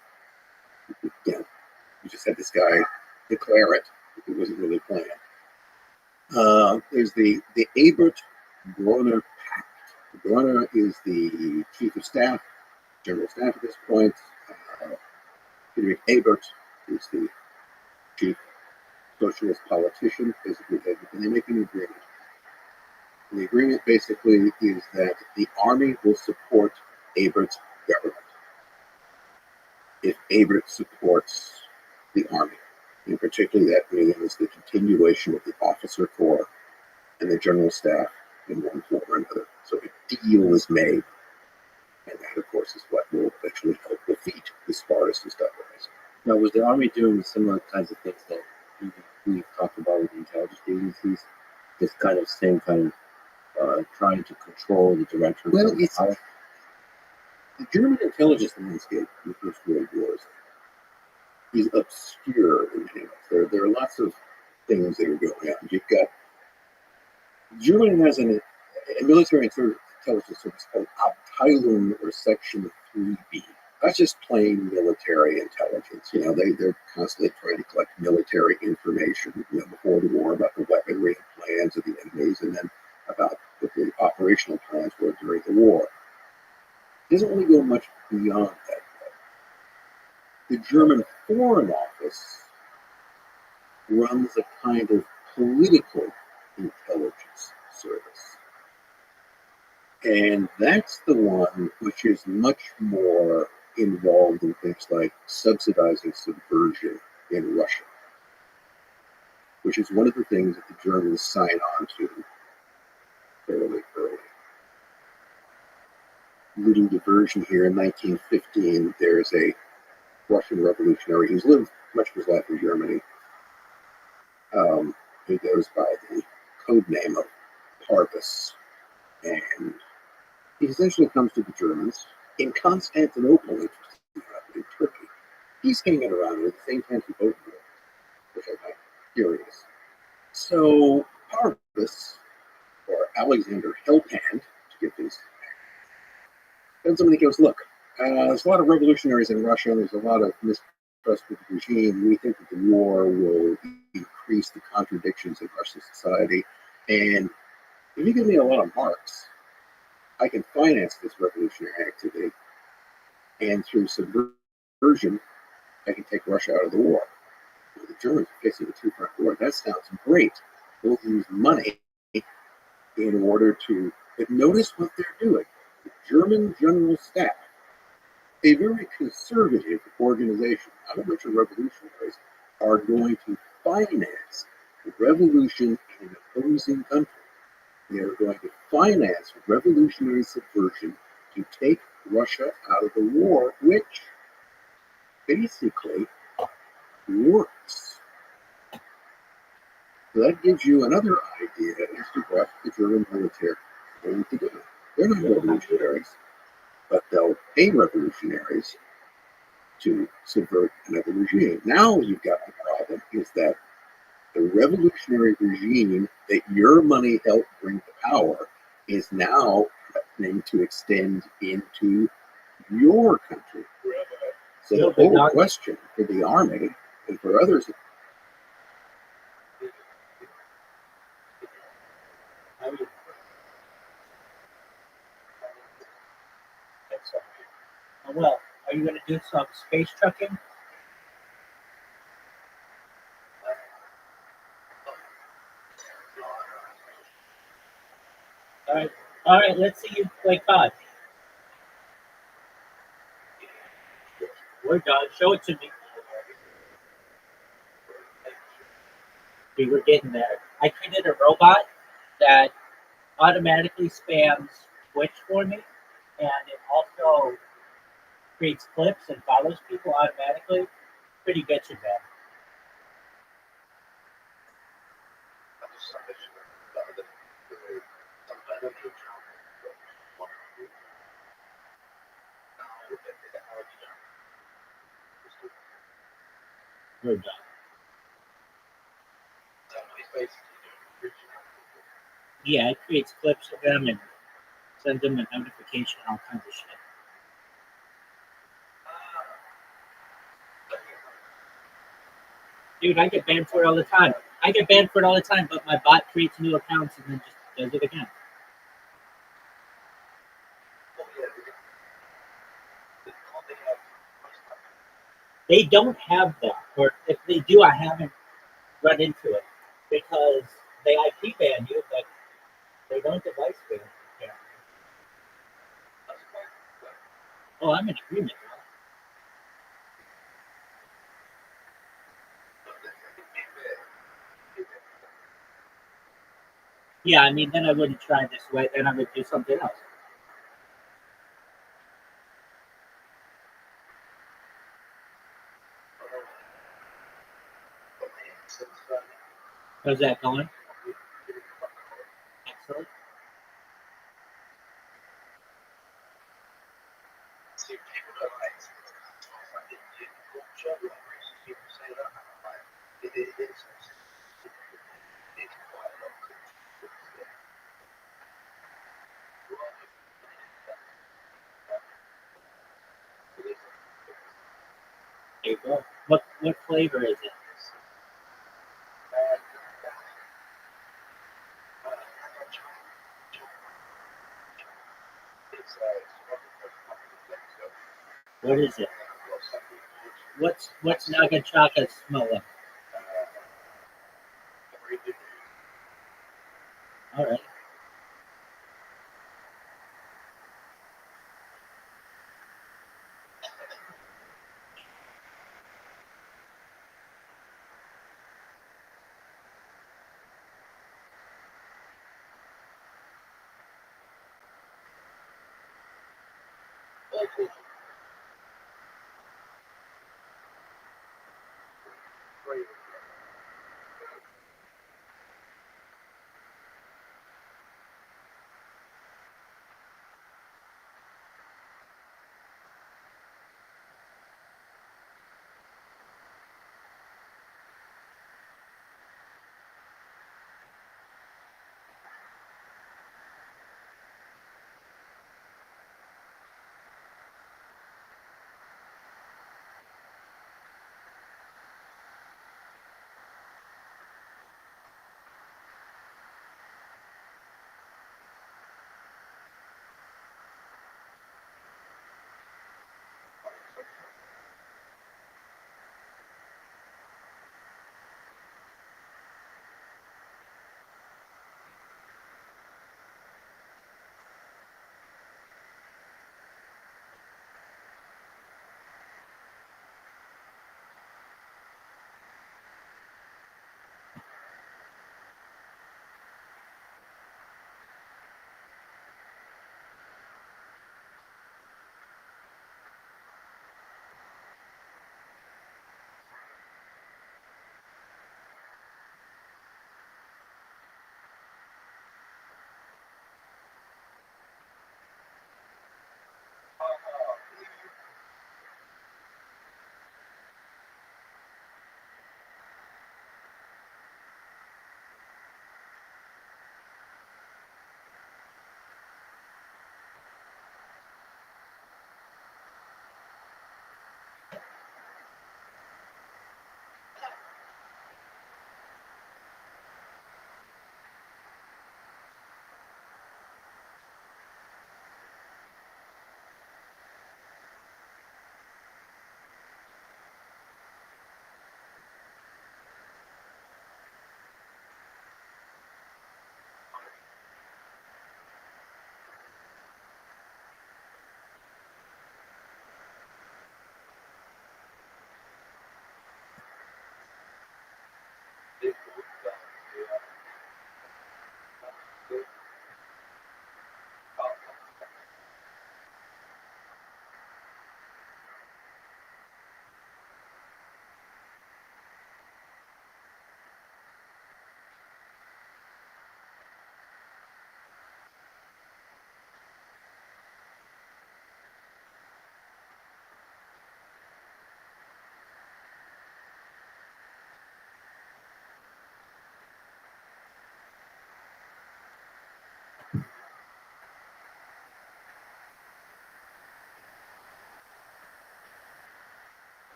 you just had this guy declare it. It wasn't really planned. There's the Ebert-Groener Pact. Groener is the chief of staff, general staff at this point. Friedrich Ebert is the chief socialist politician. Basically, and they make an agreement. And the agreement basically is that the army will support Ebert's government if Ebert supports the army. And particularly that means the continuation of the officer corps and the general staff in one form or another. So a deal is made. And that, of course, is what will eventually help defeat the Spartacist uprising. Now, was the army doing similar kinds of things that we've talked about with the intelligence agencies? This kind of same kind of trying to control the direction Well, of the power? The German intelligence landscape in the First World War is obscure in many ways. There are lots of things that are going on. You've got Germany has a military intelligence service called Abteilung or Section 3B. That's just plain military intelligence. They're constantly trying to collect military information, before the war about the weaponry and plans of the enemies, and then about what the operational plans were during the war. It doesn't really go much beyond that. The German Foreign Office runs a kind of political intelligence service. And that's the one which is much more involved in things like subsidizing subversion in Russia, which is one of the things that the Germans sign on to fairly early. Little diversion here, in 1915, there's a Russian revolutionary who's lived much of his life in Germany. He goes by the code name of Parvis, and he essentially comes to the Germans in Constantinople, in Turkey. He's hanging around at the same time as both of them, which I find curious. So Parvis, or Alexander Hellhand, to get these, then somebody goes, look, there's a lot of revolutionaries in Russia, and there's a lot of mistrust with the regime. We think that the war will increase the contradictions in Russian society, and if you give me a lot of marks, I can finance this revolutionary activity, and through subversion, I can take Russia out of the war. The Germans are facing a two-front war. That sounds great. We'll use money in order to, but notice what they're doing. The German General Staff, a very conservative organization, not a bunch of revolutionaries, are going to finance the revolution in an opposing country. They are going to finance revolutionary subversion to take Russia out of the war, which basically works. So that gives you another idea as to what the German military is going to do. They're not revolutionaries, but they'll pay revolutionaries to subvert another regime. Now you've got the problem is that the revolutionary regime that your money helped bring to power is now threatening to extend into your country. So the whole question for the army and for others. Well, are you going to do some space trucking? All right. Let's see you play COD. We're done. Show it to me. We were getting there. I created a robot that automatically spams Twitch for me, and it also creates clips and follows people automatically. Pretty good, you bet. We're done. Yeah, it creates clips of them and sends them a notification, all kinds of shit. Dude, I get banned for it all the time. But my bot creates new accounts and then just does it again. They don't have that, or if they do, I haven't run into it because they IP ban you, but they don't device ban you. Oh, I'm in agreement. Yeah, I mean, then I wouldn't try this way. Then I would do something else. How's that going? Excellent. flavor is it? What is it? What's Naga chocolate smell like? All right.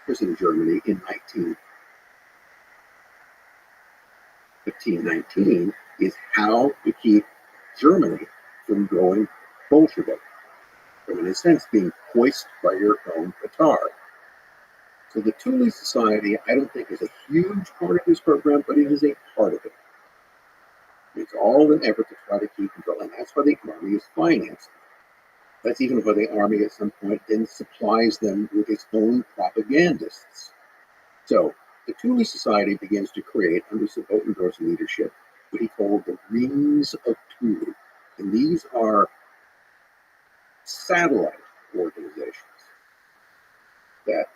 in Germany in 1519 is how to keep Germany from going Bolshevik, from in a sense being hoisted by your own petard. So the Thule Society, I don't think, is a huge part of this program, but it is a part of it. It's all an effort to try to keep control, and that's why the army is financed. That's even why the army at some point then supplies them with its own propagandists. So the Thule Society begins to create, under Sabotendorf's leadership, what he called the Rings of Thule. And these are satellite organizations that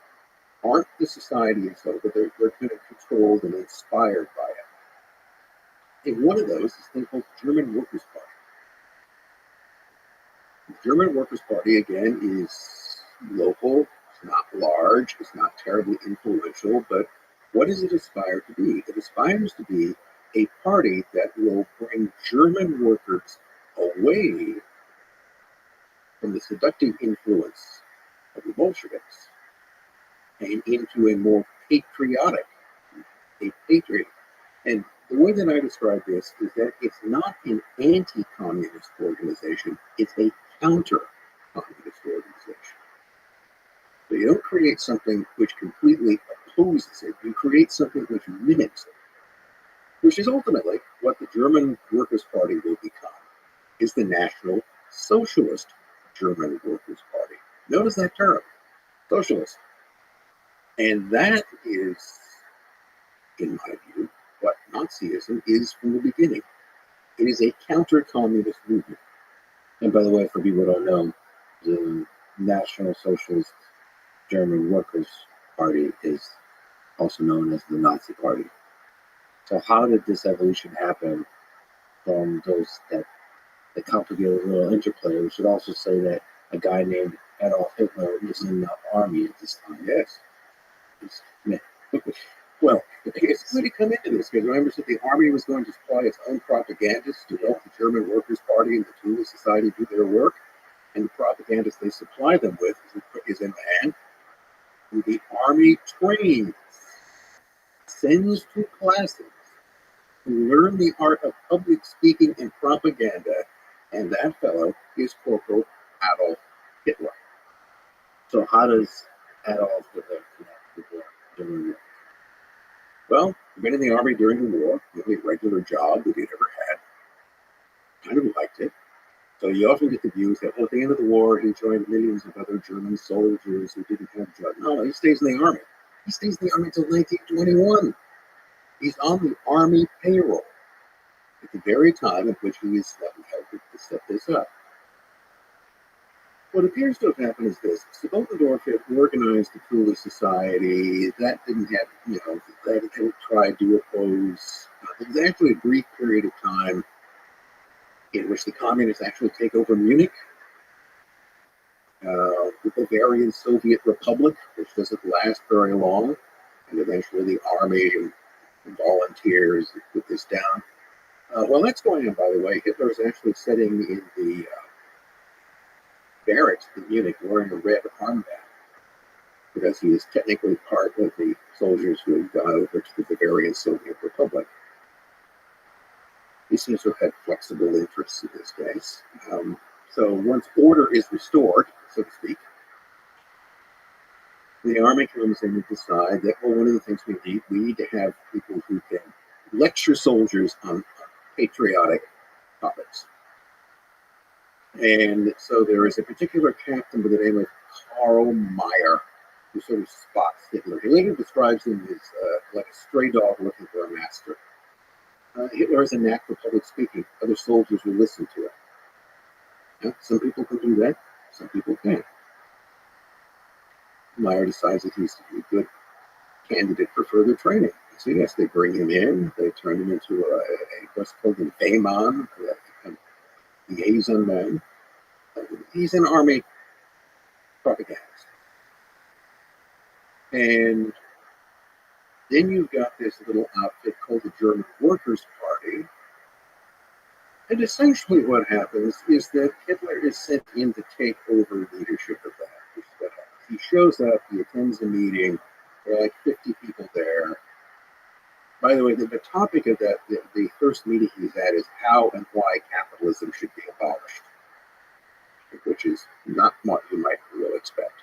aren't the society itself, but they're kind of controlled and inspired by it. And one of those is a thing called the German Workers' Party. The German Workers' Party, again, is local, it's not large, it's not terribly influential, but what does it aspire to be? It aspires to be a party that will bring German workers away from the seductive influence of the Bolsheviks and into a more patriotic, a patriot. And the way that I describe this is that it's not an anti-communist organization, it's a counter-communist organization. So you don't create something which completely opposes it, you create something which mimics it, which is ultimately what the German Workers' Party will become, is the National Socialist German Workers' Party. Notice that term, socialist. And that is, in my view, what Nazism is from the beginning. It is a counter-communist movement. And by the way, for people who don't know, the National Socialist German Workers' Party is also known as the Nazi Party. So how did this evolution happen from those that the complicated little interplay? We should also say that a guy named Adolf Hitler was in the army at this time. Yes. Well, it's going to come into this because remember that the army was going to supply its own propagandists to help the German Workers' Party and the Thule Society do their work. And the propagandist they supply them with is a man who the army trains, sends to classes to learn the art of public speaking and propaganda. And that fellow is Corporal Adolf Hitler. So how does Adolf Hitler connect with the German Workers? Well, he'd been in the army during the war, really a regular job that he'd ever had. Kind of liked it. So you often get the views that, well, at the end of the war, he joined millions of other German soldiers who didn't have jobs. No, he stays in the army. He stays in the army until 1921. He's on the army payroll at the very time at which he is helping to set this up. What appears to have happened is this. Sabotendorf had organized the Thule Society. That didn't have, that had tried to oppose. There was actually a brief period of time in which the communists actually take over Munich, the Bavarian Soviet Republic, which doesn't last very long. And eventually the army and volunteers put this down. While that's going on, by the way, Hitler is actually sitting in the barracks in Munich wearing a red armband because he is technically part of the soldiers who have gone over to the Bavarian Soviet Republic. He seems to have had flexible interests in this case. So once order is restored, so to speak, the army comes in and decide that, well, one of the things we need to have people who can lecture soldiers on patriotic topics. And so there is a particular captain by the name of Karl Meyer who sort of spots Hitler. He later describes him as like a stray dog looking for a master. Hitler has a knack for public speaking. Other soldiers will listen to it. Now, some people can do that, some people can't. Meyer decides that he's a good candidate for further training. So yes, they bring him in, they turn him into what's called an Wehmann, a liaison man. He's an army propagandist. And then you've got this little outfit called the German Workers' Party. And essentially what happens is that Hitler is sent in to take over leadership of that. He shows up, he attends a meeting, There are like 50 people there. By the way, the topic of the first meeting he's at is how and why capitalism should be abolished, which is not what you might really expect.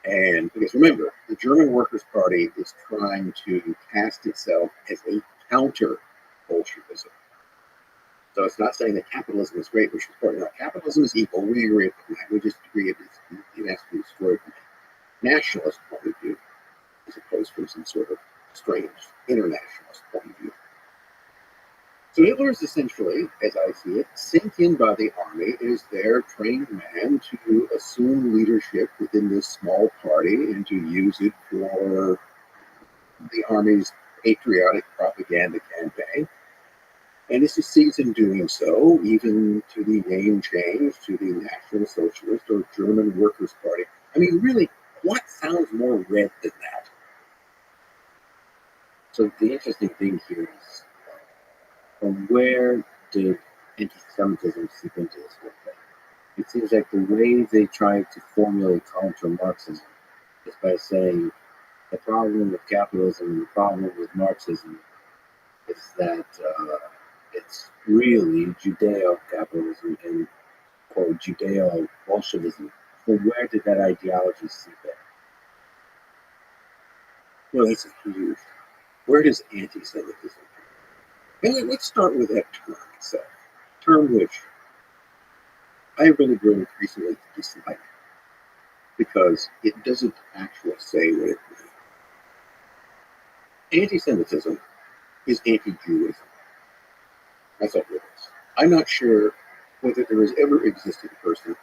And because remember, the German Workers' Party is trying to cast itself as a counter Bolshevism. So it's not saying that capitalism is great, which is important. No, capitalism is evil. We agree with that. We just agree it has to be destroyed from a nationalist point of view, as opposed from some sort of strange internationalist point of view. So Hitler is essentially, as I see it, sent in by the army as their trained man to assume leadership within this small party and to use it for the army's patriotic propaganda campaign. And he succeeds in doing so, even to the name change to the National Socialist or German Workers' Party. I mean, really, what sounds more red than that? So the interesting thing here is, from where did anti-Semitism seep into this whole thing? It seems like the way they try to formulate counter Marxism is by saying the problem with capitalism and the problem with Marxism is that it's really Judeo-capitalism and or Judeo-Bolshevism. So where did that ideology seep in? Well, that's a huge. Where does anti-Semitism come? And let's start with that term itself. Term which I really grow increasingly to dislike because it doesn't actually say what it means. Anti-Semitism is anti-Jewism. That's all it is. I'm not sure whether there has ever existed a person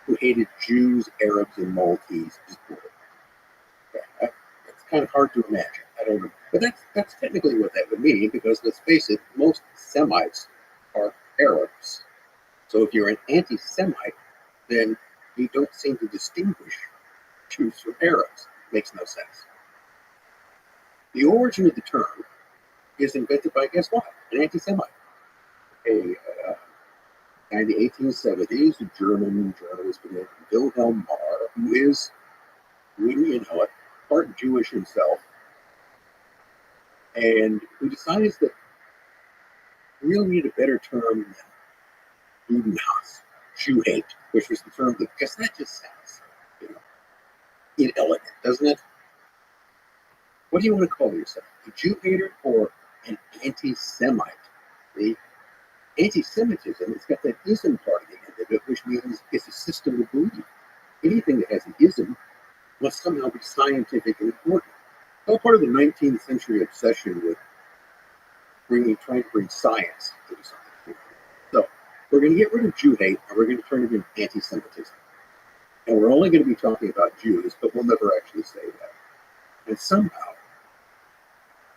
who hated Jews, Arabs, and Maltese equally. It's kind of hard to imagine. I don't know. But that's technically what that would mean because, let's face it, most Semites are Arabs. So if you're an anti-Semite, then you don't seem to distinguish Jews from Arabs. Makes no sense. The origin of the term is invented by, guess what? An anti-Semite. A guy in the 1870s, a German journalist named Wilhelm Marr, who is, wouldn't you know it, part Jewish himself, and who decides that we really need a better term than Judenhass, Jew hate, which was the term that, because that just sounds, inelegant, doesn't it? What do you want to call yourself? A Jew hater or an anti-Semite? The anti-Semitism, it's got that ism part at the end of it, which means it's a system of belief. Anything that has an ism must somehow be scientifically important. All part of the 19th century obsession with trying to bring science into something. So we're going to get rid of Jew hate and we're going to turn it into anti-Semitism. And we're only going to be talking about Jews, but we'll never actually say that. And somehow,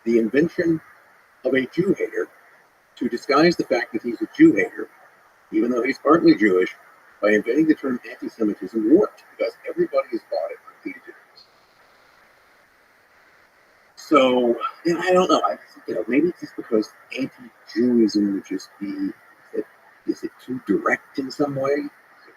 the invention of a Jew hater to disguise the fact that he's a Jew hater, even though he's partly Jewish, by inventing the term anti-Semitism worked because everybody has bought it repeatedly. So, I don't know. Maybe it's just because anti-Jewism would just be, is it too direct in some way?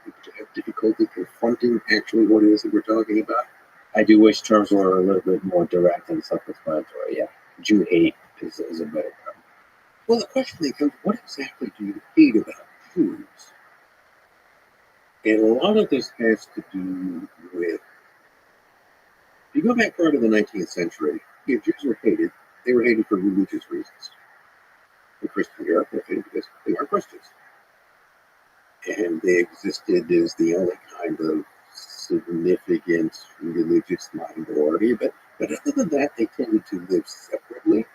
Would you have difficulty confronting actually what it is that we're talking about? I do wish terms were a little bit more direct and self-explanatory. Yeah, Jew hate is a better term. Well, the question becomes, what exactly do you hate about Jews? And a lot of this has to do with, if you go back part of the 19th century, if Jews were hated, they were hated for religious reasons. The Christian Europe were hated because they weren't Christians. And they existed as the only kind of significant religious minority. But other than that, they tended to live separately.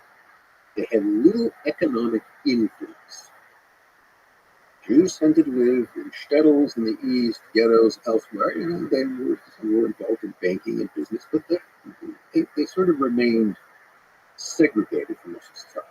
They had little economic influence. Jews tended to live in shtetls in the east, ghettos elsewhere. They were involved in banking and business, but they sort of remained segregated from the society.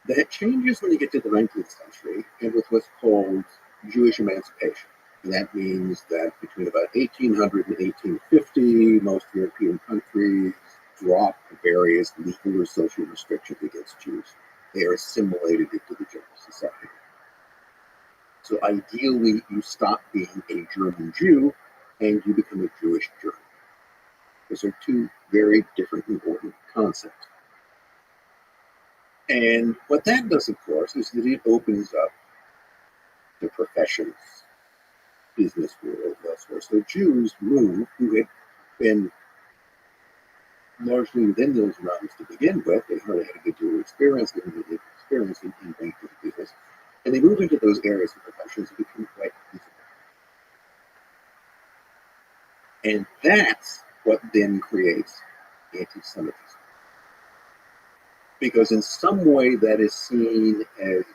That changes when you get to the 19th century and with what's called Jewish emancipation. And that means that between about 1800 and 1850, most European countries dropped various legal or social restrictions against Jews. They are assimilated into the German society. So ideally, you stop being a German Jew and you become a Jewish German. Those are two very different important concepts. And what that does, of course, is that it opens up the professions, business world, elsewhere. So Jews moved, who had been largely within those realms to begin with. They hardly had a good deal of experience, in banking business. And they move into those areas of professions and become quite visible. And that's what then creates anti-Semitism. Because in some way that is seen as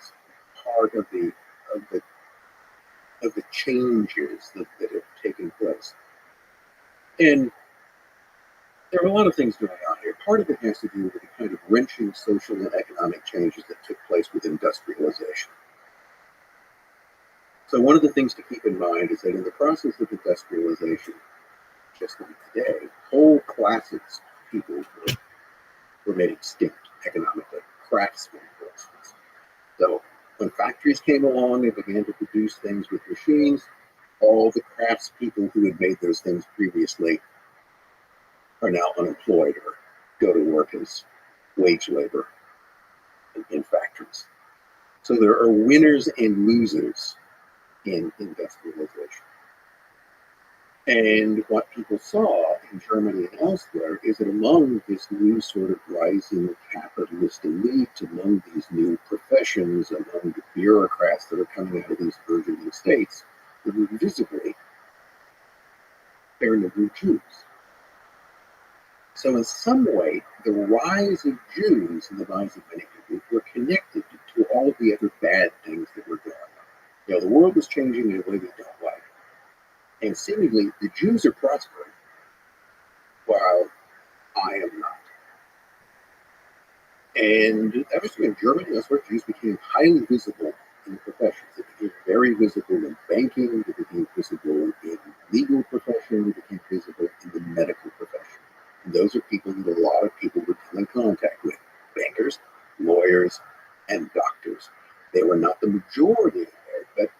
part of the changes that have taken place. And there are a lot of things going on here. Part of it has to do with the kind of wrenching social and economic changes that took place with industrialization. So one of the things to keep in mind is that in the process of industrialization, just like today, whole classes of people were made extinct economically. Craftsmen, for instance. So when factories came along and began to produce things with machines, all the craftspeople who had made those things previously are now unemployed or go to work as wage labor in factories. So there are winners and losers in industrialization. And what people saw in Germany and elsewhere is that among this new sort of rising capitalist elite, among these new professions, among the bureaucrats that are coming out of these burgeoning states, there were visibly fair number of Jews. So in some way, the rise of Jews and the rise of many people were connected to all of the other bad things that were going on. The world was changing in a way we don't like. And seemingly, the Jews are prospering, while I am not. And that was true in Germany. That's where Jews became highly visible in the professions. They became very visible in banking. They became visible in legal profession. They became visible in the medical profession. And those are people that a lot of people would come in contact with. Bankers, lawyers, and doctors. They were not the majority there, but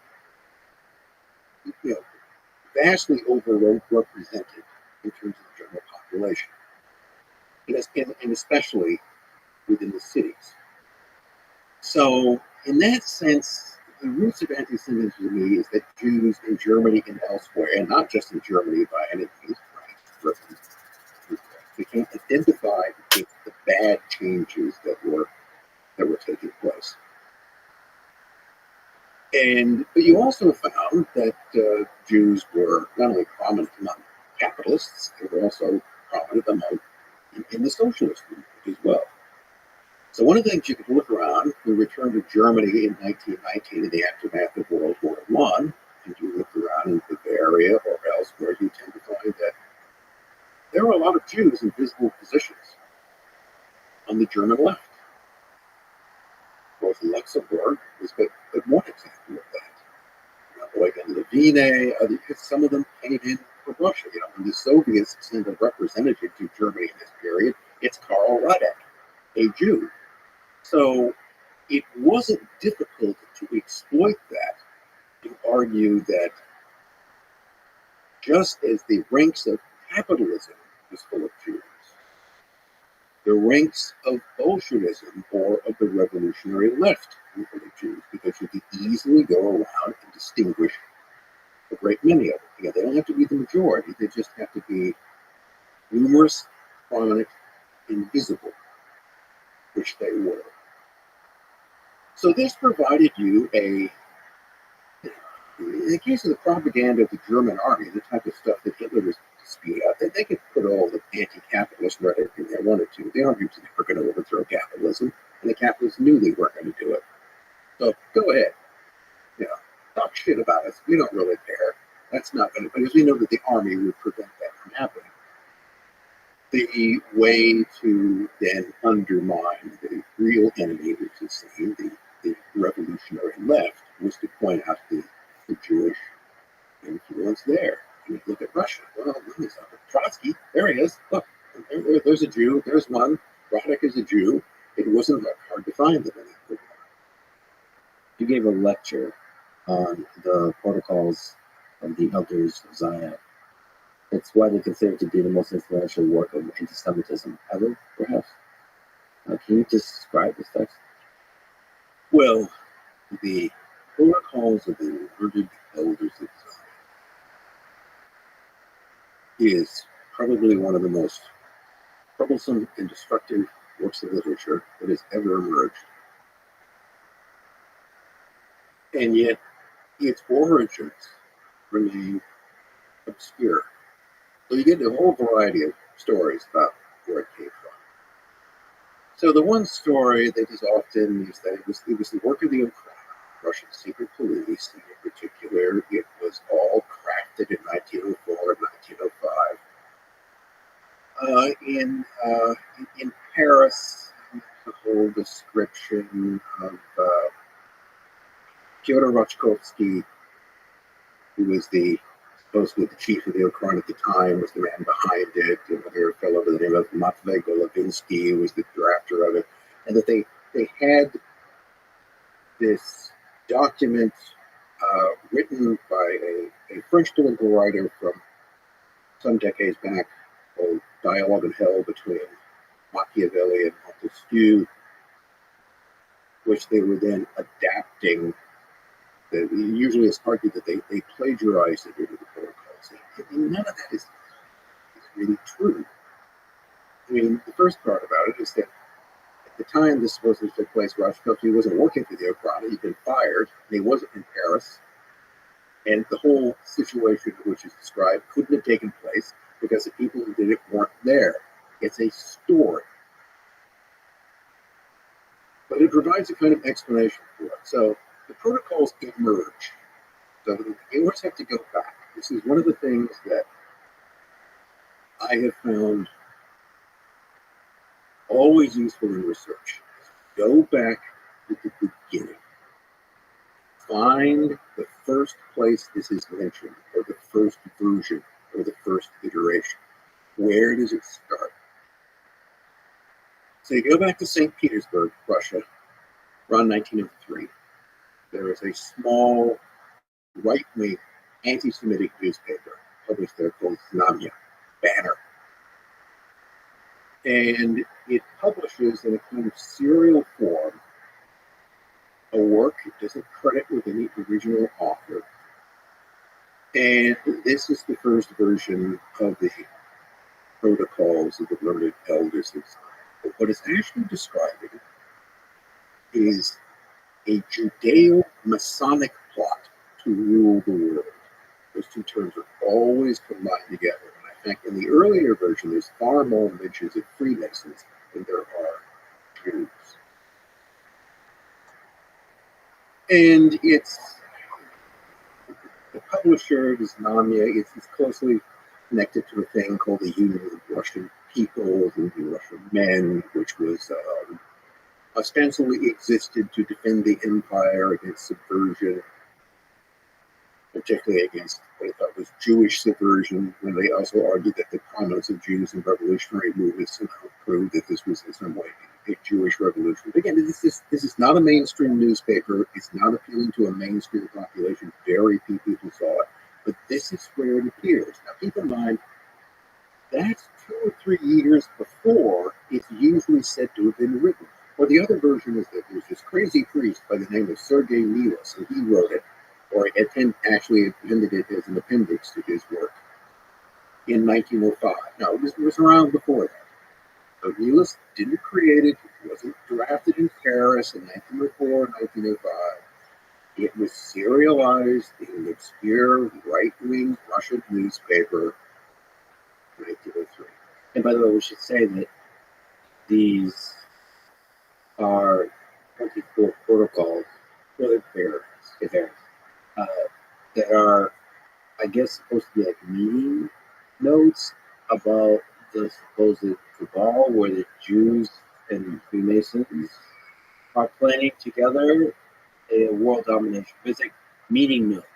vastly overrepresented in terms of the general population. And especially within the cities. So in that sense, the roots of anti-Semitism to me is that Jews in Germany and elsewhere, and not just in Germany by any means, we can identify with the bad changes that were taking place. But you also found that Jews were not only prominent among capitalists, they were also prominent among in the socialist movement as well. So one of the things you could look around, we returned to Germany in 1919 in the aftermath of World War I, and you look around in Bavaria or elsewhere, you tend to find that there were a lot of Jews in visible positions on the German left. Of course, Luxembourg was but one example of that. Eugen Levine, some of them came in from Russia. When the Soviets sent a representative to Germany in this period, it's Karl Radek, a Jew. So it wasn't difficult to exploit that, to argue that just as the ranks of capitalism was full of Jews, the ranks of Bolshevism or of the revolutionary left were full of Jews, because you could easily go around and distinguish a great many of them. They don't have to be the majority, they just have to be numerous, prominent, and visible, which they were. So this provided you in the case of the propaganda of the German army, the type of stuff that Hitler was to spew out, that they could put all the anti-capitalist rhetoric in they wanted to. The army was never going to overthrow capitalism, and the capitalists knew they weren't going to do it. So go ahead, talk shit about us. We don't really care. That's not going to, because we know that the army would prevent that from happening. The way to then undermine the real enemy, which is the revolutionary left, was to point out the Jewish influence there. You look at Russia. Well, Trotsky, there he is. Look, there's a Jew. There's one. Radek is a Jew. It wasn't hard to find them anymore. You gave a lecture on the protocols of the elders of Zion. It's widely considered to be the most influential work of anti-Semitism ever, perhaps. Can you describe this text? Well, the protocols of the learned elders of Zion is probably one of the most troublesome and destructive works of literature that has ever emerged. And yet, its origins remain obscure. So you get a whole variety of stories about where it came from. So the one story that is often is that it was the work of the Russian secret police. And in particular, it was all crafted in 1904 and 1905 in Paris. The whole description of Fyodor Rothschild, who was supposedly the chief of the Okran at the time, was the man behind it. Another fellow by the name of Matvey Golovinsky was the drafter of it, and that they had this document written by a French political writer from some decades back called Dialogue in Hell between Machiavelli and Montesquieu, which they were then adapting. Usually it's argued that they plagiarized it into the protocols. And none of that is really true. I mean, the first part about it is that at the time this supposedly took place, Rothschild wasn't working for the Okran. He'd been fired, and he wasn't in Paris. And the whole situation which is described couldn't have taken place because the people who did it weren't there. It's a story. But it provides a kind of explanation for it. So the protocols emerge. So you always have to go back. This is one of the things that I have found always useful in research. Go back to the beginning. Find the first place this is mentioned, or the first version, or the first iteration. Where does it start? So you go back to St. Petersburg, Russia, around 1903. There is a small right-wing anti-Semitic newspaper published there called Znamya, Banner. And it publishes in a kind of serial form a work. It doesn't credit with any original author. And this is the first version of the protocols of the learned elders of Zion. But what it's actually describing is a Judeo-Masonic plot to rule the world. Those two terms are always combined together. And I think in the earlier version, there's far more mentions of Freemasons than there are Jews. And it's the publisher is Znamya. It's closely connected to a thing called the Union of Russian Peoples and the Russian Men, which was ostensibly existed to defend the empire against subversion, particularly against what I thought was Jewish subversion, when they also argued that the prominence of Jews in revolutionary movements somehow proved that this was in some way a Jewish revolution. But again, this is not a mainstream newspaper. It's not appealing to a mainstream population. Very few people saw it. But this is where it appears. Now, keep in mind, that's 2 or 3 years before it's usually said to have been written. Or the other version is that there's this crazy priest by the name of Sergei Milos, and he wrote it, or actually appended it as an appendix to his work in 1905. No, it was around before that. So Milos didn't create it. It wasn't drafted in Paris in 1904, 1905. It was serialized in an obscure right-wing Russian newspaper in 1903. And by the way, we should say that these are 24 protocols, Well, it varies. That are, I guess, supposed to be like meeting notes about the supposed cabal where the Jews and Freemasons are planning together a world domination. It's like meeting notes,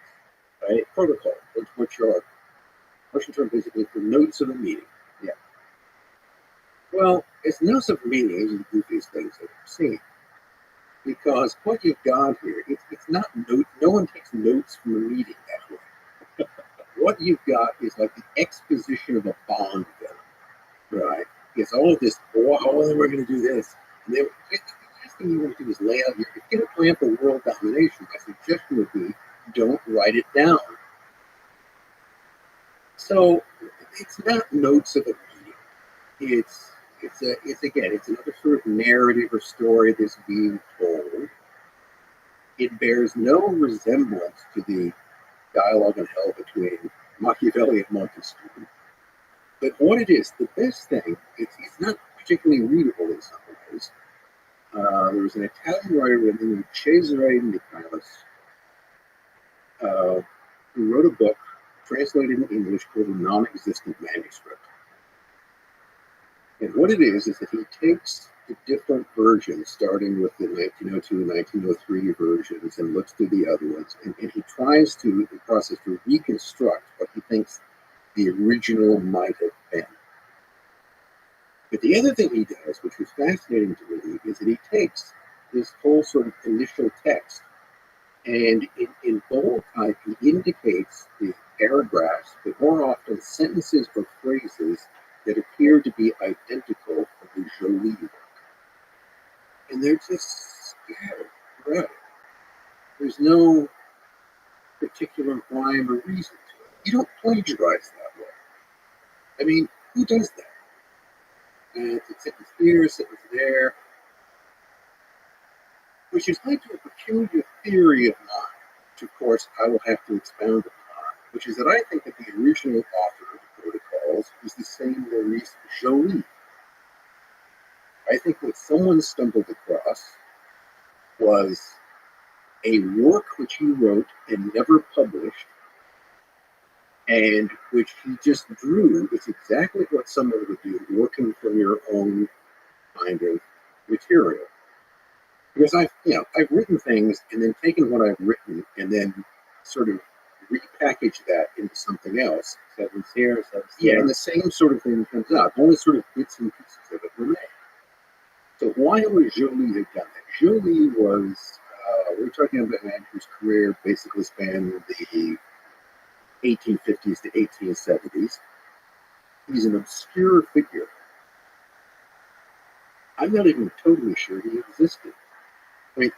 right? Protocol, which are Russian term basically for notes of a meeting. Yeah. Well, it's notes of a meeting is the goofiest things that I've seen. Because what you've got here, it's not note. No one takes notes from a meeting that way. what you've got is like the exposition of a Bond film, right? It's all of this, oh, we're going to do this. And then the last thing you want to do is lay out your, if you get a plan for world domination, my suggestion would be don't write it down. So it's not notes of a meeting. It's again, it's another sort of narrative or story that's being told. It bears no resemblance to the dialogue in hell between Machiavelli and Montesquieu. But what it is, the best thing, it's not particularly readable in some ways. There was an Italian writer named Cesare Nicalis who wrote a book translated in English called A Non-Existent Manuscript. And what it is that he takes the different versions, starting with the 1902 and 1903 versions, and looks through the other ones, and he tries to, in the process, to reconstruct what he thinks the original might have been. But the other thing he does, which was fascinating to me, is that he takes this whole sort of initial text, and in bold type, he indicates the paragraphs, but more often sentences or phrases that appear to be identical from the Joly work. And they're just scattered throughout. There's no particular rhyme or reason to it. You don't plagiarize that way. I mean, who does that? It's a sentence here, a sentence there, which is led to a peculiar theory of mine, which of course I will have to expound upon, which is that I think that the original author of the protocols is the same Maurice Joly. I think what someone stumbled across was a work which he wrote and never published, and which he just drew. It's exactly what someone would do, working from your own kind of material. Because I've written things and then taken what I've written and then sort of repackaged that into something else. Sentence here, sentence Yeah, there. and the same sort of thing comes out. Only sort of bits and pieces of it were made. So why would Joly have done that? Joly was, we're talking about a man whose career basically spanned the 1850s to 1870s. He's an obscure figure. I'm not even totally sure he existed. I mean,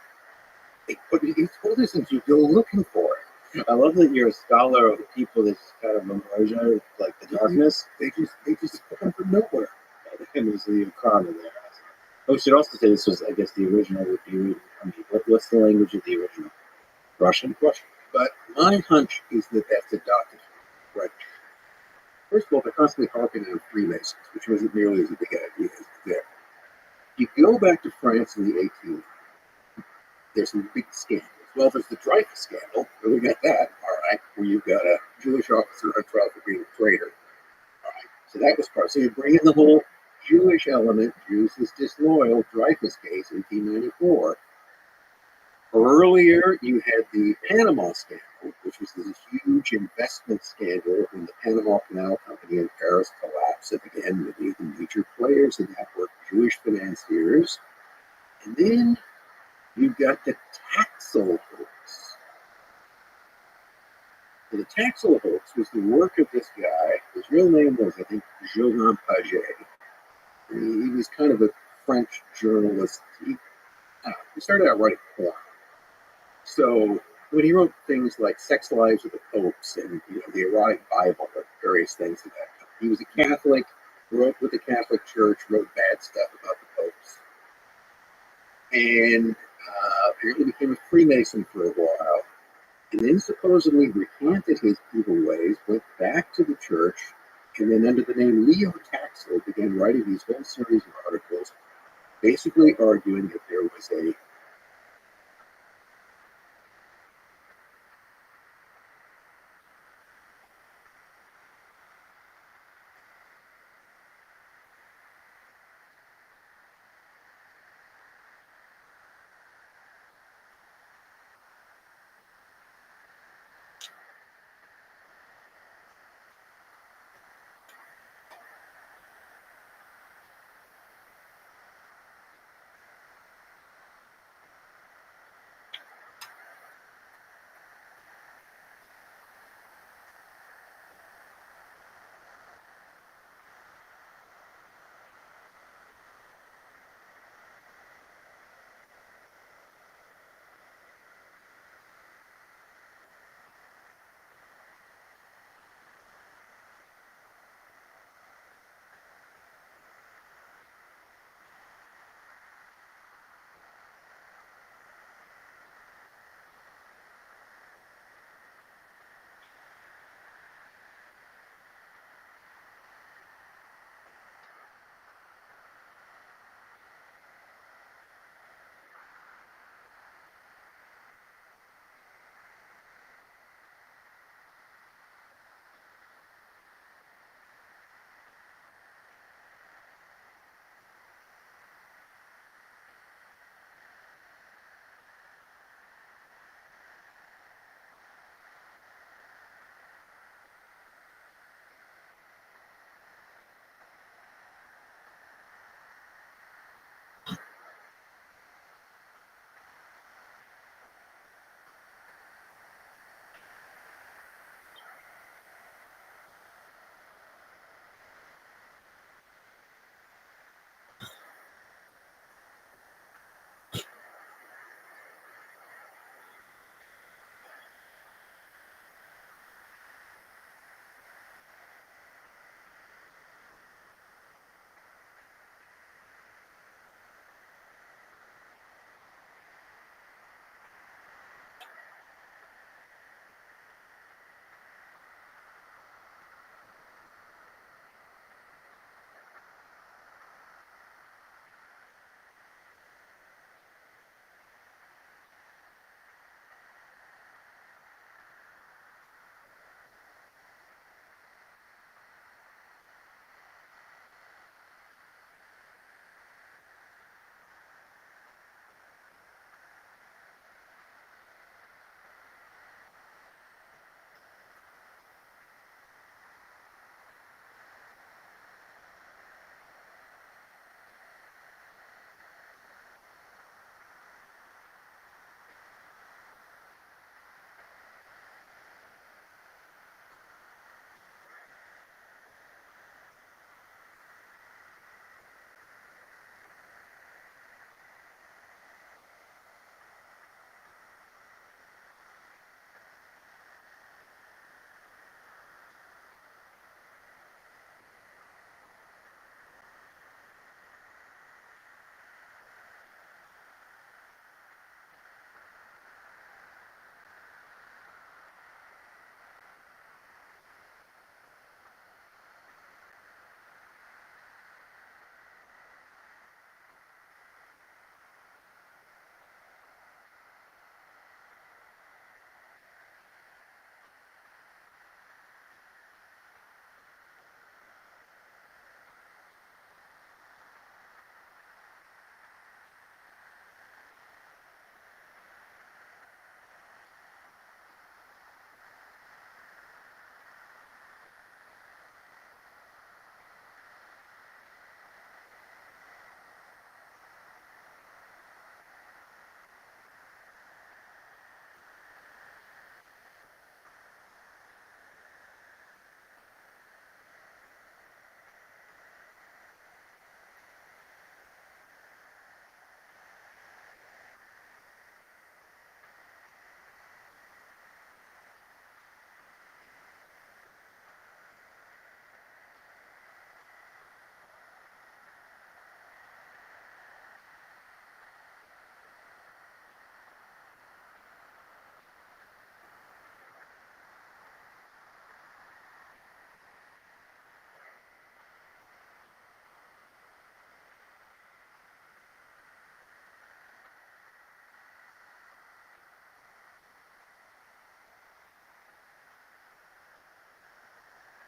but it's one of those things you go looking for it. I love that you're a scholar of the people that's kind of Memoria, like the darkness. They just come from nowhere. And there's the economy there. We should also say this was, I guess, the original would be, I mean, what's the language of the original? Russian. But my hunch is that that's adopted from French. First of all, they're constantly harping on Freemasons, which wasn't nearly as a big idea as there. You go back to France in the 1800s, there's some big scandals. Well, there's the Dreyfus scandal, where we got that, all right, where you've got a Jewish officer on trial for being a traitor. All right, so that was part. So you bring in the whole Jewish element, Jews is disloyal, Dreyfus case, 1894. Earlier, you had the Panama scandal, which was this huge investment scandal when the Panama Canal Company in Paris collapsed. And again, the major players in that were Jewish financiers. And then you've got the Taxel hoax. So the Taxel hoax was the work of this guy. His real name was, I think, Jovan Paget. He was kind of a French journalist. He started out writing porn. So when he wrote things like Sex Lives of the Popes and the Erotic Bible and various things of that kind, he was a Catholic, grew up with the Catholic Church, wrote bad stuff about the popes, and apparently became a Freemason for a while, and then supposedly recanted his evil ways, went back to the church, and then under the name Leo Taxel began writing these whole series of articles, basically arguing that there was a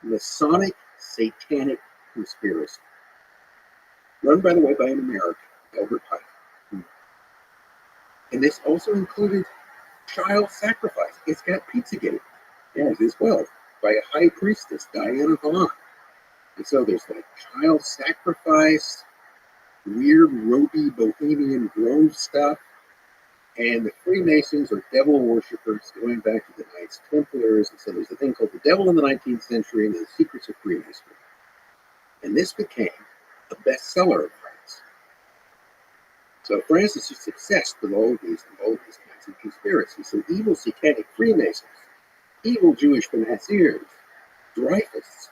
Masonic satanic conspiracy, run, by the way, by an American, Albert Pike. And this also included child sacrifice. It's got Pizzagate, as well, by a high priestess, Diana Vaughn. And so there's like child sacrifice, weird ropey Bohemian Grove stuff, and the Freemasons are devil worshippers going back to the Knights Templars. And so there's a thing called the devil in the 19th century and the secrets of Freemasonry. And this became a bestseller in France. So France is just obsessed with all of these kinds of conspiracies. So evil satanic Freemasons, evil Jewish financiers, Dreyfus.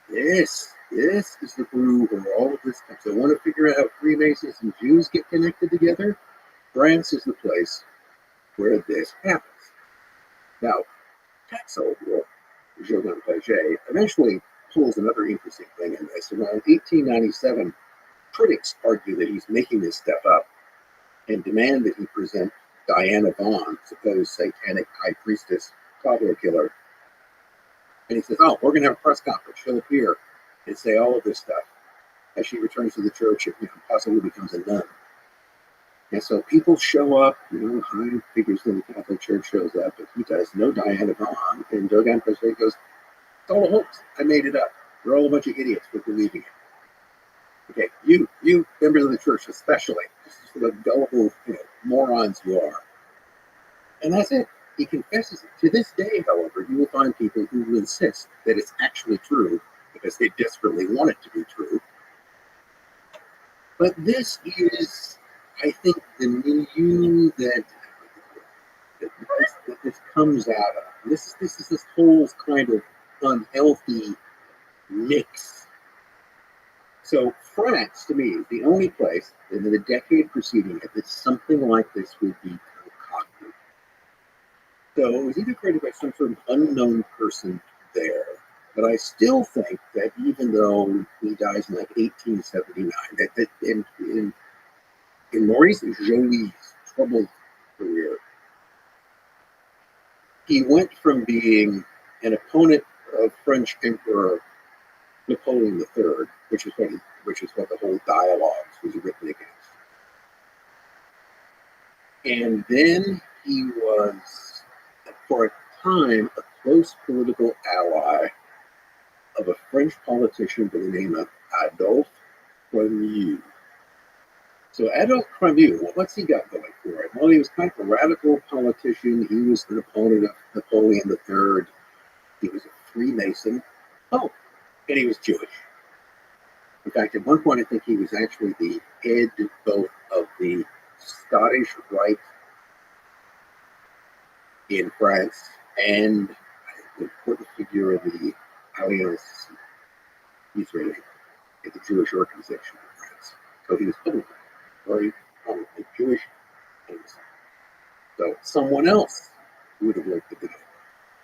This is the brew where all of this comes. So want to figure out how Freemasons and Jews get connected together? France is the place where this happens. Now, Taxol, Joseph Paget, eventually pulls another interesting thing in this. Around 1897, critics argue that he's making this stuff up and demand that he present Diana Vaughn, supposed satanic high priestess, toddler killer. And he says, oh, we're going to have a press conference. She'll appear and say all of this stuff as she returns to the church and possibly becomes a nun. And so people show up, high figures in the Catholic Church shows up, but he does no Diana Vaughn. And Dogon Paget goes, it's all a hoax. I made it up. You're all a bunch of idiots for believing it. Okay, you members of the church especially, just sort of gullible morons you are. And that's it. He confesses it. To this day, however, you will find people who will insist that it's actually true because they desperately want it to be true. But this is, I think, the milieu that this comes out of. This is this whole kind of unhealthy mix. So France, to me, is the only place in the decade preceding it that something like this would be concocted. So it was either created by some sort of unknown person there, but I still think that even though he dies in like 1879, that in Maurice Joly's troubled career, he went from being an opponent of French Emperor Napoleon III, which is what the whole dialogues was written against. And then he was, for a time, a close political ally of a French politician by the name of Adolphe Cremieux. So Adolphe Cremieux, what's he got going for him? Well, he was kind of a radical politician. He was an opponent of Napoleon III. He was a Freemason. Oh, and he was Jewish. In fact, at one point, I think he was actually the head both of the Scottish Rite in France and the important figure of the Alliance Israeli, the Jewish organization in France. So he was publicly very prominently Jewish. So someone else would have worked at the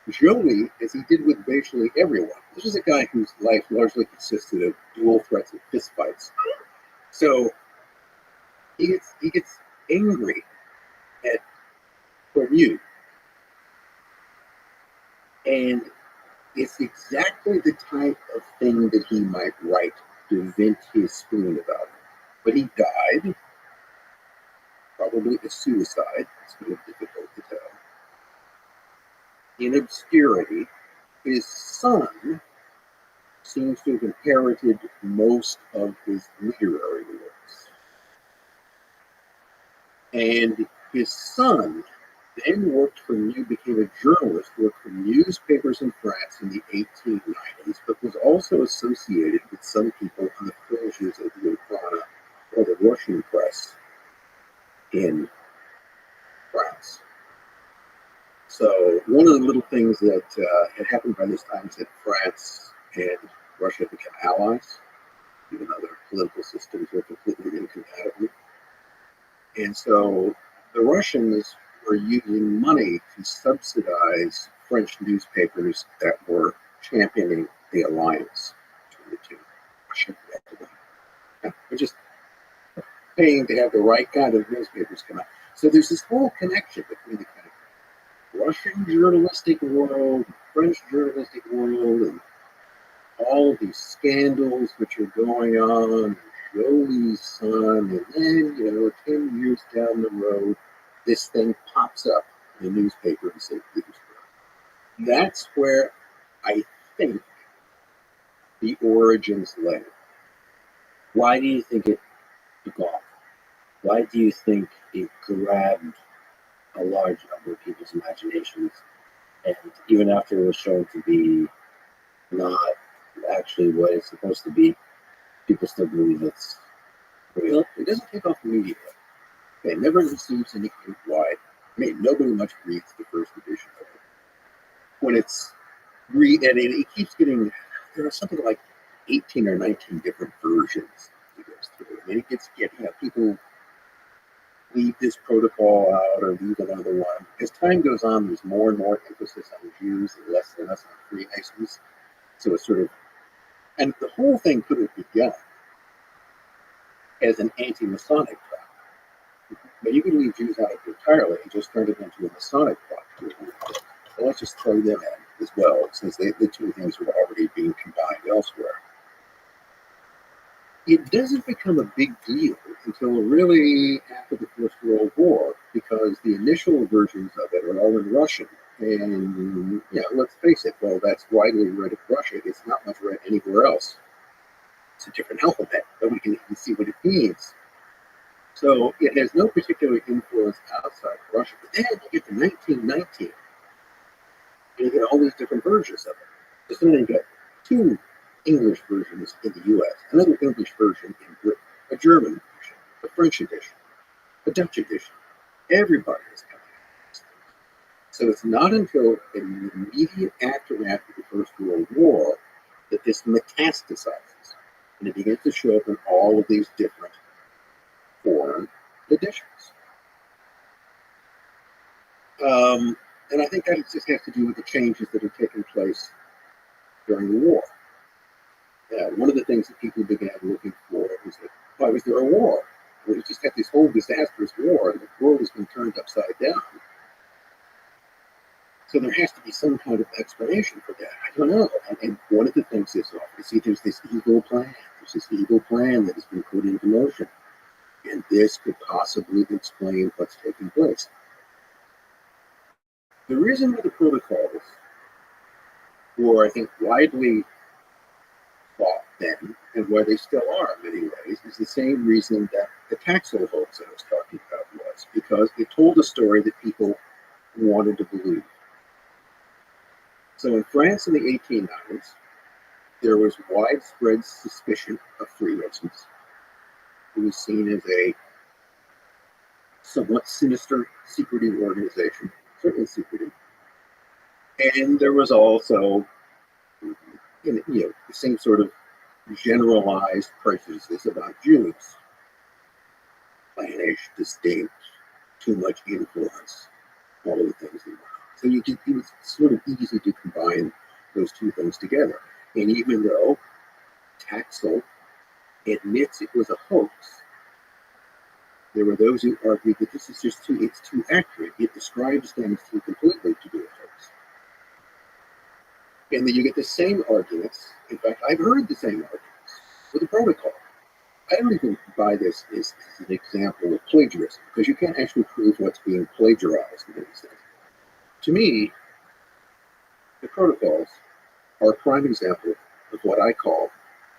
Joly, as he did with basically everyone. This was a guy whose life largely consisted of dual threats and fistfights. So he gets angry at Cremieux. And it's exactly the type of thing that he might write to vent his spleen about it. But he died, probably a suicide. It's kind of difficult to tell. In obscurity, his son seems to have inherited most of his literary works. And his son then became a journalist, worked for newspapers in France in the 1890s, but was also associated with some people on the fringes of the Urbana or the Russian press in France. So one of the little things that had happened by this time is that France and Russia became allies, even though their political systems were completely incompatible. And so the Russians were using money to subsidize French newspapers that were championing the alliance between the two. Russia were just paying to have the right kind of newspapers come out. So there's this whole connection between the kind of Russian journalistic world, French journalistic world, and all of these scandals which are going on, Jolie's son, and then, 10 years down the road, this thing pops up in the newspaper in St. Petersburg. That's where I think the origins lay. Why do you think it took off? Why do you think it grabbed a large number of people's imaginations? And even after it was shown to be not actually what it's supposed to be, people still believe it's real. Well, it doesn't take off immediately. It never receives any wide. Nobody much reads the first edition of it. When it's and it keeps getting, there are something like 18 or 19 different versions it goes through. It gets, people leave this protocol out or leave another one. As time goes on, there's more and more emphasis on Jews and less on Freemasons. So it's sort of, and the whole thing could have begun as an anti-Masonic plot. But you could leave Jews out entirely and just turn it into a Masonic plot. So let's just throw them in as well, since the two things were already being combined elsewhere. It doesn't become a big deal until really after the First World War, because the initial versions of it are all in Russian. And, let's face it, well, that's widely read in Russia. It's not much read anywhere else. It's a different alphabet. Nobody can even see what it means. So it has no particular influence outside Russia. But then you get to 1919, and you get all these different versions of it. So then you get two English versions in the U.S., another English version in Britain, a German version, a French edition, a Dutch edition. Everybody is coming out. So it's not until in the immediate aftermath of the First World War that this metastasizes, and it begins to show up in all of these different foreign editions. And I think that just has to do with the changes that have taken place during the war. One of the things that people began looking for was that, why was there a war? We just had this whole disastrous war, and the world has been turned upside down. So there has to be some kind of explanation for that. I don't know. And one of the things is, there's this evil plan. There's this evil plan that has been put into motion. And this could possibly explain what's taking place. The reason why the protocols were, I think, widely thought then, and where they still are in many ways, is the same reason that the Taxol hoax I was talking about was, because it told a story that people wanted to believe. So in France in the 1890s, there was widespread suspicion of Freemasons. It was seen as a somewhat sinister, secretive organization, certainly secretive. And there was also, the same sort of generalized prejudices about Jews. Clannish, distinct, too much influence, all of the things that were. So it was sort of easy to combine those two things together. And even though Taxol admits it was a hoax, there were those who argued that this is just it's too accurate. It describes things too completely to be a hoax. And then you get the same arguments. In fact, I've heard the same arguments with the protocol. I don't even buy this as an example of plagiarism, because you can't actually prove what's being plagiarized in these things. To me, the protocols are a prime example of what I call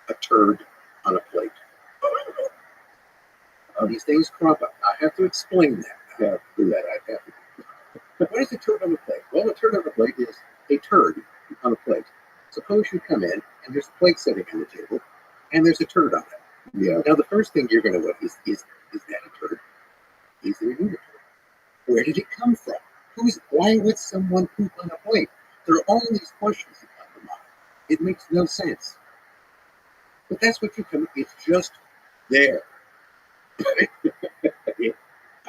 a turd on a plate. These things crop up. I have to explain that. I have to do that. I have to. What is a turd on a plate? Well, a turd on a plate is a turd on a plate. Suppose you come in and there's a plate sitting on the table and there's a turd on it. Yeah. Now, the first thing you're going to look is that a turd? Is it a turd? Where did it come from? Why would someone poop on a plate? There are all these questions that come to mind. It makes no sense. But that's what you come. It's just there.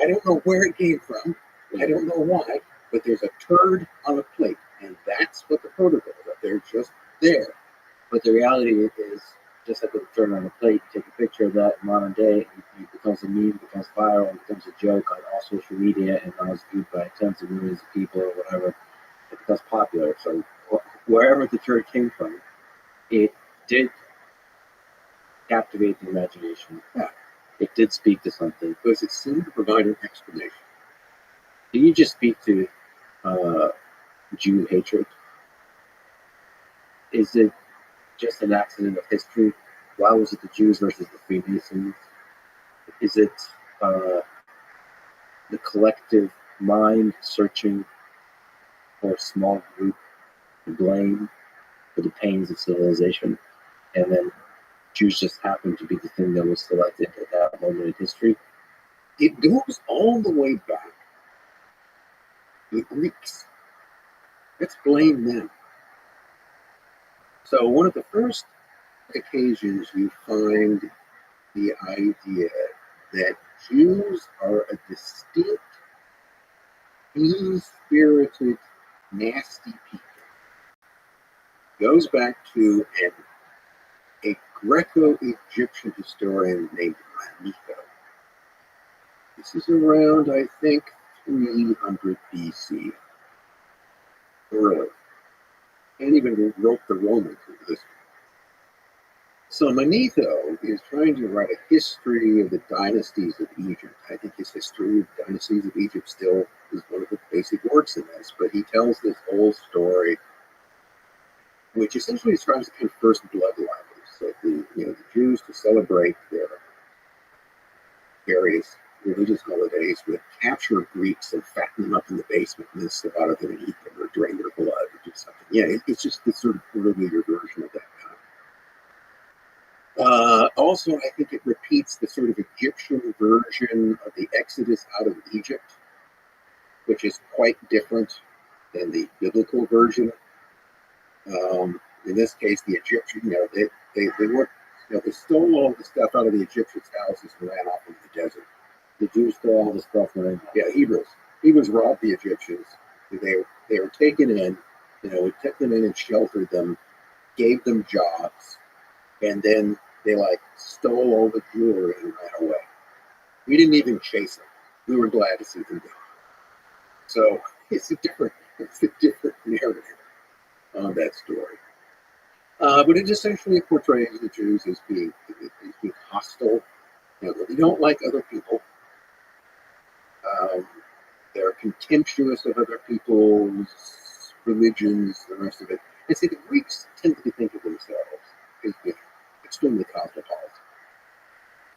I don't know where it came from. I don't know why, but there's a turd on a plate, and that's what the protocol is. They're just there. But the reality is, just like with a turd on a plate, you take a picture of that in modern day, it becomes a meme, becomes viral, it becomes a joke on all social media, and now it's viewed by tens of millions of people or whatever. It becomes popular. So wherever the turd came from, it did captivate the imagination. Yeah, It did speak to something. because it seemed to provide an explanation. Did you just speak to uh, Jew hatred? Is it just an accident of history? Why was it the Jews versus the Freemasons? Is it uh, the collective mind searching for a small group to blame for the pains of civilization? And then Jews just happened to be the thing that was selected at that moment in history? It goes all the way back to the Greeks. Let's blame them. So one of the first occasions you find the idea that Jews are a distinct, mean-spirited, nasty people goes back to a Greco-Egyptian historian named Manetho. This is around, I think, 300 BC, early, and even wrote the Romans into this. So Manetho is trying to write a history of the dynasties of Egypt. I think his history of dynasties of Egypt still is one of the basic works in this, but he tells this whole story, which essentially describes the kind of first bloodliners of the Jews to celebrate their various religious holidays would capture Greeks and fatten them up in the basement and then slip out of them and eat them or drain their blood or do something. Yeah, it's just the sort of earlier version of that kind. Also, I think it repeats the sort of Egyptian version of the Exodus out of Egypt, which is quite different than the biblical version. In this case, the Egyptian, they weren't, they stole all the stuff out of the Egyptians' houses and ran off into the desert. The Jews stole all the stuff from them. Yeah, Hebrews robbed the Egyptians. They were taken in, we took them in and sheltered them, gave them jobs, and then they stole all the jewelry and ran away. We didn't even chase them. We were glad to see them go. So it's a different narrative on that story. But it essentially portrays the Jews as being hostile. They don't like other people. They're contemptuous of other people's religions, the rest of it. And see, the Greeks tend to think of themselves as being extremely cosmopolitan.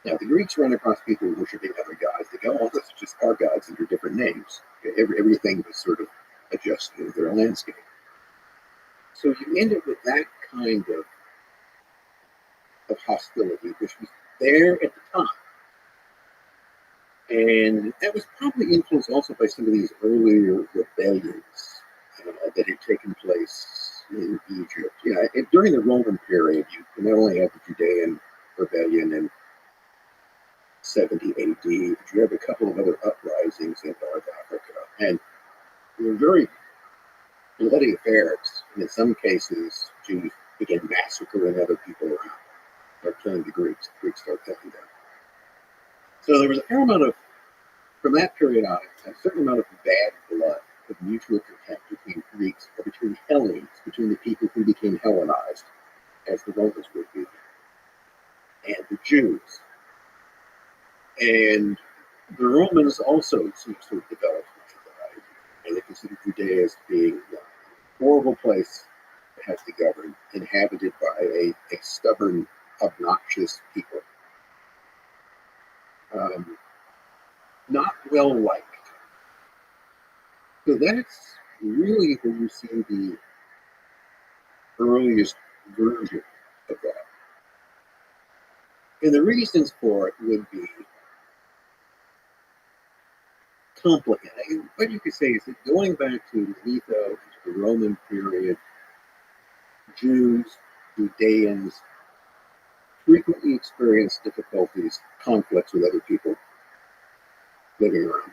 Now, the Greeks run across people worshiping other gods. They go, oh, those are just our gods under different names. Everything was sort of adjusted to their landscape. So you end up with that kind of hostility, which was there at the time. And that was probably influenced also by some of these earlier rebellions that had taken place in Egypt. During the Roman period, you not only had the Judean rebellion in 70 AD, but you have a couple of other uprisings in North Africa. And they were very bloody affairs. And in some cases, Jews began massacring other people around. They're killing the Greeks. The Greeks start killing them. So there was a fair amount of, from that period on, a certain amount of bad blood, of mutual contempt between Greeks, or between Hellenes, between the people who became Hellenized, as the Romans would be, and the Jews. And the Romans also seem to have developed much of that idea. And they considered Judea as being a horrible place to have to govern, inhabited by a stubborn, obnoxious people. Not well liked. So that's really where you see the earliest version of that. And the reasons for it would be complicated. What you could say is that going back to Manetho, to the Roman period, Jews, Judeans frequently experienced difficulties, conflicts with other people living around.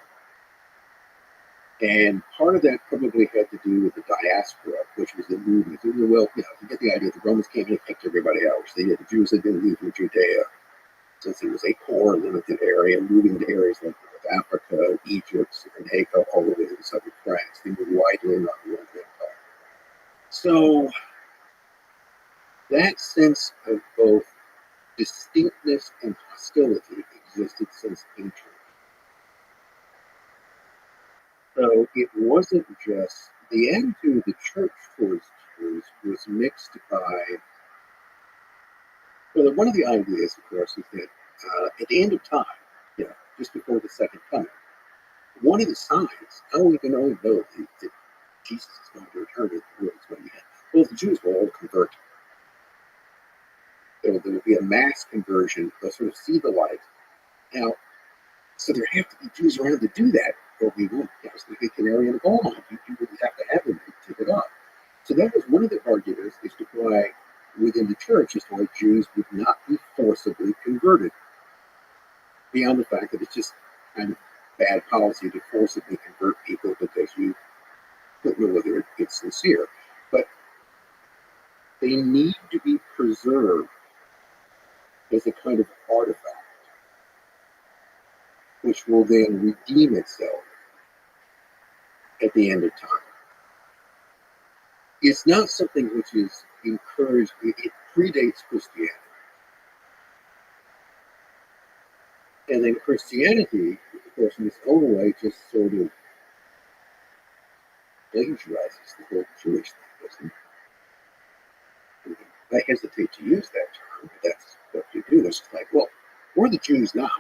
And part of that probably had to do with the diaspora, which was the movement. Well, you get the idea. The Romans came in and kicked everybody out. The Jews had been leaving Judea since it was a poor, limited area, moving to areas like North Africa, Egypt, and all the way to southern France. They moved widely around the Roman Empire. So that sense of both distinctness and hostility existed since ancient. So it wasn't just the attitude of the church towards Jews was mixed by, well, one of the ideas, of course, is that at the end of time, just before the second coming, one of the signs, how we can only know that Jesus is going to return is when we have, well, the Jews will all convert. There will be a mass conversion. They'll sort of see the light. Now, so there have to be Jews around to do that, or we won't. It's like a canary in a coal mine. You really have to have them to take it up. So that was one of the arguments as to why, within the church, as to why Jews would not be forcibly converted. Beyond the fact that it's just kind of bad policy to forcibly convert people because you don't know whether it's sincere. But they need to be preserved as a kind of artifact, which will then redeem itself at the end of time. It's not something which is encouraged, it predates Christianity. And then Christianity, of course, in its own way, just sort of plagiarizes the whole Jewish thing, doesn't it? I hesitate to use that term, but that's what you do. It's like, well, we're the Jews now,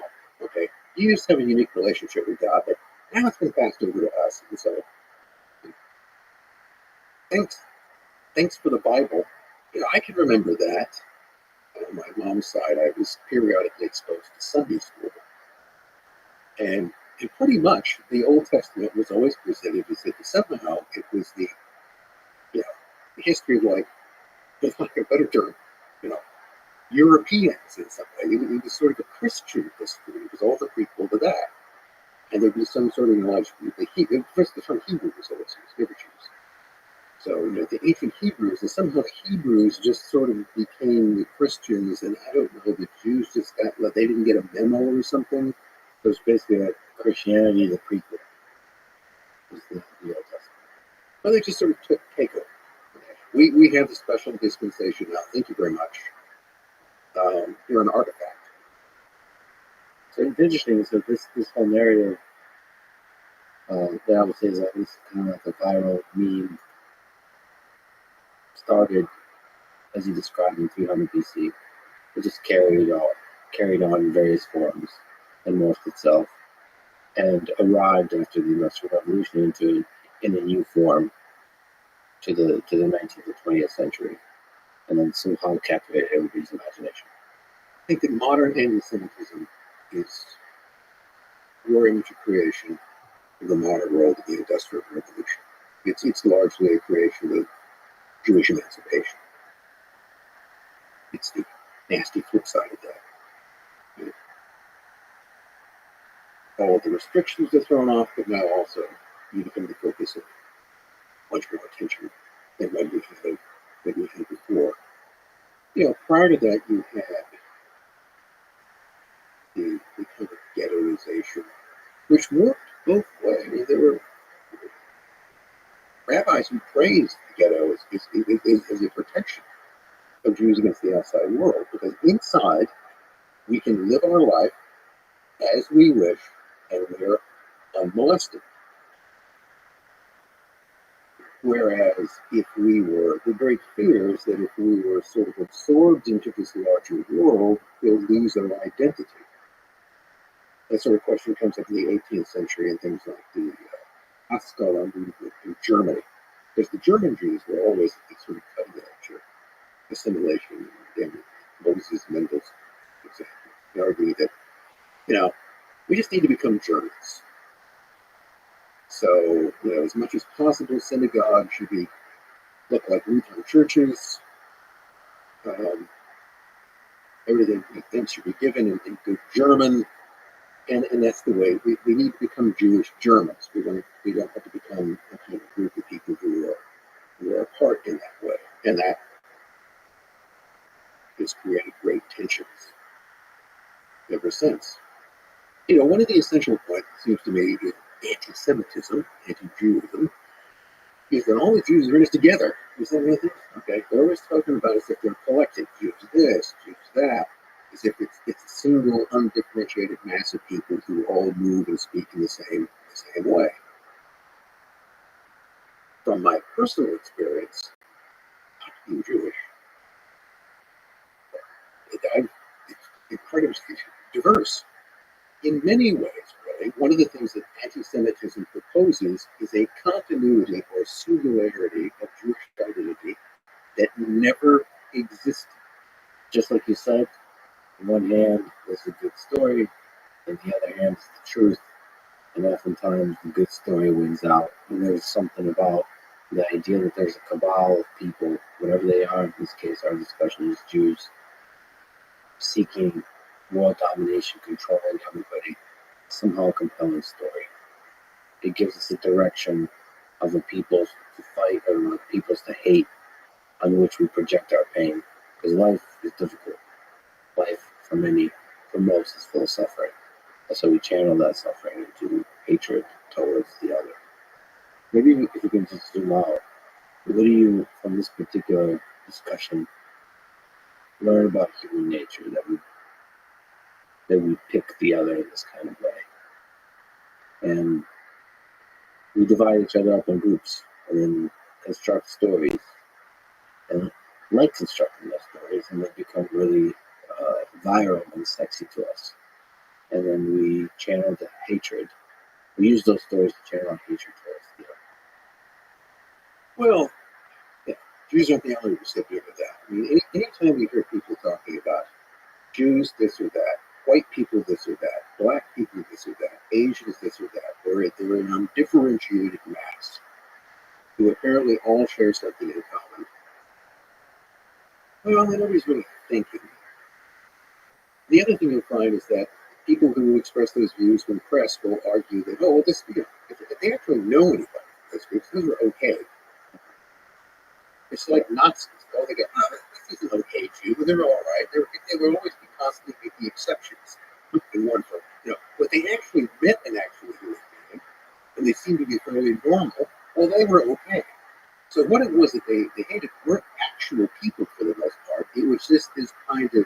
okay? You just have a unique relationship with God, but now it's been passed over to us. And so, thanks for the Bible. I can remember that. On my mom's side, I was periodically exposed to Sunday school. And pretty much the Old Testament was always presented as if somehow it was the history of, like, for lack of a better term, Europeans in some way. It was sort of a Christian history. It was all the prequel to that. And there'd be some sort of knowledge. First, the term Hebrew was always used, never Jews. So, the ancient Hebrews, and somehow the Hebrews just sort of became the Christians, and I don't know, the Jews just they didn't get a memo or something. So it's basically like Christianity, the prequel. Is the Old Testament. Well, they just sort of take over. We have the special dispensation now. Thank you very much. You're an artifact. So it's interesting. So this whole narrative that I would say is kind of like a viral meme started, as you described, in 300 BC. It just carried on in various forms and morphed itself, and arrived after the Industrial Revolution in a new form to the 19th and 20th century, and then somehow captivated everybody's imagination. I think that modern anti-Semitism is very much a creation of the modern world of the Industrial Revolution. It's largely a creation of Jewish emancipation. It's the nasty flip side of that. All the restrictions are thrown off, but now also you become the focus of much more attention than what we had before. Prior to that, you had the kind of ghettoization, which worked both ways. I mean, there were rabbis who praised the ghetto as a protection of Jews against the outside world, because inside we can live our life as we wish, and we're unmolested. Whereas if we were, the great fear is that if we were sort of absorbed into this larger world, we'll lose our identity. That sort of question comes up in the 18th century and things like the Haskalah movement in Germany. Because the German Jews were always at the sort of cutting edge of assimilation, and Moses Mendel's example. They argued that, we just need to become Germans. So, as much as possible, synagogues should look like Lutheran churches. Everything should be given in good German, and that's the way we need to become Jewish Germans. We don't have to become a kind of group of people who are apart in that way, and that has created great tensions ever since. One of the essential points, it seems to me, in anti-Semitism, anti-Judaism, is that all the Jews are in this together. Is there anything? Okay, they're always talking about as if they're collective. Use this, use that. As if it's a single, undifferentiated mass of people who all move and speak in the same way. From my personal experience, being Jewish, it's incredibly diverse in many ways, really. One of the things that anti-Semitism proposes is a continuity or singularity of Jewish identity that never existed. Just like you said, on one hand, there's a good story, on the other hand, it's the truth, and oftentimes the good story wins out. And there's something about the idea that there's a cabal of people, whatever they are, in this case, our discussion is Jews, seeking world domination, controlling everybody. Somehow a compelling story. It gives us a direction of a people to fight or peoples to hate, on which we project our pain. Because life is difficult. Life, for most, is full of suffering. And so we channel that suffering into hatred towards the other. Maybe if you can just zoom out, what do you, from this particular discussion, learn about human nature that we pick the other in this kind of way? And we divide each other up in groups and then construct stories and like constructing those stories, and they become really viral and sexy to us. And then we channel the hatred. We use those stories to channel our hatred towards the other. Well, yeah, Jews aren't the only recipient of that. I mean, anytime we hear people talking about Jews this or that, white people this or that, black people this or that, Asians this or that, they're an undifferentiated mass who apparently all share something in common. Well, then nobody's really thinking. The other thing you'll find is that people who express those views when pressed will argue that, oh, well, this, if they actually know anybody, those are okay. It's like Nazis. Oh, they go, oh, this is an okay Jew. They're all right. They will always be constantly the exceptions in one form. What they actually meant in actual human being, and they seem to be fairly normal, well, they were okay. So what it was that they hated weren't actual people for the most part. It was just this kind of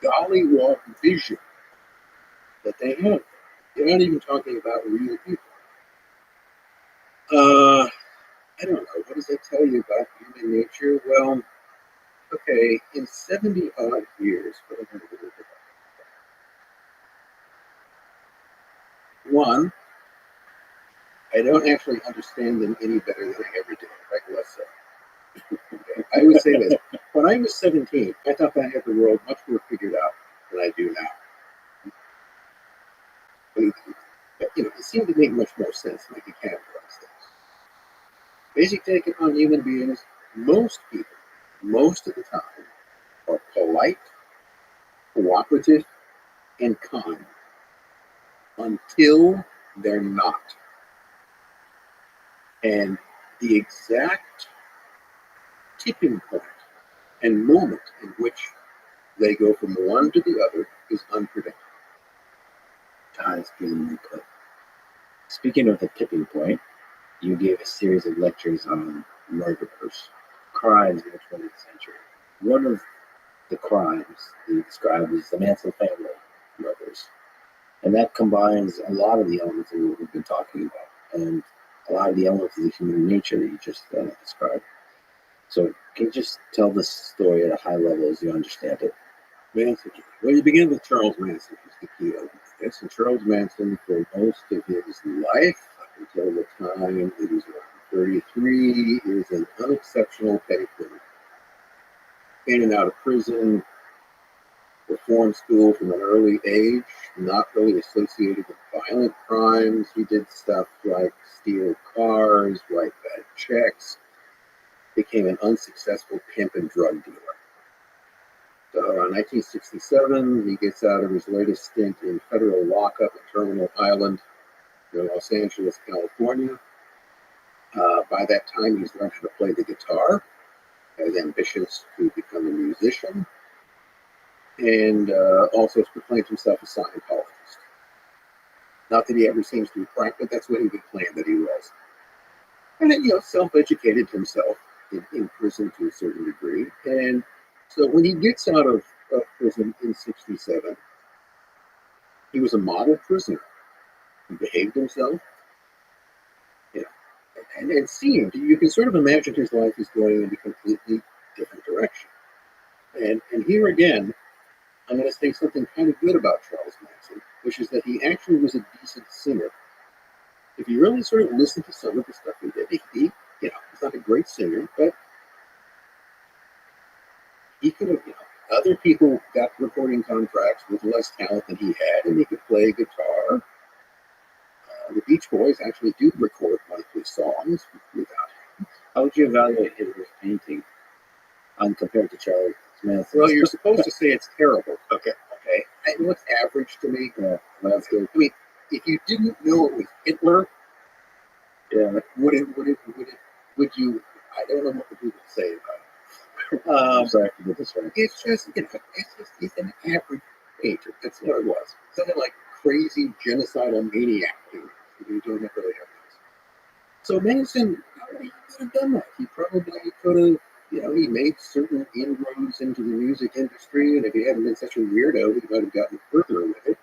gollywog vision that they had. They're not even talking about real people. I don't know. What does that tell you about human nature? Well, okay, in 70 odd years, one, I don't actually understand them any better than I ever did, right? Less so. Okay. I would say this. When I was 17, I thought I had the world much more figured out than I do now. But, it seemed to make much more sense than I could categorize things. Basic take on human beings, most people, most of the time, are polite, cooperative, and kind until they're not. And the exact tipping point and moment in which they go from one to the other is unpredictable. That's beautifully put. Speaking of the tipping point, you gave a series of lectures on murderers, crimes in the 20th century. One of the crimes you described is the Manson family murders. And that combines a lot of the elements of what we've been talking about and a lot of the elements of the human nature that you just described. So can you just tell this story at a high level as you understand it? Manson. Well, you begin with Charles Manson, who's the key element of this. And Charles Manson, for most of his life, up until the time he was around 33, is an unexceptional petty criminal. In and out of prison, reform school from an early age, not really associated with violent crimes. He did stuff like steal cars, write bad checks, became an unsuccessful pimp and drug dealer. So around 1967, he gets out of his latest stint in federal lockup at Terminal Island in Los Angeles, California. By that time, he's learned how to play the guitar, has ambitions to become a musician, and also proclaimed himself a Scientologist. Not that he ever seems to be frank, but that's what he would claim that he was. And then, self-educated himself in prison to a certain degree. And so when he gets out of prison in 67, he was a model prisoner. He behaved himself, you know, and seemed, you can sort of imagine his life is going in a completely different direction. And here again, I'm going to say something kind of good about Charles Manson, which is that he actually was a decent singer. If you really sort of listen to some of the stuff he did, he's not a great singer, but he could have, other people got recording contracts with less talent than he had, and he could play guitar. The Beach Boys actually do record one of his songs without him. How would you evaluate his painting compared to Charles Manson? Well, you're supposed to say it's terrible. Okay. Okay. It looks average to me. Yeah, that's good. I mean, if you didn't know it was Hitler, Yeah. would you? I don't know what people would say about it. I'm sorry to get this right. It's just, he's an average painter. That's what it was. Something like crazy genocidal maniac. You don't have really have this. So Manson, he could have done that. He probably could have, he made certain inroads into the music industry, and if he hadn't been such a weirdo, he might have gotten further with it.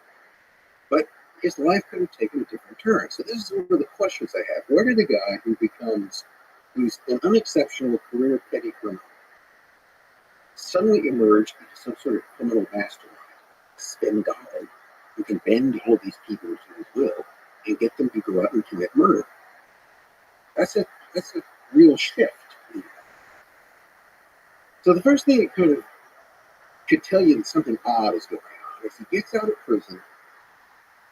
But his life could have taken a different turn. So this is one of the questions I have. Where did a guy who's an unexceptional career petty criminal, suddenly emerge into some sort of criminal mastermind, Svengali, who can bend all these people to his will and get them to go out and commit murder? That's a real shift. So the first thing that kind of could tell you that something odd is going on is he gets out of prison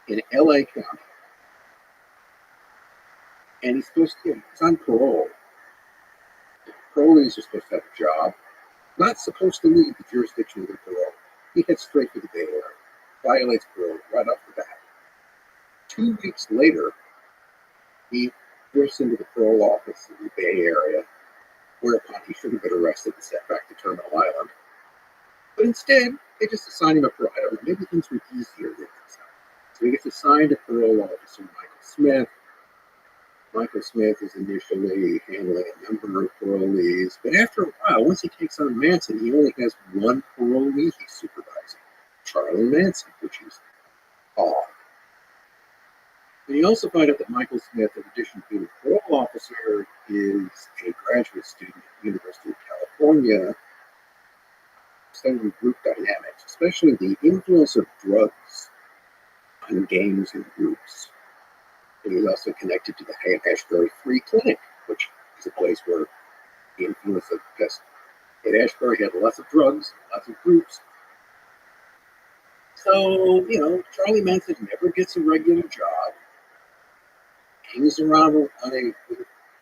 in LA County, and he's on parole. Parolees are supposed to have a job, not supposed to leave the jurisdiction of the parole. He heads straight for the Bay Area, violates parole right off the bat. 2 weeks later, he drifts into the parole office in the Bay Area, whereupon he should have been arrested and sent back to Terminal Island. But instead, they just assign him a parole. I don't know, maybe things were easier than this. So he gets assigned to parole officer Michael Smith. Michael Smith is initially handling a number of parolees, but after a while, once he takes on Manson, he only has one parolee he's supervising, Charlie Manson, which is odd. And you also find out that Michael Smith, in addition to being a parole officer, is a graduate student at the University of California, studying group dynamics, especially the influence of drugs on gangs and groups. And he's also connected to the Haight-Ashbury Free Clinic, which is a place where the influence of just Haight-Ashbury had lots of drugs, lots of groups. So, Charlie Manson never gets a regular job, hangs around with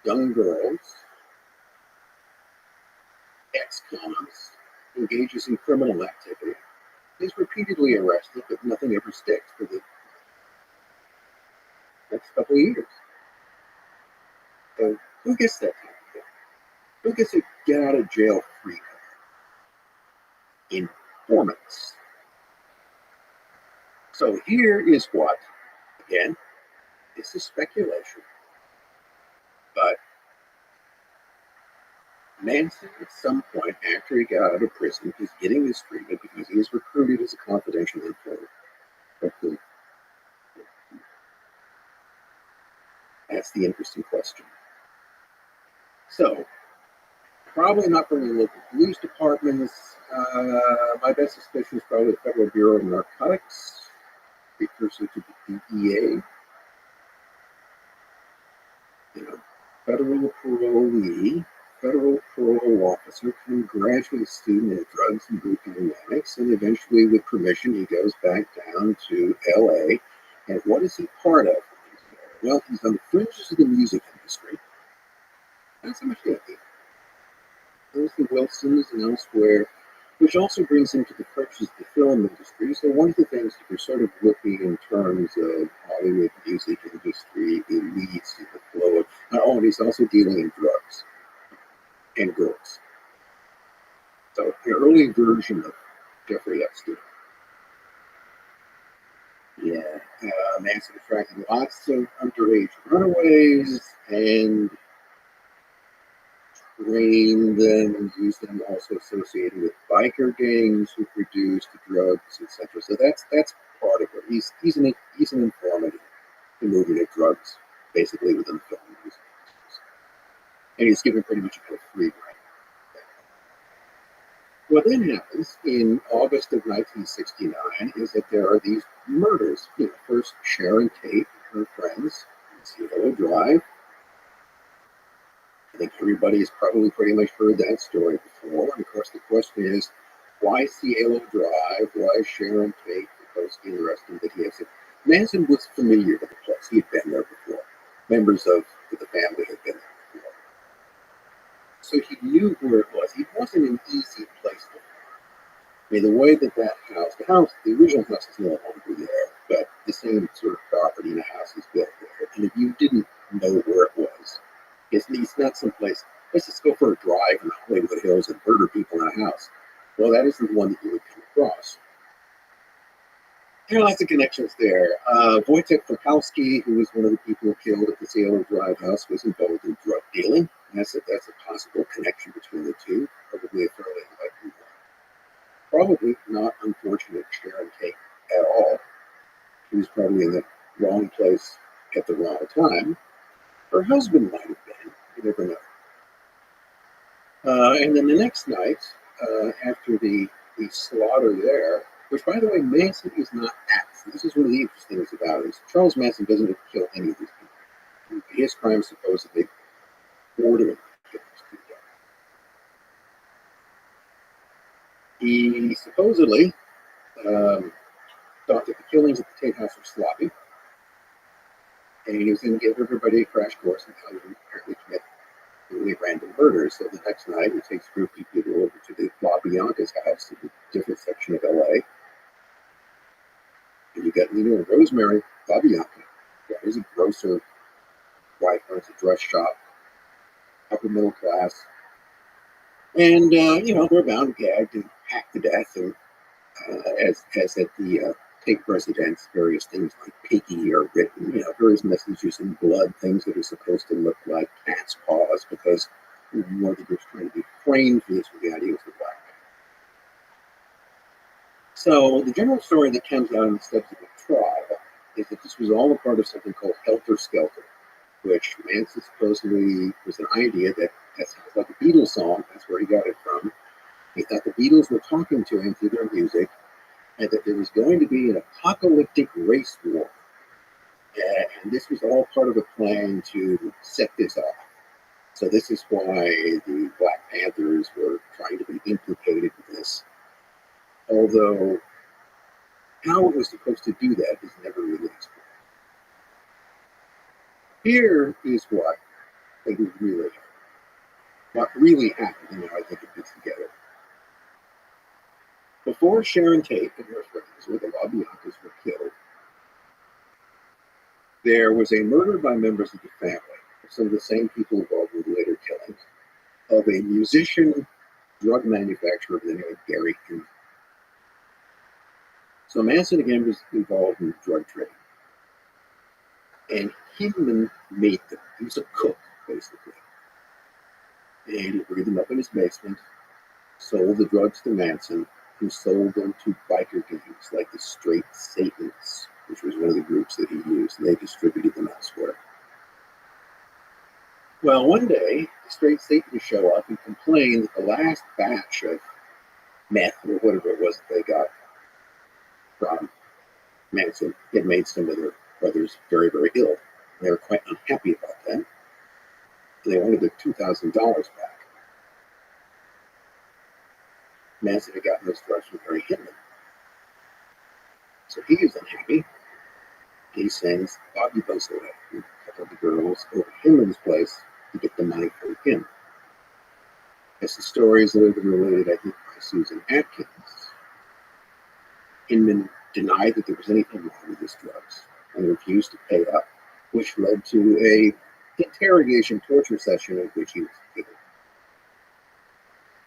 young girls, ex-cons, engages in criminal activity. He's repeatedly arrested, but nothing ever sticks for the next couple of years. So who gets that kind of thing? Who gets a get out of jail free card? Informants. So here is what, again, this is speculation, but Manson at some point after he got out of prison is getting this treatment because he was recruited as a confidential informant. That's the interesting question. So, probably not from the local police departments. My best suspicion is probably the Federal Bureau of Narcotics, precursor to the DEA. Federal parolee, federal parole officer, and graduate student in drugs and group dynamics, and eventually, with permission, he goes back down to LA. And what is he part of? Well, he's on the fringes of the music industry. Not so much yet. There's the Wilsons and elsewhere, which also brings him to the fringes of the film industry. So one of the things that you're sort of looking in terms of Hollywood music industry elites and the flow of, and he's also dealing in drugs and girls. So an early version of Jeffrey Epstein. Yeah, Manson attracting lots of underage runaways, and grain, then used them also associated with biker gangs who produced drugs, etc. So that's part of it. He's an informant in moving of drugs, basically within the film music. And he's given pretty much a free rein. What then happens in August of 1969 is that there are these murders. First Sharon Tate and her friends in Cielo Drive. I think everybody's probably pretty much heard that story before. And of course, the question is, why Cielo Drive? Why Sharon Tate? Because it's interesting that he has it. Manson was familiar with the place. He had been there before. Members of the family had been there before. So he knew where it was. It wasn't an easy place to find. I mean, the way that the original house is no longer there, but the same sort of property in the house is built there. And if you didn't know where it was, it's not someplace, let's just go for a drive in the Hollywood Hills and murder people in a house. Well, that isn't the one that you would come across. There are lots of connections there. Wojciech Frykowski, who was one of the people who killed at the Cielo Drive house, was involved in drug dealing. That's a possible connection between the two. Probably a fairly likely one. Probably not unfortunate Sharon Tate at all. She was probably in the wrong place at the wrong time. Her husband might have been. You never know. And then the next night, after the slaughter there, which, by the way, Manson is not at. This is one of the interesting things about it. Charles Manson doesn't kill any of these people. His crime supposedly ordering killings to be done. He supposedly thought that the killings at the Tate House were sloppy, and he was going to give everybody a crash course on how to apparently commit really random murders. So the next night, he takes a group of people over to the La Bianca's house in a different section of LA. And you got Nino and Rosemary La Bianca. Yeah, he's a grocer, wife runs a dress shop, upper middle class. And, they're bound, gagged, and hacked to death. And as at the Tate residence, various things like piggy are written, various messages in blood, things that are supposed to look like cat's paws, because one of the groups trying to be framed for this with the idea was the black man. So the general story that comes out in the steps of the trial is that this was all a part of something called Helter Skelter, which Manson supposedly was an idea that sounds like a Beatles song. That's where he got it from. He thought the Beatles were talking to him through their music, and that there was going to be an apocalyptic race war. And this was all part of a plan to set this off. So this is why the Black Panthers were trying to be implicated in this. Although how it was supposed to do that is never really explained. Here is what really happened, I think it fits together. Before Sharon Tate and her friends with the La Biancas were killed, there was a murder by members of the family, some of the same people involved with later killings, of a musician, drug manufacturer by the name of Gary Hinman. So Manson again was involved in drug trading. And Hinman made them. He was a cook, basically. And he brewed them up in his basement, sold the drugs to Manson, who sold them to biker gangs like the Straight Satanists, which was one of the groups that he used, and they distributed them elsewhere. Well, one day, the Straight Satanists show up and complain that the last batch of meth, or whatever it was that they got from Manson, had made some of their brothers very, very ill. They were quite unhappy about that. They wanted their $2,000 back. Manson had gotten those drugs from Gary Hinman. So he is unhappy. He sends Bobby Buzzard and a couple of the girls over to Hinman's place to get the money from him. As the stories that have been related, I think, by Susan Atkins, Hinman denied that there was anything wrong with his drugs and refused to pay up, which led to a interrogation torture session in which he was killed.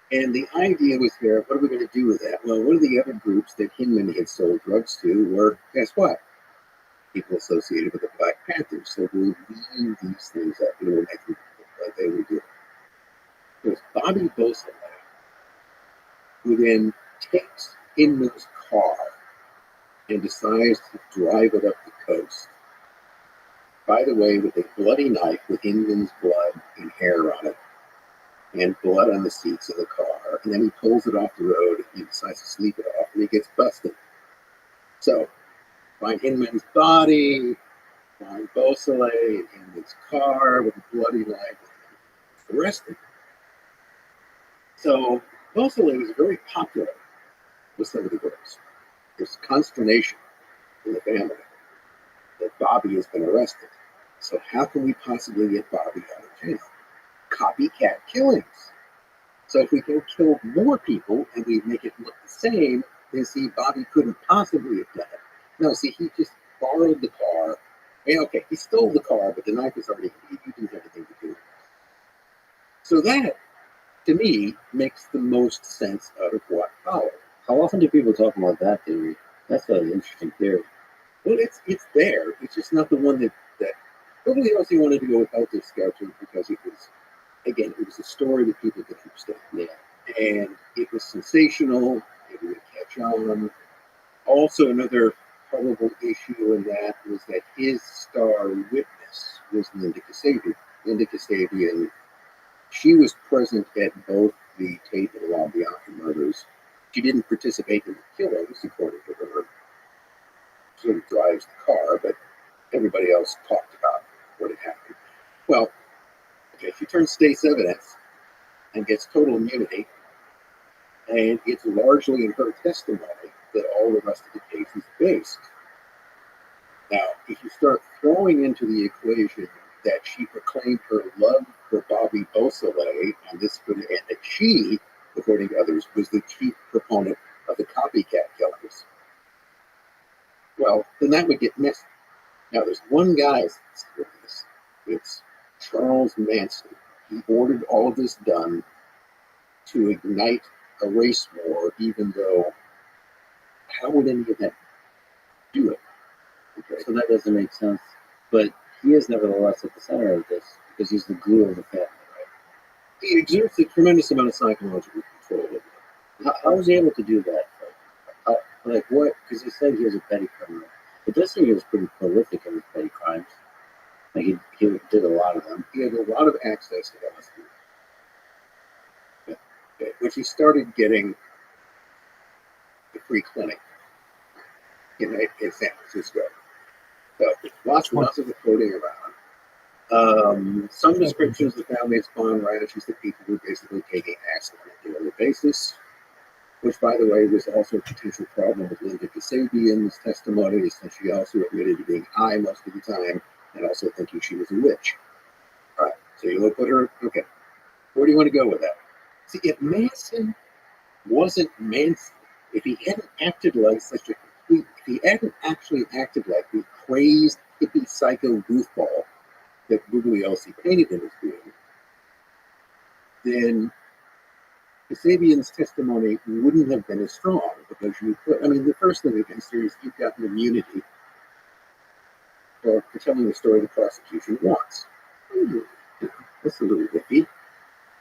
And the idea was there, what are we going to do with that? Well, one of the other groups that Hinman had sold drugs to were, guess what? People associated with the Black Panthers. So we'll leave these things up and we'll make them look like they were doing. There's Bobby Beausoleil, who then takes Hinman's car and decides to drive it up the coast. By the way, with a bloody knife with Hinman's blood and hair on it, and blood on the seats of the car, and then he pulls it off the road and he decides to sleep it off, and he gets busted. So, find Hinman's body, find Beausoleil in Hinman's car with a bloody knife, arrested. So, Beausoleil is very popular with some of the girls. There's consternation in the family that Bobby has been arrested. So how can we possibly get Bobby out of jail? Copycat killings. So if we can kill more people and we make it look the same, then see, Bobby couldn't possibly have done it. No, see, he just borrowed the car. Yeah, okay, he stole the car, but the knife was already, he didn't have anything to do with it. So that, to me, makes the most sense out of what followed. How often do people talk about that theory? That's an interesting theory. Well, it's there. It's just not the one that nobody else wanted to go with Helter Skelter because it was, again, it was a story that people could understand. Yeah. And it was sensational. It would catch on. Also, another probable issue in that was that his star witness was Linda Kasabian. Linda Kasabian, she was present at both the Tate and LaBianca murders. She didn't participate in the killings, according to her. She sort of drives the car, but everybody else talked about what had happened. Well, okay, she turns state's evidence and gets total immunity, and it's largely in her testimony that all the rest of the case is based. Now, if you start throwing into the equation that she proclaimed her love for Bobby Beausoleil, and that she, according to others, was the chief proponent of the copycat killings, well, then that would get missed. Now, there's one guy that's doing this. It's Charles Manson. He ordered all of this done to ignite a race war, even though, how would any of that do it? Okay. So that doesn't make sense. But he is nevertheless at the center of this because he's the glue of the family, right? He exerts a tremendous amount of psychological control. How was he able to do that? Like what? Because he said he was a petty criminal. It does seem he was pretty prolific in his petty crimes. Like he did a lot of them. He had a lot of access to LSD. When he started getting the free clinic in San Francisco. So lots and lots of it floating around. Some descriptions of the family has gone around that people were basically taking acid on a daily basis, which, by the way, was also a potential problem with Linda Kasabian's testimony, since she also admitted to being high most of the time and also thinking she was a witch. All right, so you want to put her, okay. Where do you want to go with that? See, if Manson wasn't Manson, if he hadn't acted like such a complete, if he hadn't actually acted like the crazed, hippie, psycho goofball that Bugliosi painted him as being, then Kasabian's testimony wouldn't have been as strong because the first thing against her is you've got an immunity for telling the story the prosecution wants. That's a little hippie.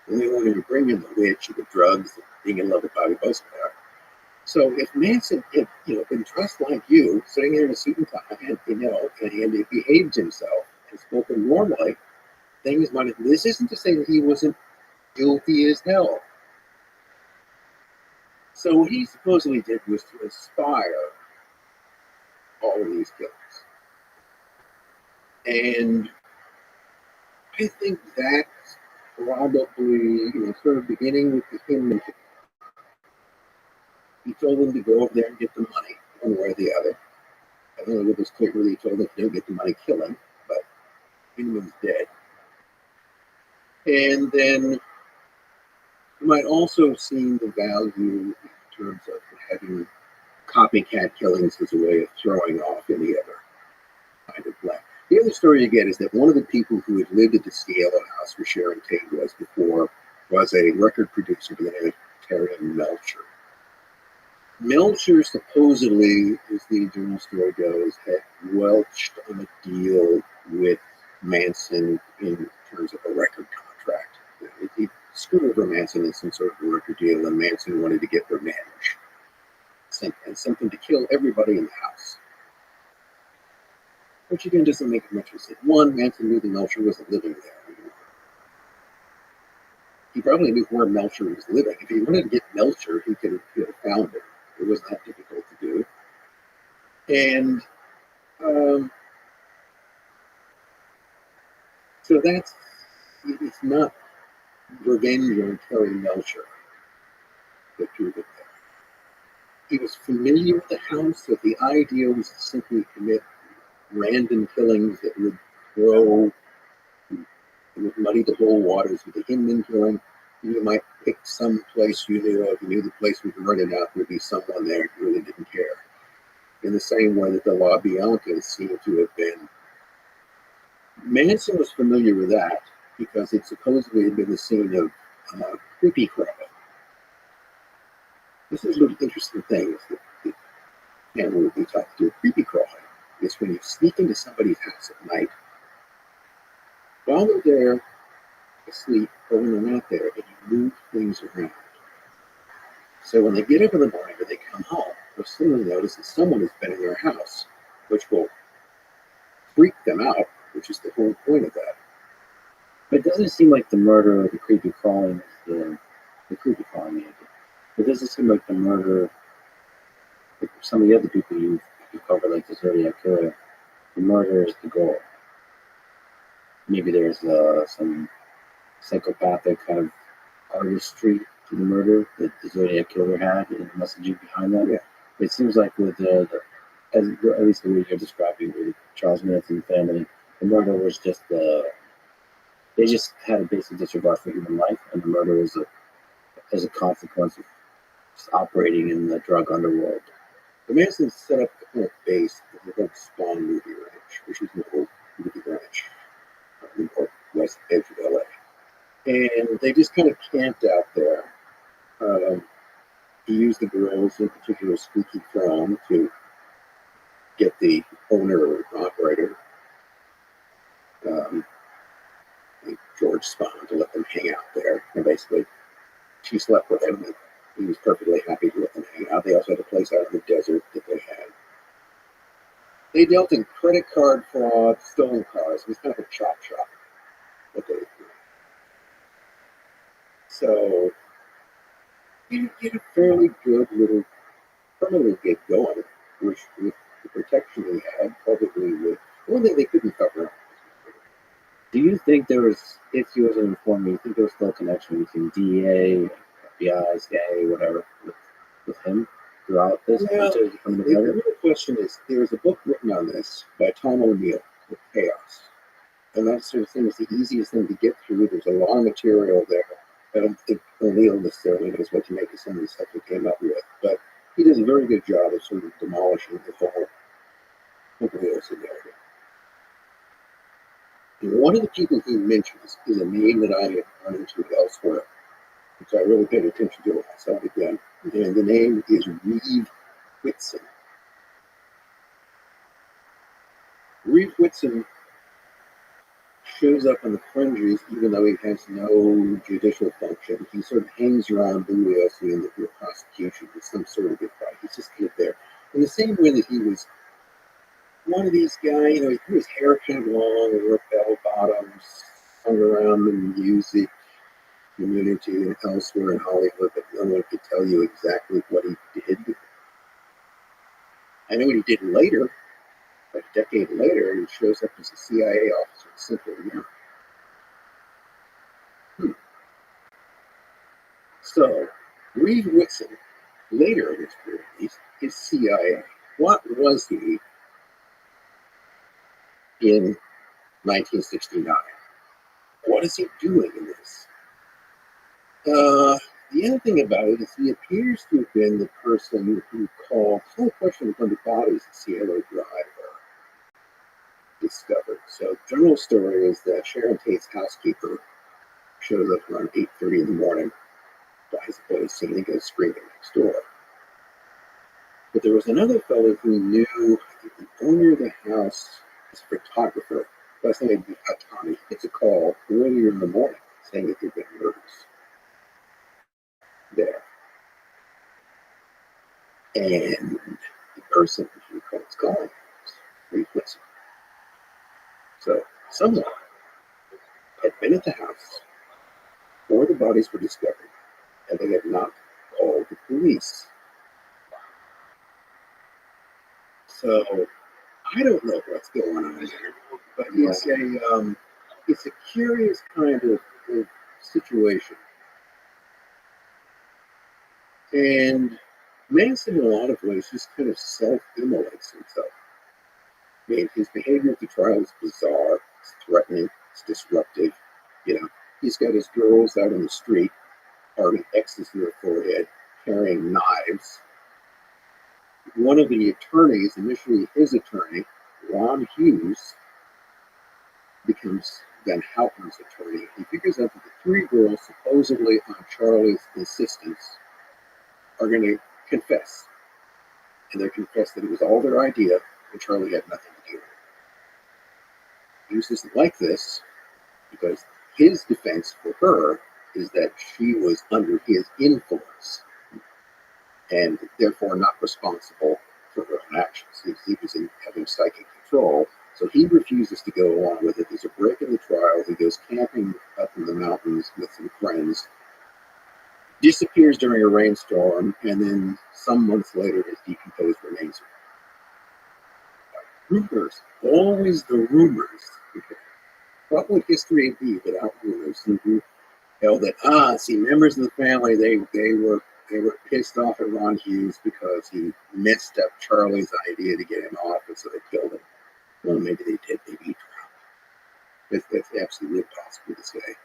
And they wanted to bring in the witch and the drugs and being in love with Bobby Beausoleil. So if Manson had, been dressed like you, sitting there in a suit and tie, and he behaved himself and spoken normally, things might have. This isn't to say that he wasn't guilty as hell. So what he supposedly did was to inspire all of these killings. And I think that's probably, sort of beginning with him. He told them to go over there and get the money, one way or the other. I don't know if it was clear he told them if they don't get the money, kill him, but Hinman's dead. And then you might also see the value in terms of having copycat killings as a way of throwing off any other kind of black. The other story you get is that one of the people who had lived at the Cielo house where Sharon Tate was before was a record producer by the name of Terry Melcher. Melcher supposedly, as the journal story goes, had welched on a deal with Manson in terms of a record contract. He screw over Manson in some sort of record deal, and Manson wanted to get revenge and something to kill everybody in the house. Which again doesn't make much sense. One, Manson knew that Melcher wasn't living there anymore. He probably knew where Melcher was living. If he wanted to get Melcher, he could have found him. It wasn't that difficult to do. And so it's not revenge on Terry Melcher that drew it there. He was familiar with the house, so the idea was to simply commit random killings that would grow, would muddy the whole waters with the Hinman killing. You might pick some place you knew of. You knew the place was running out. There would be someone there who really didn't care. In the same way that the La Biancas seem to have been. Manson was familiar with that because it supposedly had been the scene of creepy crawling. This is a little interesting thing that Cameron would be taught to do. Creepy crawling is when you sneak into somebody's house at night while they're there asleep or when they're not there, and you move things around. So when they get up in the morning or they come home, they'll suddenly notice that someone has been in their house, which will freak them out, which is the whole point of that. But it doesn't seem like the murder or the creepy crawling is the creepy crawling maybe. It doesn't seem like the murder, like some of the other people you cover, like the Zodiac Killer, the murder is the goal. Maybe there's some psychopathic kind of artistry to the murder that the Zodiac Killer had and the messaging behind that. Yeah. It seems like with at least the way you're describing with Charles Manson family, the murder was just they just had a basic disregard for human life, and the murder was as a consequence of just operating in the drug underworld. The Mansons set up the kind of base of the whole Spawn movie ranch, which is an old movie ranch on the northwest edge of LA. And they just kind of camped out there. He used the girls, in particular Squeaky Chrome, to get the owner or operator, George Spahn, to let them hang out there. And basically, she slept with him, and he was perfectly happy to let them hang out. They also had a place out in the desert that they had. They dealt in credit card fraud, stolen cars. It was kind of a chop shop. What they were doing. So you get a fairly good little criminal gig going, which with the protection he had, probably would. One thing they couldn't cover up. Do you think there was, if he was an informant, you think there was still a connection between DEA, FBI, CIA, whatever, with him throughout this? Well, until he come together? the real question is, there was a book written on this by Tom O'Neill, with Chaos. And that sort of thing is the easiest thing to get through. There's a lot of material there. I don't think O'Neill necessarily knows what to make of some of the stuff he came up with, but he does a very good job of sort of demolishing the whole scenario. And one of the people he mentions is a name that I have run into elsewhere, which I really paid attention to when I saw it again. And the name is Reeve Whitson. Reeve Whitson shows up on the fringes even though he has no judicial function. He sort of hangs around Bugliosi in the prosecution with some sort of advice. He's just kind of there. In the same way that he was one of these guys, he threw his hair kind of long and wore bell bottoms, hung around the music community and elsewhere in Hollywood, but no one could tell you exactly what he did. I know what he did later. Like a decade later, he shows up as a CIA officer in Central America. So, Reeve Whitson, later in his career, is CIA. What was he in 1969? What is he doing in this? The other thing about it is he appears to have been the person who called, the whole question of when the bodies at Cielo Drive are discovered. So the general story is that Sharon Tate's housekeeper shows up around 8:30 in the morning, dies at the scene, and goes screaming next door. But there was another fellow who knew the owner of the house is a photographer. Last name would be Tommy. He gets a call earlier in the morning saying that there'd been murders. there. And the person who was calling was. So someone had been at the house before the bodies were discovered, and they had not called the police. So I don't know what's going on there, but it's a curious kind of situation. And Manson, in a lot of ways, just kind of self-immolates himself. I mean, his behavior at the trial is bizarre, it's threatening, it's disruptive. He's got his girls out on the street, carving X's in their forehead, carrying knives. One of the attorneys, initially his attorney, Ron Hughes, becomes Van Houten's attorney. He figures out that the three girls, supposedly on Charlie's insistence, are going to confess. And they confess that it was all their idea and Charlie had nothing to do with it. Hughes doesn't like this because his defense for her is that she was under his influence and therefore not responsible for her own actions. He was having psychic control, so he refuses to go along with it. There's a break in the trial. He goes camping up in the mountains with some friends, disappears during a rainstorm, and then some months later his decomposed remains. Rumors, always the rumors. What would history be without rumors? That members of the family they were pissed off at Ron Hughes because he messed up Charlie's idea to get him off, and so they killed him. Well, maybe they did. Maybe he drowned. That's absolutely impossible to say.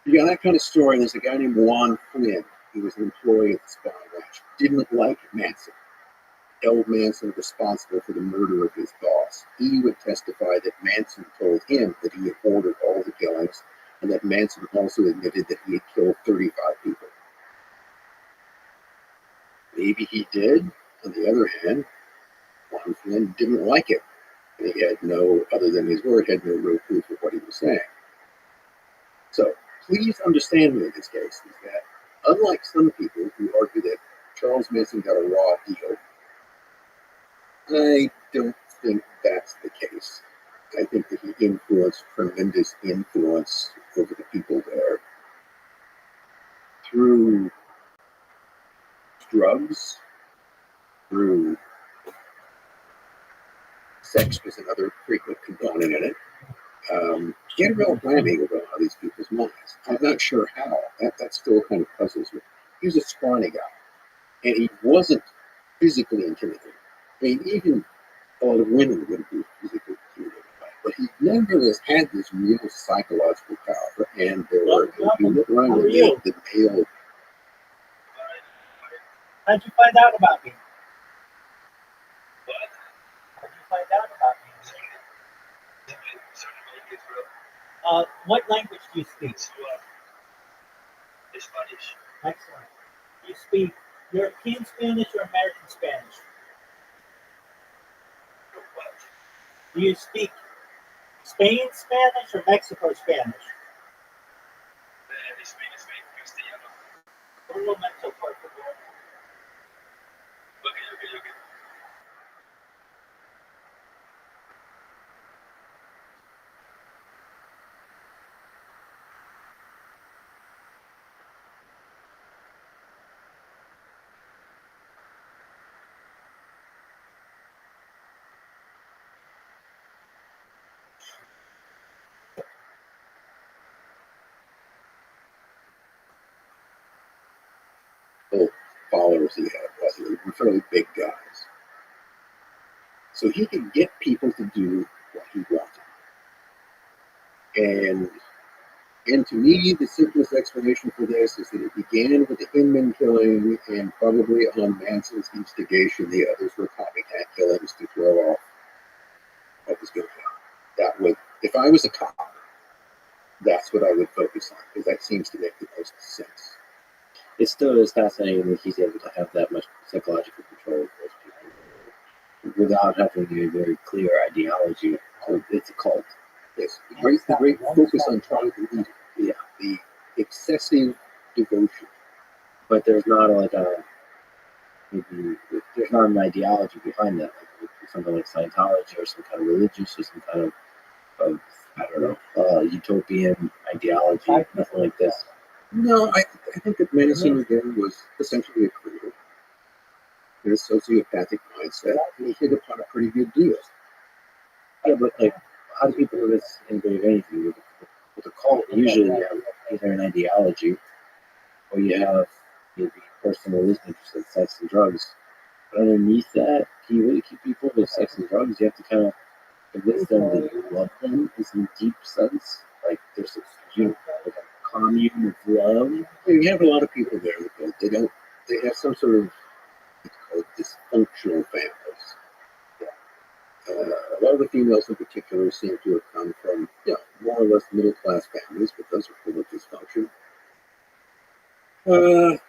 You got that kind of story. There's a guy named Juan Flynn. He was an employee at the Spawn Ranch. Didn't like Manson. Held Manson responsible for the murder of his boss. He would testify that Manson told him that he had ordered all the killings, and that Manson also admitted that he had killed 35 people. Maybe he did. On the other hand, Juan Flynn didn't like it. And he had other than his word, had no real proof of what he was saying. So please understand me in this case is that, unlike some people who argue that Charles Manson got a raw deal, I don't think that's the case. I think that he influenced tremendous influence over the people there through drugs, through sex was another frequent component in it. He had a real whammy over a lot of these people's minds. I'm not sure how. That still kind of puzzles me. He was a scrawny guy, and he wasn't physically intimidating. I mean, even a lot of women wouldn't be physically intimidated by it. But he nevertheless had this real psychological power, and there were, if you look around the male. How'd you find out about me? How'd you find out about me? What language do you speak? Spanish. Excellent. You speak European Spanish or American Spanish? Do you speak Spain Spanish or Mexico Spanish? Spain castellano. Un momento, por favor. Okay. Followers he had, they were fairly big guys. So he could get people to do what he wanted. And to me, the simplest explanation for this is that it began with the Hinman killing, and probably on Manson's instigation, the others were copycat killings to throw off what was going on. That would, if I was a cop, that's what I would focus on, because that seems to make the most sense. It still is fascinating that he's able to have that much psychological control of those people without having a very clear ideology. So it's a cult. Yes, the great focus on trying to lead. Yeah, the excessive devotion. but there's not like a maybe there's not an ideology behind that, like something like Scientology or some kind of religious or some kind of I don't know utopian ideology, nothing like this. No, I think that menacing again was essentially a criminal in a sociopathic mindset, and he hit upon a pretty good deal. Yeah, but like, how do people do this in bit of anything? With a cult, usually you have either an ideology or you have maybe personal interest in sex and drugs. But underneath that, can you really keep people with sex and drugs? You have to kind of convince them that you love them in some deep sense. Like there's like a commune of love. You have a lot of people there that they have some sort of dysfunctional families. A lot of the females in particular seem to have come from, more or less middle class families, but those are full of dysfunction. The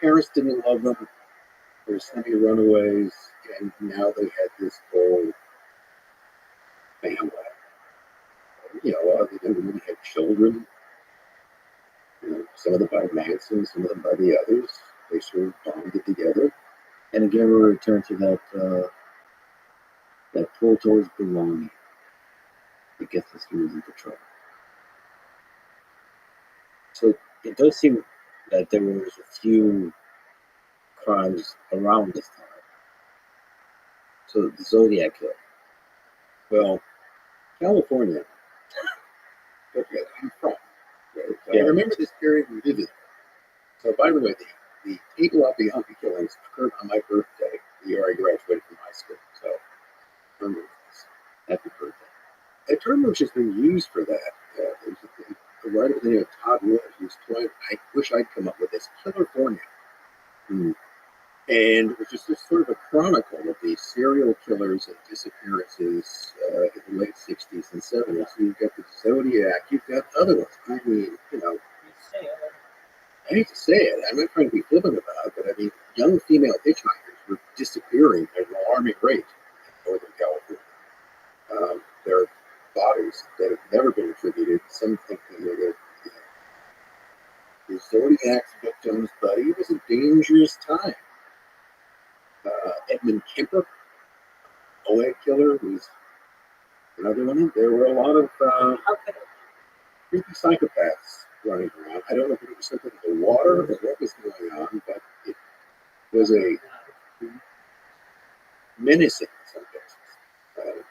parents didn't love them. They're semi runaways, and now they had this whole family. A lot of them didn't really have children. Some of them by Manson, some of them by the others. They sort of bonded together. And again, we return to that pull towards belonging that gets us humans into trouble. So it does seem that there was a few crimes around this time. So the Zodiac Killer. Well, California. Okay, I'm from. Right? So I remember this period vividly. So, by the way, the Eagle Out the Hunky killings occurred on my birthday, the year I graduated from high school. So, remember this. Happy birthday. A term which has been used for that. There's a writer by the name of Todd Wood who's toyed, I wish I'd come up with this, California. And it was just this sort of a chronicle of these serial killers and disappearances in the late 60s and 70s. So you've got the Zodiac, you've got other ones. I mean, I hate to say it, I'm not trying to be flippant about it, but I mean, young female hitchhikers were disappearing at an alarming rate in Northern California. There are bodies that have never been attributed. Some think that the Zodiac's victims, but it was a dangerous time. Edmund Kemper, Oleg killer, was another one. There were a lot of creepy psychopaths running around. I don't know if it was something in the water or what was going on, but it was a menacing in some cases.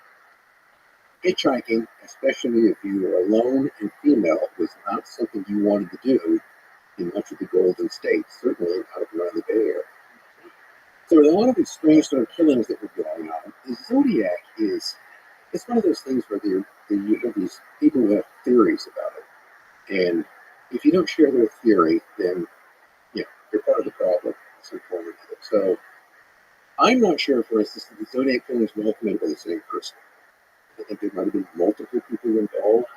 Hitchhiking, especially if you were alone and female, was not something you wanted to do in much of the Golden State, certainly out around the Bay Area. So there are a lot of these strange sort of killings that were going on. The Zodiac it's one of those things where you have these people who have theories about it. And if you don't share their theory, then, you're part of the problem. So I'm not sure, for instance, that the Zodiac killings were all committed by the same person. I think there might have been multiple people involved.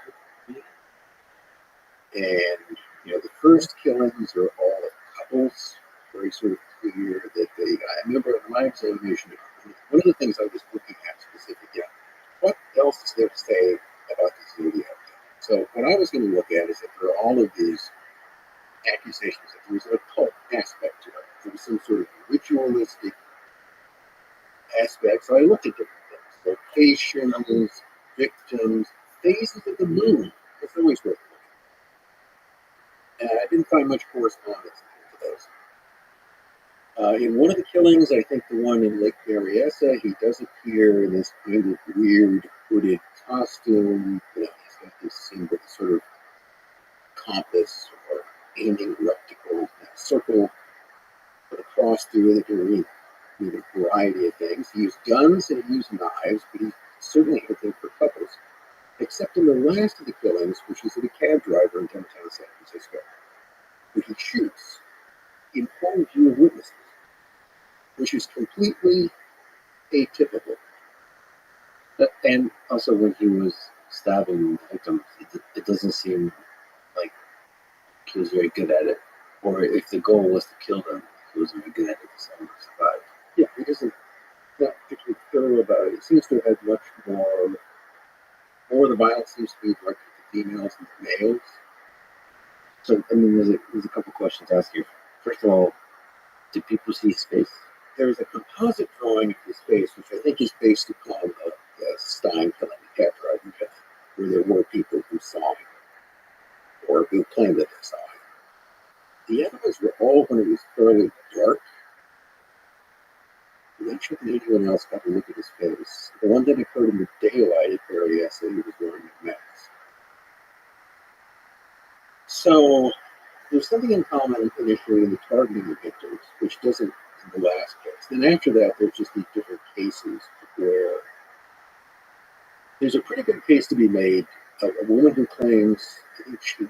And, the first killings are all of couples. Very sort of clear that I remember in my examination, one of the things I was looking at specifically, what else is there to say about the Zodiac? So what I was going to look at is that there are all of these accusations that there was an occult aspect to it. There was some sort of ritualistic aspect. So I looked at different things. Locations, victims, phases of the moon. It's always worth looking. And I didn't find much correspondence to those. In one of the killings, I think the one in Lake Berryessa, he does appear in this kind of weird hooded costume. He's got this symbol, sort of compass or aiming reticle, circle with a cross through it. He used a variety of things. He used guns and he used knives, but he certainly had a thing for couples. Except in the last of the killings, which is with a cab driver in downtown San Francisco, where he shoots in full view of witnesses, which is completely atypical. And also, when he was stabbing victims, it doesn't seem like he was very good at it. Or if the goal was to kill them, he wasn't very good at it to survive. Yeah, he doesn't not particularly thorough about it. It seems to have much more of the violence seems to be directed to females than males. So, I mean, there's a couple questions to ask here. First of all, did people see his face? There's a composite drawing of his face, which I think is based upon the Stein killing, the cat driving killing, where there were people who saw him, or who claimed that they saw him. The others were all when it was fairly dark. I'm not sure if anyone else got a look at his face. The one that occurred in the daylight, it barely yes, he was wearing a mask. So there's something in common initially in the targeting of victims, which doesn't in the last case. Then after that, there's just these different cases where there's a pretty good case to be made of a woman who claims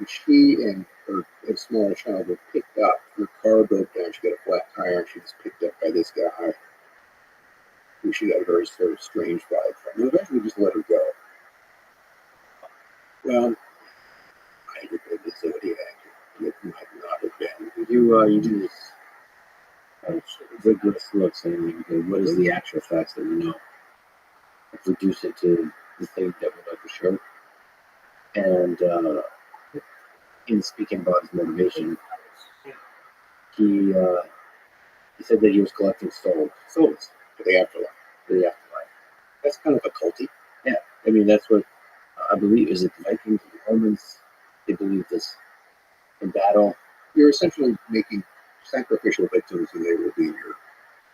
she and her small child were picked up. Her car broke down. She got a flat tire, and she was picked up by this guy who she got a very sort of strange vibe from. And eventually just let her go. Well, I did the Zodiac. It might not have been. You do this rigorous looks and what is the actual facts that we know? Reduce it to the thing that we know for sure. And in speaking about his motivation, he said that he was collecting souls For the afterlife. for the afterlife. That's kind of occulty. Yeah, I mean that's what I believe. Is it the Vikings, the Romans? They believe this in battle. You're essentially making sacrificial victims, and they will be your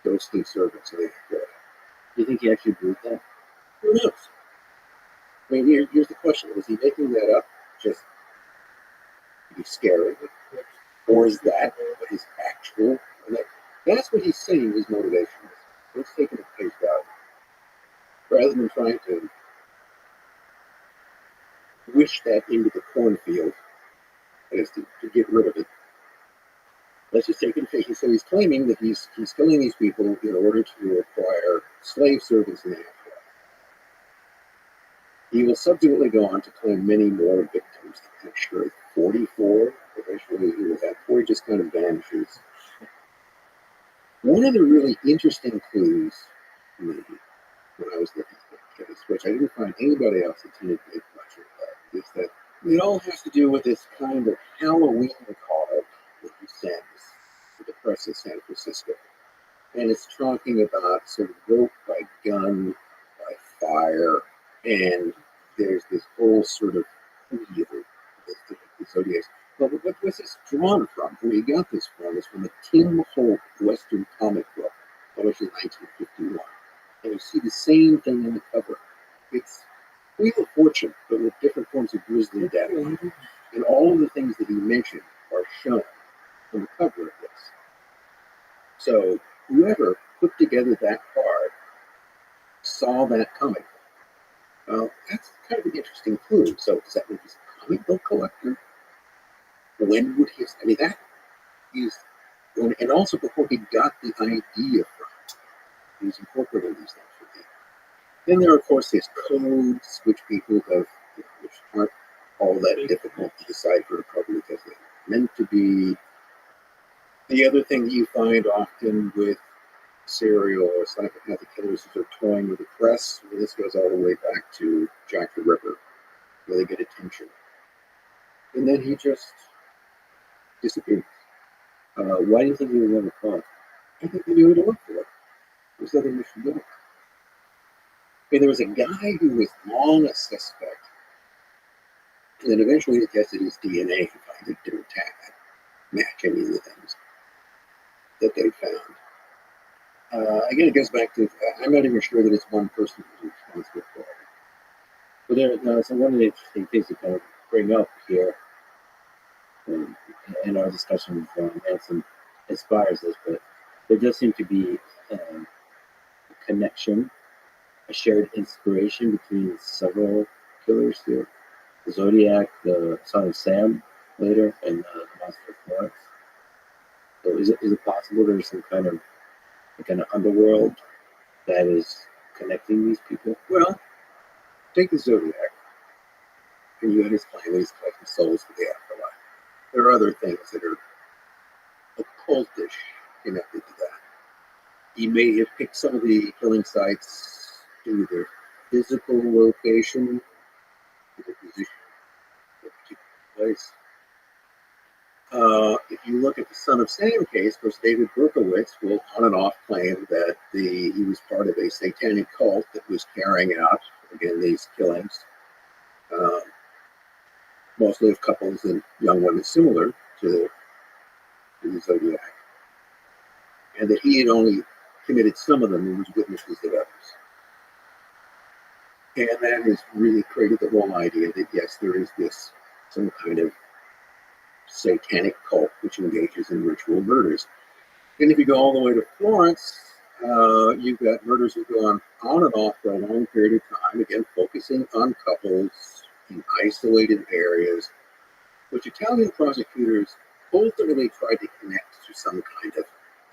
ghostly servants. And they Do you think he actually believed that? Who knows? I mean, here's the question: was he making that up just to be scary, or is that his actual? That's what he's saying his motivation is. Let's take it at face value, rather than trying to wish that into the cornfield, as to get rid of it. Let's just take it at face. So he's claiming that he's killing these people in order to acquire slave servants in the afterlife. He will subsequently go on to claim many more victims. I'm sure 44. Eventually, he will have 40. Just kind of vanishes. One of the really interesting clues to me when I was looking at the case, which I didn't find anybody else that didn't make much of, is that it all has to do with this kind of Halloween card that he sends to the press of San Francisco. And it's talking about sort of rope by gun, by fire, and there's this whole sort of wheel, the Zodiacs. But what was this drawn from? Where he got this from is from the Tim Holt Western comic book, published in 1951. And you see the same thing in the cover. It's Wheel of Fortune, but with different forms of grizzly death. And all of the things that he mentioned are shown on the cover of this. So whoever put together that card saw that comic. Well, that's kind of an interesting clue. So does that mean he's a comic book collector? When would his? I mean, that is, and also before he got the idea from, he was incorporating these things for me. Then there are, of course, his codes, which people have, which aren't all that difficult to decipher, probably because they're meant to be. The other thing that you find often with serial or psychopathic killers is they're toying with the press. Well, this goes all the way back to Jack the Ripper, where they get attention. And then he just disappeared. Why do you think he was never caught? I think they knew who to look for. There's nothing we should do. I mean, there was a guy who was long a suspect, and then eventually they tested his DNA to find it didn't match any of the things that they found. Again, it goes back to, I'm not even sure that it's one person who's responsible for it. But so one of the interesting things to kind of bring up here in our discussion with Manson inspires this, but there does seem to be a connection, a shared inspiration between several killers here. The Zodiac, the Son of Sam later, and the Monster of Florence. So is it possible there's some kind of underworld that is connecting these people? Well, take the Zodiac, and you had his claim that he's collecting souls for the afterlife. There are other things that are occultish connected to that. He may have picked some of the killing sites due to their physical location, to the position of a particular place. If you look at the Son of Sam case, of course, David Berkowitz will on and off claim that he was part of a satanic cult that was carrying out, again, these killings, uh, mostly of couples and young women similar to the Zodiac, and that he had only committed some of them and was witnesses of others. And that has really created the whole idea that, yes, there is this some kind of satanic cult which engages in ritual murders. And if you go all the way to Florence, you've got murders that go on and off for a long period of time, again, focusing on couples in isolated areas, which Italian prosecutors ultimately tried to connect to some kind of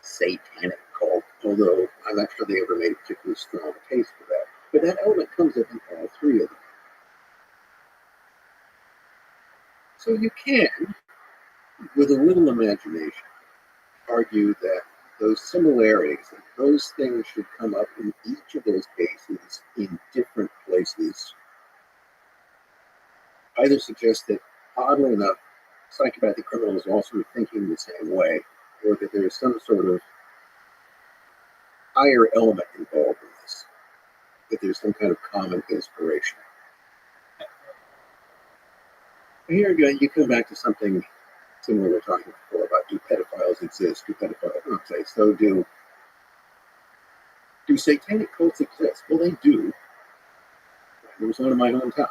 satanic cult, although I'm not sure they ever made a particularly strong case for that. But that element comes up in all three of them. So you can, with a little imagination, argue that those similarities, that those things should come up in each of those cases in different places, either suggest that, oddly enough, psychopathic criminals also are thinking the same way, or that there's some sort of higher element involved in this, that there's some kind of common inspiration. Here again, you come back to something similar we were talking before about, do pedophiles exist? Do pedophiles? Okay, so do satanic cults exist? Well, they do. There was one in my hometown.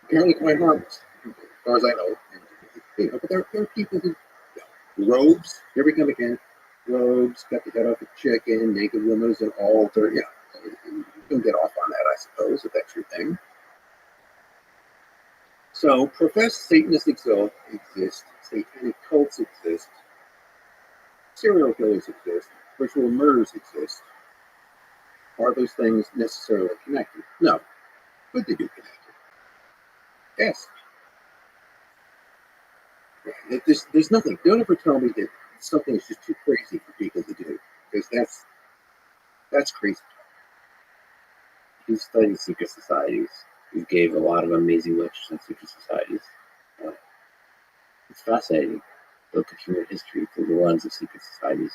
Apparently quite harmless, as far as I know. But there are people who, robes, here we come again, robes, cut the head off a chicken, naked women as an altar, you can get off on that, I suppose, if that's your thing. So, professed Satanists exist, satanic cults exist, serial killers exist, ritual murders exist. Are those things necessarily connected? No. Could they be connected? Yes. There's nothing. Don't ever tell me that something is just too crazy for people to do, because that's crazy. He studied secret societies. He gave a lot of amazing lectures on secret societies. It's fascinating to look at human history through the lens of secret societies,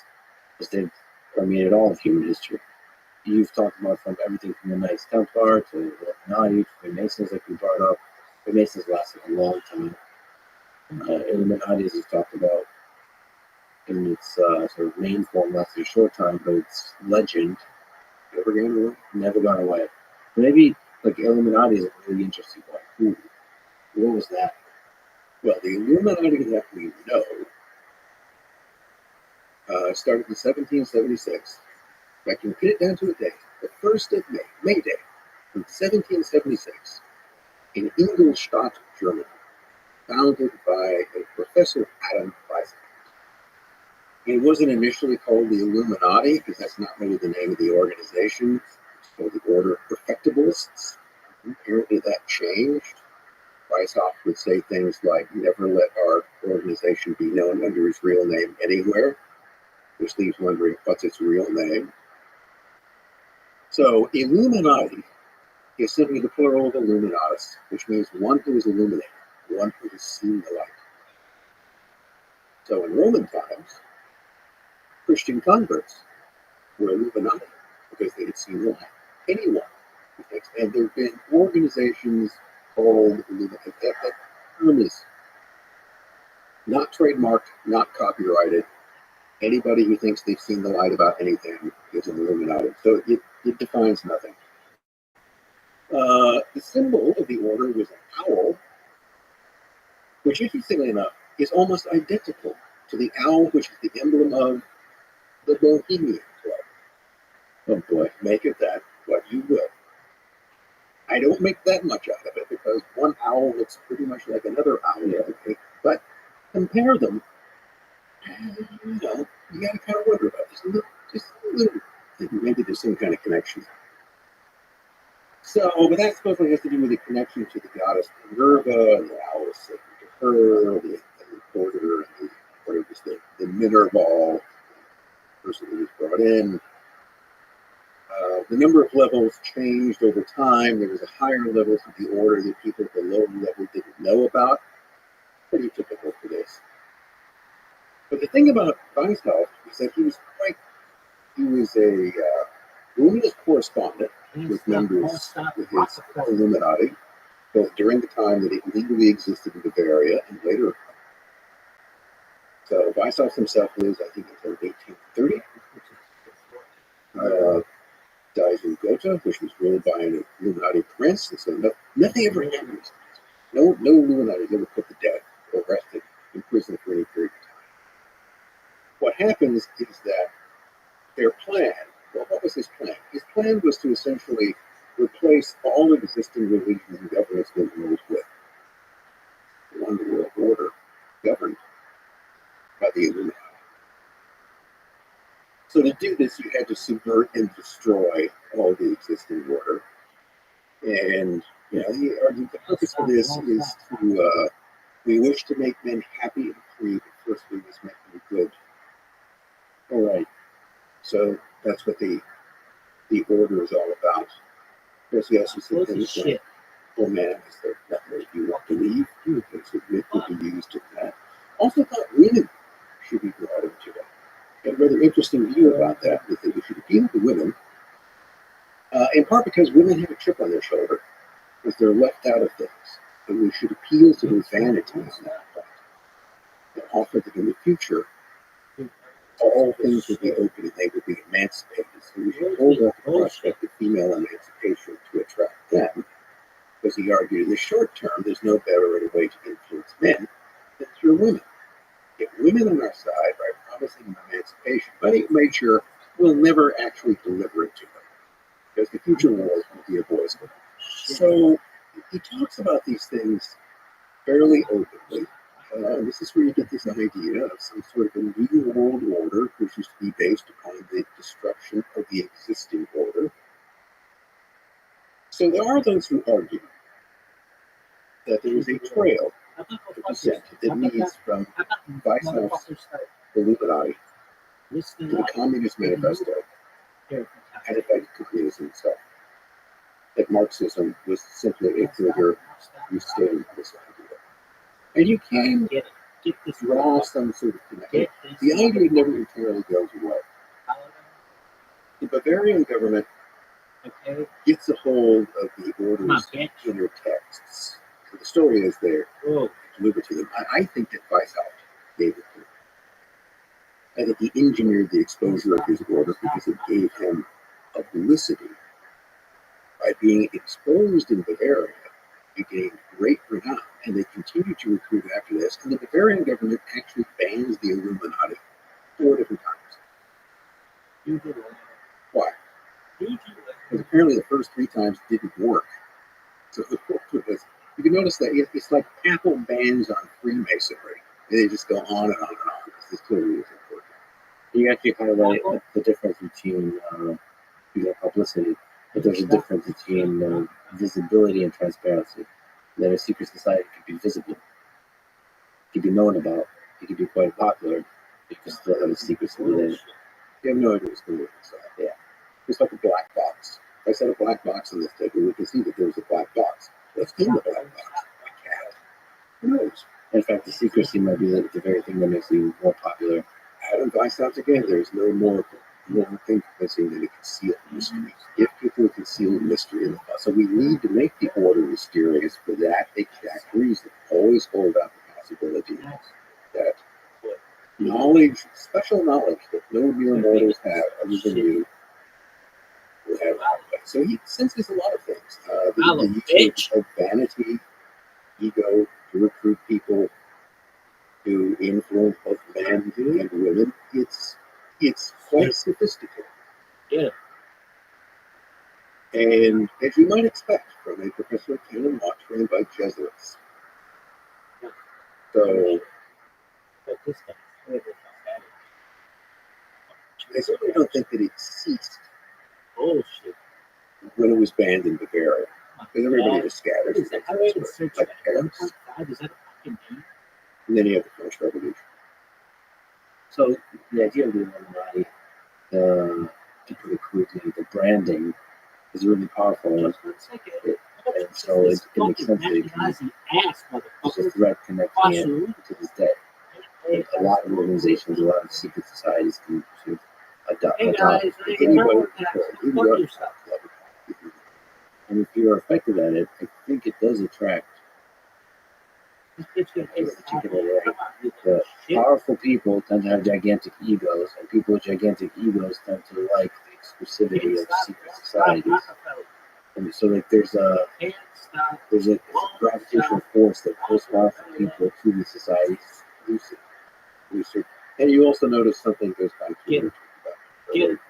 because they've permeated all of human history. You've talked about from everything from the Knights Templar to the Illuminati, to Freemasons, like we brought up. Freemasons lasted a long time. Illuminati, as we've talked about, in its sort of main form, lasted a short time, but its legend never gone away. Maybe like Illuminati is a really interesting one. What was that? Well, the Illuminati that we know started in 1776. If I can pin it down to a date, the 1st of May Day, in 1776, in Ingolstadt, Germany, founded by a Professor Adam Weishaupt. It wasn't initially called the Illuminati, because that's not really the name of the organization. It's called the Order of Perfectibilists. Apparently that changed. Weishaupt would say things like, never let our organization be known under his real name anywhere, which leaves wondering, what's its real name? So Illuminati is simply the plural of Illuminatus, which means one who is illuminated, one who has seen the light. So in Roman times, Christian converts were Illuminati because they had seen the light. Anyone who thinks, and there have been organizations called Illuminati. That term is not trademarked, not copyrighted. Anybody who thinks they've seen the light about anything is an Illuminati. So it defines nothing. The symbol of the order was an owl, which, interestingly enough, is almost identical to the owl, which is the emblem of the Bohemian Club. Oh boy, make of that what you will. I don't make that much out of it, because one owl looks pretty much like another owl. Yeah. But compare them, you got to kind of wonder about this. Just a little. Maybe there's some kind of connection. So, but that supposedly has to do with the connection to the goddess Minerva, and the owl is sacred to her, the reporter, and the Minerval person who was brought in. The number of levels changed over time. There was a higher levels of the order that people at the lower level didn't know about. pretty typical for this. But the thing about Weishaupt is that he was a luminous correspondent with members with his Illuminati, both during the time that it legally existed in Bavaria and later. So Weishaupt himself lives, I think, until 1830. Dies in Gotha, which was ruled by an Illuminati prince, and so nothing ever happens. No Illuminati ever put to death or arrested in prison for any period of time. What happens is that their plan, well, what was his plan? His plan was to essentially replace all existing religions and governments that he was with. One world order governed by the Illuminati. So to do this, you had to subvert and destroy all the existing order. And he argued the purpose of this is to, we wish to make men happy and free, but first we must make them good. All right. So that's what the order is all about. Of course, he also said things like, oh man, is there nothing that you want to believe? Things that would be used in that. Also thought women should be brought into it. Had a rather interesting view about that we should appeal to women, in part because women have a chip on their shoulder, because they're left out of things, and we should appeal to their vanity on that point, and offer that in the future, all things would be open and they would be emancipated. So we should hold up the prospect of female emancipation to attract them, because he argued in the short term, there's no better way to influence men than through women. Get women on our side by promising them emancipation, but he made sure we'll never actually deliver it to them, because the future wars will be a boys' club. So he talks about these things fairly openly. This is where you get this idea of some sort of a new world order, which is to be based upon the destruction of the existing order. So there are those who argue that there is a trail of descent that leads from Weishaupt's Illuminati to the Communist Manifesto, and in fact, communism itself. That Marxism was simply a further restating this idea. And you can draw some sort of connection. The idea never entirely goes away. The Bavarian government gets a hold of the order's inner texts. So the story is there, delivered to them. I think that Weishaupt gave it to him. I think he engineered the exposure of his order because it gave him publicity. By being exposed in Bavaria, he gained great renown, and they continued to recruit after this. And the Bavarian government actually bans the Illuminati 4 different times. Why? Because apparently the first 3 times didn't work. So the fourth was, you can notice that it's like Apple bans on Freemasonry. And they just go on and on and on, because this clearly isn't working. You actually highlight the difference between publicity, but there's a difference between visibility and transparency. That a secret society could be visible, could be known about, it could be quite popular, you can still have a secrecy within it. You have no idea what's going on inside. Yeah. It's like a black box. If I set a black box on this table, we can see that there's a black box. What's in the black box? A cat. Who knows? In fact, the secrecy might be the very thing that makes you more popular. Adam Weishaupt again, there's no more thing convincing than a concealed mystery. Give people a concealed mystery in the past. So we need to make the order mysterious for that exact reason. Always hold out the possibility that knowledge, special knowledge that no mere mortals have other than you, will have. So he senses a lot of things. The use of vanity, ego, to recruit people, to influence both men and women. It's quite sophisticated. Yeah. And as you might expect from a professor of canon law trained by Jesuits. So I certainly don't think that it ceased when it was banned in Bavaria. Because everybody just scatters. Like Paris. And then you have the French Revolution. So the idea of the Illuminati, to put it crudely, the branding is really powerful. And so it makes sense that it can, it's a threat connecting it to this day. And a lot of organizations, a lot of secret societies can sort of adopt Anybody can control it. and if you're effective at it, I think it does attract particularly the powerful people tend to have gigantic egos, and people with gigantic egos tend to like the exclusivity of secret societies. And so like there's a gravitational force that pulls powerful people to these societies. And you also notice something goes back to what we talked about earlier.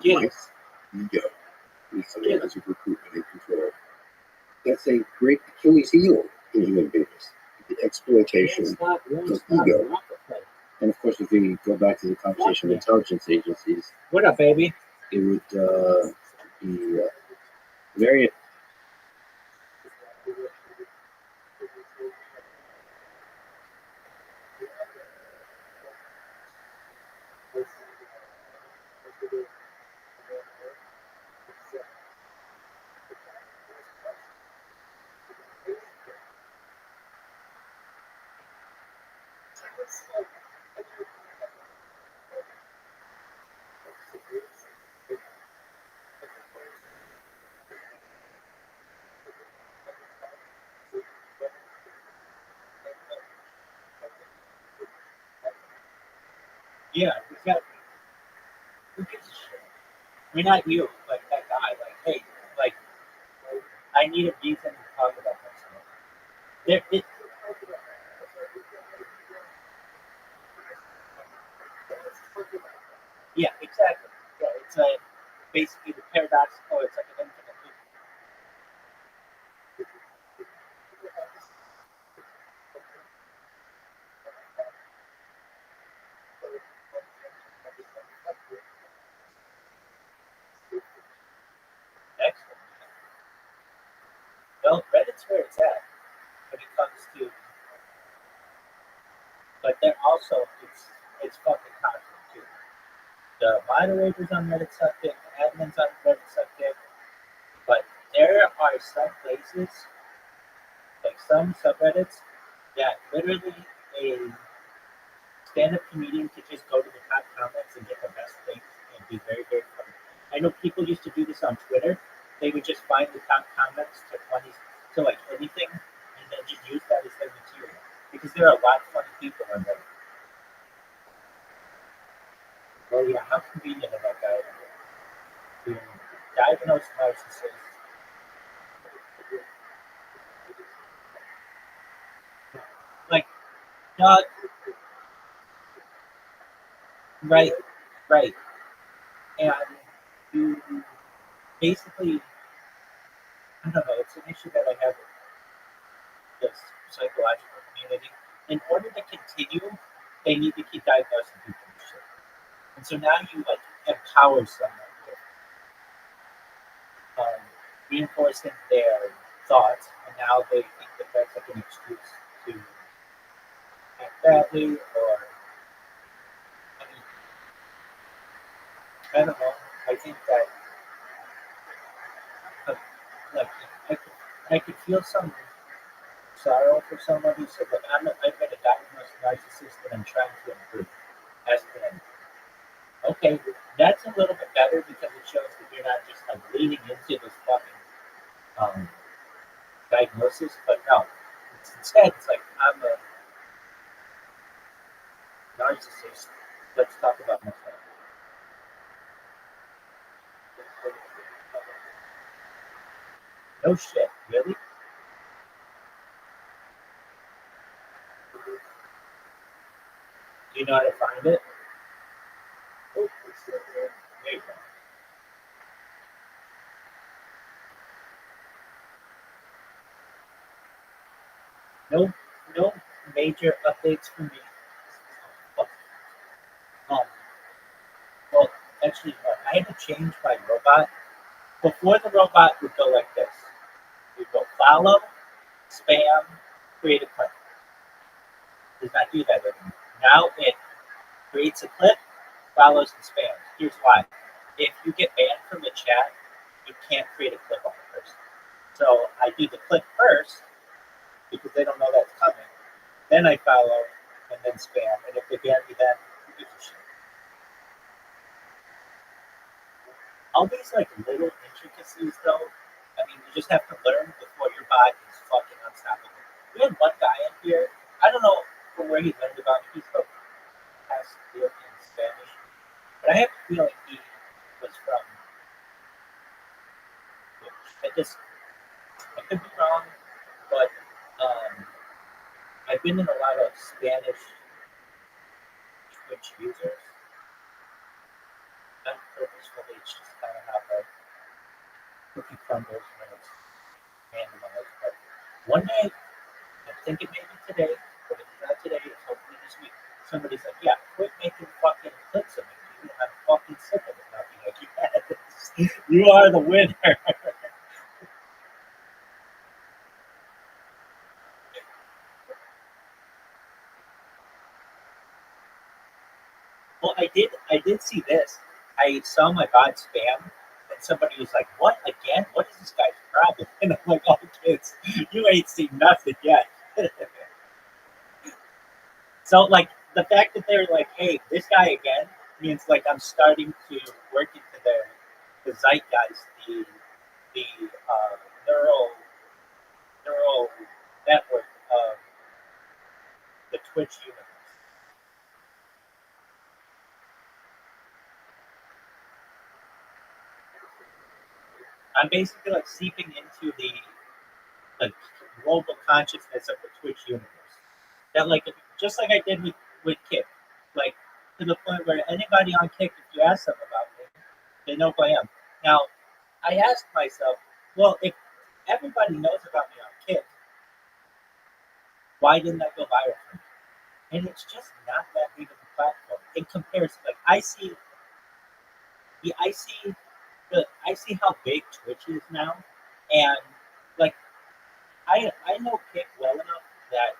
Nice ego. As of recruitment and control. That's a great Achilles heel in human beings. The exploitation of ego. And of course, if we go back to the conversation of intelligence agencies, What up, baby? it would be very. Yeah, exactly. Who gives a shit? I mean, not you, like that guy. Like, hey, like, I need a reason to talk about myself. Yeah, exactly. Yeah, it's basically the paradoxical. It's like an infinite loop. Excellent. Well, Reddit's where it's at when it comes to, but then also it's fucking toxic too. The moderators on Reddit suck dick, the admins on Reddit suck dick, but there are some places, like some subreddits, that literally a stand-up comedian could just go to the top comments and get the best things and be very, very funny. I know people used to do this on Twitter. They would just find the top comments to funny, to like anything, and then just use that as their material. Because there are a lot of funny people on there. Well, yeah, how convenient of that guy to diagnose narcissists. Like, not right, right. And you basically, I don't know, it's an issue that I have with this psychological community. In order to continue, they need to keep diagnosing people with shit. And so now you like empower someone with reinforcing their thoughts, and now they think that that's like an excuse to act badly, or I mean, I don't know. I think that uh, like I could feel some sorrow for someone who said, "Look, I've been a diagnosed narcissist, and I'm trying to improve." As an okay, that's a little bit better because it shows that you're not just like leaning into this fucking diagnosis. But no, instead it's like I'm a narcissist. Let's talk about myself. No shit, really? Do you know how to find it? Oh, there you go. No, no major updates for me. Um, well, actually, no. I had to change my robot. Before the robot would go like this. It would go follow, spam, create a clip. It does not do that anymore. Now it creates a clip, follows and spams. Here's why. If you get banned from the chat, you can't create a clip on the person. So I do the click first because they don't know that's coming. Then I follow and then spam. And if they ban me, then who gives a shit? All these like little intricacies, though. I mean, you just have to learn before your body is fucking unstoppable. We had one guy in here. I don't know from where he learned about me. He spoke Castilian Spanish, but I have a feeling he was from. I could be wrong, but I've been in a lot of Spanish Twitch users. Not purposefully, it's just kind of how the cookie crumbles when it's randomized. But one day, I think it may be today, but if it's not today, it's hopefully this week. Somebody's like, yeah, quit making fucking clips of me, dude. I'm fucking sick of it now being like, yes, you are the winner. Well, I did see this. I saw my bot spam, and somebody was like, "What again? What is this guy's problem?" And I'm like, "Oh, kids, you ain't seen nothing yet." So, like, the fact that they're like, "Hey, this guy again," means like I'm starting to work into the zeitgeist, the neural network of the Twitch universe. I'm basically like seeping into the global consciousness of the Twitch universe. That like just like I did with Kick, like to the point where anybody on Kick, if you ask them about me, they know who I am. Now, I asked myself, well, if everybody knows about me on Kick, why didn't I go viral for me? And it's just not that big of a platform in comparison. Like I see I see how big Twitch is now, and like I know Kick well enough that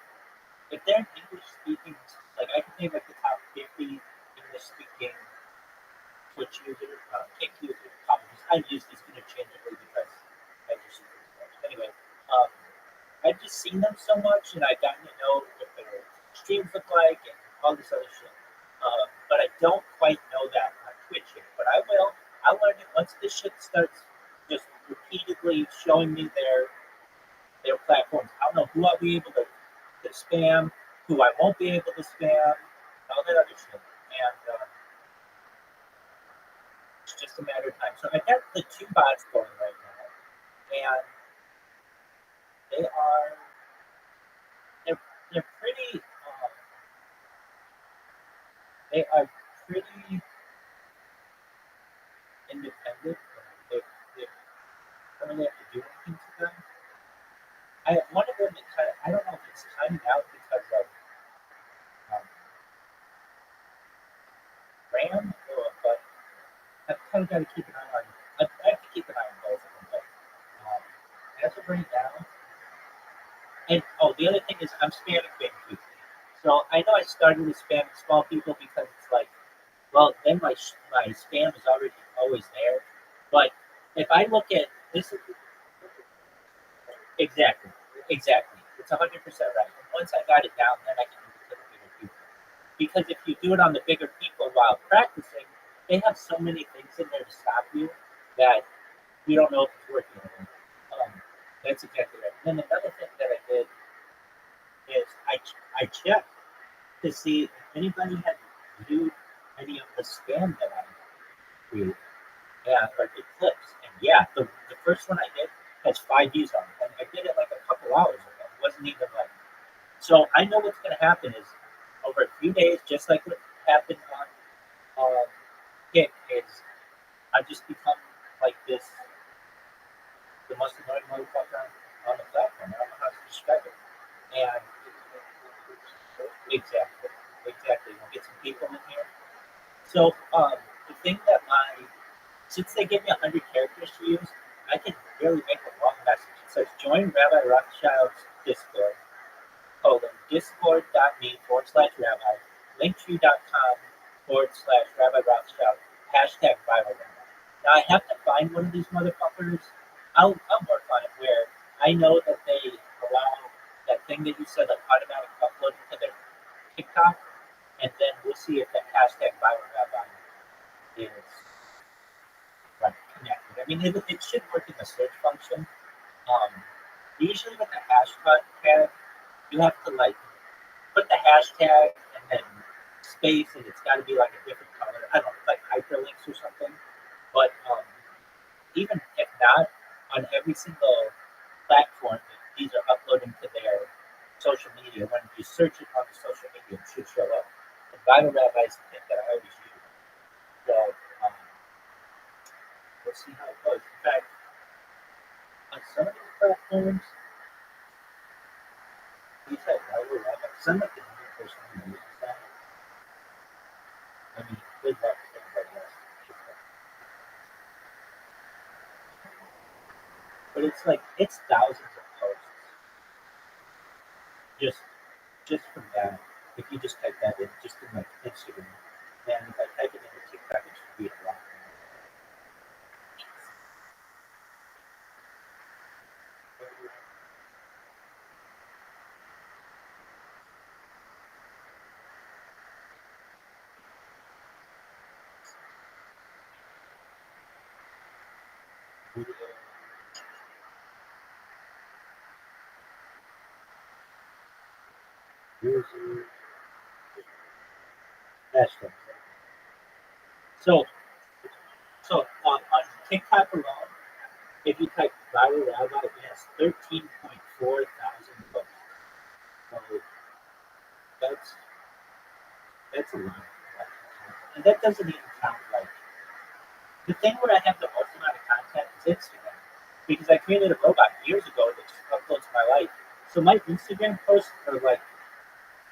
if they're English speaking, like I can name like the top 50 English speaking Twitch users, Kick users, probably. I've used these interchangeably because I just use it so much. Anyway, um, I've just seen them so much, and I've gotten to know what their streams look like and all this other shit. But I don't quite know that on Twitch yet. But I will. I'll learn it once this shit starts just repeatedly showing me their platforms. I don't know who I'll be able to spam, who I won't be able to spam, all that other shit. And it's just a matter of time. So I got the two bots going right now, and they are they're pretty they are pretty independent. They don't really have to do anything to them. One of them, I don't know if it's timed out because of um, RAM, but I've kind of got to keep an eye on. I have to keep an eye on both of them. But as of right now, and the other thing is I'm spamming big people. So I know I started with spamming small people because it's like, well, then my spam is already always there. But if I look at this, exactly, exactly, it's 100% right. And once I got it down, then I can move it to the bigger people. Because if you do it on the bigger people while practicing, they have so many things in there to stop you that you don't know if it's working or not. That's exactly right. And then another thing that I did is I checked to see if anybody had viewed any of the spam that I created, or the clips. And yeah, the first one I did has 5 views on it, and I did it like a couple hours ago. It wasn't even like so. I know what's going to happen is over a few days, just like what happened on Kick, is I just become like the most annoying motherfucker on the platform. I don't know how to describe it. And exactly, exactly. We'll get some people in here. So the thing that since they give me 100 characters to use, I can really make a long message. It says join Rabbi Rothschild's Discord, discord.me/rabbi, linktree.com/Rabbi Rothschild, #viral Rabbi. Now I have to find one of these motherfuckers I'll work on it where I know that they allow that thing that you said, like automatic uploading to their TikTok, and then we'll see if that hashtag viral rabbi is like connected. I mean, it should work in the search function. Um, Usually with the hashtag, you have to like put the hashtag and then space, and it's got to be like a different color. I don't know, like hyperlinks or something. But even if not, on every single platform, these are uploading to their social media. When you search it on the social media, it should show up. And Vital Rabbi is the thing that I always use. So we'll see how it goes. In fact, on some of these platforms, these have Vital Rabbi. Because I'm not the only person who uses that. I mean, good luck to everybody else. But it's like it's thousands of posts just from that. If you just type that in, just in like Instagram, and if I type it into TikTok, it should be a lot. User hashtag. So, on TikTok alone, if you type viral rabbi, it has 13.4 thousand posts. So that's that's a lot. And that doesn't even count like the thing where I have the most amount of content is Instagram. Because I created a robot years ago that just uploads my life. So my Instagram posts are like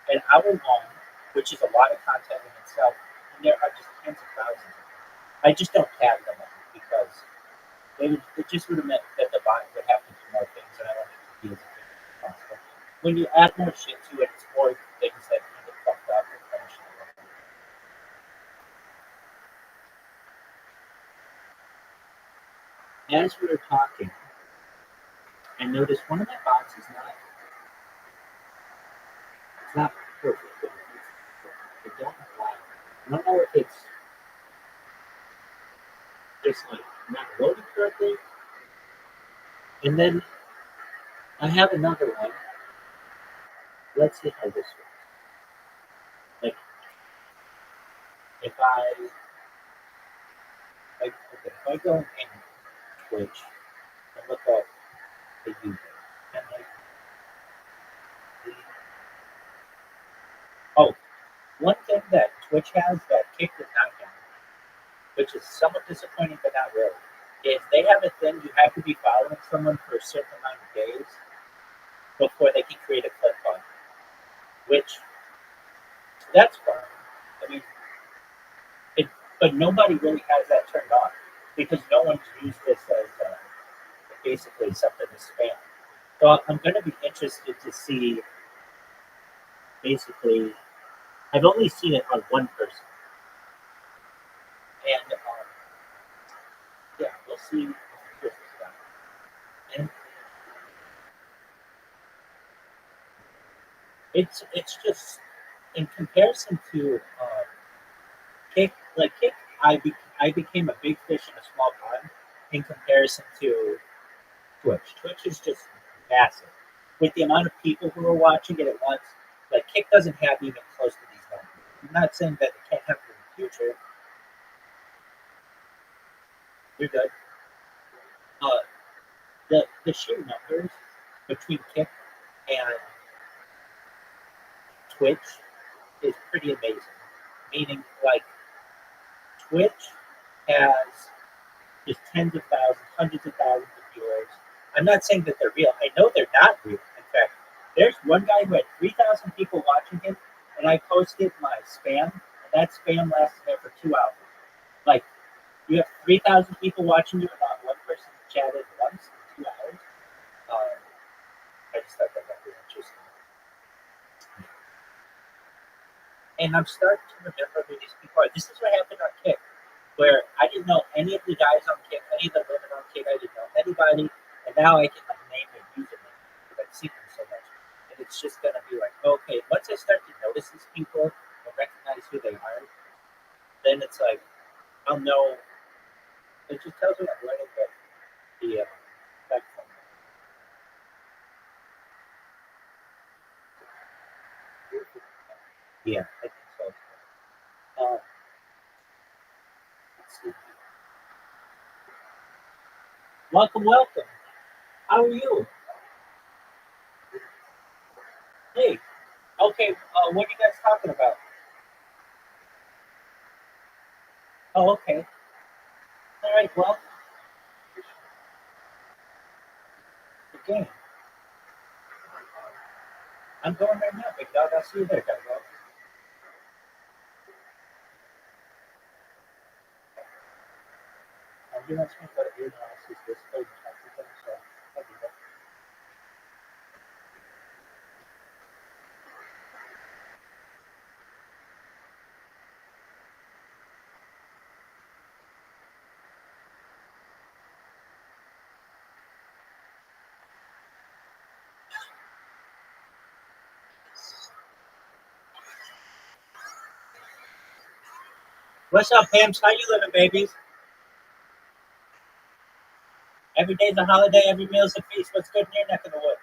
an hour long, which is a lot of content in itself, and there are just tens of thousands. I just don't tag them all because it just would have meant that the bot would have to do more things, and I don't think it be as efficient as possible. When you add more shit to it, it's more things that can get fucked up or crashed. As we were talking, I noticed one of my bots is not perfect. I don't know why. I don't know if it's just like not loaded correctly. And then I have another one. Let's see how this works. Like if if I go in Twitch and look up the user, and oh, one thing that Twitch has that Kick does not have, which is somewhat disappointing but not really, is they have a thing you have to be following someone for a certain amount of days before they can create a clip on, which that's fine. I mean, but nobody really has that turned on because no one's used this as basically something to spam. So I'm going to be interested to see. Basically, I've only seen it on one person, and yeah, we'll see. And it's just in comparison to Kick, like Kick, I became a big fish in a small pond in comparison to Twitch. Twitch is just massive. With the amount of people who are watching it at once, like Kick doesn't have even close to these numbers. I'm not saying that it can't happen in the future. You're good. Uh, the sheer numbers between Kick and Twitch is pretty amazing. Meaning, like, Twitch has just tens of thousands, hundreds of thousands of viewers. I'm not saying that they're real. I know they're not real. In fact, there's one guy who had 3,000 people watching him, and I posted my spam, and that spam lasted there for 2 hours. Like, you have 3,000 people watching you, and not one person chatted once in 2 hours. I just thought that was interesting. And I'm starting to remember who these people are. This is what happened on Kick, where I didn't know any of the guys on Kick, any of the women on Kick. I didn't know anybody somebody, and now I can like name their username because I've seen them so much. And it's just gonna be like, okay, once I start to notice these people and recognize who they are, then it's like I'll know. It just tells me I'm learning the platform. Yeah, I think so. Let's see. Welcome, welcome. How are you? Hey. Okay. What are you guys talking about? Oh, okay. All right. Well, the game. I'm going right now, big dog. I'll see you there, dog. You want to go to your analysis this code type of thing, so I'll do that. What's up, Pams? How you living, babies? Every day's a holiday, every meal's a feast. What's good in your neck of the woods?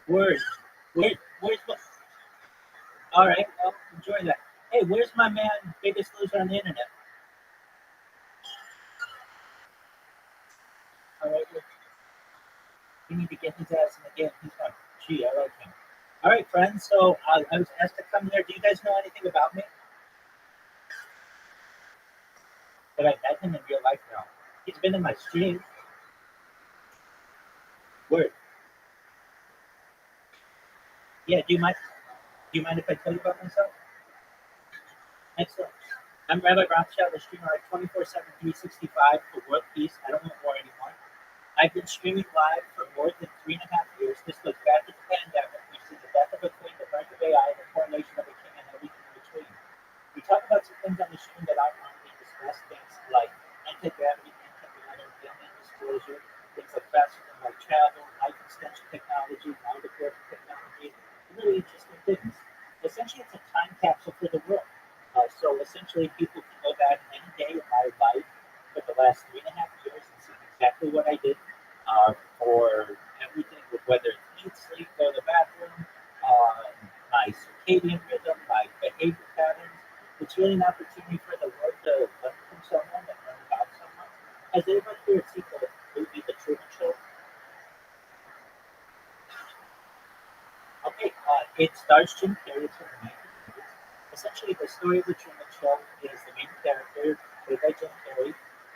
Word. Where's my... All right, well, enjoy that. Hey, where's my man, Biggest Loser on the internet? All right, we need to get his ass in the game. He's fun. Gee, I like him. All right, friends. So I was asked to come here. Do you guys know anything about me? But I met him in real life now. He's been in my stream. Word. Yeah. Do you mind? Do you mind if I tell you about myself? Excellent. I'm Rabbi Rothschild, a streamer like 24/7, 365 for world peace. I don't want war anymore. I've been streaming live for more than 3.5 years. This goes back to the pandemic. We've seen the death of a queen, the birth of AI, the coronation of a king, and everything in between. We talk about some things on the stream that aren't normally discussed, things like anti-gravity, anti-matter, alien disclosure, things like faster than light travel, life extension technology, mind-recording technology, really interesting things. Essentially, it's a time capsule for the world. So essentially, people can go back any day of my life for the last 3.5 years and see exactly what I did for everything, with whether it's eat, sleep, go to the bathroom, my circadian rhythm, my behavior patterns. It's really an opportunity for the world to learn from someone and learn about someone. Has anyone here seen the movie The Truman Show? Okay, it stars Jim Carrey. It's from the 1990s. Essentially, the story of The Truman Show is the main character, played by Jim Carrey.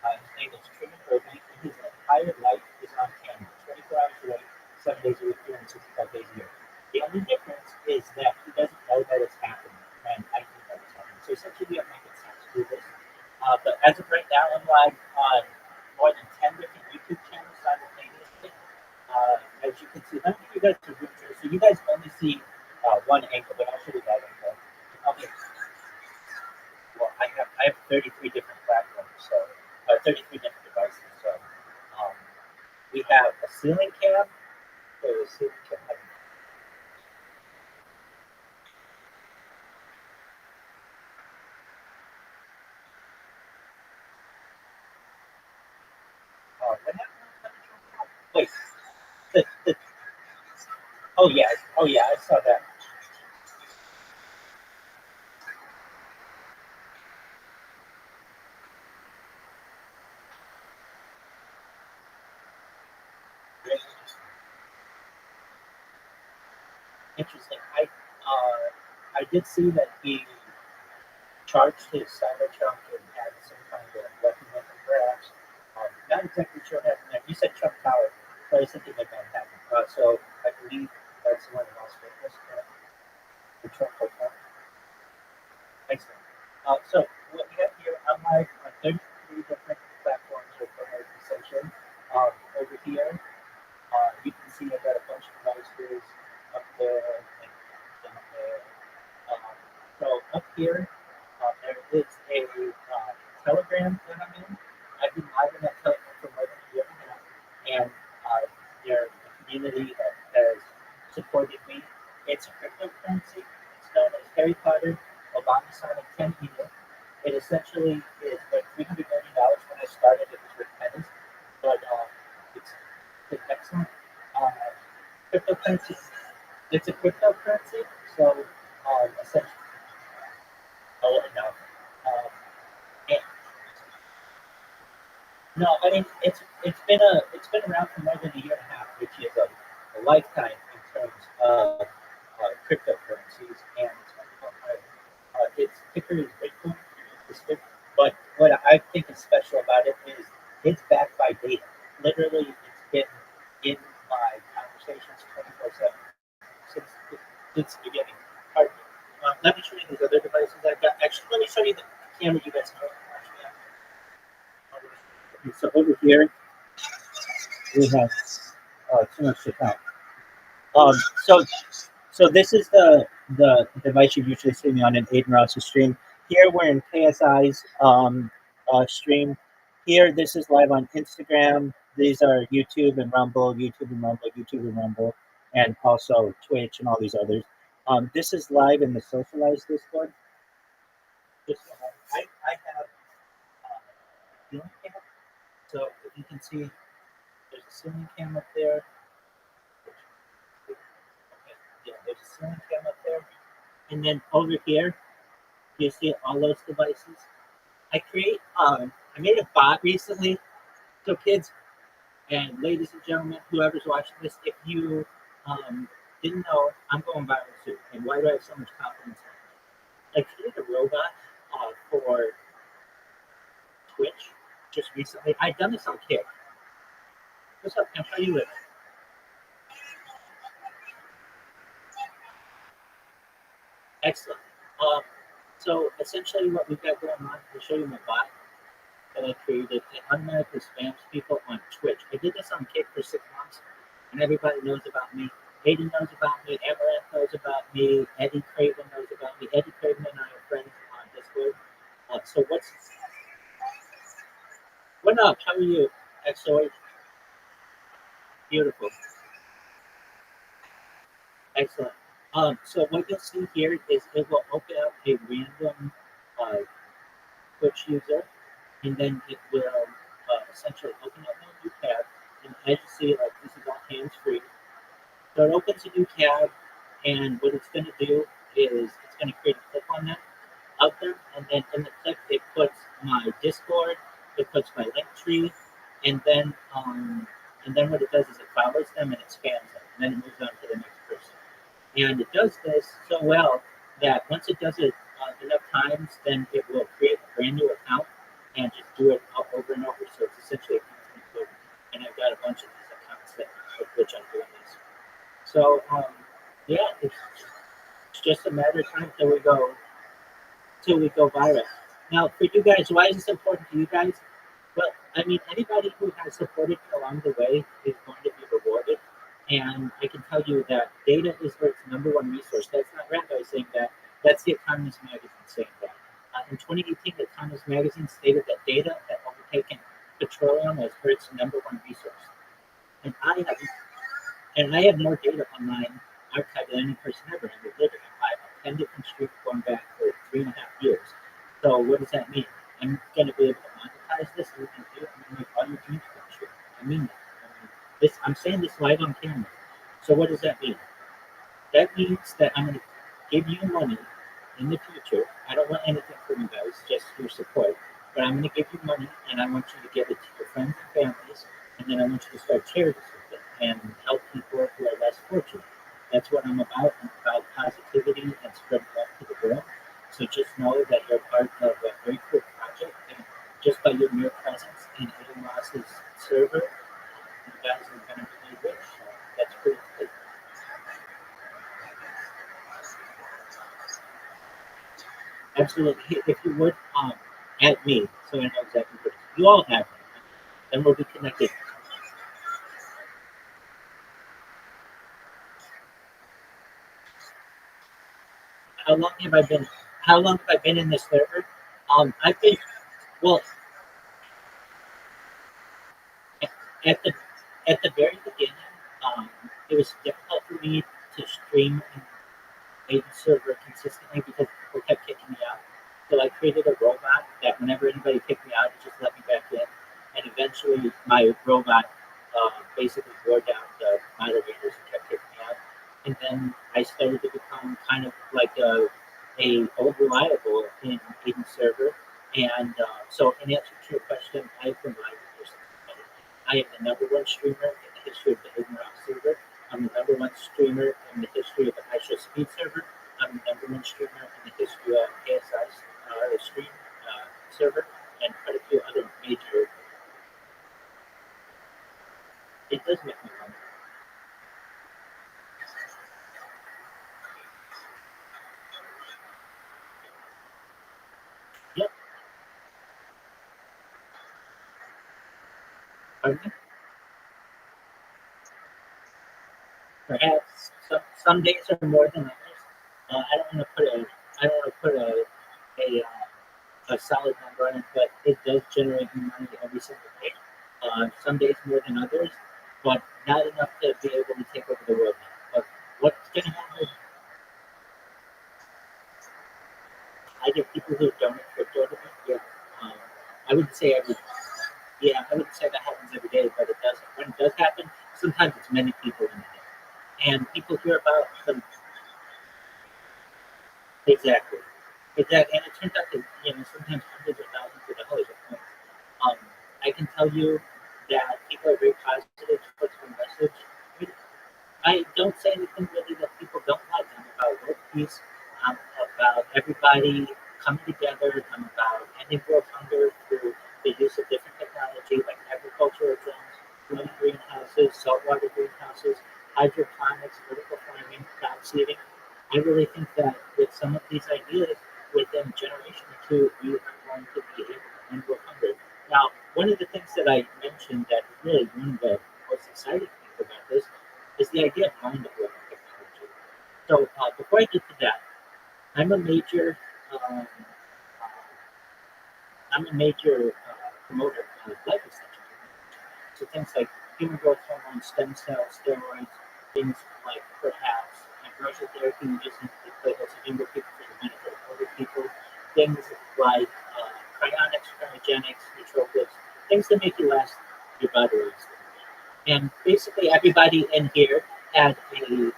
His name is Truman Burbank, and his entire life is on camera, 24 hours a day, 7 days a week, 365 days a year. The only difference is that he doesn't know that it's happening, and I do know it's happening. So essentially, we are making sense to this. But as of right now, I'm live on more than 10 different YouTube channels simultaneously. As you can see, let me give you guys a room tour. So you guys only see one angle, but I'll show you that angle. Okay. Well, I have 33 different platforms, so 33 different devices. So we have a ceiling cam. So the ceiling cam. What happened? Wait. The, oh yeah. Oh yeah. I saw that. Interesting. I did see that he charged his Cybertruck and had some kind of weapon with him, perhaps. Not exactly sure what happened there. You said Trump Tower, but I was thinking that might happen. So I believe that's the one in Las Vegas, the Trump Hotel. Excellent. So what we have here, I'm live on 33 different platforms with remote session. Over here, you can see I've got a bunch of devices up there and down there. So up here, there is a Telegram that I'm in. I've been live in that Telegram for more than a year and a half, and they're a community that has supported me. It's a cryptocurrency. It's known as Harry Potter Obama Sonic 10 Eagle. It essentially is like $300 million. When I started, it was with pennies, but it's excellent. Uh, Cryptocurrency. It's a cryptocurrency, so essentially, oh no, and, no, I mean it's been around for more than a year and a half, which is a lifetime in terms of cryptocurrencies, and its ticker is Bitcoin. But what I think is special about it is it's backed by data. Literally, it's been in my conversations 24/7 since the beginning. Pardon me. Let me show you these other devices I've got. Actually, let me show you the camera you guys know. So over here we have too much to count. Um, so so this is the device you usually see me on an Aiden Ross's stream. Here we're in KSI's stream. Here this is live on Instagram. These are YouTube and Rumble, YouTube and Rumble, YouTube and Rumble, and also Twitch and all these others. This is live in the socialized Discord. I have ceiling cam. So if you can see, there's a ceiling cam up there. Okay, yeah, there's a ceiling cam up there. And then over here, you see all those devices. I made a bot recently. So kids and ladies and gentlemen, whoever's watching this, if you didn't know, I'm going viral soon. And why do I have so much confidence in it? I created a robot for Twitch just recently. I've done this on Kick. What's up? How are you living? Excellent. So essentially what we've got going on, I'll show you my bot that I created. It automatically spams people on Twitch. I did this on Kick for 6 months, and everybody knows about me. Hayden knows about me. Amaranth knows about me. Eddie Craven knows about me. Eddie Craven and I are friends on Discord. So what up? How are you? Excellent. Beautiful. Excellent. So what you'll see here is it will open up a random uh, Twitch user, and then it will essentially open up a new tab. And as you see, like this is all hands-free. So it opens a new tab, and what it's going to do is it's going to create a clip on that of them, and then in the clip it puts my Discord, it puts my link tree, and then what it does is it follows them and it spams them, and then it moves on to the next person. And it does this so well that once it does it enough times, then it will create a brand new account and just do it over and over. So it's essentially a constant loop. And I've got a bunch of these accounts with which I'm doing this. So yeah, it's just a matter of time till we go viral. Now, for you guys, why is this important to you guys? Well, I mean, anybody who has supported me along the way is going to be rewarded. And I can tell you that data is Earth's #1 resource. That's not Rabbi saying that. That's the Economist magazine saying that. In 2018, the Economist magazine stated that data had overtaken petroleum as Earth's #1 resource. And I have more data on my archive than any person ever. And we've lived in 10 different streets going back for 3.5 years. So what does that mean? I'm going to be able to monetize this. And I'm going to make all your dreams come true. I mean that. I'm saying this live on camera. So what does that mean? That means that I'm going to give you money in the future. I don't want anything from you guys, just your support. But I'm going to give you money, and I want you to give it to your friends and families, and then I want you to start charities with it and help people who are less fortunate. That's what I'm about. I'm about positivity and spreading love to the world. So just know that you're part of a very cool project, and just by your mere presence in Aiden Ross's server, you guys are going to be rich. That's pretty cool. Absolutely. If you would, add me so I know exactly what you all have. Then we'll be connected. How long have I been in this server? I've been Well, at the at the very beginning, it was difficult for me to stream a server consistently because people kept kicking me out. So I created a robot that whenever anybody kicked me out, it just let me back in. And eventually, my robot basically wore down the moderators and kept kicking me out. And then I started to become kind of like a old reliable in Eden server. And so, in answer to your question, I've been live for 6 months. I am the number one streamer in the history of the Eden Rock server. I'm the number one streamer in the history of the High Show Speed server. I'm the number one streamer in the history of KSI stream server, and quite a few other major. It does make me wonder. Yep. Pardon me? Perhaps some days are more than others. I don't want to put a solid number on it, but it does generate me money every single day. Some days more than others, but not enough to be able to take over the world now. But what's going to happen? I get people who donate crypto to me. Yeah, um, I wouldn't say every. Yeah, I wouldn't say that happens every day, but it does. When it does happen, sometimes it's many people in a day, and people hear about them. Exactly, exactly, and it turns out that sometimes hundreds of thousands of dollars at once. Um, I can tell you that people are very positive towards my message. I mean, I don't say anything really that people don't like. I'm about world peace. I'm about everybody coming together. I'm about ending world hunger through the use of different technology like agricultural drones, green greenhouses, saltwater greenhouses, hydroponics, vertical farming, cloud seeding. I really think that with some of these ideas, within a generation or two, we are going to be able to end world hunger. Now, one of the things that I mentioned that is really one of the most exciting things about this is the idea of mind-blowing technology. So before I get to that, I'm a major um, promoter of life extension technology. So things like human growth hormone, stem cells, steroids, things like perhaps conversion therapy, we just need to play those in younger people for the benefit of older people. Things like cryonics, cryogenics, nootropics, things that make you last your body lasts. And basically, everybody in here had a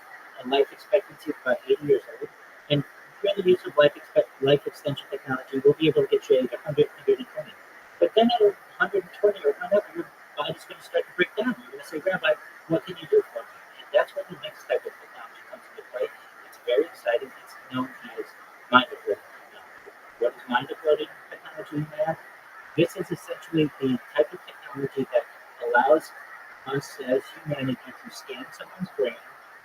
life expectancy of about 80 years old. And through the use of life extension technology, we'll be able to get you age 100, 120. But then at 120 or whenever, your body's going to start to break down. You're going to say, Rabbi, what can you do for me? And that's when the next type of technology comes into play. It's very exciting. It's known as mind uploading technology. What is mind uploading technology, man? This is essentially the type of technology that allows us as humanity to scan someone's brain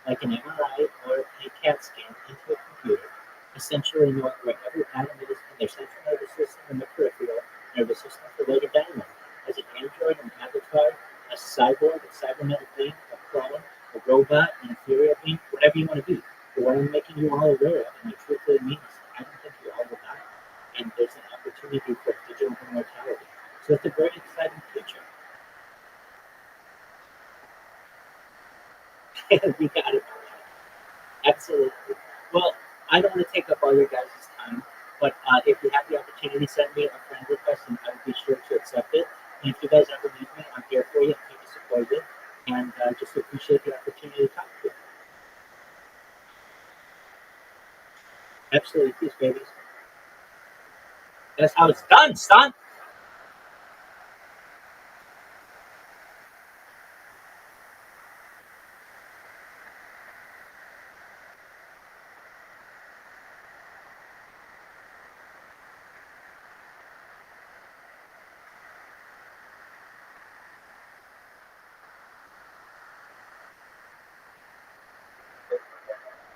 like an MRI or a CAT scan into a computer, essentially knowing where every atom is in their central nervous system and the peripheral nervous system for later download. As an android, an avatar, a cyborg, a cybernetic being, a clone, a robot, an ethereal being, whatever you want to be. But what I'm making you all aware of, and I truthfully mean this, I don't think you all will die. And there's an opportunity for digital immortality. So it's a very exciting future. You got it. Absolutely. Well, I don't want to take up all your guys' time, but if you have the opportunity, send me a friend request and I will be sure to accept it. And if you guys ever need me, I'm here for you. I'm here to support you. And just appreciate the opportunity to talk to you. Absolutely. Peace, babies. That's how it's done, son.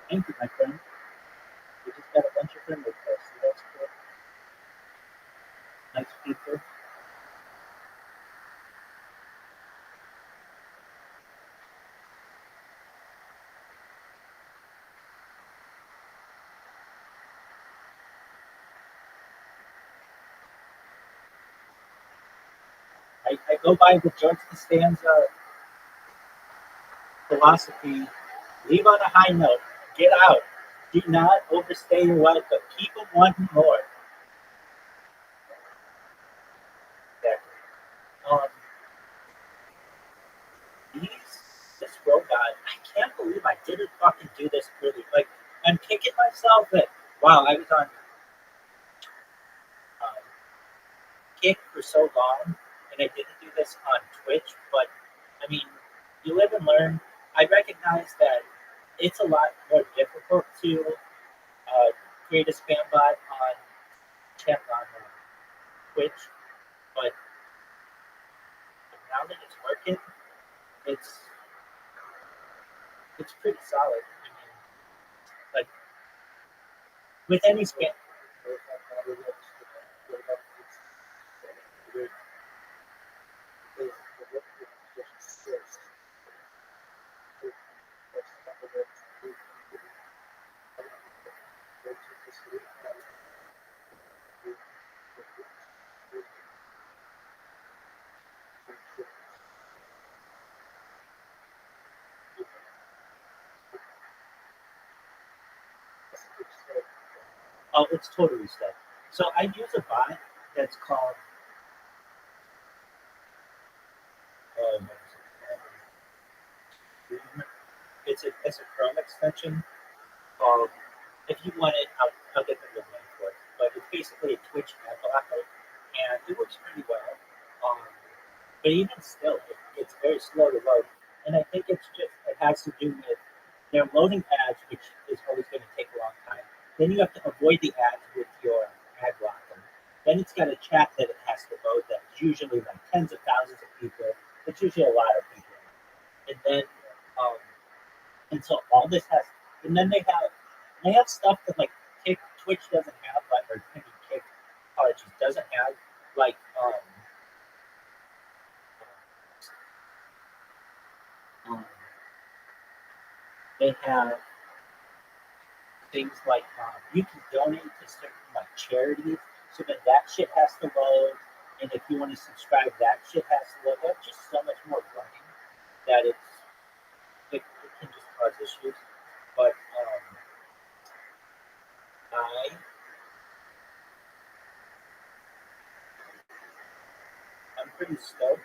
Thank you, my friend. We just got a bunch of friend requests. So that's cool. Nice people. I go by the George Costanza philosophy: leave on a high note, get out. Do not overstay your welcome. Keep them wanting more. Exactly. Um, this robot, I can't believe I didn't fucking do this really. Like, I'm kicking myself that, wow, I was on um, Kick for so long and I didn't do this on Twitch, but I mean, you live and learn. I recognize that it's a lot more difficult to create a spam bot on chat on Twitch, but now that it's working, it's it's pretty solid. I mean, like with any spam. Oh, it's totally stuck. So I use a bot that's called. Um, it's a Chrome extension called. If you want it, I'll get the good name for it. But it's basically a Twitch ad blocker, and it works pretty well. Um, but even still, it's very slow to load, and I think it has to do with their loading ads, which is always going to take a long time. Then you have to avoid the ads with your ad blocker. Then it's got a chat that it has to load that's usually like tens of thousands of people. It's usually a lot of people. And then um, and so all this has, and then they have stuff that like Twitch doesn't have, like, or I mean, Kick, apologies, doesn't have, like um, they have things like you can donate to certain like charities, so then that shit has to load, and if you want to subscribe, that shit has to load. That's just so much more running that it can just cause issues. But I I'm pretty stoked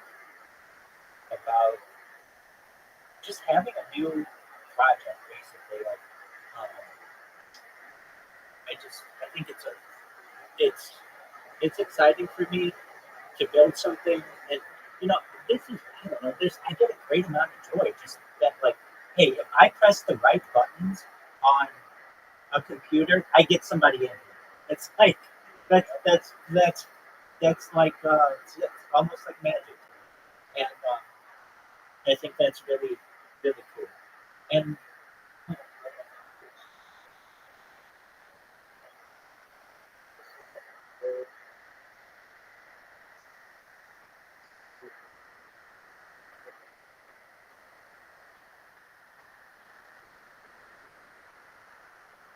about just having a new project, basically. Like, um, I think it's exciting for me to build something, and you know, this is, I don't know. I get a great amount of joy just that, like, hey, if I press the right buttons on a computer, I get somebody in here. It's like that's like it's almost like magic, and I think that's really really cool. And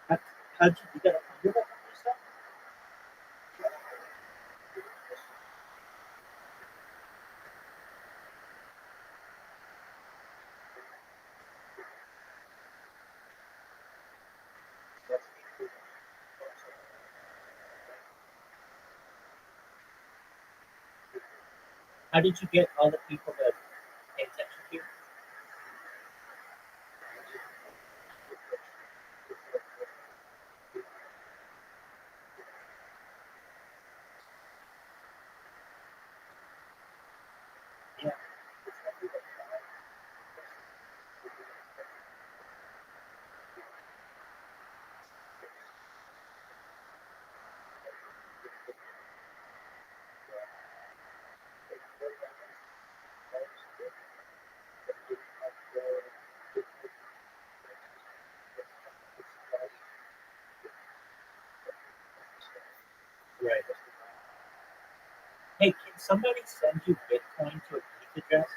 how, how'd you get a computer yourself? How did you get all the people to pay attention to you? Yeah, right. Hey, can somebody send you Bitcoin to an ETH address?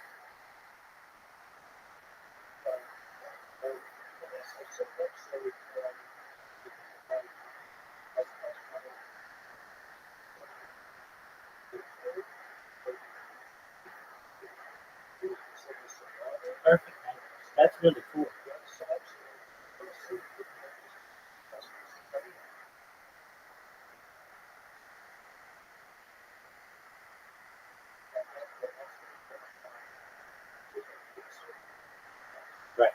really cool. Right.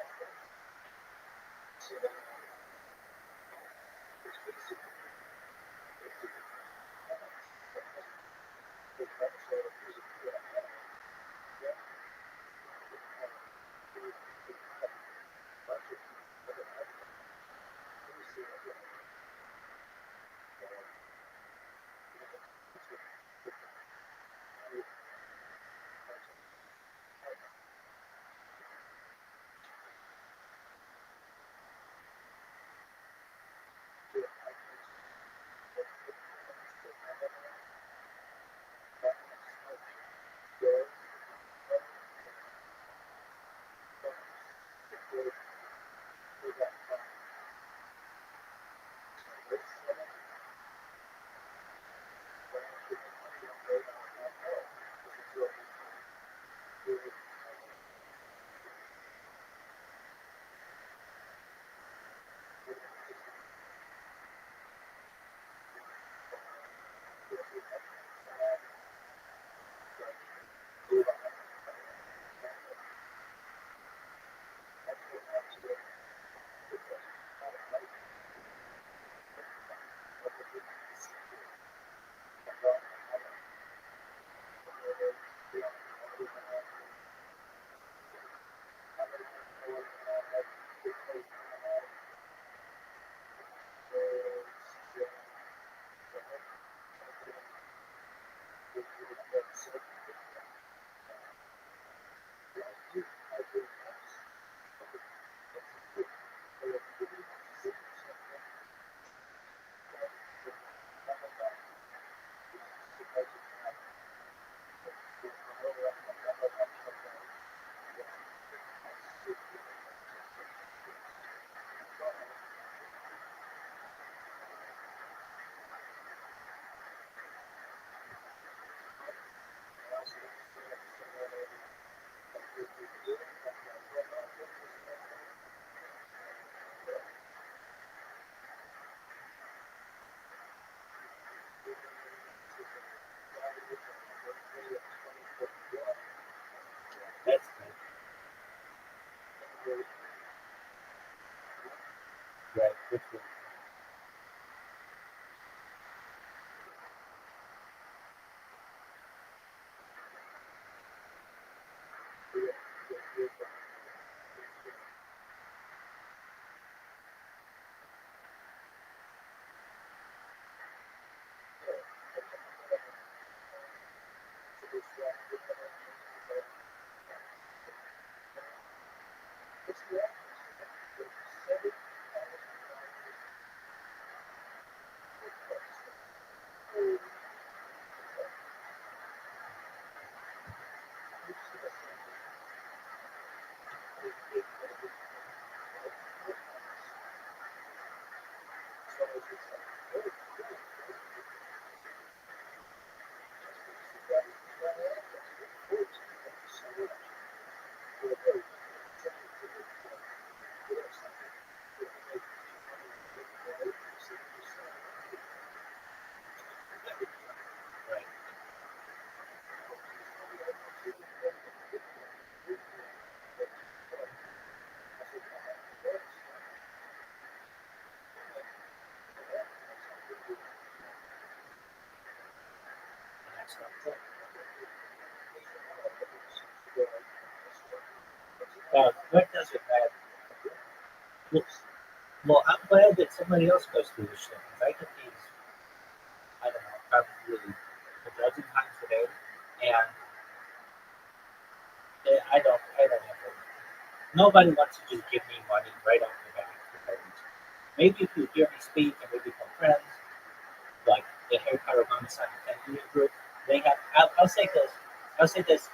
That's right. That's cool. Right. That's not cool. What does it matter? Well, well, I'm glad that somebody else goes through this shit. 'Cause I get these, I don't know, probably a dozen times a day, and I don't have to. Nobody wants to just give me money right off the bat. Because maybe if you hear me speak and we become friends, like the Harry Potter Homicide Defense group, they have. I'll say this. I'll say this.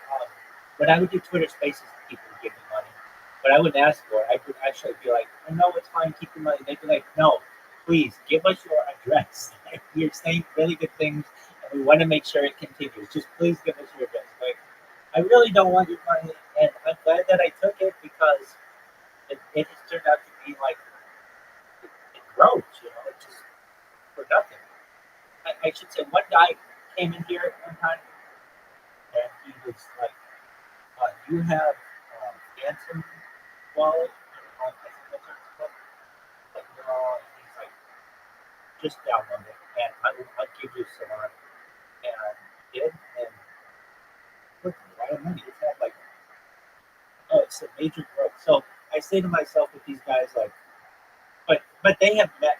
When I would do Twitter Spaces, people would give me money, but I wouldn't ask for it. I would actually be like, "Oh, no, it's fine. Keep your money." They'd be like, "No, please give us your address. You're saying really good things, and we want to make sure it continues. Just please give us your address." Like, I really don't want your money, and I'm glad that I took it because it has turned out to be like it grows, it just for nothing. I should say one guy came in here one time and he was like, "You have Hanson wallet?" I think that's what it's called. Like, no, and he's like, "Just download it, and I'll give you some on it." And I did, and look, a lot of money. It's not like, oh, it's a major growth. So I say to myself with these guys, like, but they have met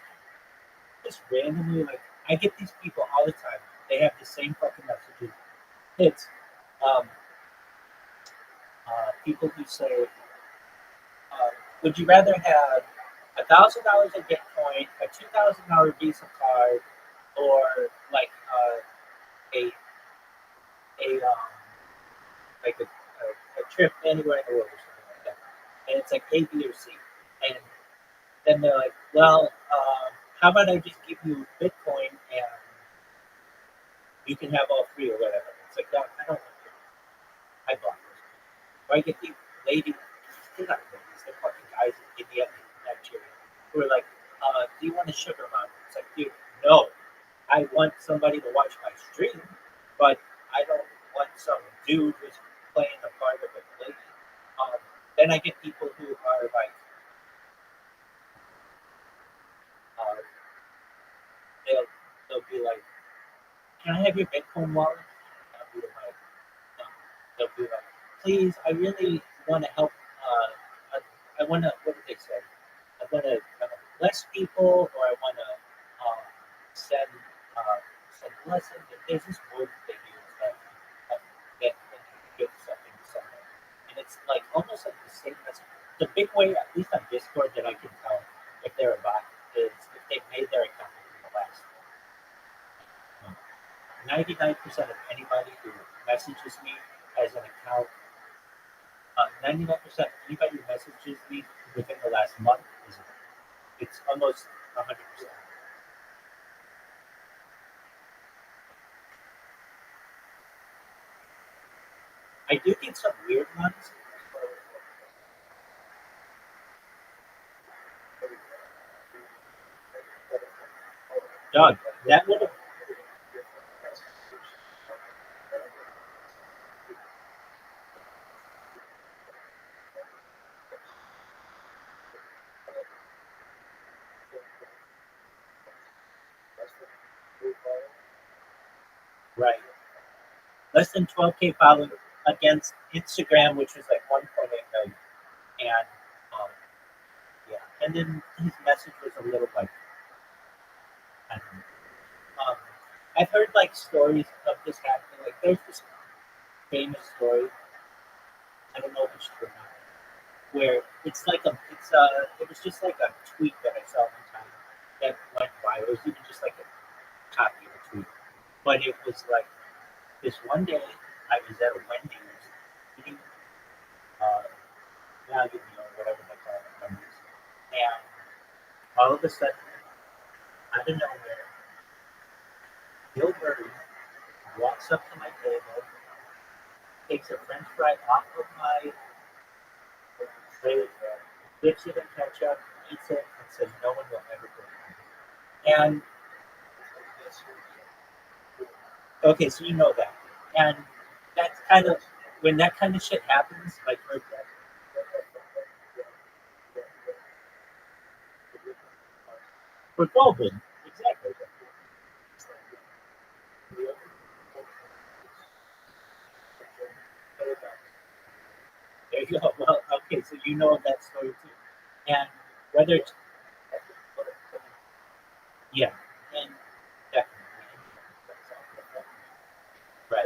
just randomly. Like I get these people all the time. They have the same fucking messages. It's um, people who say, "Would you rather have $1,000 in Bitcoin, a $2,000 Visa card, or like a like a trip anywhere in the world or something like that?" And it's like A, B, or C. And then they're like, "Well, how about I just give you Bitcoin and you can have all three or whatever?" It's like, no, I don't want to. I bought this. Or I get the lady, they're not ladies, they're fucking guys in India and Nigeria who are like, "Do you want a sugar mom?" It's like, dude, no. I want somebody to watch my stream, but I don't want some dude who's playing the part of a lady. Then I get people who are like, uh, they'll they'll be like, "Can I have your Bitcoin wallet?" And I'll be like, no. They'll be like, "Please, I really want to help. I want to. What did they say? I want to bless people, or I want to send send blessings." And there's this word that they use that when you give something to someone, and it's like almost like the same message. The big way, at least on Discord, that I can tell if they're a bot is if they've made their account within the last 99% of anybody who messages me as an account, 99% of anybody who messages me within the last month is it's almost 100%. I do get some weird ones. Doug, that would have right. Less than 12K followers against Instagram, which was like 1.8 million. And um, yeah, and then his message was a little like, I don't know. I've heard like stories of this happening. Like there's this famous story. I don't know if it's true or not, where it's like it was just like a tweet that I saw one time that went viral. It was even just like a copy of a tweet, but it was like this one day I was at a Wendy's eating value meal, whatever they call it, Wendy's, and all of a sudden, out of nowhere, Bill Murray walks up to my table, takes a French fry off of my plate, dips it in ketchup, eats it, and says, "No one will ever put it on." And okay, so you know that. And that's kind of when that kind of shit happens, like for global, exactly. There you go. Well, okay, so you know that story too. And whether it's yeah, and definitely right.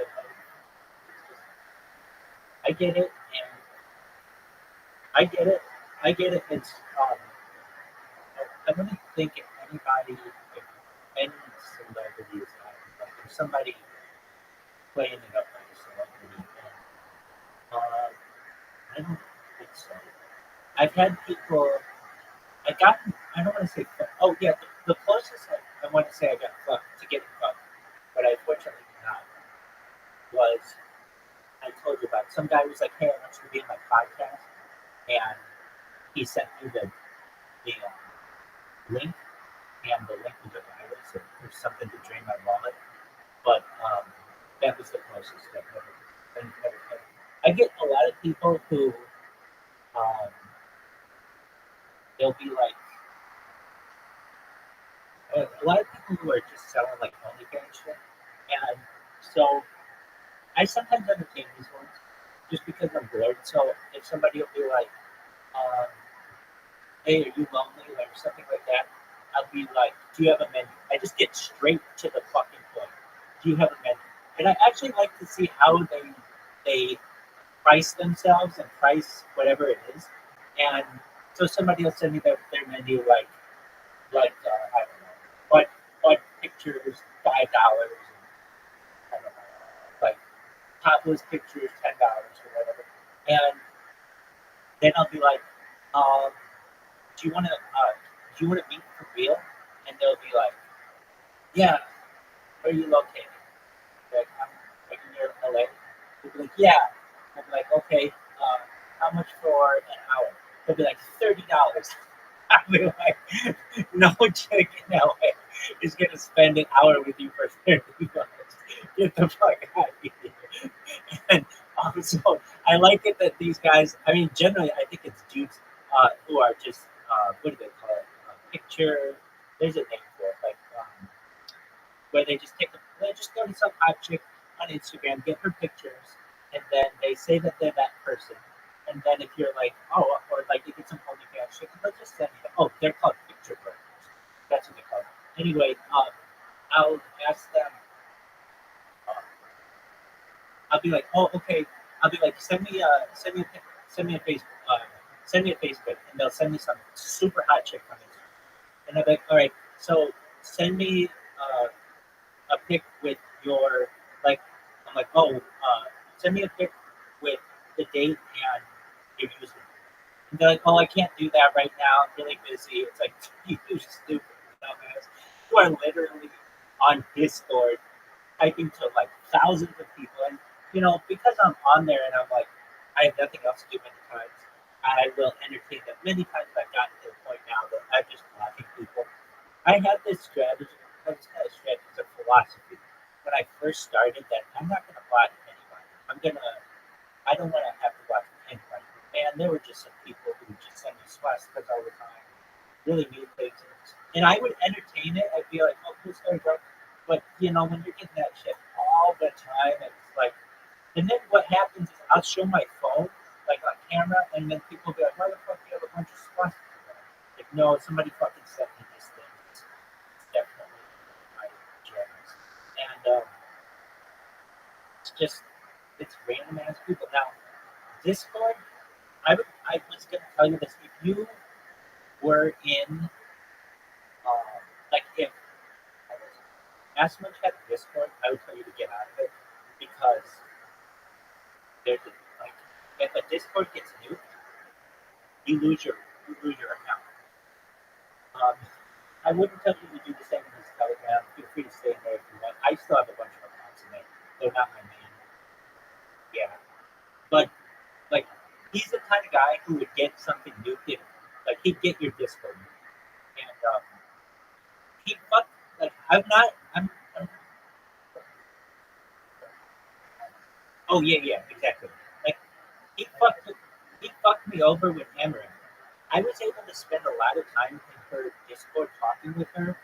I get it, and I get it. I get it. It's I don't think if anybody, if any celebrity is like if somebody playing it up like a celebrity, uh, I don't think so. I've had people. I got. I don't want to say. Oh yeah, the closest I want to say I got fucked to getting fucked, but I fortunately did not. Was I told you about some guy was like, "Hey, I want you to be in my podcast," and he sent me the link, and the link was a virus or something to drain my wallet. But that was the closest I've ever. I get a lot of people who um, they'll be like a lot of people who are just selling like OnlyFans shit, and so I sometimes entertain these ones just because I'm bored. So if somebody will be like, um, "Hey, are you lonely?" or something like that, I'll be like, "Do you have a menu?" I just get straight to the fucking point. Do you have a menu? And I actually like to see how they price themselves and price whatever it is. And so somebody will send me their menu I don't know, but pictures $5, I don't know, like topless pictures $10 or whatever. And then I'll be like, um, do you want to meet for real? And they'll be like, yeah, where are you located? Like, I'm like near LA. They'll be like, yeah. I'll be like, okay, how much for an hour? They'll be like $30. I'll be like, no chick in LA is gonna spend an hour with you for $30. Get the fuck out of here. And so I like it that these guys. I mean, generally, I think it's dudes who are just what do they call it? Picture. There's a name for it, like where they just go to some hot chick on Instagram, get her pictures, and then they say that they're that person. And then if you're like, oh, or like you get some OnlyFans shit, they'll just send you. Oh, they're called picture brokers. That's what they're called. Anyway, I'll ask them. Uh, I'll be like, oh, okay. I'll be like, send me a Facebook, and they'll send me some super hot chick from Instagram. And I'm like, all right, so send me a pic with your like. I'm like, oh, send me a pic with the date and your username. And they're like, oh, I can't do that right now. I'm really busy. It's like, you stupid dumbass. You are literally on Discord typing to like thousands of people. And, because I'm on there and I'm like, I have nothing else to do many times, I will entertain them. Many times I've gotten to the point now that I'm just blocking people. I had this strategy, it's not a strategy, it's a philosophy. When I first started that I'm not going to block anybody. I don't want to have to block anybody. And there were just some people who would just send me swastikas all the time, really mean things. And I would entertain it. I'd be like, oh, cool story, bro. But, when you're getting that shit all the time, it's like, and then what happens is I'll show my phone, like on camera, and then people be like, why the fuck do you have a bunch of swastikas? Like, no, somebody fucking sent me this thing. It's definitely my pajamas. And it's random ass people. Now, Discord, I was going to tell you this. If you were in, like, if as much had Discord, I would tell you to get out of it because there's like, if a Discord gets nuked, you lose your account. Um, I wouldn't tell you to do the same with this Telegram. Feel free to stay in there if you want. I still have a bunch of accounts in there. They're not my main. Yeah, but like, he's the kind of guy who would get something nuked. Like, he'd get your Discord nuked. And he fucked. Like, I'm. Oh yeah, exactly. Like, he fucked. He fucked me over with hammering. I was able to spend a lot of time in her Discord talking with her.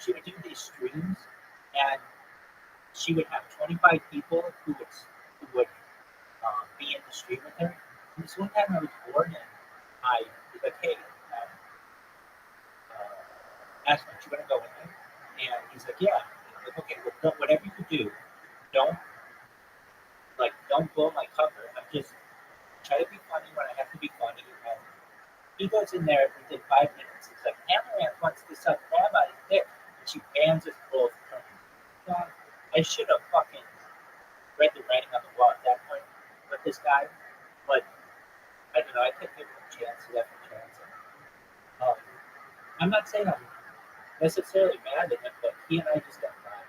She would do these streams, and she would have 25 people who would be in the stream with her. And this one time I was bored, and I was like, "Hey, ask him, you want to go in there?" And he's like, "Yeah." And I'm like, "Okay, well, whatever you do, don't don't blow my cover. I'm just try to be funny when I have to be funny." And he goes in there within 5 minutes. He's like, Amaranth wants to suck crab out of his dick. And she bans us both from God. I should have fucking read the writing on the wall at that point with this guy. But I don't know. I kept giving him chances after chance. Um, I'm not saying I'm necessarily mad at him, but he and I just got mad.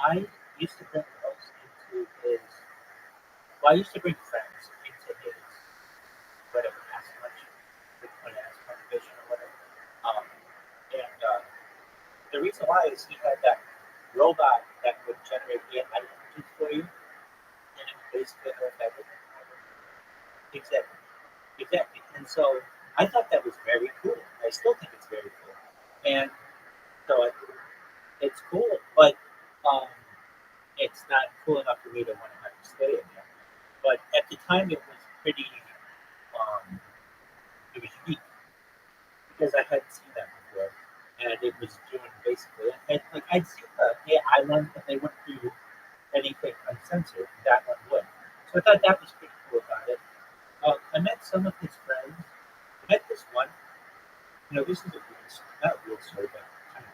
I used to bring girls into his. Well, I used to bring friends into his whatever ass lunch, Bitcoin ass vision or whatever. And the reason why is he had that robot that would generate AI images for you, and it would basically know everything. Exactly. Exactly. And so I thought that was very cool. I still think it's very cool. And so it's cool, but um, it's not cool enough for me to want to have to stay in there. But at the time, it was pretty, it was unique because I hadn't seen that before. And it was doing basically, and like I'd seen the AI one, but they wouldn't do anything uncensored. That one would. So I thought that was pretty cool about it. I met some of his friends. I met this one. This is a weird, not a weird story, but kind of.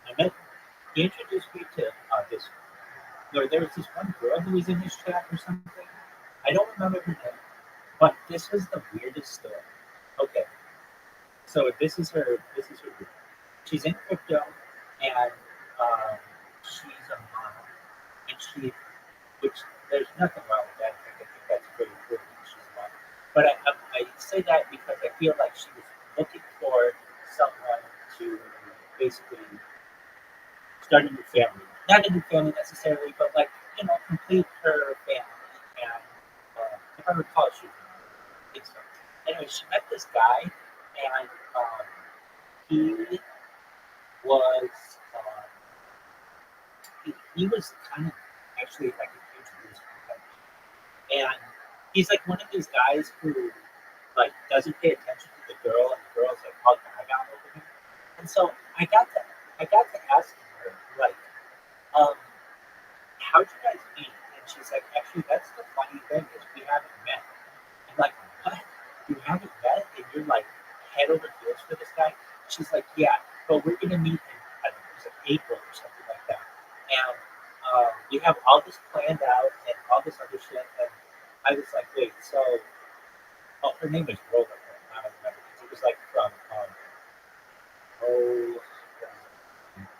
I met. He introduced me to this. There was this one girl who was in his chat or something. I don't remember her name, but this was the weirdest story. Okay, so this is her. This is her group. She's in crypto, and she's a mom, and which there's nothing wrong with that. I think that's pretty cool that she's a mom. But I say that because I feel like she was looking for someone to basically start a new family. Not a new family necessarily, but like, complete her family. And if I recall, she was so. Anyway, she met this guy, and he was he was kind of actually like a huge loser. And he's like one of these guys who like doesn't pay attention to the girl, and the girl's like all gaga over him. And so I got to asking her like, um, how'd you guys meet? And she's like, actually, that's the funny thing is we haven't met. I'm like, what? You haven't met, and you're like head over heels for this guy? She's like, yeah, but we're gonna meet in I don't know, it was like April or something like that, and we have all this planned out and all this other shit. And I was like, wait, so her name is Roller. I don't remember because it was like from oh,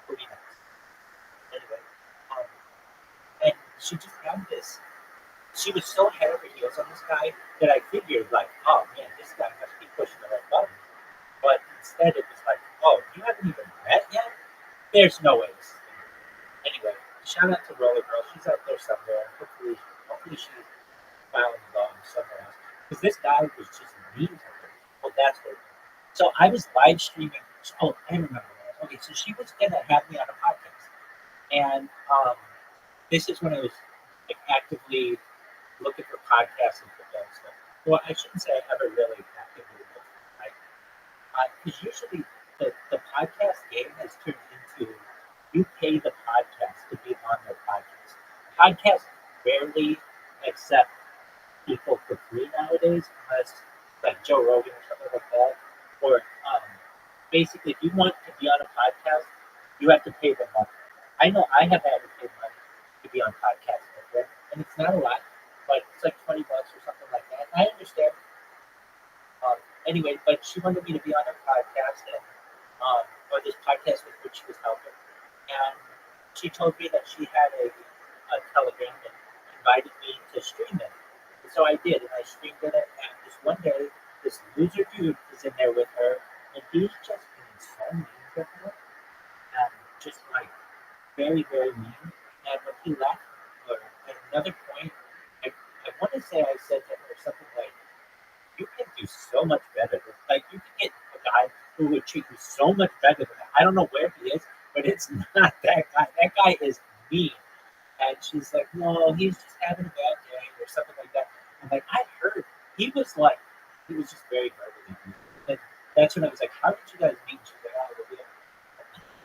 pretty nice. Anyway, um, and she just had this. She was so head over heels on this guy that I figured, like, oh man, this guy must be pushing the right button. But instead, it was like, oh, you haven't even met yet? There's no way this is gonna work. Anyway, shout out to Roller Girl. She's out there somewhere. Hopefully she found love somewhere else. Because this guy was just mean to her. Well, that's what. So I was live streaming. Oh, I remember that. Okay, so she was gonna have me on a podcast, and this is when I was like actively looking for podcasts and stuff. Well, I shouldn't say I ever really actively looked for it. Because usually the podcast game has turned into you pay the podcast to be on their podcast. Podcasts rarely accept people for free nowadays, unless like Joe Rogan or something like that. Or basically, if you want to be on a podcast, you have to pay them money. I know I have had to pay money to be on podcasts before, and it's not a lot, but it's like $20 or something like that. And I understand. Anyway, but she wanted me to be on her podcast, and or this podcast with which she was helping, and she told me that she had a Telegram and invited me to stream it. And so I did, and I streamed in it. And this one day, this loser dude is in there with her, and he's just being so mean to her, and just like very, very mean. And when he left, or at another point, I want to say I said to her something like, you can do so much better. Like you can get a guy who would treat you so much better than that. I don't know where he is, but it's not that guy. That guy is mean. And she's like, no, he's just having a bad day or something like that. I'm like, I heard he was just very verbally mean. And that's when I was like, how did you guys meet? She's like, oh, well, yeah.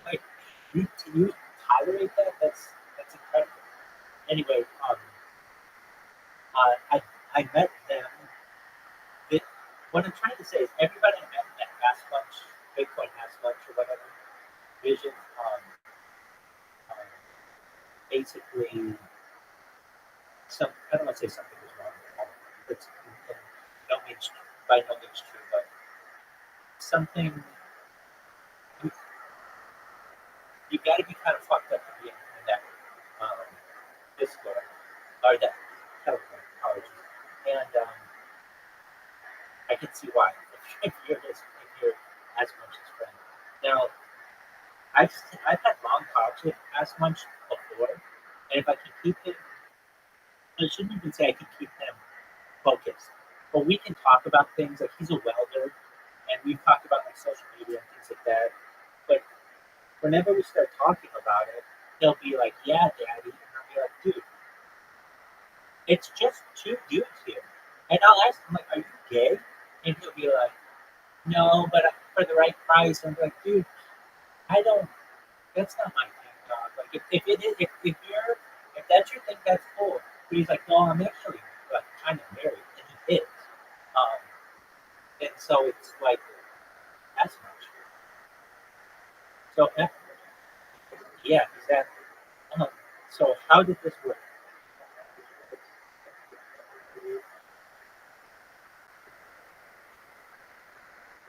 Like, you tolerate that? That's incredible. Anyway, I met them. What I'm trying to say is everybody I met at Ask Lunch, Bitcoin Ask Lunch or whatever, Vision, um, basically, I don't want to say something was wrong with all of it. It's by no means true, but something, you got to be kind of fucked up to be in that or that California colleges, and I can see why if you're as much his friend. Now, I've had long talks with as much before, and if I can keep him, I shouldn't even say I can keep him focused, but we can talk about things like he's a welder, and we've talked about like social media and things like that. But whenever we start talking about it, he'll be like, "Yeah, Daddy," and I'll be like, "Dude, it's just two dudes here." And I'll ask him like, "Are you gay?" And he'll be like, "No, but for the right price." I'm like, "Dude, I don't. That's not my thing, dog. Like, if it is, if that's your thing, that's cool." But he's like, "No, I'm actually like kind of married," and he is. Um, and so it's like that's much. So yeah, exactly. Um, so how did this work?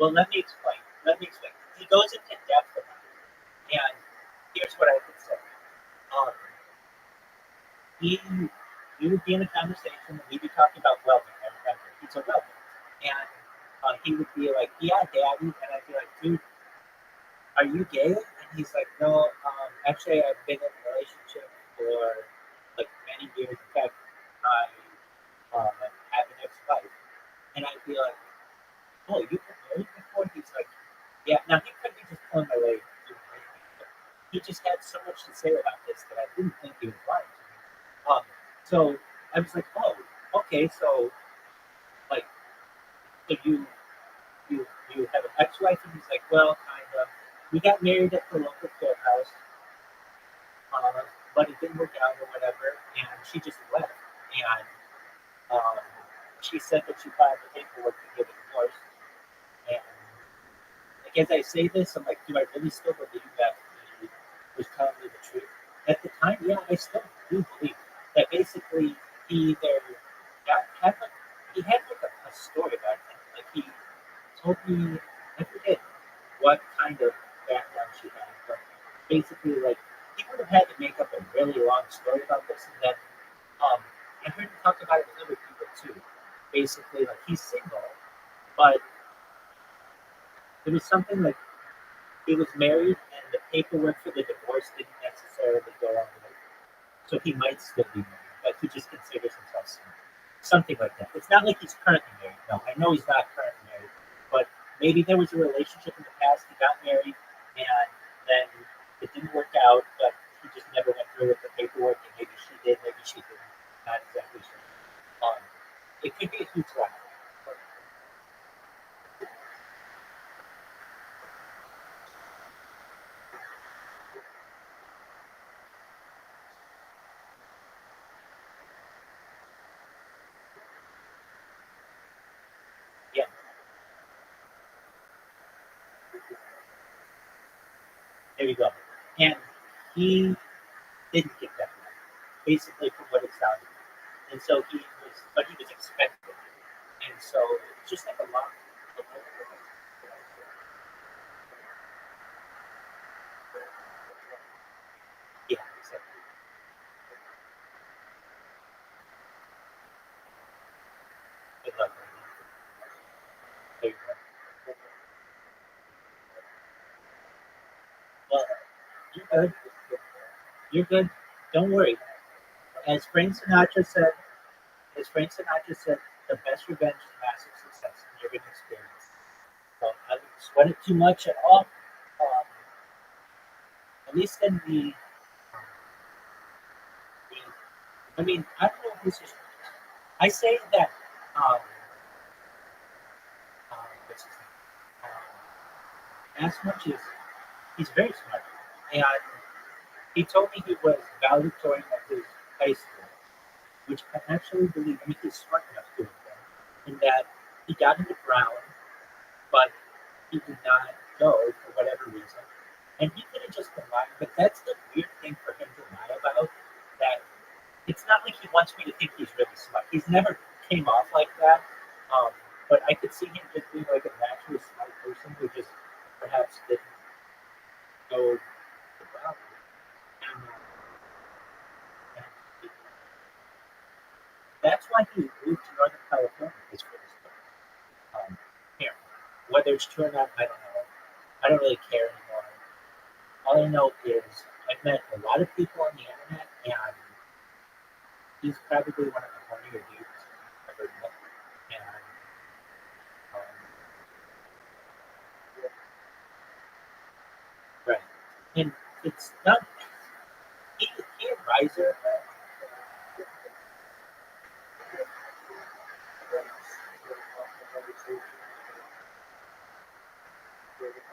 Well, let me explain. Let me explain. He goes into depth about it, and here's what I would say. Um, he, we would be in a conversation, and we'd be talking about welding. I remember he's a welder, and he would be like, "Yeah, Daddy," and I'd be like, "Dude, are you gay?" And he's like, "No, actually, I've been in a relationship for like many years. In fact, I have an ex-wife," and I'd be like, "Oh, you've been married before?" He's like, "Yeah." Now he could be just pulling my leg. He just had so much to say about this that I didn't think he was lying to me. So I was like, "Oh, okay, so like, so you have an ex-wife?" And he's like, "Well, kind of. We got married at the local courthouse, but it didn't work out or whatever, and she just left. And um, she said that she filed the paperwork to get a divorce. And like, as I say this, I'm like, do I really still believe that he was telling me the truth? At the time, yeah, I still do believe that basically he either had like he had like a story about him. Like he told me, I forget what kind of background she had, but basically like he would have had to make up a really long story about this, and then I heard him talk about it with other people too. Basically, like he's single, but it was something like he was married and the paperwork for the divorce didn't necessarily go on the way. So he might still be married, but he just considers himself single. Something like that. It's not like he's currently married. No, I know he's not currently married, but maybe there was a relationship in the past. He got married, and then it didn't work out, but he just never went through with the paperwork, and maybe she did, maybe she didn't. Not exactly sure. Um, it could be a huge lie. Yeah, there you go. And he didn't get that right, basically from what it sounded like. And so he was, but he was expected. And so it's just like a lot. Yeah, exactly. Good luck. There you go. Well, you're good. You're good. Don't worry. As Frank Sinatra said, as Frank Sinatra said, the best revenge is massive success, and you're going to experience it. So I wouldn't sweat it too much at all. Um, at least in the, I mean, I don't know if this is. I say that what's his name? As much as he's very smart, and he told me he was valedictorian at his high school, which I actually believe. I mean, he's smart enough to do it, in that he got into Brown, but he did not go for whatever reason. And he could have just been lying, but that's the weird thing for him to lie about. That it's not like he wants me to think he's really smart. He's never came off like that. Um, but I could see him just being like a naturally smart person who just perhaps didn't go the route. And, actually moved to Northern California this Christmas. Here, whether it's true or not, I don't know. I don't really care anymore. All I know is I've met a lot of people on the internet, and he's probably one of the funnier dudes I've ever met. And um, right, and it's not he and Riser.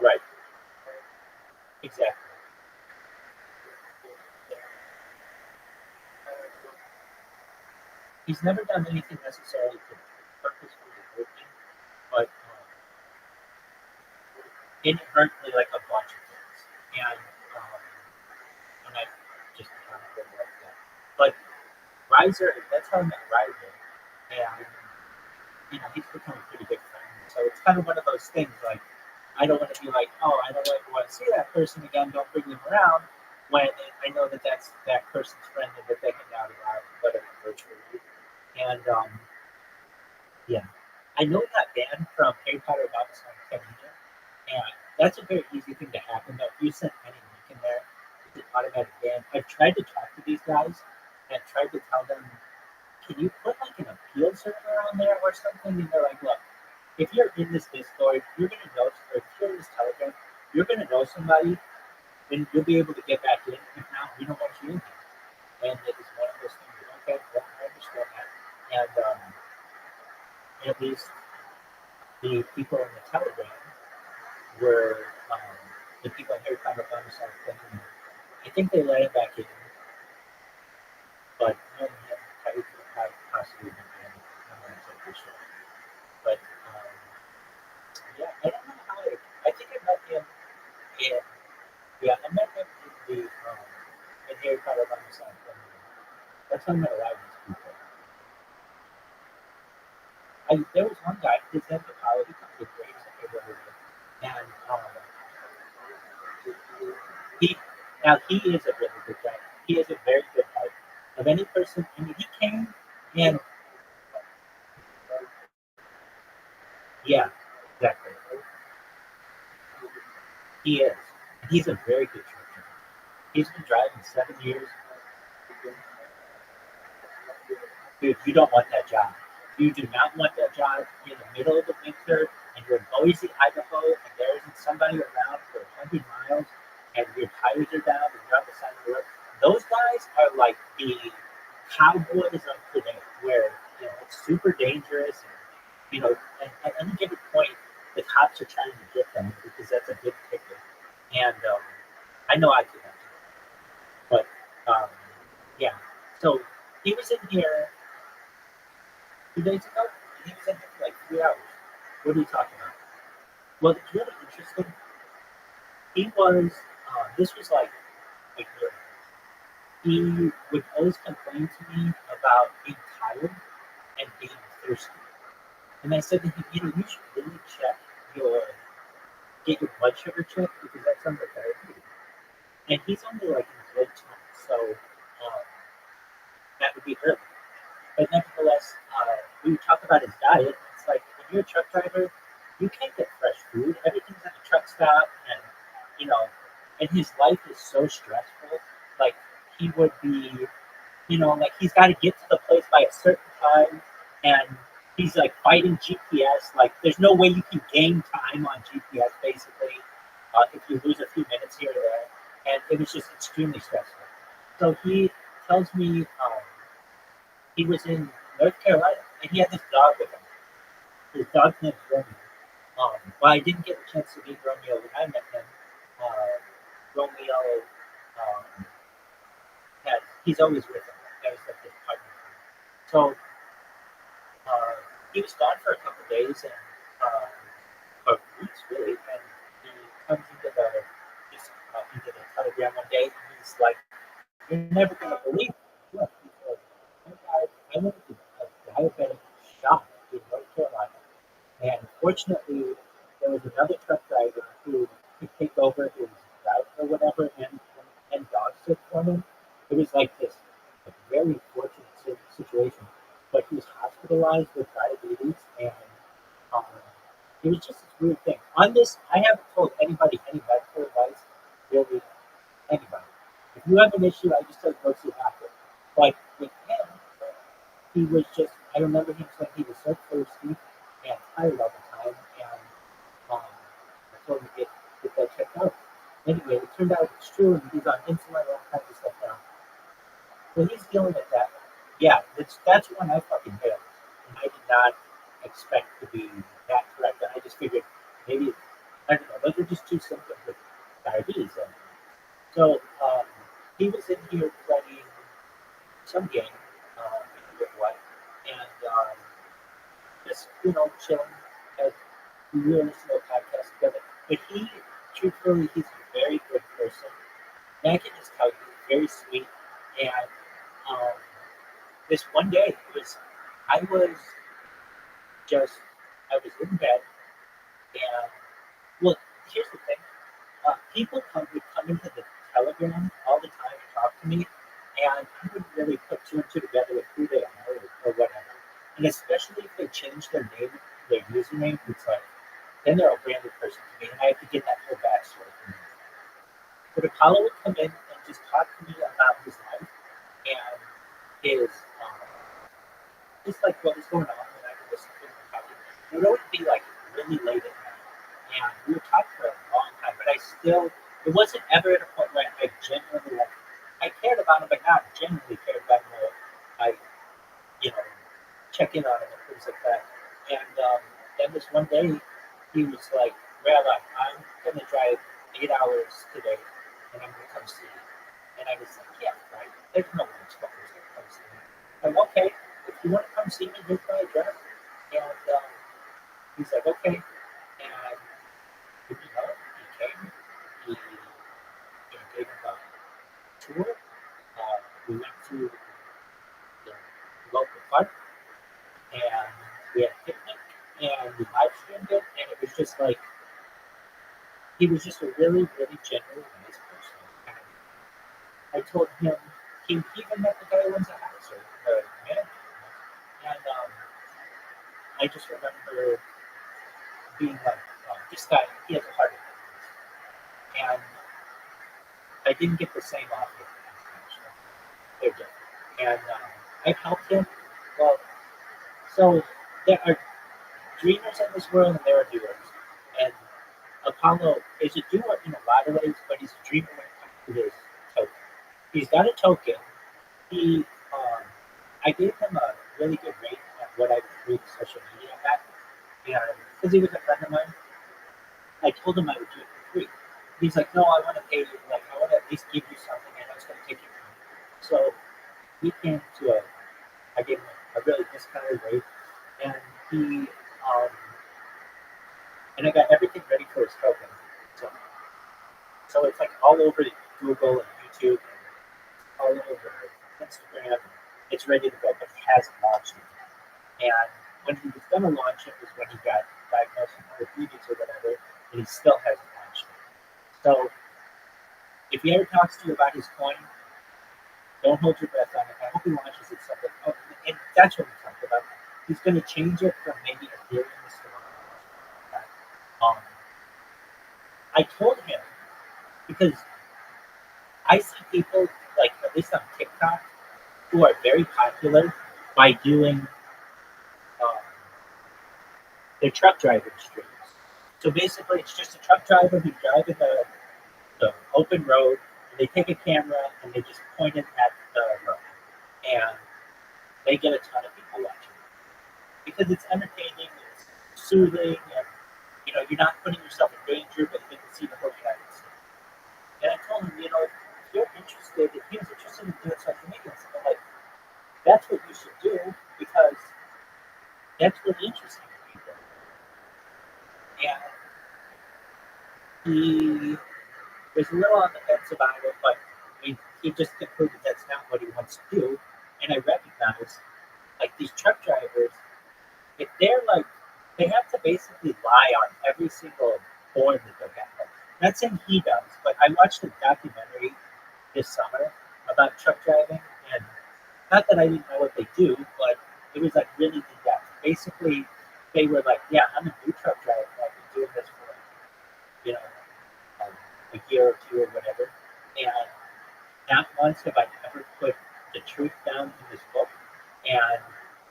Right, exactly. He's never done anything necessarily to purposefully hurt me, but inadvertently, like a bunch of things. And I just kind of didn't like that. But Riser, that's how I met Riser, and he's become a pretty good friend. So it's kind of one of those things like I don't want to be like, oh, I don't want to see that person again. Don't bring them around. When I know that that's that person's friend and that they hang out about whatever virtually. And yeah, I know that band from Harry Potter Bible Song Academia, and that's a very easy thing to happen. Though, if you send any link in there, it's an automatic ban. I've tried to talk to these guys and tried to tell them, can you put like an appeal server on there or something? And they're like, look, if you're in this Discord, you're gonna know, or if you're in this Telegram, you're gonna know somebody, and you'll be able to get back in. If not, we don't want you in here. And it is one of those things. Okay, well, I understand that. And at least the people in the Telegram were the people in Harry Potter Bible Song thinking, I think they let him back in, but no one had possibly been in. I'm not exactly sure. But yeah, I don't know how I think I met him in I met him in the in Harry Potter Bible Song Academia. That's how I met a lot of these people. There was one guy, his name's Apollo, he comes with grades and everything. And he now he is a really good guy. He is a very good type. Of any person, I mean, he came and yeah, exactly. He is. He's a very good churchman. He's been driving 7 years. Dude, you don't want that job. You do not want that job in the middle of the winter, and you're in Boise, Idaho, and there isn't somebody around for 100 miles, and your tires are down, and you're on the side of the road. Those guys are like the cowboys of today, where it's super dangerous, and at any given point, the cops are trying to get them because that's a big ticket. And I know I could have to, but yeah. So he was in here 2 days ago, and he was in here for like 3 hours. What are you talking about? Well, it's really interesting. He was, this was like a year ago. He would always complain to me about being tired and being thirsty. And I said to him, you should really get your blood sugar checked because that's under therapy. And he's only like in his late 20s, so that would be early. But nevertheless, we talk about his diet. It's like when you're a truck driver, you can't get fresh food. Everything's at the truck stop, and his life is so stressful. Like he would be, like he's got to get to the place by a certain time, and he's like fighting GPS. Like there's no way you can gain time on GPS basically if you lose a few minutes here or there, and it was just extremely stressful. So he tells me he was in North Carolina and he had this dog with him. His dog's name's Romeo. Well, I didn't get a chance to meet Romeo when I met him. Romeo he's always with him. That was like his partner. So he was gone for a couple of days and or weeks really, and he comes into the Telegram one day and he's like, "You're never gonna believe it. Look," he said, I went to a diabetic shop in North Carolina, and fortunately there was another truck driver who could take over his route or whatever and dog sit for him. It was like this very fortunate situation, but he was hospitalized hospitalized with diabetes, and um, it was just this weird thing. On this, I haven't told anybody any medical advice, really anybody. If you have an issue, I just said go see a doctor. But with him, he was just, I remember him saying he was so thirsty and tired all the time, and I told him to get that checked out. Anyway, it turned out it's true, and he's on insulin and all kinds of stuff now. So he's dealing with that. Yeah, that's when I fucking failed. And I did not expect to be that correct. And I just figured maybe, I don't know, those are just two symptoms of diabetes. And so he was in here playing some game, I forget what, and just, chilling as we were listening to a podcast together. But he, truthfully, he's a very good person. And I can just tell you, he's very sweet. And this one day, I was in bed, and look, here's the thing. People would come into the Telegram all the time and talk to me, and I wouldn't really put two and two together with who they are or whatever. And especially if they change their name, their username, it's like, then they're a branded person to me, and I have to get that whole backstory from them. But Apollo would come in and just talk to me about his life and his, just like what was going on, and I could listen to him talking. It would always be like really late at night, and we would talk for a long time, but it wasn't ever at a point where I genuinely, I cared about him, but not genuinely cared about him, where I, check in on him and things like that. And then this one day, he was like, Rabbi, I'm going to drive 8 hours today, and I'm going to come see you. And I was like, yeah, right. There's no way this fucker's going to come see me. I'm like, okay, if you want to come see me, here's my address. And he's like, okay. And he came. He gave him a tour. We went to the local park, and we had a picnic, and we live streamed it, and it was just like, he was just a really, really genuine, nice person. And I told him, he even met the guy who owns the house, or the manager. And I just remember being like, this guy, he has a heart attack. And I didn't get the same offer. They're different. And I helped him. Well, so there are dreamers in this world, and there are doers. And Apollo is a doer in a lot of ways, but he's a dreamer when it comes to his token. He's got a token. I gave him a really good rate at what I would read social media at, and because he was a friend of mine, I told him I would do it for free. He's like, no, I want to pay you. Like, I want to at least give you something. I know it's going to take you time. So he came to I gave him a really discounted rate, and and I got everything ready for his token. So it's like all over Google and YouTube, and all over Instagram. It's ready to go, but he hasn't launched it. And when he was going to launch it was when he got diagnosed with diabetes or whatever, and he still hasn't launched it. So if he ever talks to you about his coin, don't hold your breath on it. I hope he launches it someday. Oh, and that's what we talked about. He's going to change it from maybe Ethereum to Solana. I told him, because I see people, like at least on TikTok, who are very popular by doing their truck driving streams. So basically, it's just a truck driver who's driving the open road, and they take a camera and they just point it at the road, and they get a ton of people watching because it's entertaining, it's soothing, and you're not putting yourself in danger, but you can see the whole United States. And I told him, if you're interested, if he was interested in doing social media, so I'm like, that's what you should do because that's really interesting to people. And he was a little on the fence about it, but he just concluded that's not what he wants to do. And I recognize, like, these truck drivers, if they're like, they have to basically lie on every single board that they have. Not saying he does, but I watched a documentary this summer about truck driving, and not that I didn't know what they do, but it was like really in depth. basically they were like, yeah, I'm a new truck driver. I've been doing this for you know a year or two or whatever, and not once have I ever put the truth down in this book. And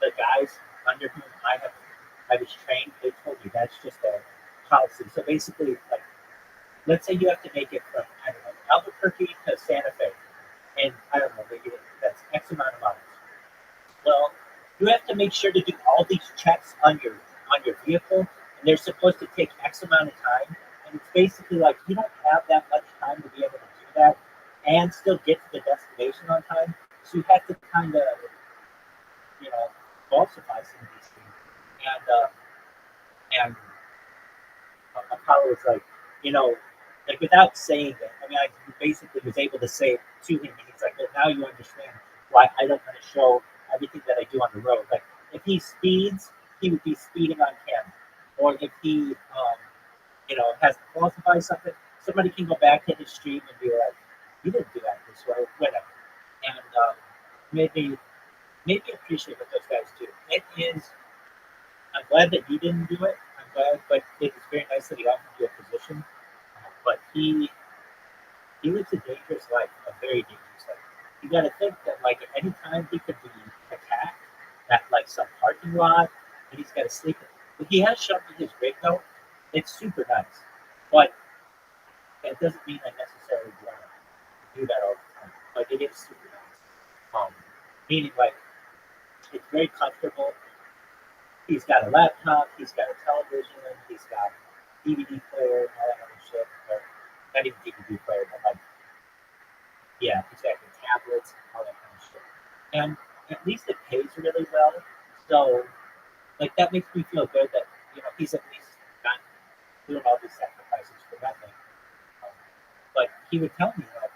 the guys under whom I was trained, they told me that's just a policy. So basically, like, let's say you have to make it from, I don't know, Albuquerque to Santa Fe, and I don't know, maybe that's X amount of miles. Well, you have to make sure to do all these checks on your vehicle, and they're supposed to take X amount of time. And it's basically like you don't have that much time to be able to do that and still get to the destination on time. So you have to kind of, you know, falsify some of these things. And Apollo was like, you know, like without saying it. I mean, I basically was able to say it to him, and he's like, well, now you understand why I don't want to show everything that I do on the road. Like, if he speeds, he would be speeding on camera, or if he, you know, has to falsify something, somebody can go back to his stream and be like, you didn't do that this way, whatever. And maybe appreciate what those guys do. It is. I'm glad that he didn't do it. I'm glad, but it was very nice that he offered you a position. But he lives a dangerous life, a very dangerous life. You got to think that like at any time he could be attacked at like some parking lot, and he's got to sleep. But he has shown me his rig though. It's super nice, but that doesn't mean I necessarily want to do that all the time. Like it is super nice. Meaning like it's very comfortable. He's got a laptop, he's got a television, he's got DVD player and all that other shit. Or not even DVD player, but like yeah, exactly, tablets, all that kind of shit. And at least it pays really well. So like that makes me feel good that you know he's at least not doing all these sacrifices for nothing. Um, but he would tell me that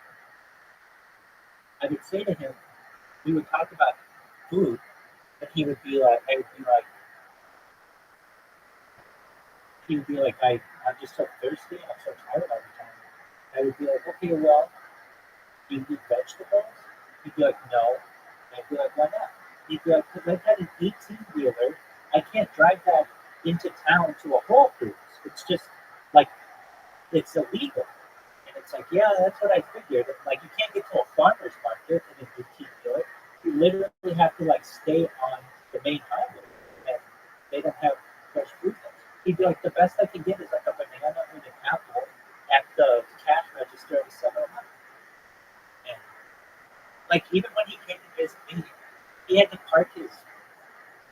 I would say to him, we would talk about food, and I would be like, he would be like, I'm just so thirsty, I'm so tired all the time. I would be like, okay, well, do you eat vegetables? He'd be like, no. And I'd be like, why not? He'd be like, because I've had an 18-wheeler. I can't drive that into town to a Whole Foods. It's just like, it's illegal. And it's like, yeah, that's what I figured. Like, you can't get to a farmer's market in an 18-wheeler. You literally have to, like, stay on the main highway. And they don't have fresh fruit there. He'd be like, the best I can get is like a banana and an apple at the cash register at the 7-Eleven. And like even when he came to visit me, he had to park his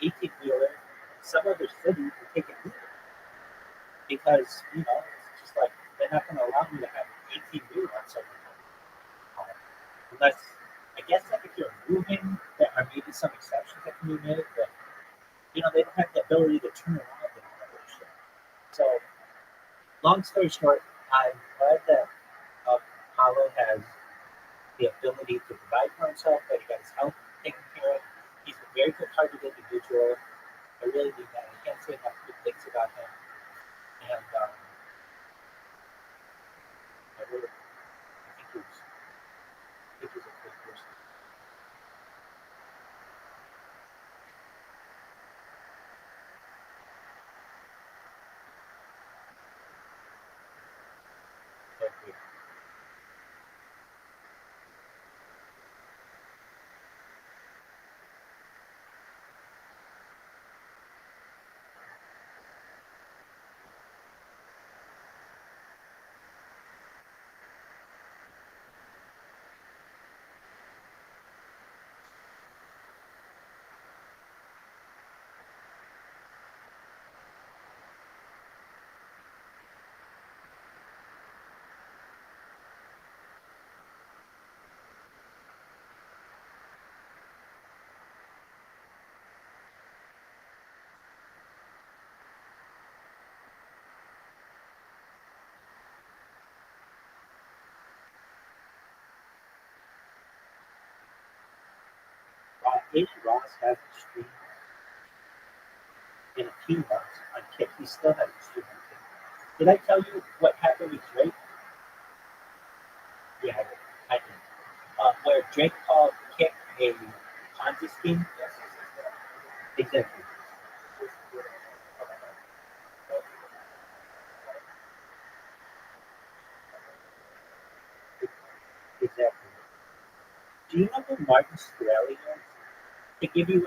18-wheeler in some other city to take it with him because you know it's just like they're not going to allow me to have an 18-wheeler on something unless I guess like if you're moving, there are maybe some exceptions that can be made, but you know they don't have the ability to turn around and all that shit. So, long story short, I'm glad that Paulo has the ability to provide for himself, that he got his health taken care of. He's a very good-hearted individual. I really mean that. I can't say enough good things about him. And I think he's a good person. Thank you. Amy Ross hasn't streamed in a few months on Kick. He still hasn't streamed on Kick. Did I tell you what happened with Drake? Yeah, I did. Where Drake called Kick a Ponzi scheme. Exactly. Do you know who Martin Shkreli is? To give you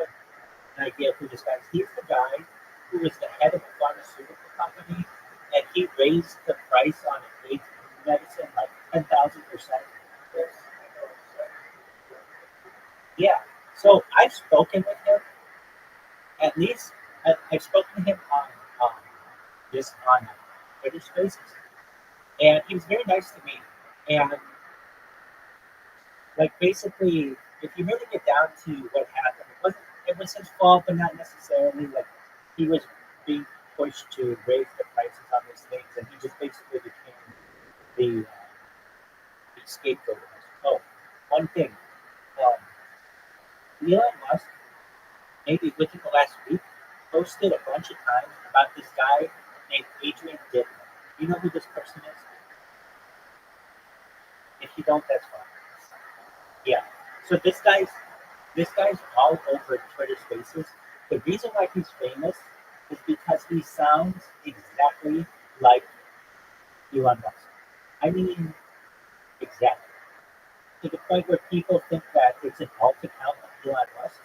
an idea of who this guy is, he's the guy who was the head of a pharmaceutical company, and he raised the price on AIDS medicine like 10,000%. Yeah. So I've spoken with him at least. I've spoken to him um, on Twitter Spaces, and he was very nice to me. And like basically, if you really get down to what happened, it was his fault, but not necessarily. Like he was being pushed to raise the prices on these things, and he just basically became the scapegoat. Oh, one thing, um, Elon Musk, maybe within the last week, posted a bunch of times about this guy named Adrian Dittman. You know who this person is? If you don't, that's fine. Yeah. So this guy's all over Twitter Spaces. The reason why he's famous is because he sounds exactly like Elon Musk. I mean, exactly. To the point where people think that it's an alt account of Elon Musk.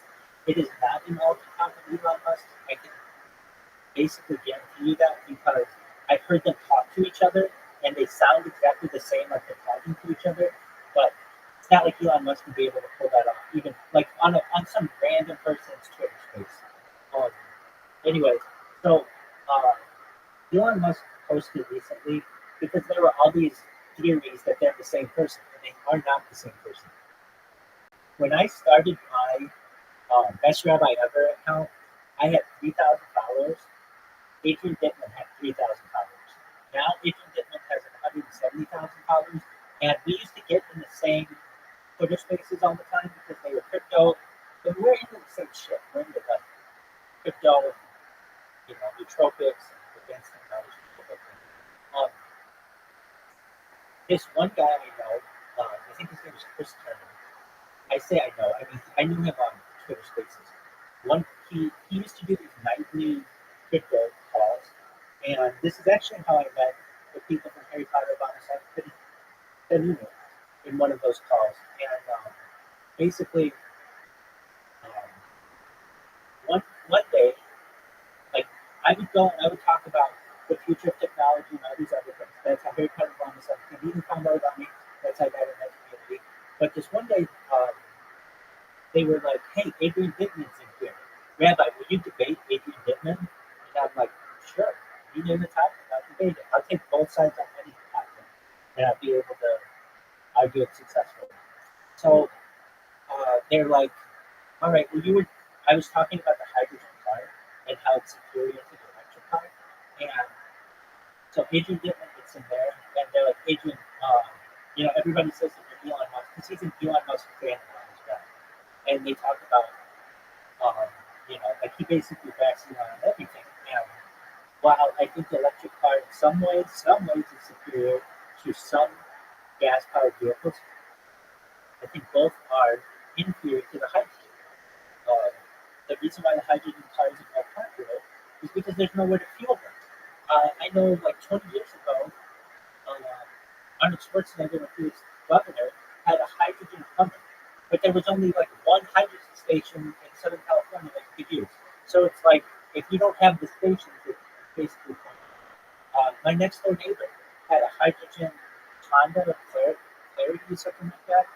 It is not an alt account of Elon Musk. I can basically guarantee you that because I've heard them talk to each other and they sound exactly the same like they're talking to each other. But it's not like Elon Musk would be able to pull that off, even like on some random person's Twitter space. Um, anyway, so uh, Elon Musk posted recently because there were all these theories that they're the same person, and they are not the same person. When I started my Best Rabbi Ever account, I had 3,000 followers. Adrian Dittman had 3,000 followers. Now Adrian Dittman has 170,000 followers, and we used to get in the same Twitter spaces all the time because they were crypto, but we're into the same shit. We're into like crypto, nootropics, and advanced technology. Um, this one guy I know, I think his name is Chris Turner. I say I know. I mean, I knew him on Twitter Spaces. He used to do these nightly crypto calls, and this is actually how I met the people from Harry Potter about us. In one of those calls, and basically, um, one day, like I would go and I would talk about the future of technology and all these other things. That's how Harry Potter found myself. And even found out about me. That's how I got in that community. But this one day, they were like, "Hey, Adrian Dittman's in here. Rabbi, will you debate Adrian Dittman?" And I'm like, "Sure. You name the topic, I'll debate it. I'll take both sides on any topic, and I'll be able to argue it successfully." So they're like, "All right, well, I was talking about the hydrogen car and how it's superior to the electric car, and so Adrian Dittman gets in there, and they're like, Adrian, everybody says that you're Elon Musk because he's an Elon Musk fan as well, and they talk about, like he basically backs Elon on everything. And while I think the electric car in some ways is superior to some gas-powered vehicles, I think both are inferior to the hydrogen. Uh, the reason why the hydrogen cars are more popular is because there's nowhere to fuel them. I know, like 20 years ago, Arnold Schwarzenegger, when he was governor, had a hydrogen Hummer, but there was only like one hydrogen station in Southern California that you could use. So it's like if you don't have the stations, it's basically pointless. My next door neighbor had a hydrogen Honda or Clarity, something like that,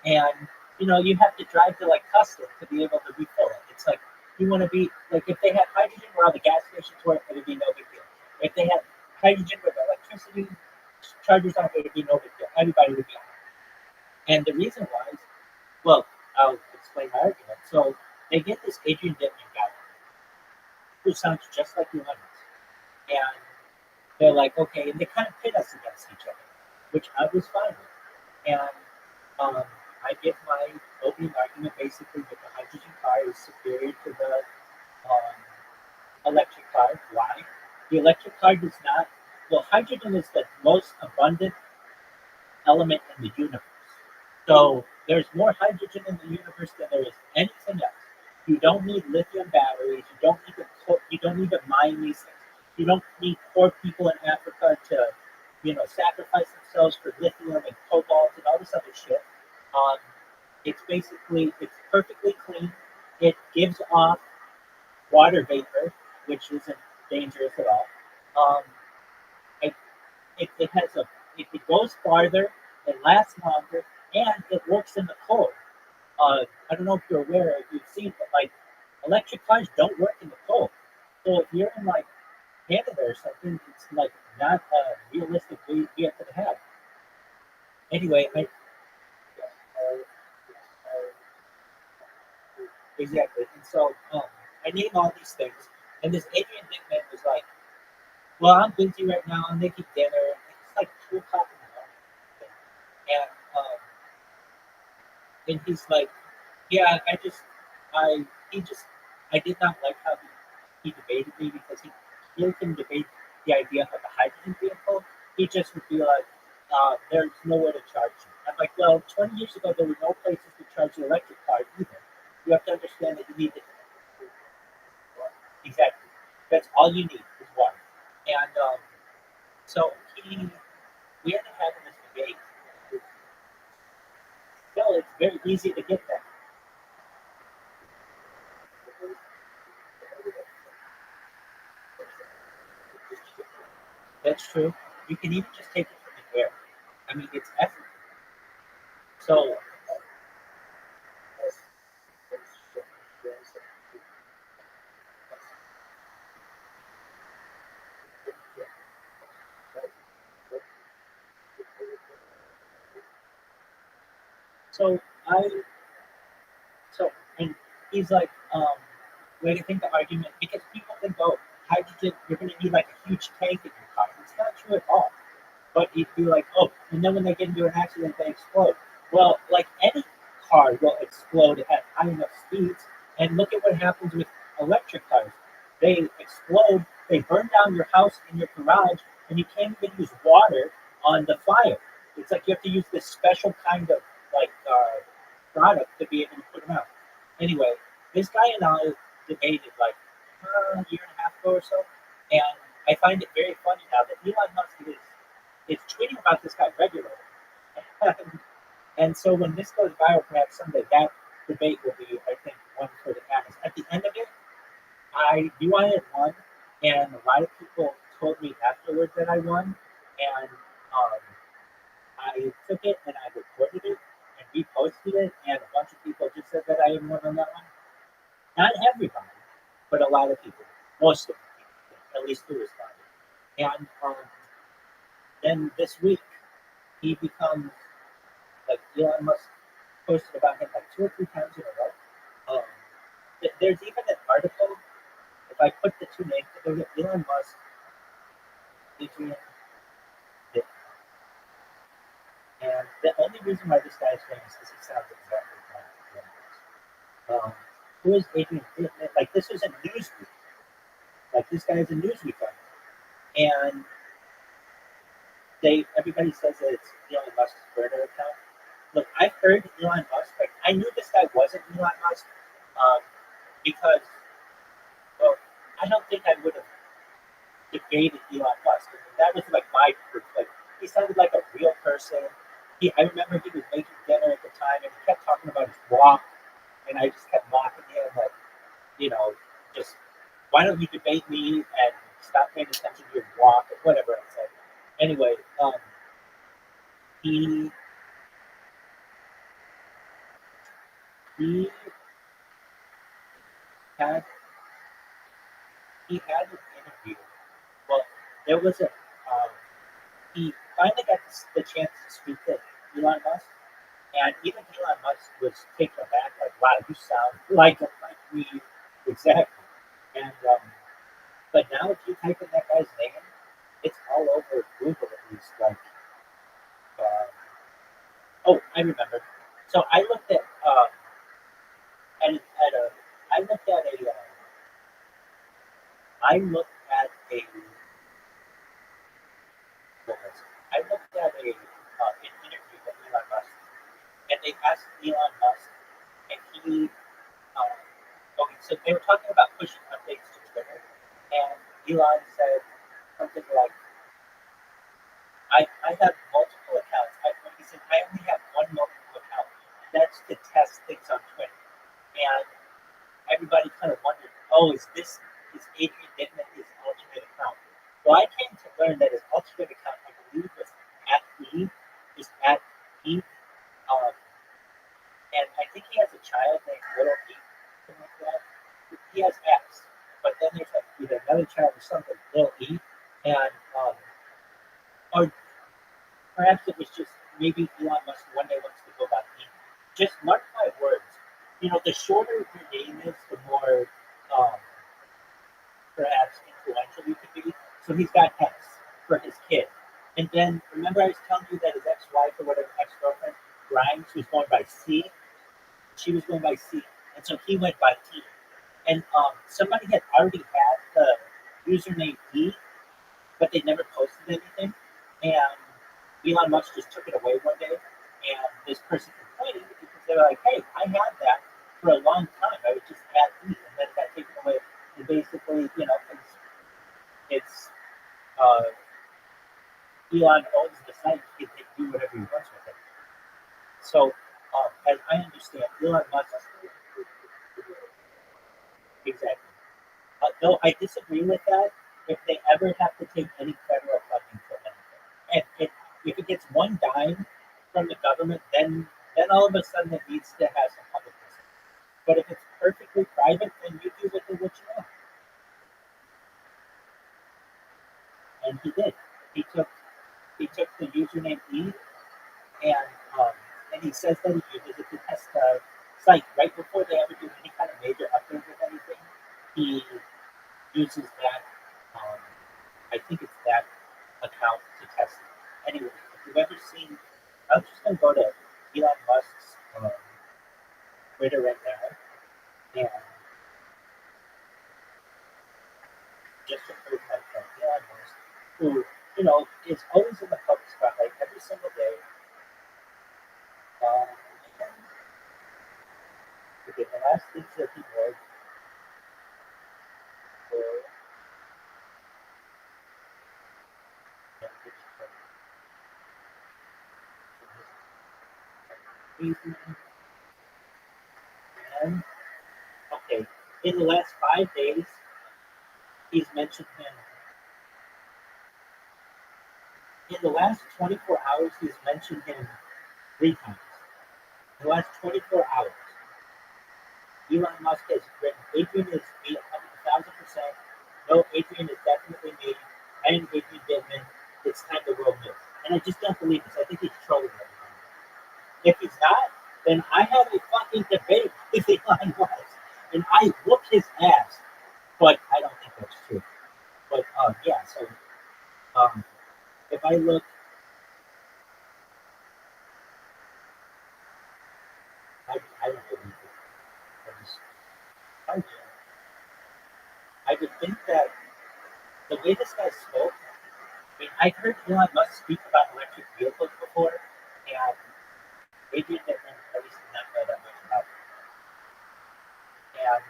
and you have to drive to like Custom to be able to refill it. It's like you want to be like if they had hydrogen where all the gas stations were, it would be no big deal. If they had hydrogen with electricity chargers on it, would be no big deal. Everybody would be on it. And the reason why is, well, I'll explain my argument. So they get this Adrian Dittman guy who sounds just like Elon Musk, and they're like, okay, and they kind of pit us against each other, which I was fine with. And I give my opening argument basically that the hydrogen car is superior to the electric car. Why? The electric car does not. Well, hydrogen is the most abundant element in the universe. So there's more hydrogen in the universe than there is anything else. You don't need lithium batteries. You don't need to mine these things. You don't need poor people in Africa to, sacrifice themselves for lithium and cobalt and all this other shit. it's perfectly clean. It gives off water vapor, which isn't dangerous at all. Um, it, it has it goes farther, it lasts longer, and it works in the cold. I don't know if you're aware, if you've seen, but like electric cars don't work in the cold. So if you're in like Canada or something, it's like not a realistic vehicle to have. Anyway, exactly. And so I name all these things, and this Adrian Dickman was like, "Well, I'm busy right now. I'm making dinner. It's like 2 o'clock in the morning." And he's like, "Yeah, I he just I did not like how he debated me because he really couldn't debate the idea of a hydrogen vehicle. He just would be like, there's nowhere to charge you." I'm like, well, 20 years ago there were no places to charge the electric car either. You have to understand that you need to exactly. That's all you need is water. And so we ended up having this debate. Well, it's very easy to get that. That's true. You can even just take it from the air. I mean, it's effort. So, so I, so, and he's like, way to think the argument because people think, oh, hydrogen, you're going to need like a huge tank in your car. It's not true at all. But he'd be like, oh, and then when they get into an accident, they explode. Well, like any car will explode at high enough speeds. And look at what happens with electric cars. They explode, they burn down your house and your garage, and you can't even use water on the fire. It's like you have to use this special kind of like product to be able to put them out. Anyway, this guy and I debated like a year and a half ago or so, and I find it very funny now that Elon Musk is tweeting about this guy regularly. And so when this goes viral, perhaps someday, that debate will be, I think, one for the cameras. At the end of it, I knew I had won, and a lot of people told me afterwards that I won, and I took it and I recorded it and reposted it, and a bunch of people just said that I had won on that one. Not everybody, but a lot of people, most of the people, at least who responded. And then this week, he becomes like Elon Musk posted about him like 2 or 3 times in a row. There's even an article. If I put the two names together, Elon Musk, Adrian Dick, and the only reason why this guy is famous is he sounds exactly like Elon Musk. Who is Adrian Dick? Like this is a Newsweek. Like this guy is a Newsweek article, and everybody says that it's Elon Musk's burner account. Look, I've heard Elon Musk. Like I knew this guy wasn't Elon Musk um, because, well, I don't think I would have debated Elon Musk. I mean, that was like my proof. Like he sounded like a real person. I remember he was making dinner at the time, and he kept talking about his walk, and I just kept mocking him, like, you know, just why don't you debate me and stop paying attention to your walk or whatever I said. Anyway, he he had had an interview. Well, there was a he finally got the chance to speak to Elon Musk, and even Elon Musk was taken aback, like, "Wow, you sound like me exactly." And but now, if you type in that guy's name, it's all over Google at least. Like, uh, oh, I remember. So at a I looked at a I looked at a what was it? I looked at an interview with Elon Musk, and they asked Elon Musk, and he okay, so they were talking about pushing updates to Twitter, and Elon said something like, I have multiple accounts. He said, I only have one multiple account. That's to asked things on Twitter, and everybody kind of wondered, oh, is Adrian Dickman his alternate account? Well, I came to learn that his alternate account, I believe, was at E, just at E, um, and I think he has a child named Little E, something like that. He has X, but then there's like either another child or something, Little E, and or perhaps it was just maybe Elon Musk one day wants to go by E. Just mark my words. The shorter your name is, the more um, perhaps influential you could be. So he's got X for his kid. And then remember I was telling you that his ex-wife or whatever, ex-girlfriend, Grimes, was going by C. She was going by C. And so he went by T. And somebody had already had the username E, but they never posted anything. And Elon Musk just took it away one day. And this person complained because they were like, hey, I had that for a long time. I was just at E, and then it got taken away. And basically, it's Elon owns the site. He can do whatever he wants with it. So, as I understand, Elon Musk, exactly. Though I disagree with that, if they ever have to take any federal funding for anything, and if it gets one dime from the government, then all of a sudden it needs to have some public concern. But if it's perfectly private, then you do with it what you want. And he did. He took the username E, and he says that he uses it to test the site right before they ever do any kind of major upgrade with anything. He uses that. Um, I think it's that account to test it. Anyway, if you've ever seen, I'm just gonna go to Elon Musk's Twitter right now, and just to prove my point, Elon Musk, who is always in the public spotlight every single day. Um, okay, the last things that he wrote were and okay, in the last 5 days, he's mentioned him. In the last 24 hours, he's mentioned him 3 times. In the last 24 hours, Elon Musk has written, Adrian is me 1,000%. No, Adrian is definitely me. I am Adrian Dickman. It's time the world knew. And I just don't believe this. I think he's trolling everybody. If he's not, then I have a fucking debate with Elon Musk. And I whoop his ass. But I don't think that's true. But yeah, so if I look, I don't believe it. I, I would think that the way this guy spoke, I mean, I've heard Elon Musk speak about electric vehicles before, and Adrian Dickman at least did not know that much about it. And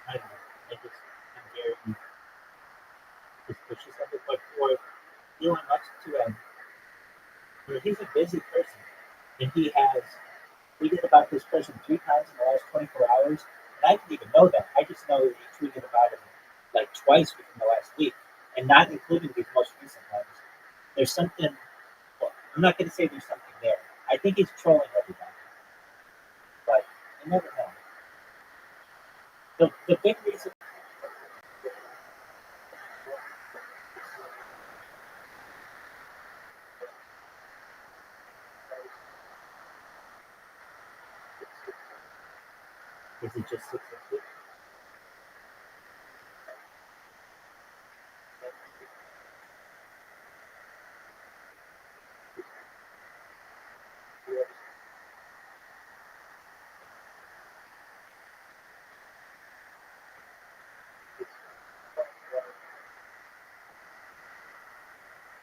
I don't know, I'm very suspicious of it. But for Elon Musk to have, he's a busy person, and he has tweeted about this person 3 times in the last 24 hours, and I didn't even know that. I just know that he tweeted about him like twice within the last week, and not including these most recent ones. There's something. Well, I'm not going to say there's something there. I think he's trolling everybody, but you never know. The big reason is it just 650.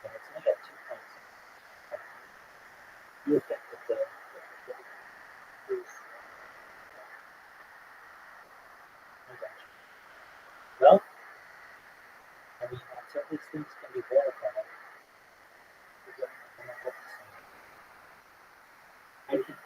Yeah, it's only got 2 points. You look at well, I mean, until these things can be verified, I think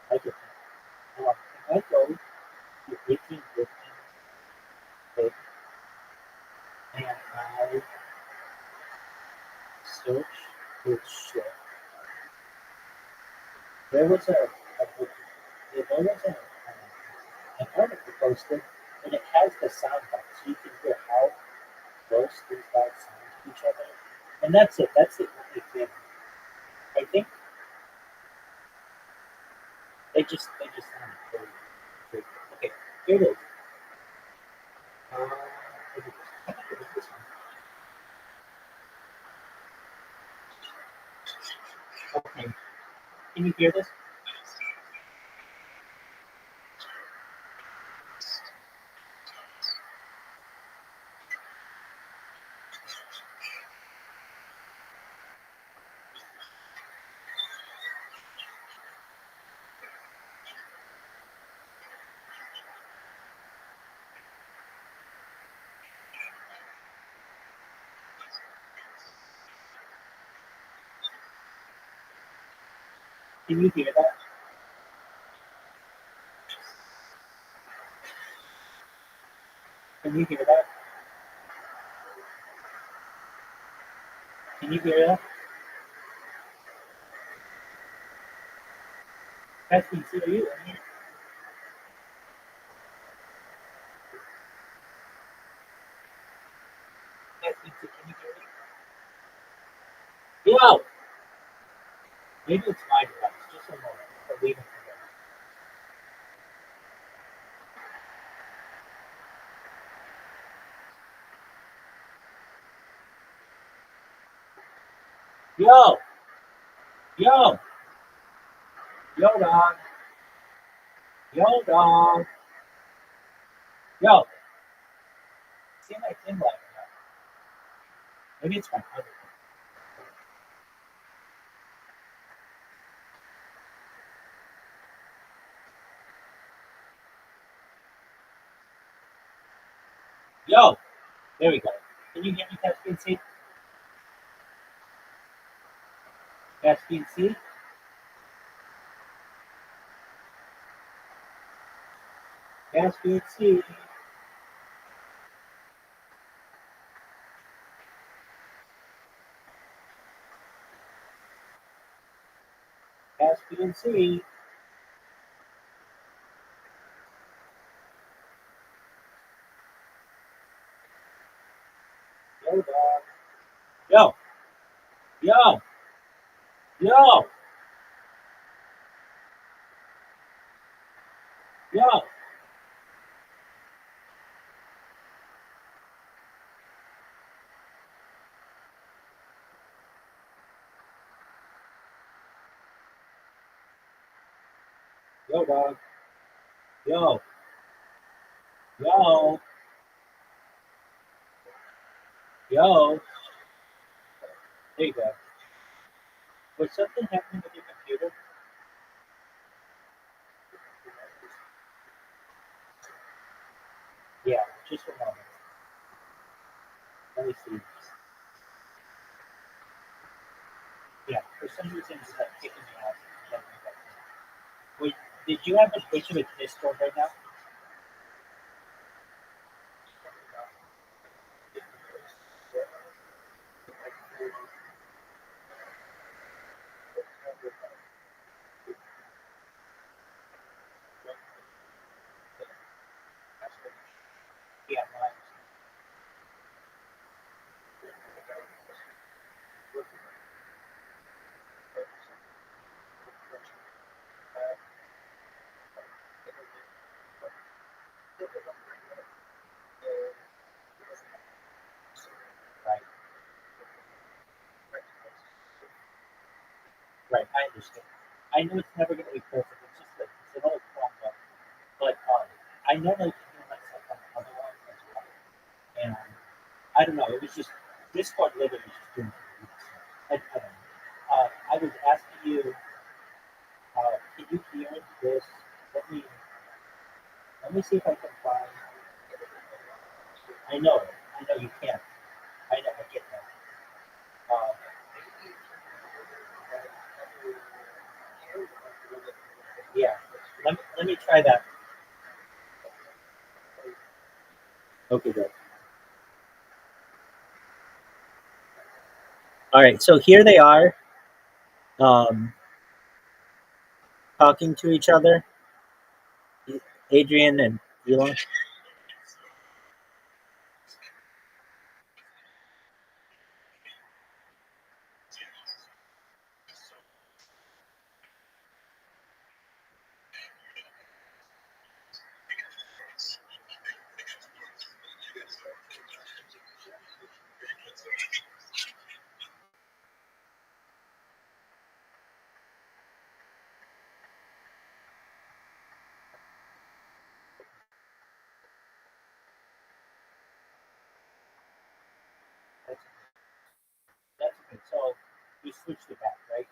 I get that. If I go to 1815 page and I search for shit, there was book, there was an article posted, and it has the sound bites, so you can hear how close these guys sound to each other. And that's it. That's the only thing. I think they just sound very, very good. Okay, here it is. Uh, this one. Okay, can you hear this? Can you hear that? Can you hear that? Can you hear that? Catherine, see, are you in here? Catherine, see, can you hear me? Yo! Maybe it's my device. Just a moment. I'll leave it for Yo! Yo! Yo, dog! Yo, dog! Yo! See my thing lighting up. Maybe it's my other thing. Yo! There we go. Can you hear me, Caspian C? Caspian C? Caspian C? Caspian C? Yo, dog! Yo! Yo! Yo! Yo! Yo, dog! Yo! Yo! Yo! There you go. Was something happening with your computer? Yeah, just a moment. Let me see. Yeah, for some reason it's like kicking me out. Wait, did you have a picture of Discord right now? Yeah, mine. Right, right. I understand. I know it's never going to be perfect. It's just like it's an old problem. But I normally hear myself on the other one as well. And I don't know. It was just Discord literally was just doing it. I don't know. I was asking you, can you hear this? Let me let me see if I can find. I know, I know you can't. I know, I get that. Uh, yeah, try that. Okay, good. All right, so here they are um, talking to each other, Adrian and Elon. That's good. So we switched it back, right?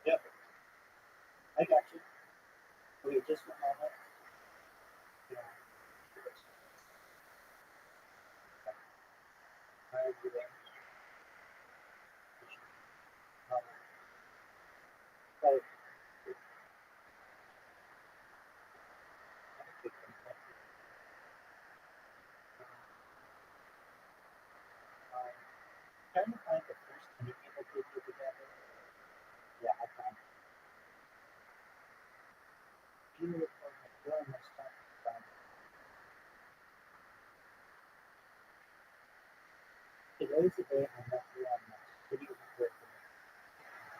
Yep, I got you. Wait, just one moment. Yeah. All right, you there? So, trying to find the first meeting that they did together. Yeah, I found it. You were during this time. Today's the day I met Elon Musk. What do you think?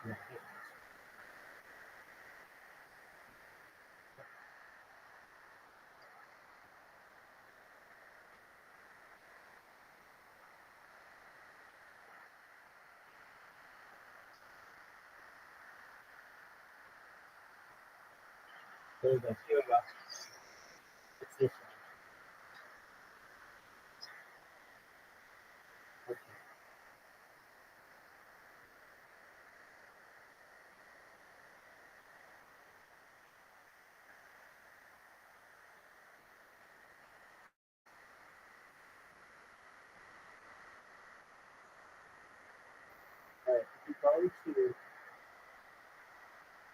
Yeah, there you go. Here we go. It's this one. Okay. All right. If you go to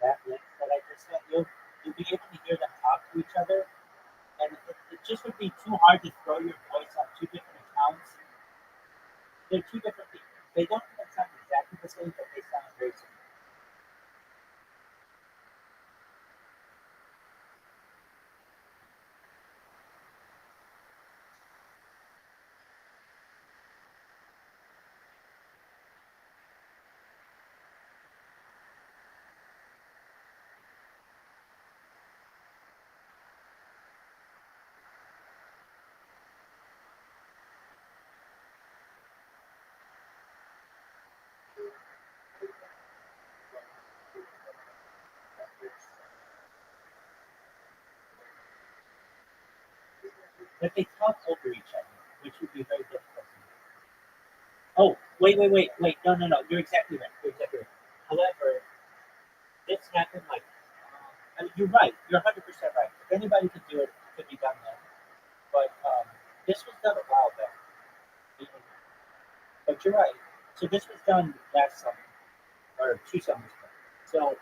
that link that I just sent you, you'll be able to hear them talk to each other. And it just would be too hard to throw your voice on two different accounts. They're two different people. They don't even sound exactly the same, but they sound very similar. But they talk over each other, which would be very difficult. Oh, wait. No. You're exactly right. You're exactly right. However, this happened like, I mean, you're right. You're 100% right. If anybody could do it, it could be done then. But this was done a while back. But you're right. So this was done last summer, or 2 summers ago. So,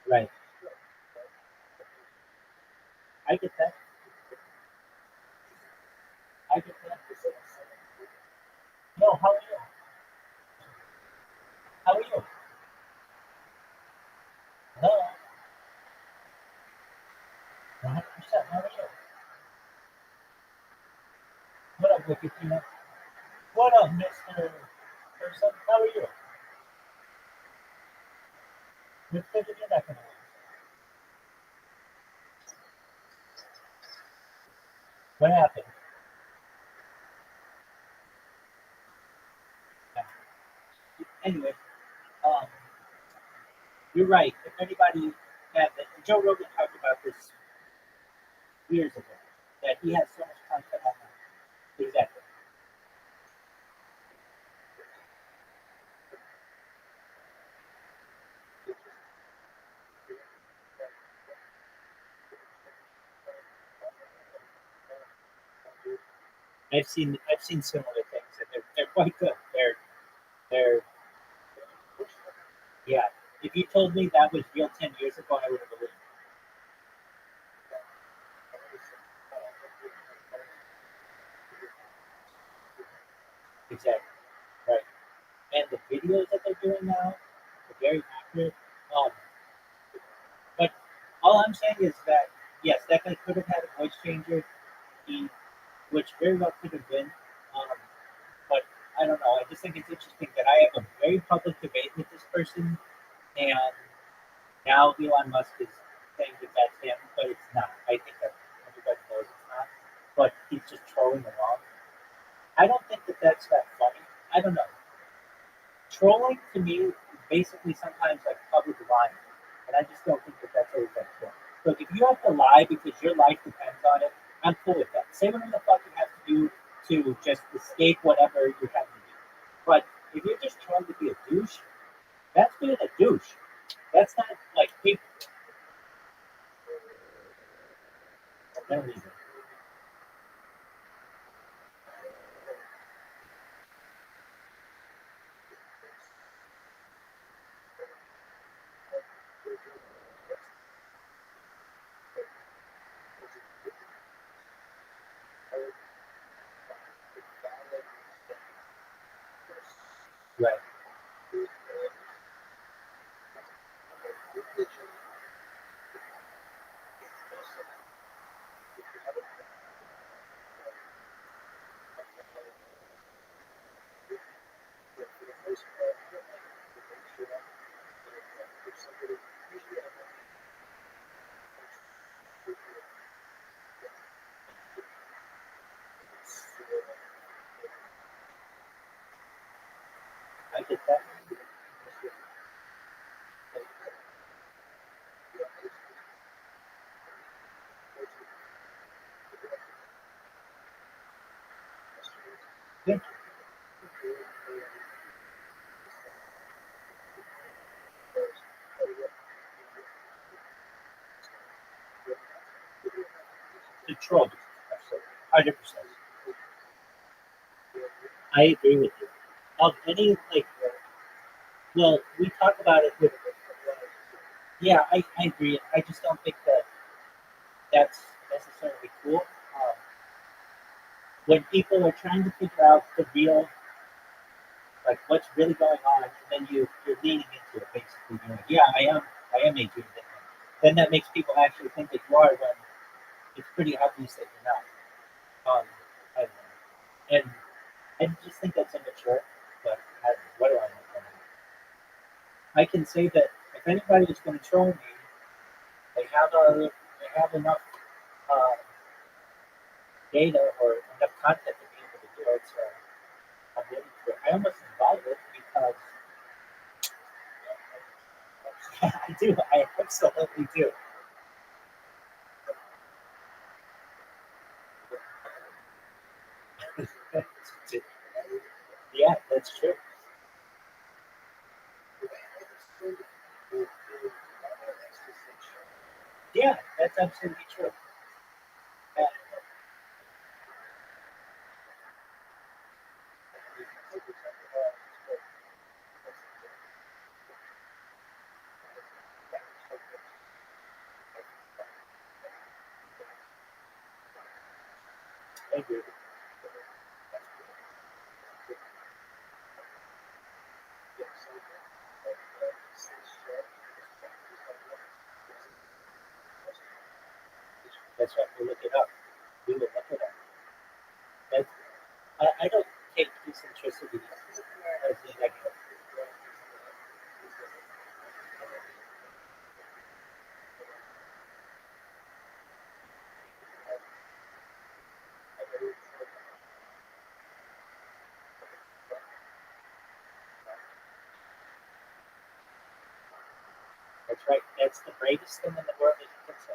right. I get that. I get that. No, how are you? How are you? No, 100%. How are you? What up, Wikipedia? What up, Mr. Person? How are you? You're thinking you're not gonna win. What happened? Anyway, um, you're right. If anybody had that, Joe Rogan talked about this years ago, that he has so much content on that. Exactly. I've seen similar things, and they're quite good. They're yeah. If you told me that was real 10 years ago, I would have believed it. Exactly. Right. And the videos that they're doing now are very accurate. Um, but all I'm saying is that yes, that guy could have had a voice changer. He, which very well could have been. Um, but I don't know. I just think it's interesting that I have a very public debate with this person, and now Elon Musk is saying that that's him, but it's not. I think that everybody knows it's not. But he's just trolling along. I don't think that that's that funny. I don't know. Trolling to me is basically sometimes like public lying, and I just don't think that that's always that cool. Look, if you have to lie because your life depends on it, I'm cool with that. Say whatever the fuck you have to do to just escape whatever you have to do. But if you're just trying to be a douche, that's being a douche. That's not like people. For no reason. Right. I get that. Yeah. The troll. 100%. I agree with you. Of any like, well, we talk about it with. Yeah, I agree. I just don't think that that's necessarily cool. When people are trying to figure out the real, like what's really going on, and then you're leaning into it, basically. You're like, yeah, I am a Jew. Then that makes people actually think that you are when it's pretty obvious that you're not. I don't know. And I just think that's immature. But what do I know? I can say that if anybody is going to troll me, they have enough uh, data or enough content to be able to do it. So I'm willing to. I almost involve it because I do. I absolutely do. Yeah, that's true. Yeah, that's absolutely true. Yeah, I agree. That's right. We look it up. We will look it up. That's, I don't take eccentricity as a negative. That's right. That's the bravest thing in the world that you can say.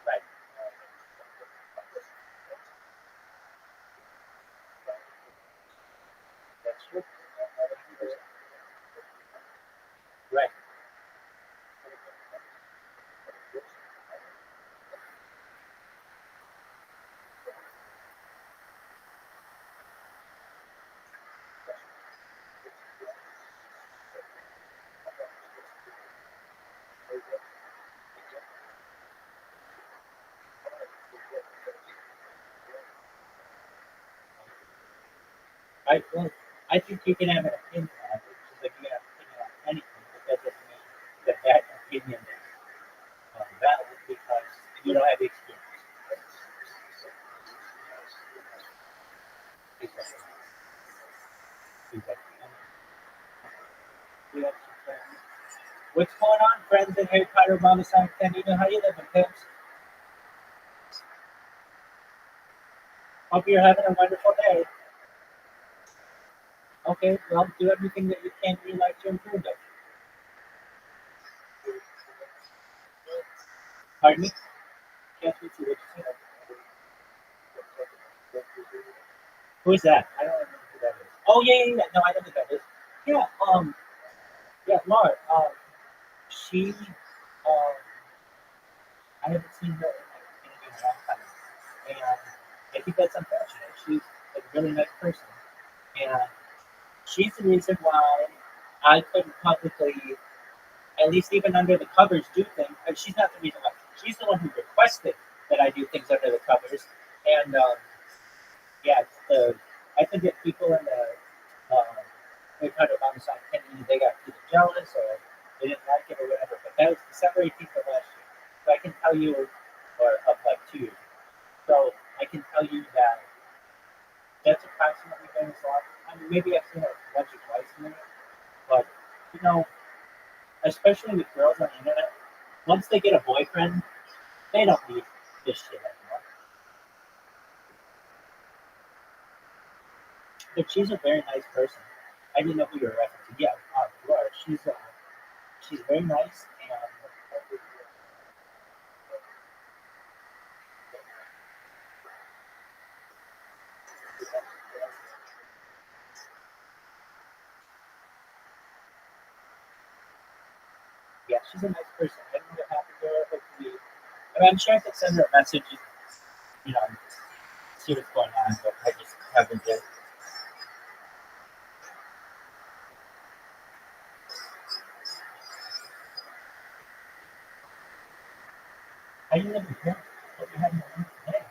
Right. That's true. Right. Well, I think you can have an opinion on it, just like you can have an opinion on anything, but that doesn't mean that that opinion is valid because you don't have the experience. Exactly. Exactly. We have some friends. What's going on, friends in Harry Potter, Mama San Canino? How you living, Pips? Hope you're having a wonderful day. Okay, well, do everything that you can in your life to improve it. Pardon me? Can't speak to what you said. Who is that? I don't remember who that is. Oh, yeah. No, I know who that is. Yeah, Laura. She, I haven't seen her in a long time. And I think that's unfortunate. She's a really nice person. And she's the reason why I couldn't publicly, at least even under the covers, do things. And she's not the reason why. She's the one who requested that I do things under the covers. And yeah, I think that people in the they kind of on the side they got either jealous or they didn't like it or whatever. But that was December 18th of last year. So I can tell you, or of like 2 years. So I can tell you that that's approximately been as long. I mean, maybe I've seen it once or twice in a year, but you know, especially with girls on the internet, once they get a boyfriend, they don't need this shit anymore. But she's a very nice person. I didn't know who you were referencing. Yeah, Laura. She's very nice, and yeah, she's a nice person. I don't know what happened to her. Hopefully, I mean, I'm sure I could send her a message, you know, see what's going on, but I just haven't yet. How you living here? Hope you're having a wonderful day.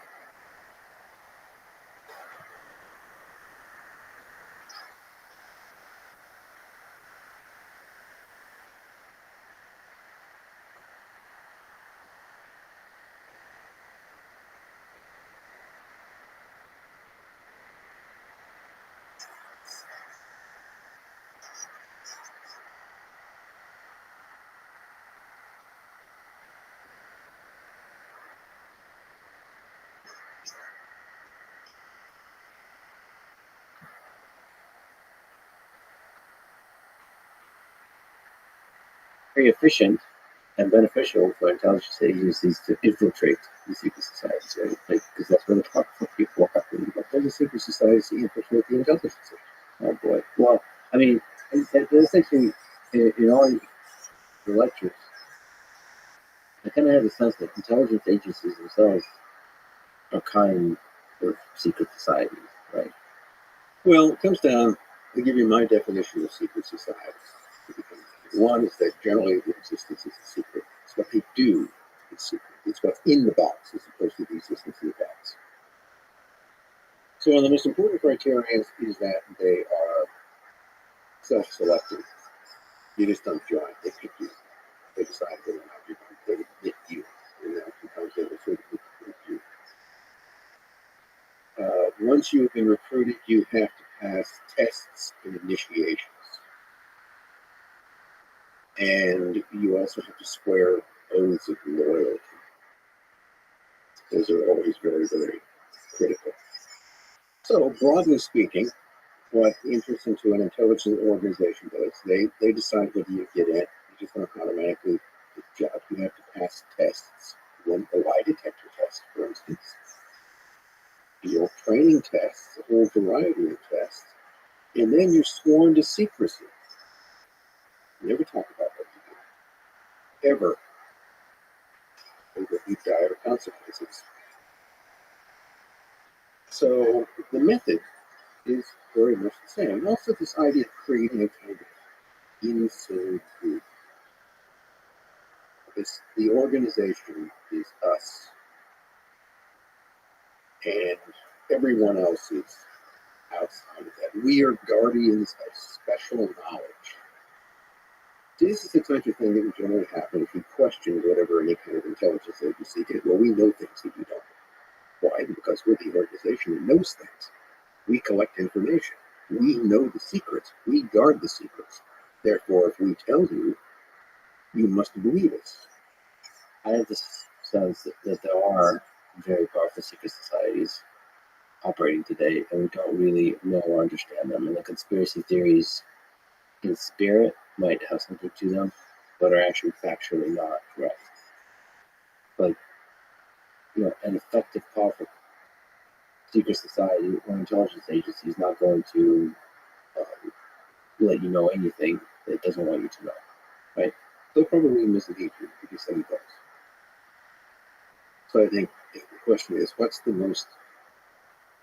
Very efficient and beneficial for intelligence agencies to infiltrate the secret societies, right? Like, because that's where the powerful people walk up and like, there's a secret society to infiltrate the intelligence agency. Oh boy. Well, I mean, this actually, in all the lectures, I kind of have a sense that intelligence agencies themselves are kind of secret societies, right? Well, it comes down to give you my definition of secret society. One is that generally the existence is a secret. It's what they do. It's secret. It's what's in the box as opposed to the existence of the box. So one of the most important criteria is that they are self-selected. You just don't join. They pick you. They decide whether or not you're going to get you. And then sometimes they will sort of recruit you. Once you've been recruited, you have to pass tests and initiations. And you also have to swear oaths of loyalty. Those are always very, very critical. So, broadly speaking, what interesting to an intelligence organization does. They decide whether you get in. You just don't automatically get job. You have to pass tests. One, the lie detector test, for instance. Your training tests, a whole variety of tests. And then you're sworn to secrecy. You never talk about what you do. Ever. Or what you die or consequences. So the method is very much the same. And also this idea of creating a kind of inside group. The organization is us, and everyone else is outside of that. We are guardians of special knowledge. This is the type of thing that would generally happen if you question whatever any kind of intelligence agency did. Well, we know things that you don't. Why? Because we're the organization that knows things. We collect information. We know the secrets. We guard the secrets. Therefore, if we tell you, you must believe us. I have this sense that there are very powerful secret societies operating today, and we don't really know or understand them. And the conspiracy theories in spirit might have something to them, but are actually factually not correct. Like, an effective, powerful secret society or intelligence agency is not going to let you know anything that it doesn't want you to know, right? They'll probably mislead you if you say those. So I think the question is, what's the most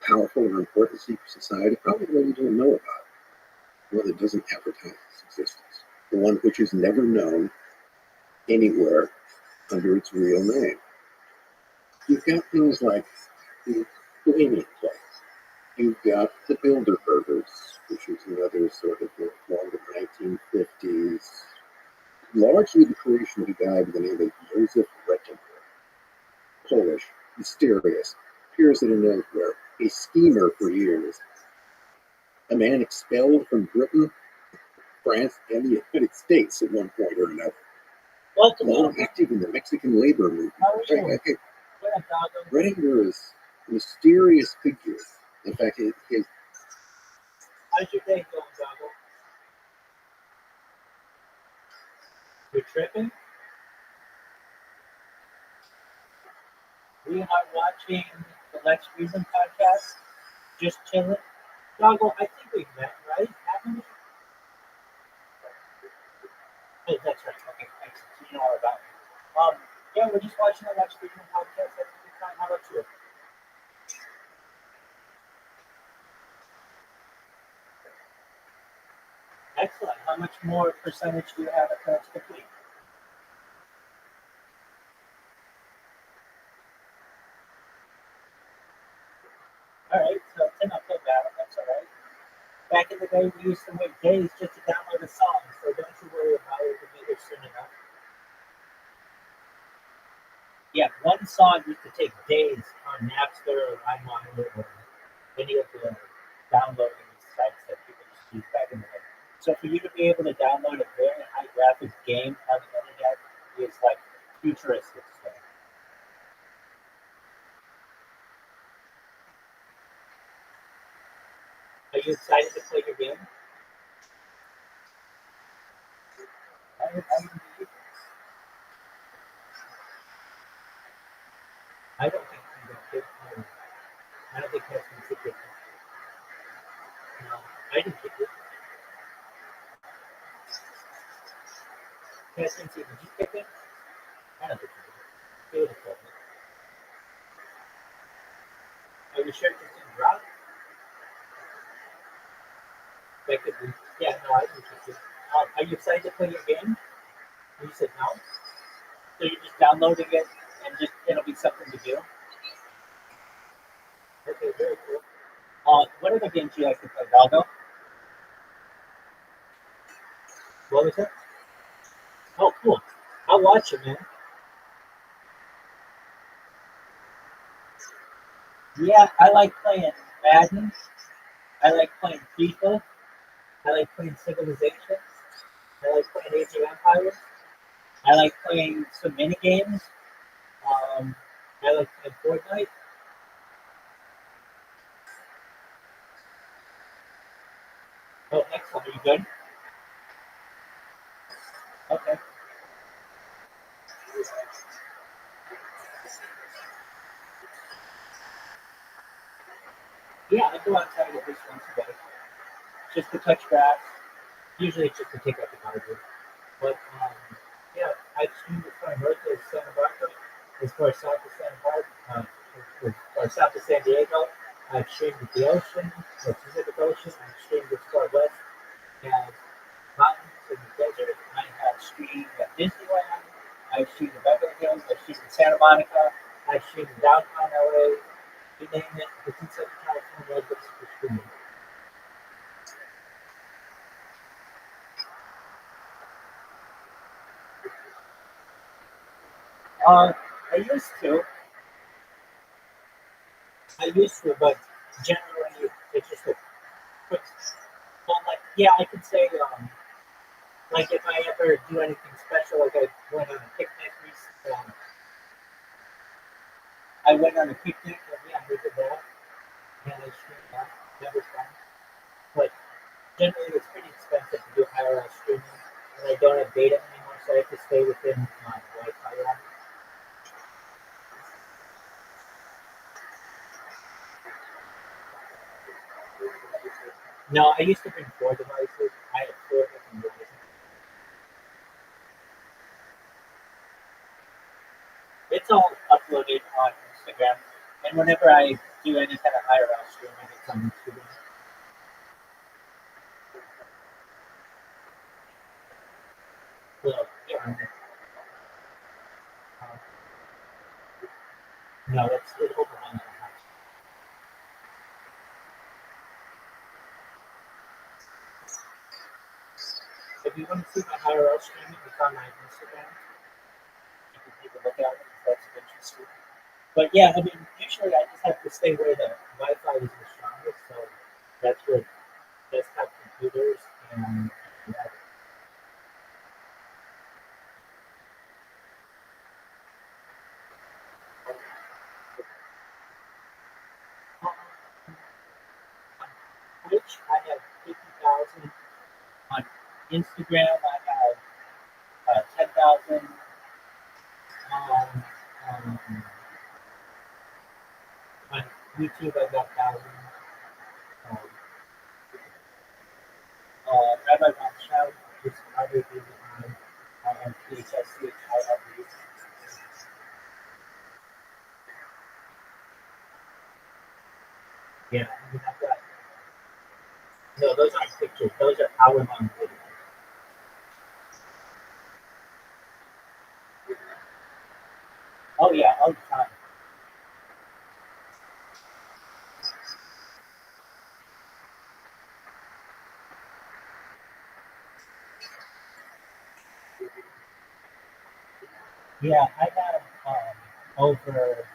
powerful or important secret society? Probably the one you don't know about. The one that doesn't advertise its existence. The one which is never known anywhere under its real name. You've got things like the Guinness Club. You've got the Bilderbergers, which is another sort of form of the 1950s, largely the creation of a guy by the name of Joseph Ratzinger. Polish, mysterious, appears out of nowhere, a schemer for years, a man expelled from Britain, France, and the United States at one point or another. Long active in the Mexican labor movement. Ratzinger is a mysterious figure. In fact, his How's your day going, Doggo? You're tripping? We are watching the Lex Friedman podcast. Just chilling. Doggo, I think we've met, right? Haven't we? Oh, that's right. Okay, excellent. So you know all about me. Yeah, we're just watching the Lex Friedman podcast. That's a good time. How about you? Excellent. How much more percentage do you have at that's complete? All right, so 10 uphill battle. That's all right. Back in the day, we used to wait days just to download a song, so don't you worry about it. We'll be here soon enough. Yeah, one song used to take days on Napster or LimeWire or any of the downloading sites that people just used back in the day. So for you to be able to download a very high graphics game on the internet is like futuristic stuff. Are you excited to play your game? I don't think I'm going to get I don't think that's going to get No, I didn't pick it. Cassian, did you pick it? I don't think you did. It was a problem. Are you sure this didn't drop? That could be. Yeah, no, I didn't pick it. Are you excited to play your game? You said no. So you're just downloading it and just it'll be something to do. Okay, very cool. What other games do you like to play, Doggo? What was it? Oh, cool. I'll watch it, man. Yeah, I like playing Madden. I like playing FIFA. I like playing Civilization. I like playing Age of Empires. I like playing some mini games. I like playing Fortnite. Oh, excellent. Are you good? Okay. Yeah, I go outside at least once a day, just to touch grass. Usually it's just to take out the garbage. But yeah, I've streamed as far north as Santa Barbara, as far south as Santa Barbara, as far south as San Diego. I've streamed at the ocean, the Pacific Ocean. I've streamed as far west as mountains and the desert. I have streamed at Disneyland. I've streamed in Beverly Hills. I've streamed in Santa Monica. I've streamed in downtown LA. You name it. It's in Southern California. It's for streaming. Uh, I used to. But generally it's just a quick. Well, like yeah, I could say like if I ever do anything special, like I went on a picnic recently. I went on a picnic and yeah, we did that, and I streamed that. That was fun. But generally, it's pretty expensive to do IRL streaming, and I don't have data anymore, so I have to stay within my Wi-Fi line. No, I used to bring four devices. I have four different devices. It's all uploaded on Instagram, and whenever I do any kind of IRL streaming, it's on Instagram. Well, yeah, no, that's it overwhelming. If you want to see my IRL streaming, it's on my Instagram. You can take a look at it if that's of interest to you. But yeah, I mean, usually I just have to stay where the Wi-Fi is the strongest, so that's where desktop computers and yeah, Twitch, I have 50,000. On Instagram, I have 10,000. Um, um, on YouTube, I got 1,000. Um, Rabbi Rothschild is probably mine. I have PHSC, I have these. Yeah, I mean, I've got, no, those aren't pictures. Those are hour-long videos. Oh, yeah, all the time. Yeah, over,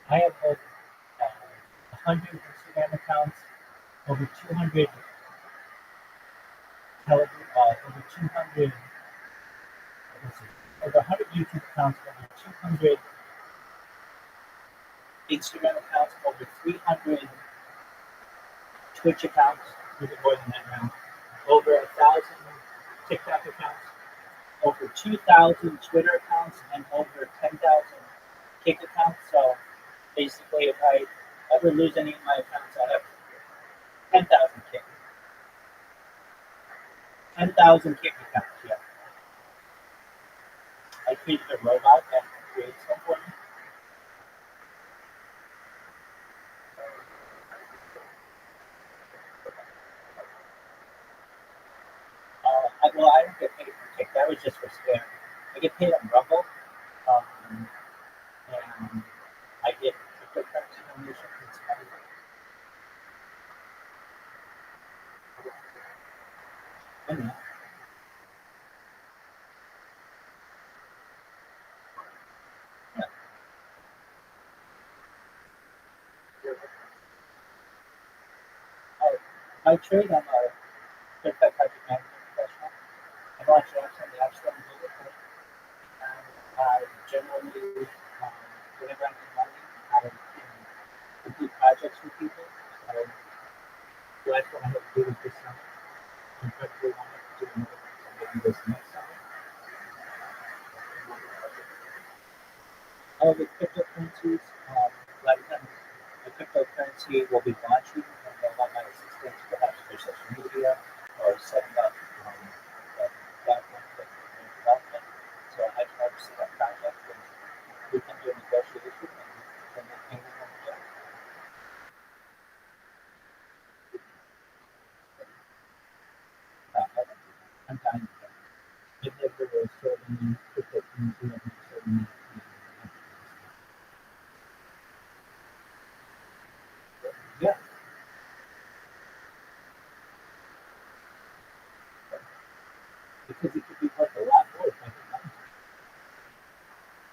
I have over 100 Instagram accounts, over 200 over 200, let's see, over 100 YouTube accounts, over 200 Instagram accounts, over 300 Twitch accounts, even more than that now, over 1,000 TikTok accounts, over 2,000 Twitter accounts, and over 10,000 Kick accounts. So basically, if I ever lose any of my accounts, I have 10,000 Kick. 10,000 Kick accounts, yeah. I created a robot that creates them for me. I don't get paid for Kick. That was just for spam. I get paid on Rumble, and I get cryptocurrency donations and Spotify. And yeah, I trade on a crypto project management professional. I launch apps on the App Store and Google Play. And I generally, whenever I need money, I complete projects for people. I do we want to do another maybe this next summer. The cryptocurrencies, like the cryptocurrency will be launching, and they'll want my assistance perhaps for social media or setting up a platform for development. So I can oversee that project, and we can do a negotiation and then payment on the job. I'm dying to get. If there were so many cryptocurrency and so many yeah, because it could be worth a lot more if I could find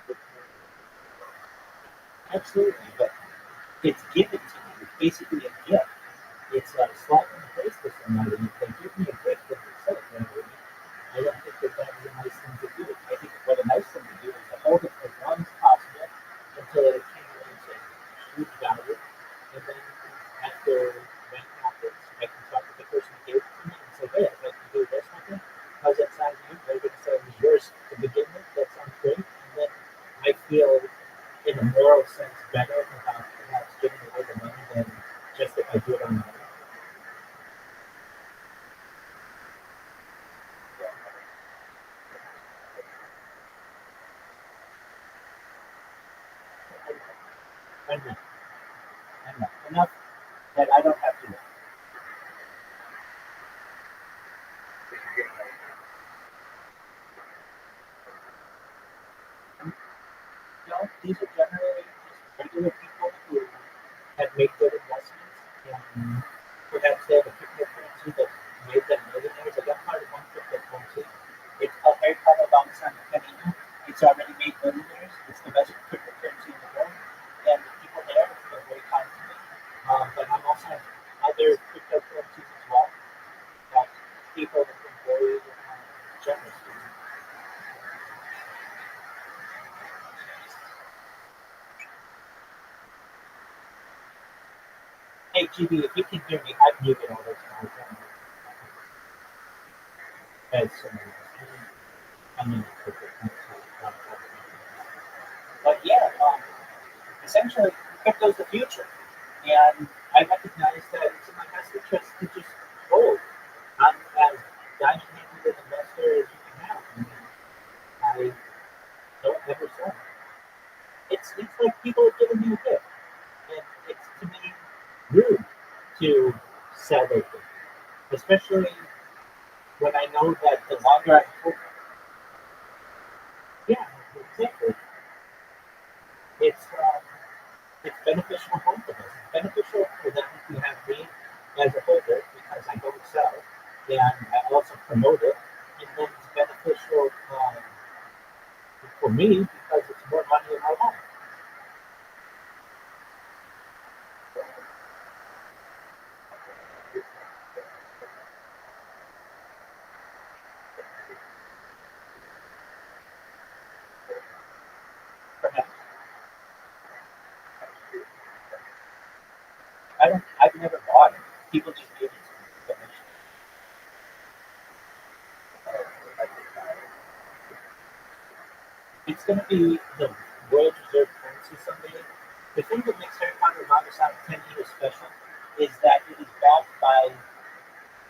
it. Absolutely, but it's given to me. It's basically a gift. It's a slap in the face to somebody. If they give me a gift that they celebrate, I don't think that that is a nice thing to do. I think what a nice thing to do is to hold it as long as possible until it accumulates a huge value. And then after that happens, I can talk to the person who gave it to me and say, hey, I'd like to do this with it. How's that sound to you? They're going to say it was yours to begin with. That sounds great. And then I feel, in a moral sense, better about perhaps giving away the money than just if I do it on my own. I'm not. I'm not. Enough that I don't have to work. You know, these are generally just regular people who have made good investments and perhaps they have a cryptocurrency that made them millionaires. I got part of one cryptocurrency. It's called very clever bounce on the penny. It's already made millionaires. It's the best cryptocurrency in the world. And the people there are very kind to me. But I'm also have other cryptocurrencies as well that people have been very generous to. Hey, GB, if you can hear me, I've muted all those guys. As I'm in cryptocurrency. But yeah, essentially, crypto's the future. And I recognize that it's in my best interest to just hold. I'm as diamond-handed an investor as you can have. I mean, I don't ever sell. It's like people are giving me a gift. And it's to me rude to sell their gift. Especially when I know that the longer I hold it, yeah, exactly. It's it's beneficial for both of us. It's beneficial for them to have me as a holder because I don't sell, and I also promote it. And then it's beneficial for me because it's more money in my life. Perhaps I don't. I've never bought it. People just give it to me. It's going to be the world reserve currency someday. The thing that makes Harry Potter and Robert Sound 10 years special is that it is backed by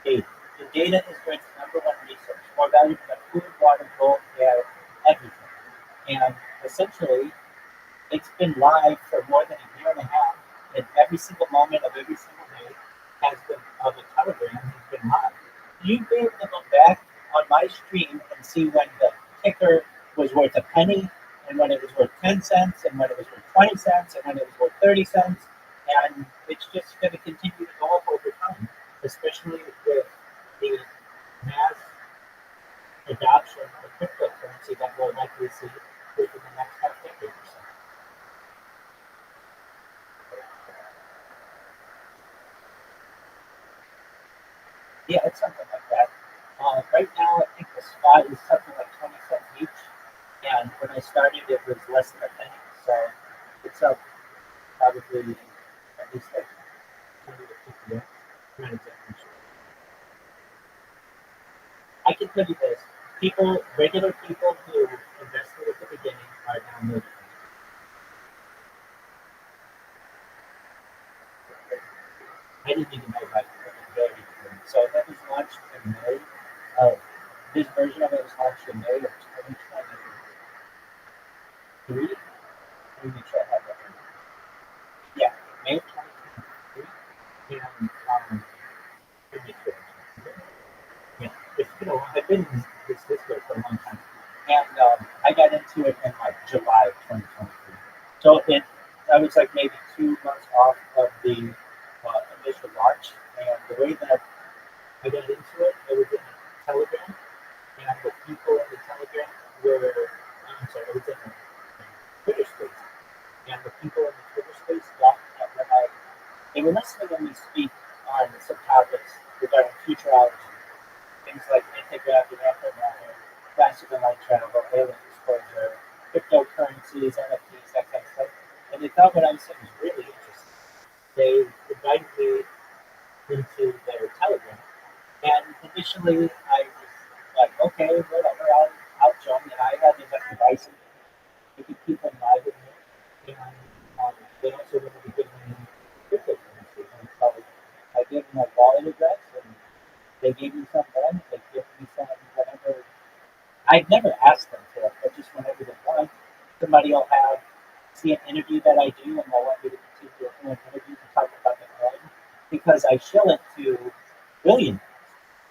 data. The data is Greg's number one resource, more valuable than food, water, gold, air, everything. And essentially, it's been live for more than a year and a half, and every single moment of every single day has been of a telegram has been live. You'd be able to go back on my stream and see when the ticker was worth a penny, and when it was worth 10 cents, and when it was worth 20 cents, and when it was worth 30 cents. And it's just going to continue to go up over time, especially with the mass adoption of cryptocurrency that we'll likely see within the next half decade or so. Yeah, it's something like that. Right now, I think the spot is something like 20 cents each. And when I started, it was less than a penny. So it's up probably at least like 20 to 50 cents. Not exactly sure. I can tell you this: people, regular people who invested at the beginning are now millionaires. I didn't even know about it at the very beginning. So that was launched in May. Uh, this version of it was launched in May of 2023. Let me make sure I have that right. Yeah, May of 2023. And let me make sure. Yeah, it's been a long. I've been in this way for a long time, and I got into it in like July of 2023. So I was like maybe 2 months off of the initial launch, and the way that I got into it, it was in Telegram, and the people in the Telegram were, I'm sorry, it was in a Twitter space, and the people in the Twitter space got that they were listening when we speak on some topics regarding futurology. Things like anti-gravity, antimatter, faster light travel, alien exposure, cryptocurrencies, NFTs, that kind of stuff. And they thought what I was saying was really interesting. They invited me into their Telegram. And initially, I was like, okay, whatever, I'll join. And I had enough devices to keep people live with me. And they also wanted to give me cryptocurrency. And so I gave them my wallet address, and they gave me some then. They gave me some whatever. I'd never asked them for it, but just whenever they want, somebody will see an interview that I do, and they'll want me to continue doing interviews and talk about the oil because I show it to billionaires.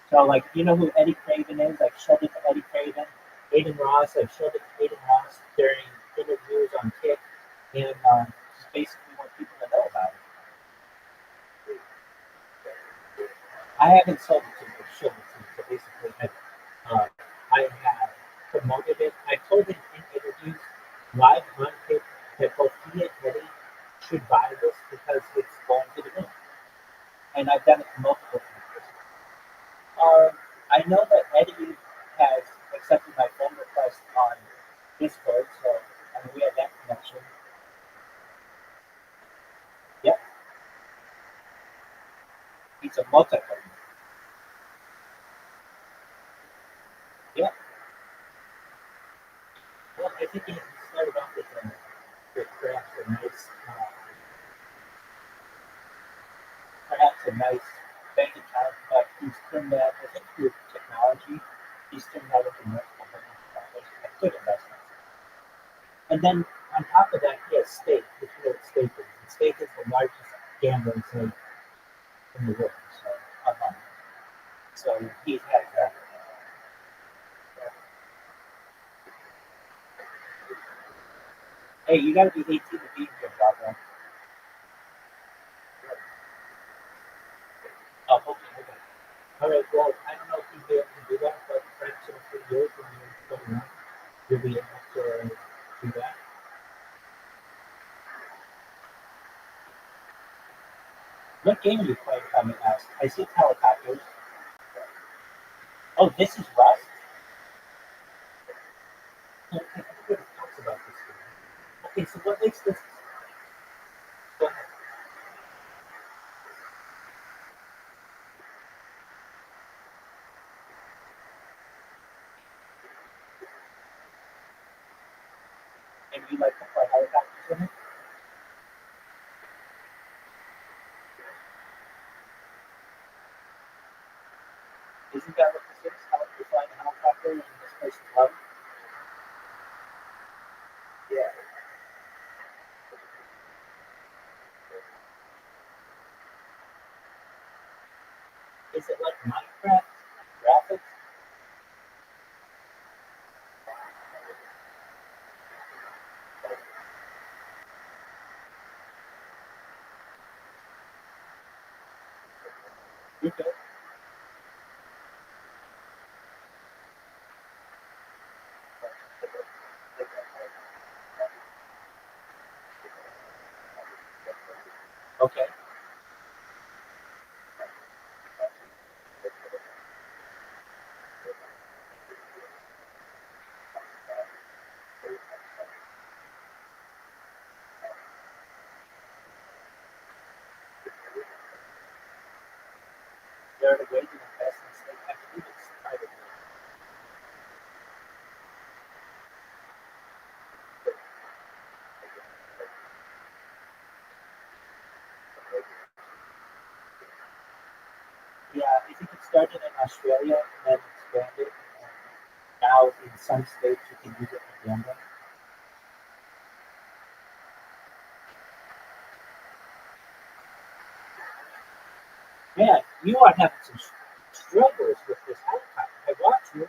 So, like, you know who Eddie Craven is? I've showed it to Eddie Craven, Aiden Ross. I've showed it to Aiden Ross during interviews on Kick, and just basically want people to know about it. I haven't sold it to them, showed it to them. So basically, I have promoted it. I told him in interviews, live on Kick, that both he and Eddie should buy this because it's going to the moon. And I've done it multiple times. I know that Eddie has accepted my phone request on Discord, so I mean, we have that connection. Yep, he's a multi-player. Yeah, well, I think he started off with perhaps a nice bank account, but he's turned that, I think through technology, he's turned that into multiple $1 million a good investment. And then on top of that, he has stake, if you know what stake is. And stake is the largest gambling site in the world, so online. So he has that. Hey, you gotta be 18 to be here, Bravo. Oh, okay. All right, well, I don't know if you'll be able to do that, but perhaps in a few years when you're 21, you'll be able to do that. What game are you playing, if I may ask? I see helicopters. Oh, this is Rust? Okay, everybody talks about this game. Okay, so what makes this? Go ahead. And you like to play helicopters in it? Isn't that what this is? How you're flying a helicopter and this place is love? Yeah. Is it like Minecraft graphics? You good? Okay. There are ways to invest in state. I believe it's private. started in Australia and then expanded. And now in some states you can use it for gambling. Man, you are having some struggles with this helicopter. I watch you.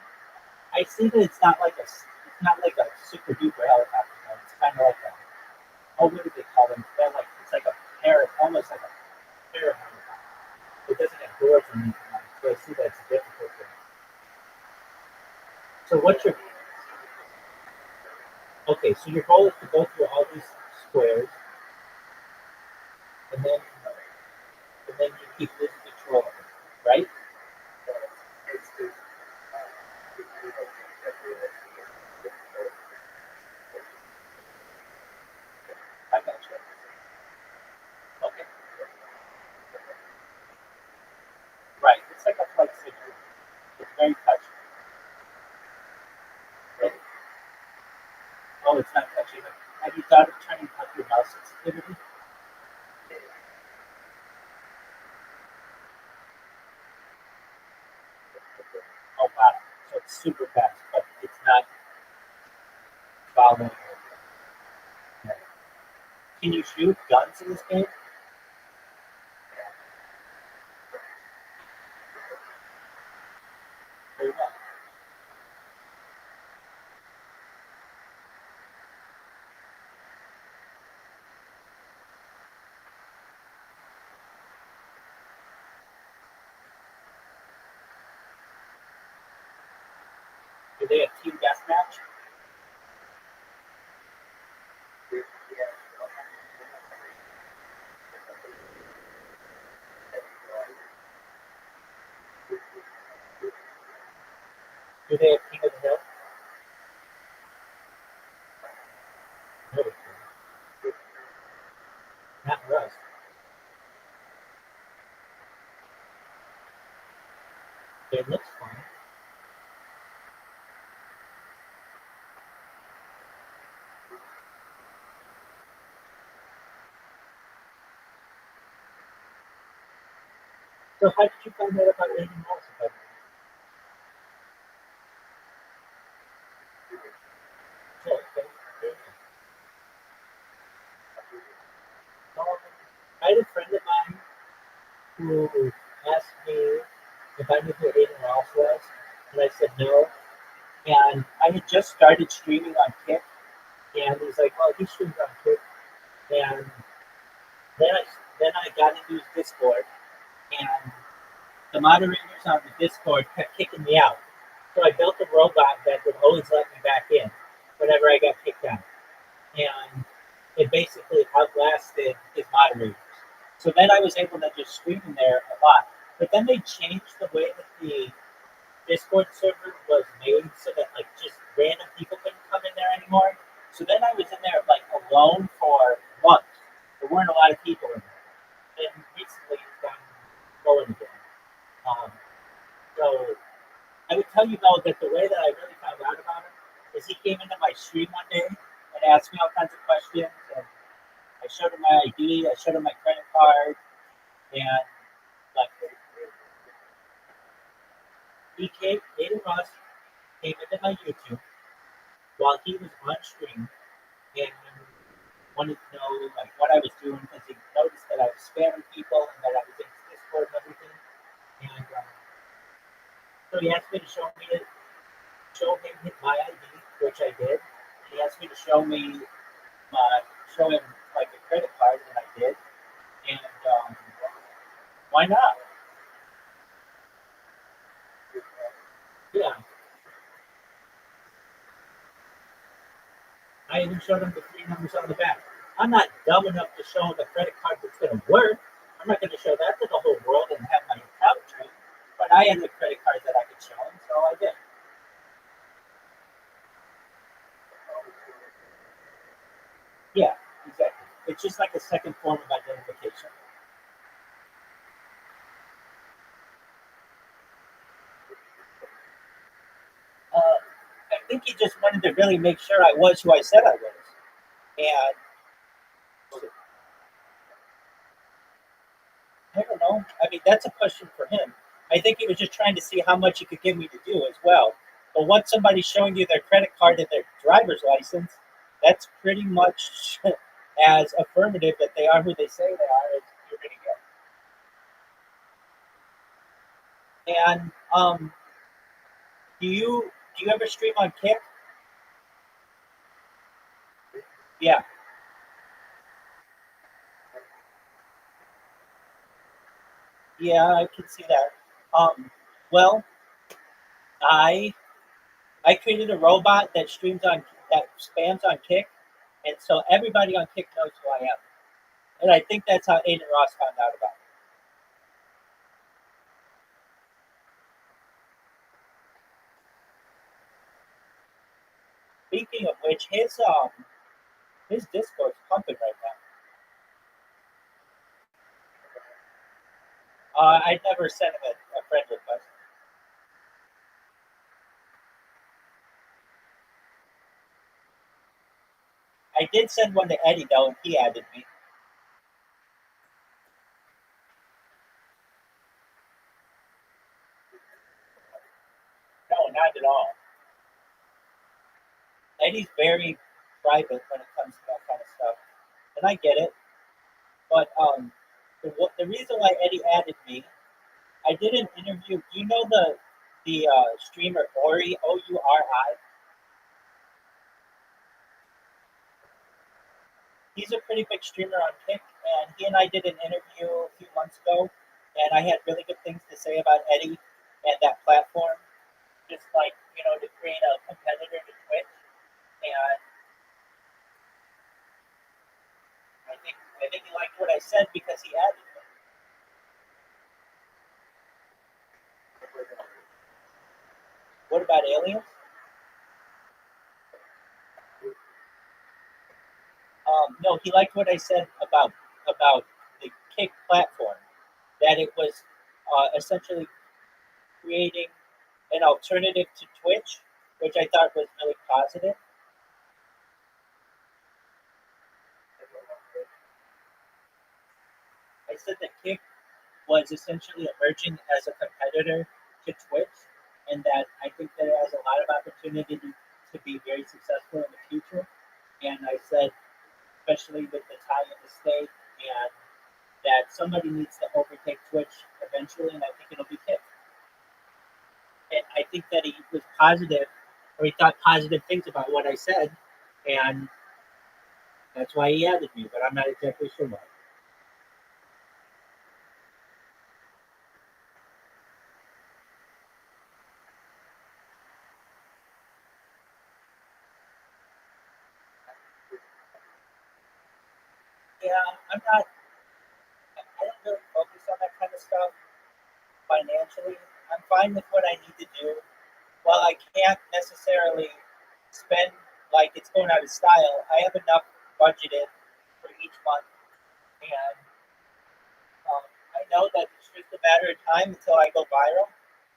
I see that it's not like a super duper helicopter. Though. It's kind of like a, oh, what do they call them? They're like it's like a almost like a para helicopter. It doesn't have doors or anything on it, so I see that it's difficult. So what's your okay? So your goal is to go through all these squares, and then you keep losing control of it, right? I got you. Okay, right. It's like a flight simulator. It's very touchy. Right? Oh, it's not touchy. Have you thought of turning up your mouse sensitivity? Oh wow. So it's super fast, but it's not following. Can you shoot guns in this game? Very well. Do they have team deathmatch? Do they have King of the Hill? No, they don't. Not Rust. It looks fun. So how did you find out about Aiden Moss? So, okay. I had a friend of mine who asked me if I knew who Aiden Ross was, and I said no. And I had just started streaming on Kick, and he's like, "Well, he streams on Kick." And then I got into his Discord, and the moderators on the Discord kept kicking me out. So I built a robot that would always let me back in whenever I got kicked out. And it basically outlasted his moderators. So then I was able to just stream in there a lot. But then they changed the way that the Discord server was made so that like just random people couldn't come in there anymore. So then I was in there like alone for months. There weren't a lot of people in there. And recently it's gotten going again. Um, so I would tell you though that the way that I really found out about him is he came into my stream one day and asked me all kinds of questions, and I showed him my ID, I showed him my credit card, and like Aiden Ross came into my YouTube while he was on stream and wanted to know like what I was doing because he noticed that I was spamming people and that I was in his Discord and everything, and so he asked me to show him my ID, which I did. And he asked me to show him like a credit card, and I did. And why not? Yeah, I even showed him the three numbers on the back. I'm not dumb enough to show him a credit card that's going to work. I'm not going to show that to the whole world and have my account trained. But I had the credit card that I could show him, so I did. Yeah, exactly. It's just like a second form of identification. I think he just wanted to really make sure I was who I said I was. And I don't know. I mean, that's a question for him. I think he was just trying to see how much he could get me to do as well. But once somebody's showing you their credit card and their driver's license, that's pretty much as affirmative that they are who they say they are as you're going to get. And do you ever stream on Kick? Yeah, yeah, I can see that. Well, I I created a robot that spams on Kick, and so everybody on Kick knows who I am. And I think that's how Aiden Ross found out about it. Speaking of which, his Discord's pumping right now. I never sent him a friend request. I did send one to Eddie though, and he added me. No, not at all. Eddie's very private when it comes to that kind of stuff, and I get it. But the reason why Eddie added me, I did an interview. You know the streamer Ori Ouri? He's a pretty big streamer on Kick, and he and I did an interview a few months ago, and I had really good things to say about Eddie and that platform. Just like to create a competitor to Twitch, and I think he liked what I said because he added me. What about aliens? No, he liked what I said about the Kick platform. That it was essentially creating an alternative to Twitch, which I thought was really positive. I said that Kick was essentially emerging as a competitor to Twitch, and that I think that it has a lot of opportunity to be very successful in the future. And I said, especially with the tie in the state, and that somebody needs to overtake Twitch eventually, and I think it'll be Kick. And I think that he was positive, or he thought positive things about what I said, and that's why he added me, but I'm not exactly sure why. Yeah, I'm not, I don't really focus on that kind of stuff financially. I'm fine with what I need to do. While I can't necessarily spend like it's going out of style, I have enough budgeted for each month, and I know that it's just a matter of time until I go viral.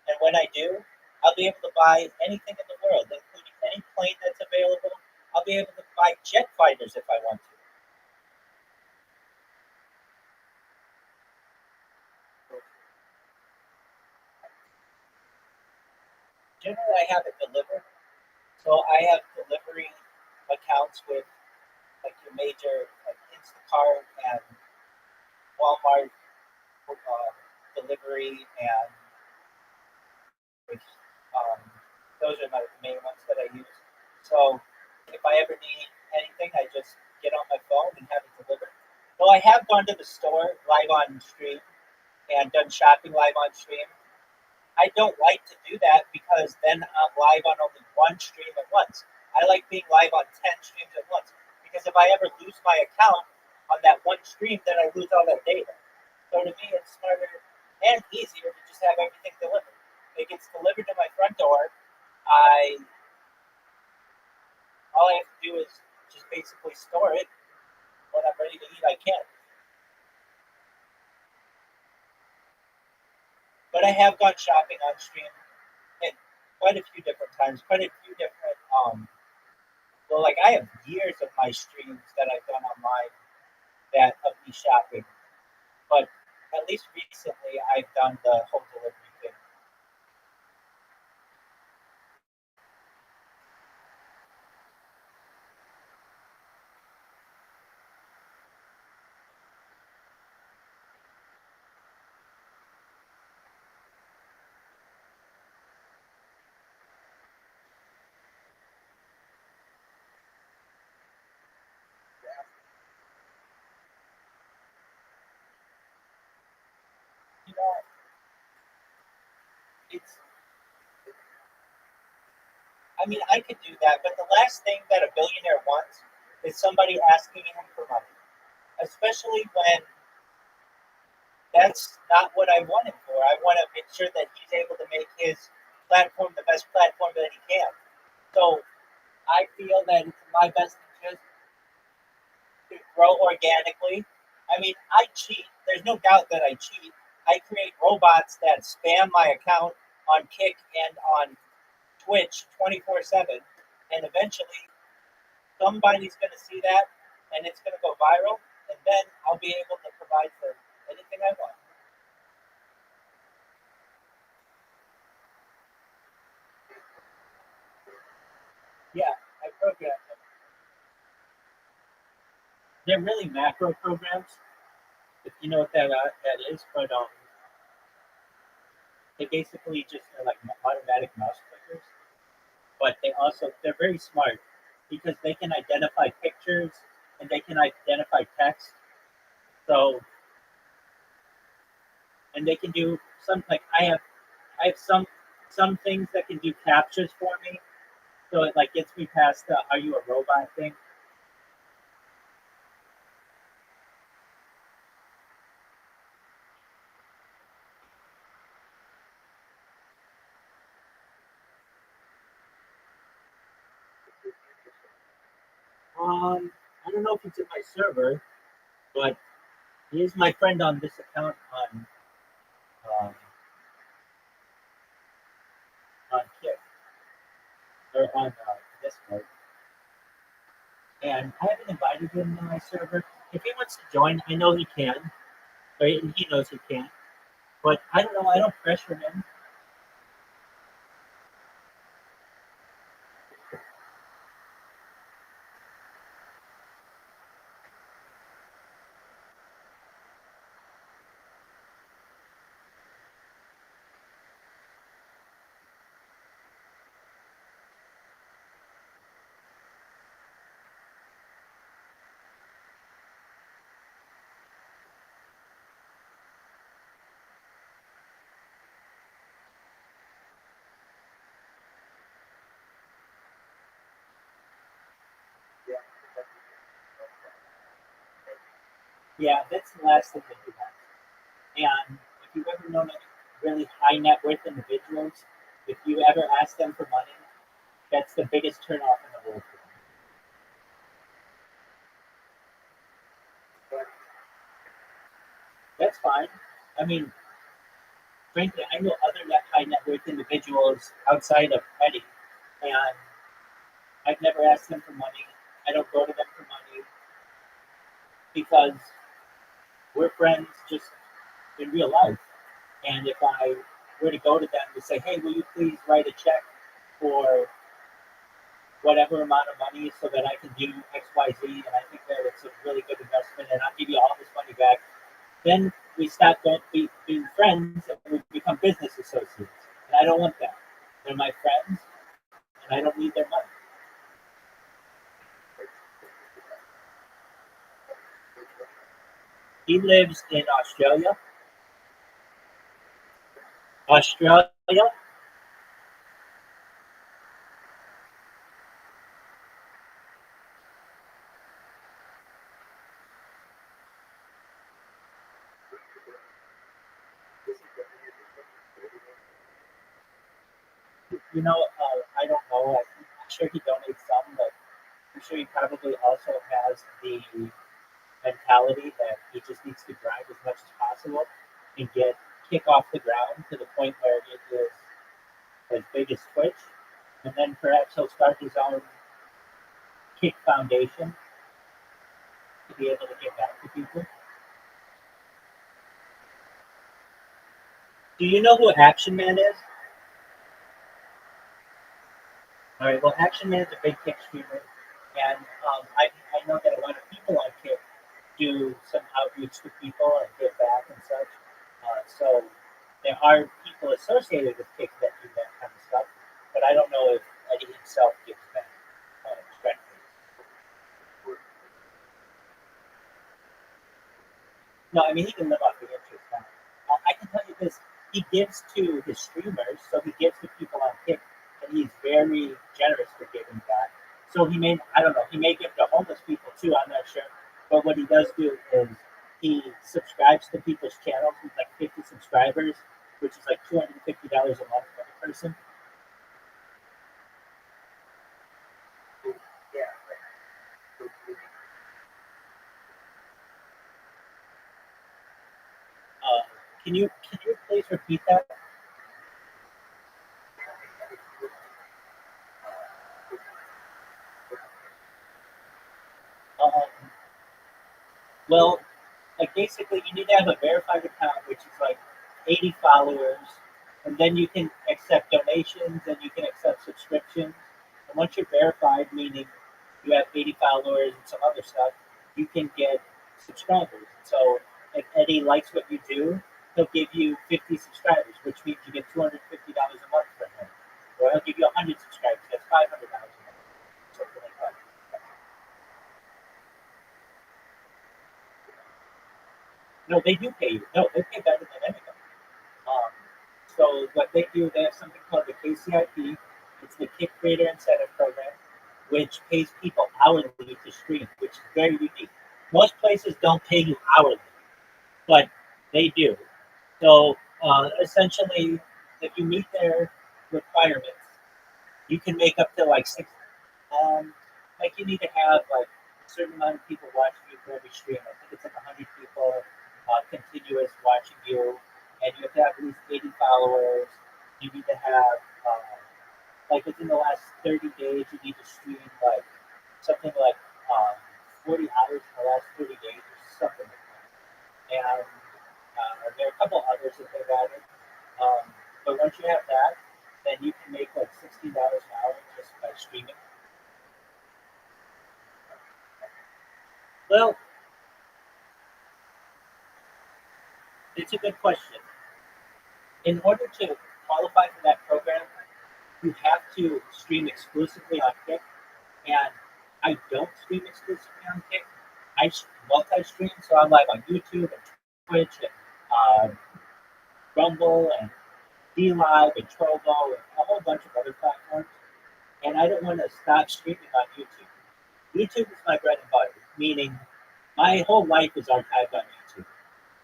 And when I do, I'll be able to buy anything in the world, including any plane that's available. I'll be able to buy jet fighters if I want to. Generally, I have it delivered. So I have delivery accounts with like your major like Instacart and Walmart delivery, and which those are my main ones that I use. So if I ever need anything, I just get on my phone and have it delivered. Well, I have gone to the store live on stream and done shopping live on stream. I don't like to do that because then I'm live on only one stream at once. I like being live on 10 streams at once because if I ever lose my account on that one stream, then I lose all that data. So to me, it's smarter and easier to just have everything delivered. It gets delivered to my front door. All I have to do is just basically store it. When I'm ready to eat, I can. But I have gone shopping on stream at quite a few different times, quite a few different well, like I have years of my streams that I've done online that of me shopping. But at least recently I've done the home delivery thing. it's. I mean, I could do that, but the last thing that a billionaire wants is somebody asking him for money, especially when that's not what I want him for. I want to make sure that he's able to make his platform the best platform that he can. So I feel that it's in my best interest to grow organically. I mean, I cheat. There's no doubt that I cheat. I create robots that spam my account on Kick and on Twitch 24/7, and eventually somebody's going to see that, and it's going to go viral, and then I'll be able to provide for anything I want. Yeah, I program them. They're really macro programs, if you know what that is, but they basically just are like automatic mouse clickers. But they're very smart because they can identify pictures and they can identify text. So and they can do some like I have some things that can do captures for me. So it like gets me past the "Are you a robot?" thing. I don't know if it's in my server, but he is my friend on this account um, on Kick or on Discord. And I haven't invited him to my server. If he wants to join, I know he can, or he knows he can. But I don't know. I don't pressure him. Yeah, that's the last thing that he wants. And if you've ever known any really high net worth individuals, if you ever ask them for money, that's the biggest turnoff in the world for them. That's fine. I mean, frankly, I know other high net worth individuals outside of Eddie, and I've never asked them for money. I don't go to them for money because we're friends just in real life. And if I were to go to them to say, hey, will you please write a check for whatever amount of money so that I can do X, Y, Z, and I think that it's a really good investment, and I'll give you all this money back, then we stop being friends and we become business associates. And I don't want that. They're my friends, and I don't need their money. He lives in Australia. Australia. I don't know. I'm sure he donates some, but I'm sure he probably also has the mentality that he just needs to grind as much as possible and get Kick off the ground to the point where it is as big as Twitch, and then perhaps he'll start his own Kick Foundation to be able to give back to people. Do you know who Action Man is? All right, well, Action Man is a big Kick streamer, and I know that a lot of people on Kick do some outreach to people and give back and such. So there are people associated with Kick that do that kind of stuff, but I don't know if Eddie himself gives back directly. No, I mean he can live off the interest. Now, I can tell you this: he gives to his streamers, so he gives to people on Kick, and he's very generous for giving that. So he may, I don't know, he may give to homeless people too. I'm not sure, but what he does do is he subscribes to people's channels with like 50 subscribers, which is like $250 a month for the person. Uh, can you please repeat that? Um, well, like basically you need to have a verified account, which is like 80 followers, and then you can accept donations and you can accept subscriptions. And once you're verified, meaning you have 80 followers and some other stuff, you can get subscribers. So if Eddie likes what you do, he'll give you 50 subscribers, which means you get $250 a month from him. Or he'll give you 100 subscribers, that's $500 a month, something like that. No, they do pay you. No, they pay better than anyone. Um, so what they do, they have something called the KCIP. It's the Kick Creator Incentive Program, which pays people hourly to stream, which is very unique. Most places don't pay you hourly, but they do. So essentially, if you meet their requirements, you can make up to like six. Um, like you need to have like a certain amount of people watching you for every stream. I think it's like 100 people continuous watching you, and you have to have at least 80 followers. You need to have like within the last 30 days, you need to stream like something like 40 hours in the last 30 days or something like that. And there are a couple others that they've added. But once you have that, then you can make like $60 an hour just by streaming. Well, it's a good question. In order to qualify for that program, you have to stream exclusively on Kick, and I don't stream exclusively on Kick. I multi-stream, so I'm live on YouTube and Twitch and Rumble and DLive and Trovo and a whole bunch of other platforms. And I don't want to stop streaming on YouTube. YouTube is my bread and butter, meaning my whole life is archived on YouTube.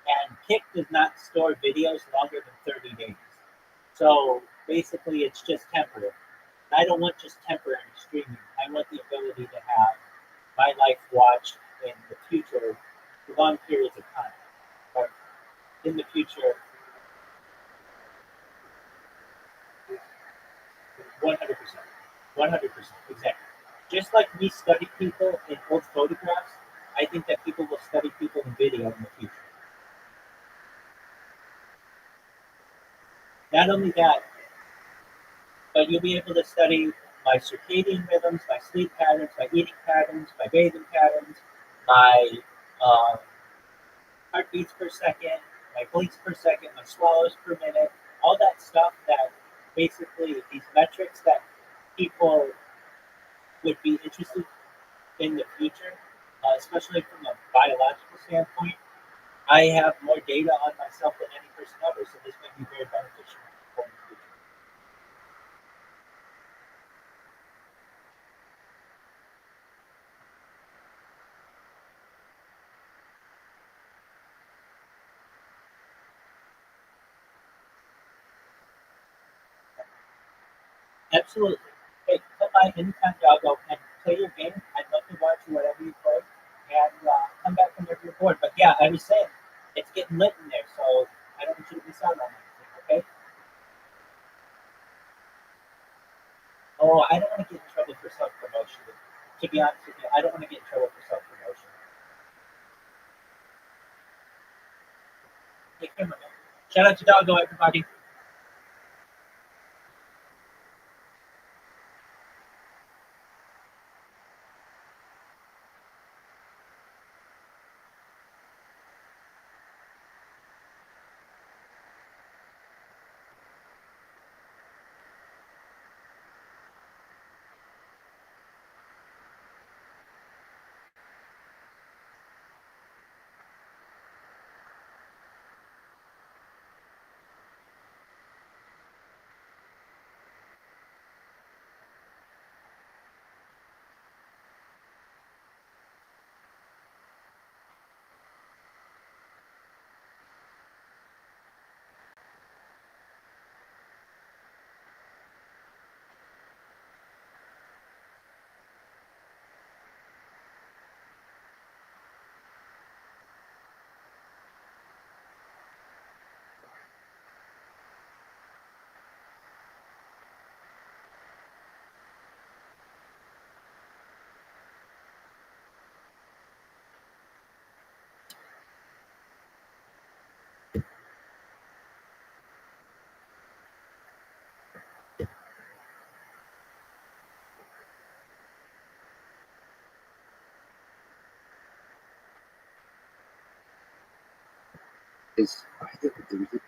And Kick does not store videos longer than 30 days. So basically, it's just temporary. I don't want just temporary streaming. I want the ability to have my life watched in the future for long periods of time. Or in the future, 100%. 100%, exactly. Just like we study people in old photographs, I think that people will study people in video in the future. Not only that, but you'll be able to study my circadian rhythms, my sleep patterns, my eating patterns, my bathing patterns, my um, heartbeats per second, my blinks per second, my swallows per minute, all that stuff that basically these metrics that people would be interested in the future, especially from a biological standpoint. I have more data on myself than any person ever, so this may be very beneficial for the future. Absolutely. Hey, come by anytime, Doggo, and play your game. I'd love to watch you whatever you play, and come back whenever you're bored. But yeah, I was saying, it's getting lit in there, so I don't want you to miss out on anything, okay? Oh, I don't want to get in trouble for self-promotion. To be honest with you, I don't want to get in trouble for self-promotion. Take care, my man. Shout out to Doggo, everybody. is I think that there's